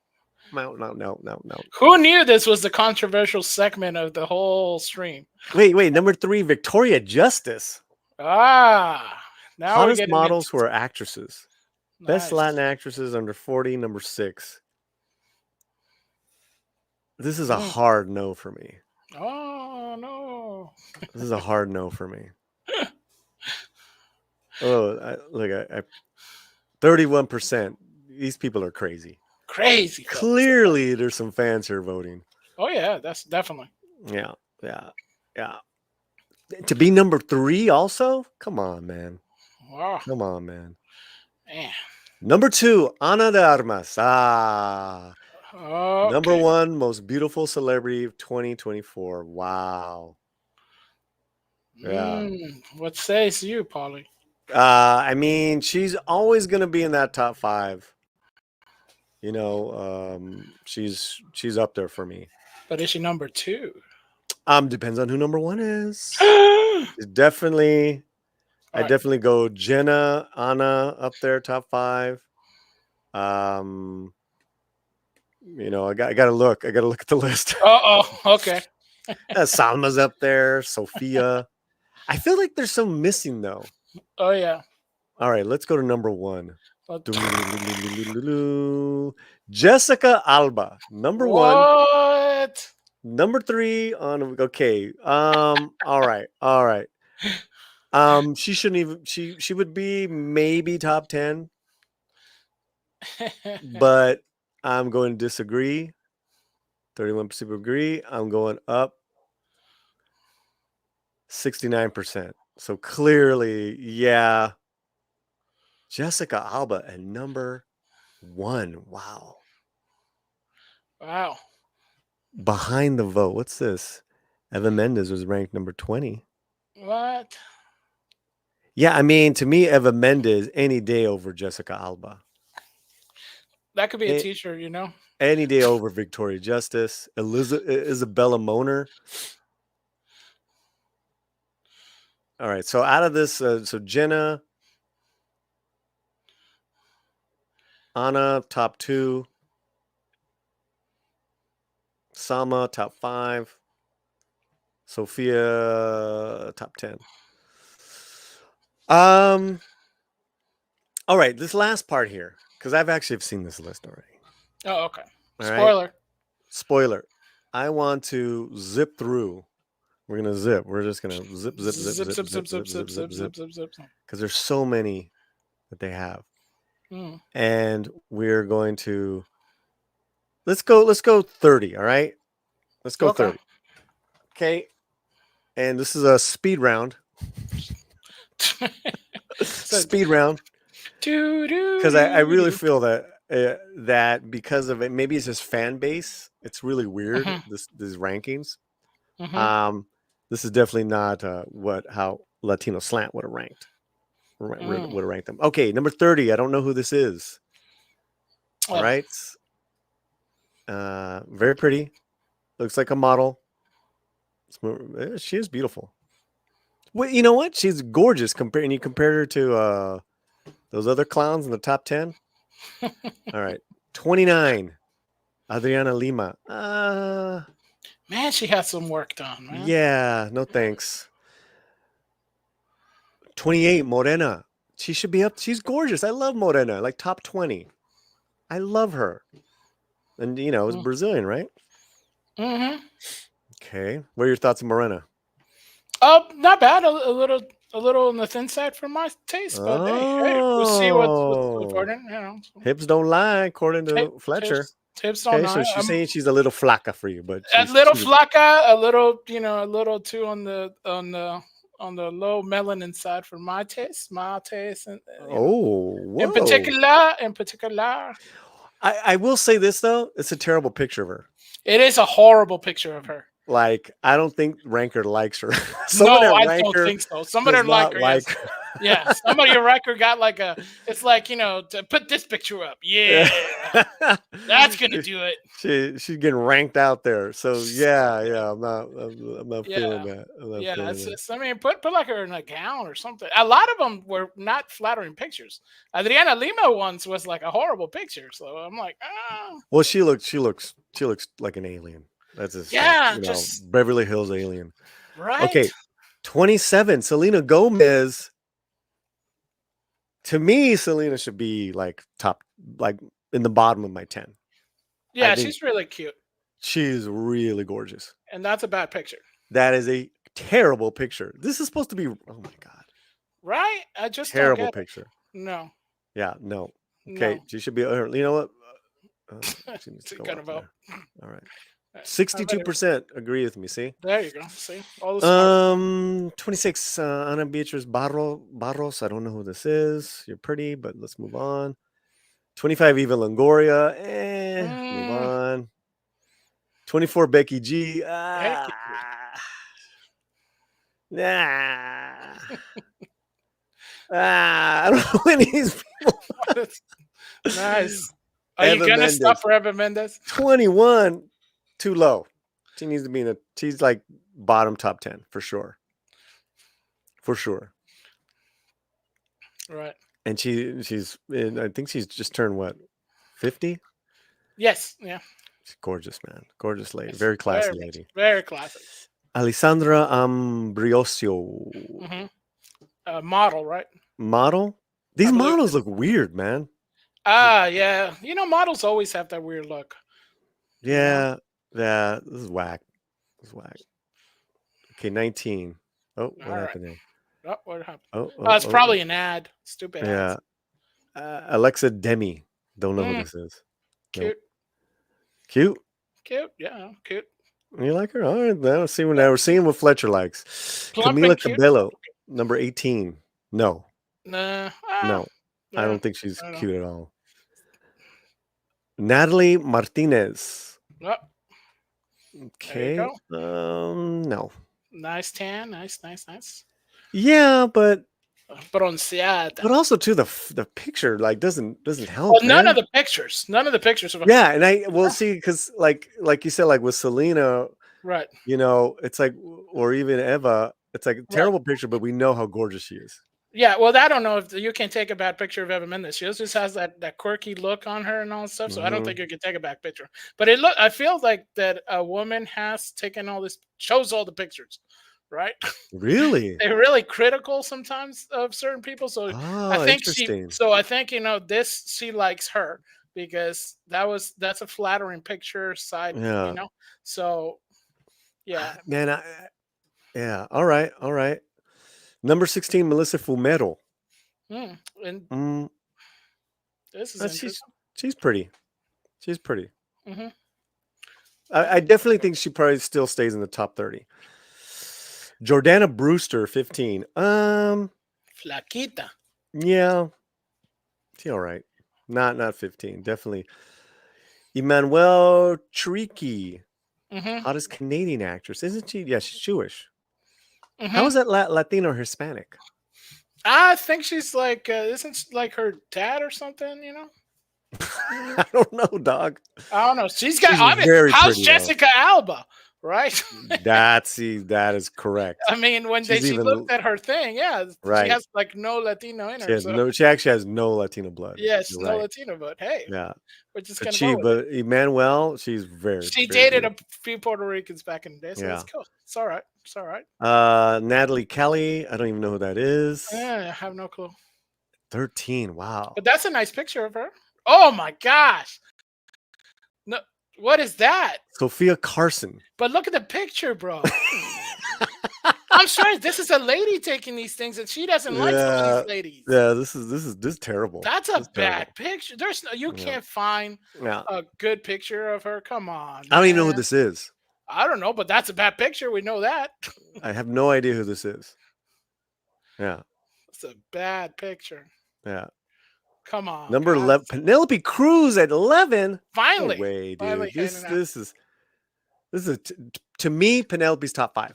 Speaker 2: Who knew this was the controversial segment of the whole stream?
Speaker 3: Wait. Number 3, Victoria Justice.
Speaker 2: Now
Speaker 3: hottest models who are actresses.
Speaker 2: Nice.
Speaker 3: Best Latin actresses under 40, number 6. This is a hard no for me.
Speaker 2: Oh, no.
Speaker 3: This is a hard no for me. Oh, look, 31%. These people are crazy.
Speaker 2: Crazy.
Speaker 3: Clearly, there's some fans here voting.
Speaker 2: Oh, yeah, that's definitely.
Speaker 3: Yeah. To be number 3 also? Come on, man.
Speaker 2: Wow.
Speaker 3: Come on, man.
Speaker 2: Man.
Speaker 3: Number 2, Ana de Armas.
Speaker 2: Okay.
Speaker 3: Number 1, most beautiful celebrity of 2024. Wow. Yeah.
Speaker 2: What says you, Paulie?
Speaker 3: I mean, she's always going to be in that top 5. You know, she's up there for me.
Speaker 2: But is she number 2?
Speaker 3: Depends on who number 1 is. It's definitely I definitely go Jenna, Anna up there, top 5. You know, I got to look. I got to look at the list.
Speaker 2: Okay.
Speaker 3: Salma's up there, Sophia. I feel like there's some missing though.
Speaker 2: Oh yeah.
Speaker 3: All right, let's go to number 1. Jessica Alba, number 1.
Speaker 2: What?
Speaker 3: Number 3 on. Okay. All right. She shouldn't even. She would be maybe top 10, but I'm going to disagree. 31% agree. I'm going up 69%. So clearly, yeah. Jessica Alba at number 1. Wow.
Speaker 2: Wow.
Speaker 3: Behind the vote. What's this? Eva Mendes was ranked number 20.
Speaker 2: What?
Speaker 3: Yeah, I mean, to me, Eva Mendes any day over Jessica Alba.
Speaker 2: That could be a t-shirt, you know?
Speaker 3: Any day over Victoria Justice. Isabella Moner. All right, so out of this, so Jenna, Anna, top 2. Salma, top 5. Sophia, top 10. All right, this last part here, because I've actually seen this list already.
Speaker 2: Oh, okay.
Speaker 3: All
Speaker 2: Spoiler.
Speaker 3: right? Spoiler. I want to zip through. We're gonna zip. We're just gonna zip. Because there's so many that they have, and we're going to. Let's go 30. All right. Let's go 30. Okay. And this is a speed round. Speed round. Because I really feel that that because of it, maybe it's just fan base. It's really weird. These rankings. This is definitely not how Latino Slant would have ranked. Would have ranked them. Okay, number 30. I don't know who this is. All right. Very pretty. Looks like a model. She is beautiful. Well, you know what? She's gorgeous. And you compare her to those other clowns in the top 10. All right. 29. Adriana Lima.
Speaker 2: Man, she has some work done, man.
Speaker 3: Yeah, no thanks. 28. Morena. She should be up. She's gorgeous. I love Morena. Like top 20. I love her. And you know, it's Brazilian, right?
Speaker 2: Mm-hmm.
Speaker 3: Okay. What are your thoughts on Morena?
Speaker 2: Oh, not bad. A little on the thin side for my taste, but hey, we'll see what's important. You know,
Speaker 3: hips don't lie, according to Fletcher.
Speaker 2: Hips don't lie.
Speaker 3: So she's saying she's a little flaca for you, but
Speaker 2: a little flaca, a little too on the low melanin side for my taste. And in particular.
Speaker 3: I will say this though, it's a terrible picture of her.
Speaker 2: It is a horrible picture of her.
Speaker 3: Like, I don't think Ranker likes her.
Speaker 2: No, I don't think so. Somebody like her. Yes. Yeah, somebody at Ranker got like it's like, to put this picture up. Yeah. That's going to do it.
Speaker 3: She's getting ranked out there. So, yeah, I'm not feeling that.
Speaker 2: It's just, put like her in a gown or something. A lot of them were not flattering pictures. Adriana Lima once was like a horrible picture. So, I'm like,
Speaker 3: Well, she looks like an alien. That's just Beverly Hills alien.
Speaker 2: Right.
Speaker 3: Okay. 27. Selena Gomez. To me, Selena should be like top, like in the bottom of my 10.
Speaker 2: Yeah, she's really cute.
Speaker 3: She's really gorgeous.
Speaker 2: And that's a bad picture.
Speaker 3: That is a terrible picture. This is supposed to be, oh my God.
Speaker 2: Right? I just
Speaker 3: terrible
Speaker 2: don't get
Speaker 3: picture.
Speaker 2: It. No.
Speaker 3: Yeah, no. Okay, she should be, you know what? She needs to go
Speaker 2: vote.
Speaker 3: All right. 62% agree with me. See,
Speaker 2: there you go. See, all the
Speaker 3: 26. Ana Beatriz Barros. I don't know who this is. You're pretty, but let's move on. 25. Eva Longoria. Move on. 24. Becky G. Nah. I don't know any of these people.
Speaker 2: Nice. Are you gonna stop for Eva Mendes?
Speaker 3: 21. Too low. She needs to be she's like bottom top 10 for sure. For sure.
Speaker 2: Right.
Speaker 3: And I think she's just turned what, 50?
Speaker 2: Yes. Yeah.
Speaker 3: She's gorgeous, man. Gorgeous lady.
Speaker 2: Yes.
Speaker 3: Very classy
Speaker 2: Very,
Speaker 3: lady.
Speaker 2: very classic.
Speaker 3: Alessandra Ambrosio.
Speaker 2: Model, right?
Speaker 3: Model? These
Speaker 2: believe-
Speaker 3: models look weird, man.
Speaker 2: Yeah. Models always have that weird look.
Speaker 3: Yeah. Yeah. This is whack. This is whack. Okay, 19. Oh, what
Speaker 2: All right.
Speaker 3: happened there?
Speaker 2: Oh, what happened?
Speaker 3: Oh,
Speaker 2: It's probably an ad. Stupid
Speaker 3: yeah.
Speaker 2: ads.
Speaker 3: Alexa Demi. Don't know who this is.
Speaker 2: Cute.
Speaker 3: Nope. Cute.
Speaker 2: Cute. Yeah. Cute.
Speaker 3: You like her? All right. Now we're seeing what Fletcher likes.
Speaker 2: Plump
Speaker 3: Camila
Speaker 2: and cute.
Speaker 3: Cabello, number 18. No.
Speaker 2: Nah.
Speaker 3: No. I
Speaker 2: yeah,
Speaker 3: don't think she's
Speaker 2: I don't know.
Speaker 3: cute at all. Natalie Martinez.
Speaker 2: Oh,
Speaker 3: Okay.
Speaker 2: go.
Speaker 3: No.
Speaker 2: nice tan. Nice.
Speaker 3: Yeah, but
Speaker 2: Bronceada.
Speaker 3: also too the picture like doesn't help.
Speaker 2: Well, none
Speaker 3: man.
Speaker 2: of the pictures.
Speaker 3: Yeah, and we'll see, because like you said, like with Selena,
Speaker 2: Right.
Speaker 3: it's like, or even Eva, it's like a terrible picture, but we know how gorgeous she is.
Speaker 2: Yeah, well, I don't know if you can take a bad picture of Eva Mendes. She just has that quirky look on her and all that stuff. So I don't think you can take a bad picture. But I feel like that a woman has taken shows all the pictures, right?
Speaker 3: Really?
Speaker 2: They're really critical sometimes of certain people. So I think
Speaker 3: interesting.
Speaker 2: this, she likes her because that's a flattering picture side,
Speaker 3: Yeah.
Speaker 2: So yeah.
Speaker 3: Man, yeah. All right. Number 16, Melissa Fumero.
Speaker 2: And this is interesting.
Speaker 3: She's pretty. She's pretty.
Speaker 2: Mm-hmm.
Speaker 3: I definitely think she probably still stays in the top 30. Jordana Brewster, 15.
Speaker 2: Flaquita.
Speaker 3: Yeah. She all right. Not 15. Definitely. Emmanuel Triki. Hottest Canadian actress. Isn't she? Yeah, she's Jewish. How is that Latino or Hispanic?
Speaker 2: I think she's like, isn't she like her dad or something,
Speaker 3: I don't know, dog.
Speaker 2: I don't know. She's got,
Speaker 3: very
Speaker 2: how's
Speaker 3: pretty,
Speaker 2: Jessica Alba, right?
Speaker 3: That is correct.
Speaker 2: I mean, when she looked at her thing,
Speaker 3: Right.
Speaker 2: she has like no Latino in her.
Speaker 3: She actually has no Latino blood.
Speaker 2: Yes,
Speaker 3: You're
Speaker 2: no
Speaker 3: right.
Speaker 2: Latino, but hey,
Speaker 3: Yeah.
Speaker 2: we're just gonna go with it.
Speaker 3: But Emmanuel, she's
Speaker 2: She
Speaker 3: very
Speaker 2: dated
Speaker 3: beautiful.
Speaker 2: a few Puerto Ricans back in the day, so it's cool. It's all right. It's all right.
Speaker 3: Natalie Kelly, I don't even know who that is.
Speaker 2: I have no clue.
Speaker 3: 13. Wow.
Speaker 2: But that's a nice picture of her. Oh my gosh. No, what is that?
Speaker 3: Sophia Carson.
Speaker 2: But look at the picture, bro. I'm sorry, this is a lady taking these things, and she doesn't like some of these ladies.
Speaker 3: Yeah, this is terrible.
Speaker 2: That's a bad picture. You can't find a good picture of her. Come on.
Speaker 3: I don't even know who this is.
Speaker 2: I don't know, but that's a bad picture. We know that.
Speaker 3: I have no idea who this is. Yeah.
Speaker 2: It's a bad picture.
Speaker 3: Yeah.
Speaker 2: Come on.
Speaker 3: Number 11, Penelope Cruz at 11.
Speaker 2: Finally.
Speaker 3: No way, dude.
Speaker 2: Finally
Speaker 3: This is to me Penelope's top 5.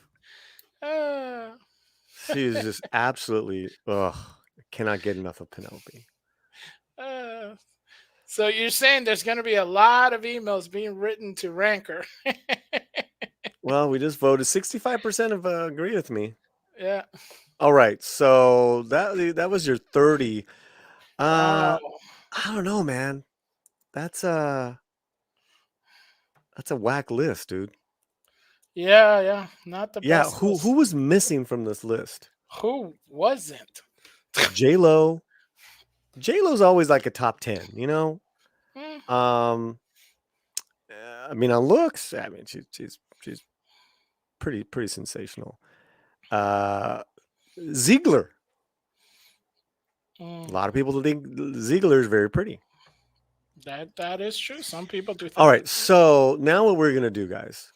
Speaker 3: She is just absolutely I cannot get enough of Penelope.
Speaker 2: So you're saying there's going to be a lot of emails being written to rank her.
Speaker 3: Well, we just voted. 65% of agree with me.
Speaker 2: Yeah.
Speaker 3: All right. So that was your 30.
Speaker 2: Wow.
Speaker 3: I don't know, man. That's a whack list, dude.
Speaker 2: Yeah. Not the best.
Speaker 3: Who was missing from this list?
Speaker 2: Who wasn't?
Speaker 3: J-Lo. J-Lo's always like a top 10, I mean, on looks, I mean, she's pretty sensational. Ziegler. A lot of people think Ziegler is very pretty.
Speaker 2: That is true. Some people do think.
Speaker 3: All right, so now what we're gonna do, guys,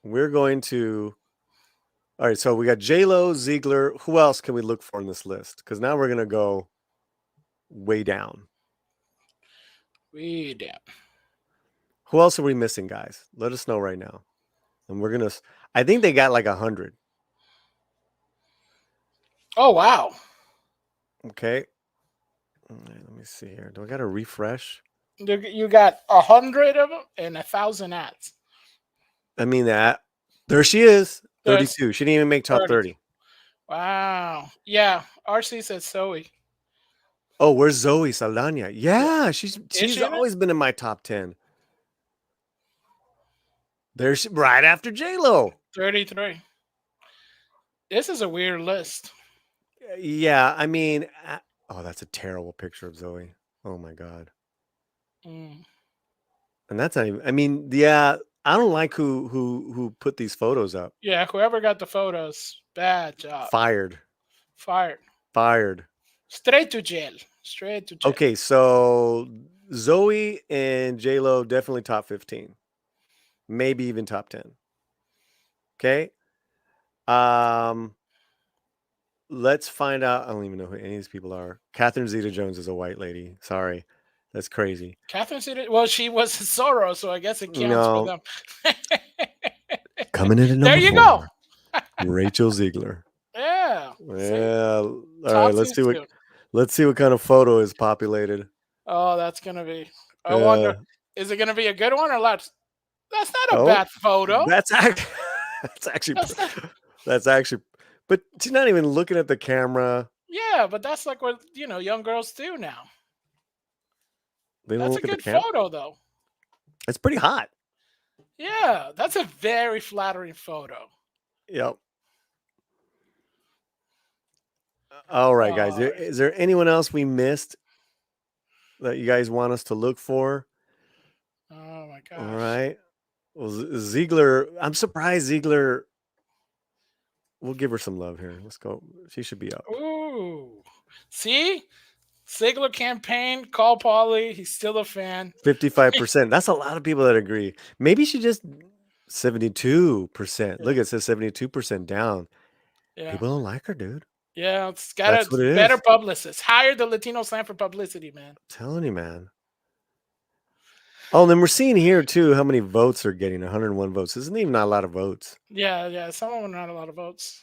Speaker 3: we're going to. All right, so we got J-Lo, Ziegler. Who else can we look for in this list? Because now we're gonna go way down.
Speaker 2: Way down.
Speaker 3: Who else are we missing, guys? Let us know right now. And we're gonna. I think they got like 100.
Speaker 2: Oh wow.
Speaker 3: Okay. Let me see here. Do I got to refresh?
Speaker 2: You got 100 of them and 1,000 ads.
Speaker 3: I mean that. There she is. 32. She didn't even make top 30.
Speaker 2: Wow. Yeah. RC says Zoe.
Speaker 3: Oh, where's Zoe Saldana? Yeah, she's
Speaker 2: she in it?
Speaker 3: always been in my top 10. There's right after J-Lo.
Speaker 2: 33. This is a weird list.
Speaker 3: Yeah, I mean, oh, that's a terrible picture of Zoe. Oh my God.
Speaker 2: Mm.
Speaker 3: And that's not even. I mean, yeah, I don't like who put these photos up.
Speaker 2: Yeah, whoever got the photos, bad job.
Speaker 3: Fired.
Speaker 2: Fired. Straight to jail. Straight to jail.
Speaker 3: Okay, so Zoe and J-Lo definitely top 15. Maybe even top 10. Okay. Let's find out. I don't even know who any of these people are. Catherine Zeta-Jones is a white lady. Sorry. That's crazy.
Speaker 2: Catherine Zeta, well, she was Zorro, so I guess it counts for them.
Speaker 3: Coming in at number 4.
Speaker 2: There you go.
Speaker 3: Rachel Ziegler.
Speaker 2: Yeah.
Speaker 3: Yeah. All right, let's see what kind of photo is populated.
Speaker 2: Oh, that's gonna be. I wonder, is it gonna be a good one or not? That's not a bad photo.
Speaker 3: That's actually. But she's not even looking at the camera.
Speaker 2: Yeah, but that's like what young girls do now.
Speaker 3: They don't
Speaker 2: that's
Speaker 3: look
Speaker 2: a
Speaker 3: at
Speaker 2: good
Speaker 3: the
Speaker 2: photo, though.
Speaker 3: It's pretty hot.
Speaker 2: Yeah, that's a very flattering photo.
Speaker 3: Yep. All right, guys. Is there anyone else we missed that you guys want us to look for?
Speaker 2: Oh my gosh.
Speaker 3: All right. Well, Ziegler, I'm surprised Ziegler. We'll give her some love here. Let's go. She should be up.
Speaker 2: Ooh. See? Ziegler campaign, call Paulie. He's still a fan.
Speaker 3: 55%. That's a lot of people that agree. Maybe she just 72%. Look, it says 72% down.
Speaker 2: Yeah.
Speaker 3: People don't like her, dude.
Speaker 2: Yeah, it's got a better publicist. Hire the Latino Slant for publicity, man.
Speaker 3: I'm telling you, man. Oh, and then we're seeing here too how many votes are getting. 101 votes. Isn't even not a lot of votes.
Speaker 2: Yeah. Some of them not a lot of votes.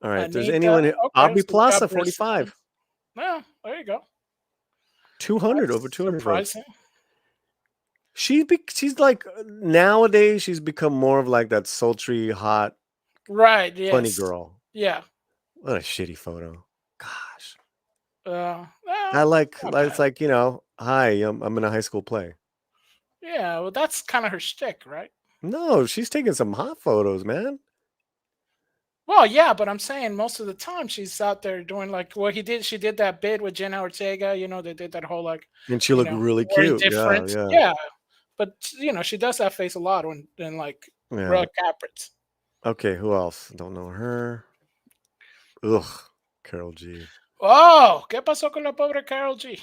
Speaker 3: All right. If there's anyone here, Aubrey Plaza, 45.
Speaker 2: Yeah, there you go.
Speaker 3: 200 over 200
Speaker 2: surprising.
Speaker 3: votes. She's like nowadays she's become more of like that sultry, hot,
Speaker 2: right? Yes.
Speaker 3: Funny girl.
Speaker 2: Yeah.
Speaker 3: What a shitty photo. Gosh.
Speaker 2: It's
Speaker 3: like hi, I'm in a high school play.
Speaker 2: Yeah, well, that's kind of her shtick, right?
Speaker 3: No, she's taking some hot photos, man.
Speaker 2: Well, yeah, but I'm saying most of the time she's out there doing like what she did that bid with Jenna Ortega. They did that whole like.
Speaker 3: And she looked really cute.
Speaker 2: Different. Yeah. But she does that face a lot in like red carpets. Okay,
Speaker 3: who else? Don't know her. Ugh, Carol G.
Speaker 2: Oh, ¿qué pasó con la pobre Carol G?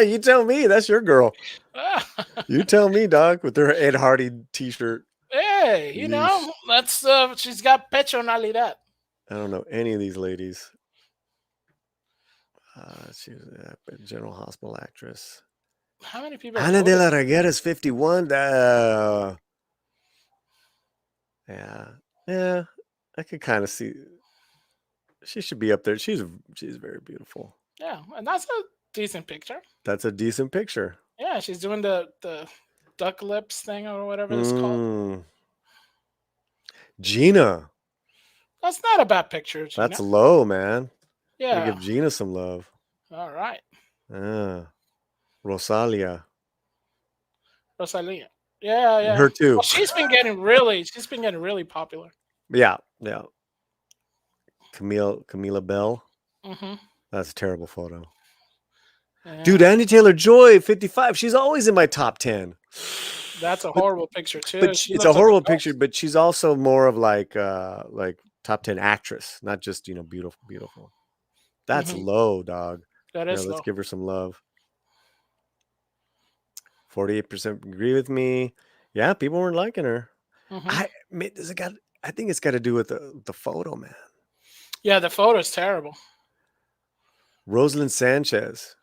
Speaker 3: You tell me. That's your girl. You tell me, dog, with her Ed Hardy t-shirt.
Speaker 2: Hey, that's she's got pechonalidad.
Speaker 3: I don't know any of these ladies. She's a General Hospital actress.
Speaker 2: How many people?
Speaker 3: Ana de la Reguera is 51. Yeah. I could kind of see. She should be up there. She's very beautiful.
Speaker 2: Yeah, and that's a decent picture.
Speaker 3: That's a decent picture.
Speaker 2: Yeah, she's doing the duck lips thing or whatever it's called.
Speaker 3: Gina.
Speaker 2: That's not a bad picture, Gina.
Speaker 3: That's low, man.
Speaker 2: Yeah.
Speaker 3: Give Gina some love.
Speaker 2: All right.
Speaker 3: Rosalia.
Speaker 2: Yeah.
Speaker 3: Her too.
Speaker 2: Well, she's been getting really popular.
Speaker 3: Yeah. Camila Bell.
Speaker 2: Mm-hmm.
Speaker 3: That's a terrible photo. Yeah. Dude, Annie Taylor-Joy, 55. She's always in my top 10.
Speaker 2: That's a horrible picture too.
Speaker 3: But it's a horrible picture, but she's also more of like top 10 actress, not just beautiful. That's low, dog.
Speaker 2: That is low.
Speaker 3: Let's give her some love. 48% agree with me. Yeah, people weren't liking her. Mm-hmm. I think it's got to do with the photo, man.
Speaker 2: Yeah, the photo is terrible.
Speaker 3: Rosalind Sanchez.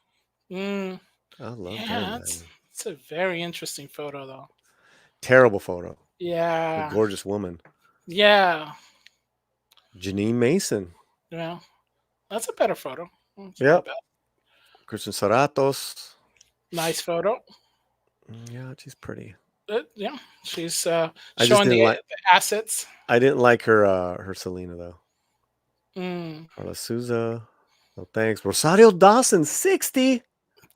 Speaker 2: I
Speaker 3: love her.
Speaker 2: It's a very interesting photo, though.
Speaker 3: Terrible photo.
Speaker 2: Yeah.
Speaker 3: A gorgeous woman.
Speaker 2: Yeah.
Speaker 3: Janine Mason.
Speaker 2: Yeah. That's a better photo.
Speaker 3: Yep. Kristen Saratos.
Speaker 2: Nice photo.
Speaker 3: Yeah, she's pretty.
Speaker 2: Yeah, she's showing the assets.
Speaker 3: I didn't like her Selena though. Carla Souza, Oh, thanks. Rosario Dawson, 60.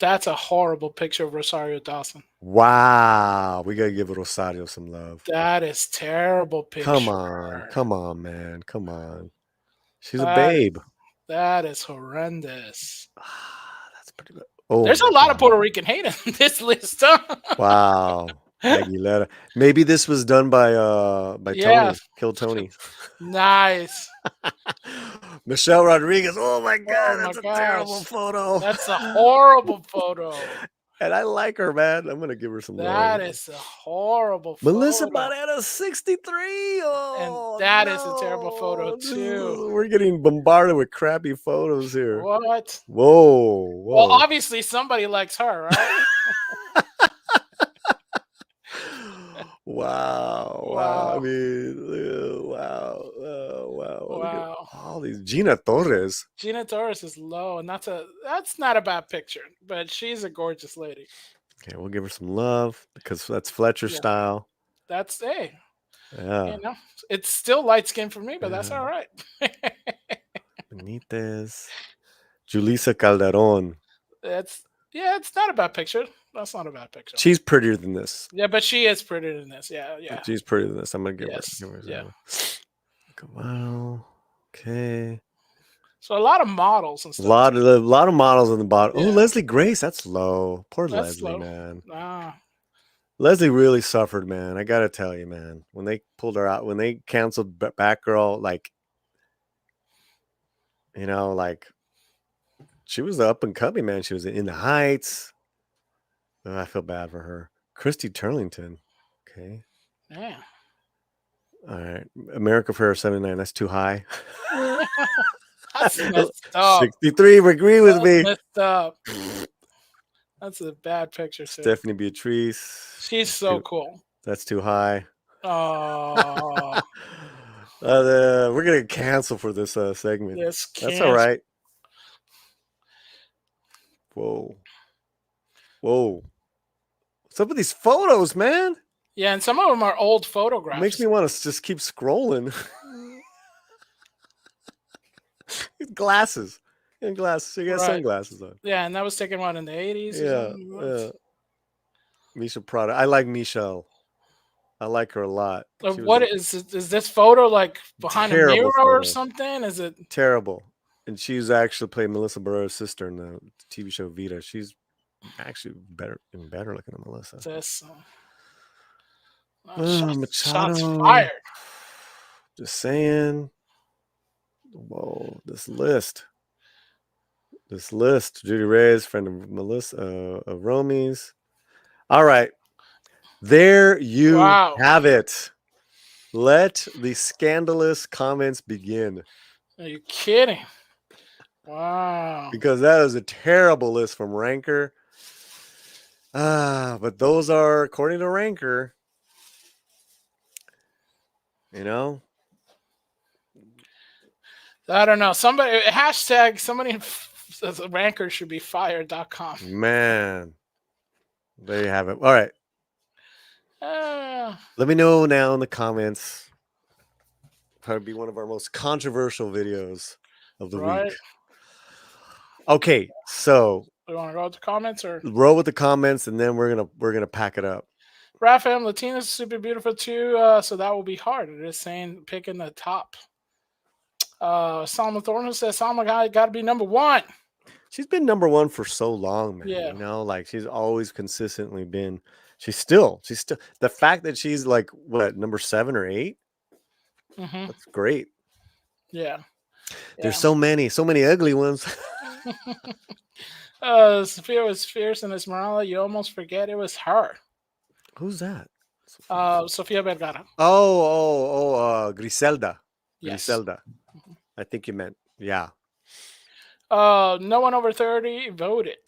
Speaker 2: That's a horrible picture of Rosario Dawson.
Speaker 3: Wow. We got to give Rosario some love.
Speaker 2: That is terrible picture.
Speaker 3: Come on. Come on, man. Come on. She's a babe.
Speaker 2: That is horrendous.
Speaker 3: That's pretty good. Oh,
Speaker 2: there's a lot of Puerto Rican hate in this list. Huh?
Speaker 3: Wow. Aguilera. Maybe this was done by Tony. Kill Tony.
Speaker 2: Nice.
Speaker 3: Michelle Rodriguez. Oh my God, that's a terrible photo.
Speaker 2: That's a horrible photo.
Speaker 3: And I like her, man. I'm gonna give her some love.
Speaker 2: That is a horrible photo.
Speaker 3: Melissa Barrera, 63. Oh,
Speaker 2: and that is a terrible photo too.
Speaker 3: We're getting bombarded with crappy photos here.
Speaker 2: What?
Speaker 3: Whoa.
Speaker 2: Well, obviously somebody likes her, right?
Speaker 3: Wow. I mean, wow. Wow. All these Gina Torres.
Speaker 2: Gina Torres is low, and that's not a bad picture, but she's a gorgeous lady.
Speaker 3: Okay, we'll give her some love because that's Fletcher style.
Speaker 2: That's
Speaker 3: Yeah.
Speaker 2: You know, it's still light skin for me, but that's all right.
Speaker 3: Benitez. Julissa Calderon.
Speaker 2: It's not a bad picture. That's not a bad picture.
Speaker 3: She's prettier than this.
Speaker 2: Yeah, but she is prettier than this. Yeah.
Speaker 3: She's prettier than this. I'm gonna give her.
Speaker 2: Yeah.
Speaker 3: Wow. Okay.
Speaker 2: So a lot of models and stuff.
Speaker 3: A lot of models on the bottom. Yeah. Oh, Leslie Grace, that's low. Poor that's Leslie, low. Man. Leslie really suffered, man. I gotta tell you, man. When they pulled her out, when they canceled Batgirl, like, you know, like, she was up and coming, man. She was in the Heights. Oh, I feel bad for her. Christy Turlington. Okay.
Speaker 2: Yeah.
Speaker 3: All right. America Ferrera 79. That's too high.
Speaker 2: That's messed up.
Speaker 3: 63. Agree with me.
Speaker 2: Messed up. That's a bad picture. Too.
Speaker 3: Stephanie Beatrice.
Speaker 2: She's so cool.
Speaker 3: That's too high.
Speaker 2: Oh.
Speaker 3: We're gonna cancel for this segment. That's all right. Whoa. Some of these photos, man.
Speaker 2: Yeah, and some of them are old photographs.
Speaker 3: Makes me want to just keep scrolling. Glasses. And glasses. You got sunglasses on.
Speaker 2: Yeah, and that was taken in the 80s.
Speaker 3: Yeah. Misha Prada. I like Michelle. I like her a lot.
Speaker 2: What is this photo like behind a mirror or something? Is it
Speaker 3: terrible? And she's actually played Melissa Barrera's sister in the TV show Vita. She's actually better looking than Melissa.
Speaker 2: Shots fired.
Speaker 3: Just saying. Whoa, this list. Judy Reyes, friend of Melissa, of Romy's. All right. There you have it. Let the scandalous comments begin.
Speaker 2: Are you kidding? Wow.
Speaker 3: Because that is a terrible list from Ranker. But those are, according to Ranker, you know.
Speaker 2: I don't know. Somebody says Ranker should be fired.com.
Speaker 3: Man. There you have it. All right. Let me know now in the comments. Probably be one of our most controversial videos of the week. Okay, so
Speaker 2: you want to go with the comments or
Speaker 3: roll with the comments, and then we're gonna pack it up.
Speaker 2: Raphael Latina's super beautiful too, so that will be hard. It is saying picking the top. Salma Thornton says Salma got to be number one.
Speaker 3: She's been number one for so long, man.
Speaker 2: Yeah.
Speaker 3: You know, like she's always consistently been. She's still the fact that she's like what, number 7 or 8.
Speaker 2: Mm-hmm.
Speaker 3: That's great.
Speaker 2: Yeah.
Speaker 3: There's so many ugly ones.
Speaker 2: Sophia was fierce in Esmeralda. You almost forget it was her.
Speaker 3: Who's that?
Speaker 2: Sofia Vergara.
Speaker 3: Griselda.
Speaker 2: Yes.
Speaker 3: Griselda. I think you meant, yeah.
Speaker 2: No one over 30 voted.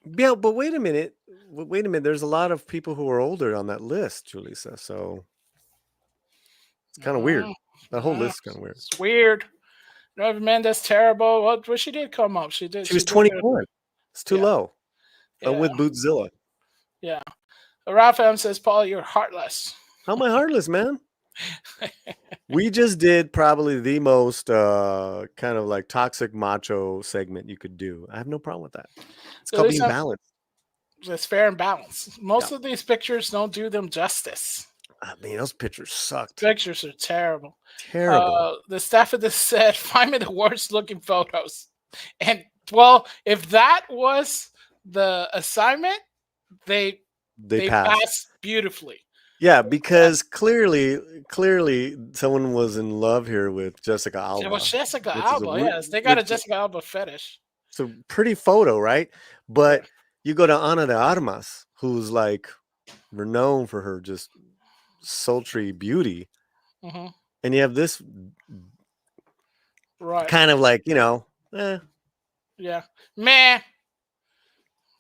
Speaker 3: Yeah, but wait a minute. There's a lot of people who are older on that list, Julissa. So it's kind of weird. That whole list is kind of weird.
Speaker 2: It's weird. Nova Mendes, terrible. Well, she did come up. She did.
Speaker 3: She was 21. It's too low. I'm with Bootzilla.
Speaker 2: Yeah. Raphael says, Paul, you're heartless.
Speaker 3: How am I heartless, man? We just did probably the most kind of like toxic macho segment you could do. I have no problem with that. It's
Speaker 2: So
Speaker 3: called
Speaker 2: there's
Speaker 3: being balanced.
Speaker 2: it's fair and balanced. Most
Speaker 3: Yeah.
Speaker 2: of these pictures don't do them justice.
Speaker 3: I mean, those pictures sucked.
Speaker 2: Pictures are terrible.
Speaker 3: Terrible.
Speaker 2: The staff of this said, "Find me the worst looking photos." And well, if that was the assignment, they passed beautifully.
Speaker 3: Yeah, because clearly someone was in love here with Jessica Alba.
Speaker 2: It was Jessica
Speaker 3: which is a
Speaker 2: Alba.
Speaker 3: re-
Speaker 2: Yes, they got a
Speaker 3: which-
Speaker 2: Jessica Alba fetish.
Speaker 3: It's a pretty photo, right? But
Speaker 2: Yeah.
Speaker 3: you go to Ana de Armas, who's like renowned for her just sultry beauty,
Speaker 2: hmm
Speaker 3: and you have this
Speaker 2: Right.
Speaker 3: kind of like,
Speaker 2: Yeah. Meh.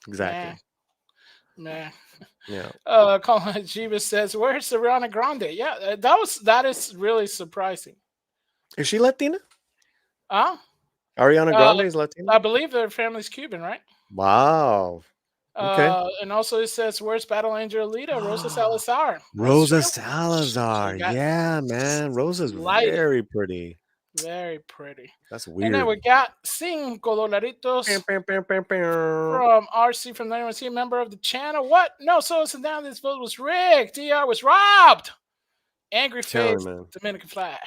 Speaker 3: exactly.
Speaker 2: Meh.
Speaker 3: Yeah.
Speaker 2: Colin Jiva says, "Where's Ariana Grande?" Yeah, that is really surprising.
Speaker 3: Is she Latina?
Speaker 2: Huh?
Speaker 3: Ariana Grande is Latina?
Speaker 2: I believe their family's Cuban, right?
Speaker 3: Wow. Okay.
Speaker 2: And also it says, "Where's Battle Angel Alita?" Rosa Salazar.
Speaker 3: Rosa
Speaker 2: That's true.
Speaker 3: Salazar.
Speaker 2: She got
Speaker 3: Yeah, man. Rosa's
Speaker 2: light.
Speaker 3: very pretty.
Speaker 2: Very pretty.
Speaker 3: That's
Speaker 2: And then we
Speaker 3: weird.
Speaker 2: got $5 from RC from the NYC, member of the channel. What? No, so down. This vote was rigged. DR was robbed. Angry
Speaker 3: Telling
Speaker 2: face.
Speaker 3: you, man.
Speaker 2: Dominican flag.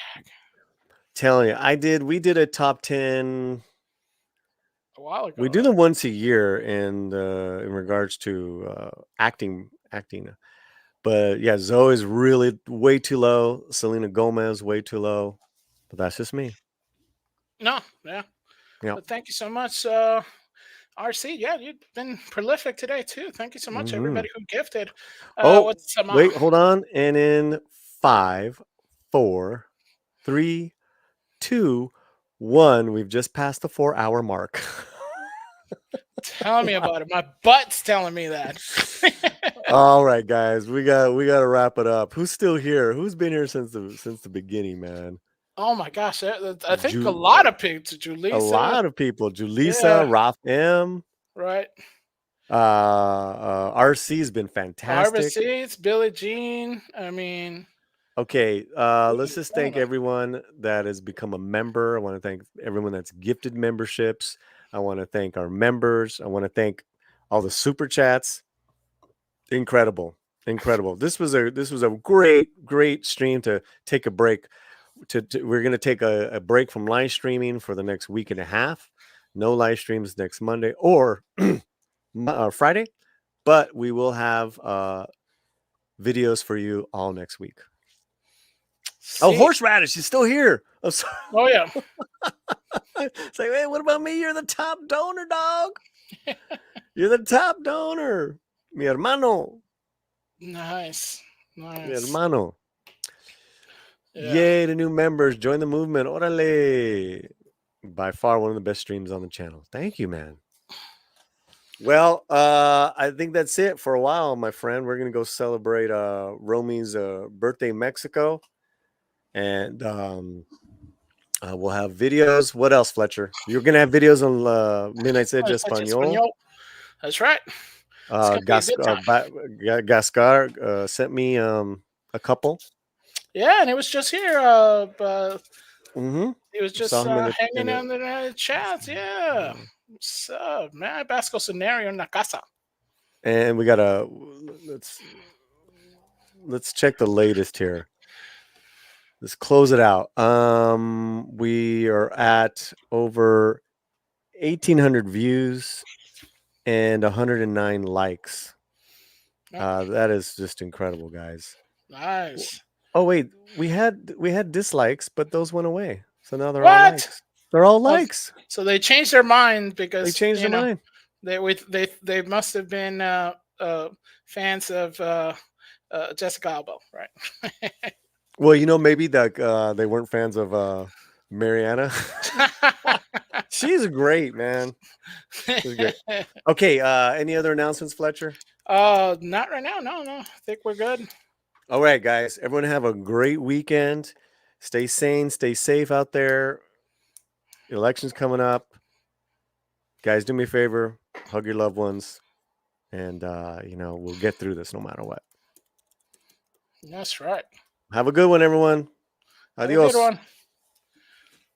Speaker 3: Telling you, we did a top 10
Speaker 2: A while ago.
Speaker 3: We do them once a year in regards to acting. But yeah, Zoe's really way too low. Selena Gomez way too low. But that's just me.
Speaker 2: No, yeah.
Speaker 3: Yeah.
Speaker 2: But thank you so much, RC. Yeah, you've been prolific today too. Thank you so much, everybody who gifted.
Speaker 3: Wait, hold on. And in 5, 4, 3, 2, 1, we've just passed the 4-hour mark.
Speaker 2: Tell me about it. My butt's telling me that.
Speaker 3: All right, guys, we got to wrap it up. Who's still here? Who's been here since the beginning, man?
Speaker 2: Oh my gosh, I think a lot of people. Julissa.
Speaker 3: A lot of people. Julissa, Ralph M.
Speaker 2: Right.
Speaker 3: RC's been fantastic.
Speaker 2: RC, Billie Jean. I mean.
Speaker 3: Okay, let's just thank everyone that has become a member. I want to thank everyone that's gifted memberships. I want to thank our members. I want to thank all the super chats. Incredible. This was a great stream to take a break. We're going to take a break from live streaming for the next week and a half. No live streams next Monday or Friday, but we will have videos for you all next week. Oh, Horseradish is still here. Oh, sorry.
Speaker 2: Oh yeah.
Speaker 3: It's like, hey, what about me? You're the top donor, dog. You're the top donor. Mi hermano.
Speaker 2: Nice.
Speaker 3: Mi hermano.
Speaker 2: Yeah.
Speaker 3: Yay, the new members. Join the movement. Orale. By far one of the best streams on the channel. Thank you, man. Well, I think that's it for a while, my friend. We're going to go celebrate Romy's birthday in Mexico. And we'll have videos. What else, Fletcher? You're going to have videos on Midnight Edge Espanol.
Speaker 2: That's right.
Speaker 3: Gascar sent me a couple.
Speaker 2: Yeah, and it was just here. He was just hanging in the chats. Yeah. What's up, man? Basco scenario in la casa.
Speaker 3: And we got let's check the latest here. Let's close it out. We are at over 1,800 views and 109 likes. That is just incredible, guys.
Speaker 2: Nice.
Speaker 3: Oh wait, we had dislikes, but those went away. So now they're all likes. They're all likes.
Speaker 2: So they changed their mind because
Speaker 3: they changed their mind.
Speaker 2: They must have been fans of Jessica Alba, right?
Speaker 3: Well, maybe that they weren't fans of Mariana. She's great, man. She's great. Okay, any other announcements, Fletcher?
Speaker 2: Not right now. No. I think we're good.
Speaker 3: All right, guys. Everyone have a great weekend. Stay sane, stay safe out there. Election's coming up. Guys, do me a favor. Hug your loved ones. And we'll get through this no matter what.
Speaker 2: That's right.
Speaker 3: Have a good one, everyone.
Speaker 2: Have a good
Speaker 3: Adios.
Speaker 2: one.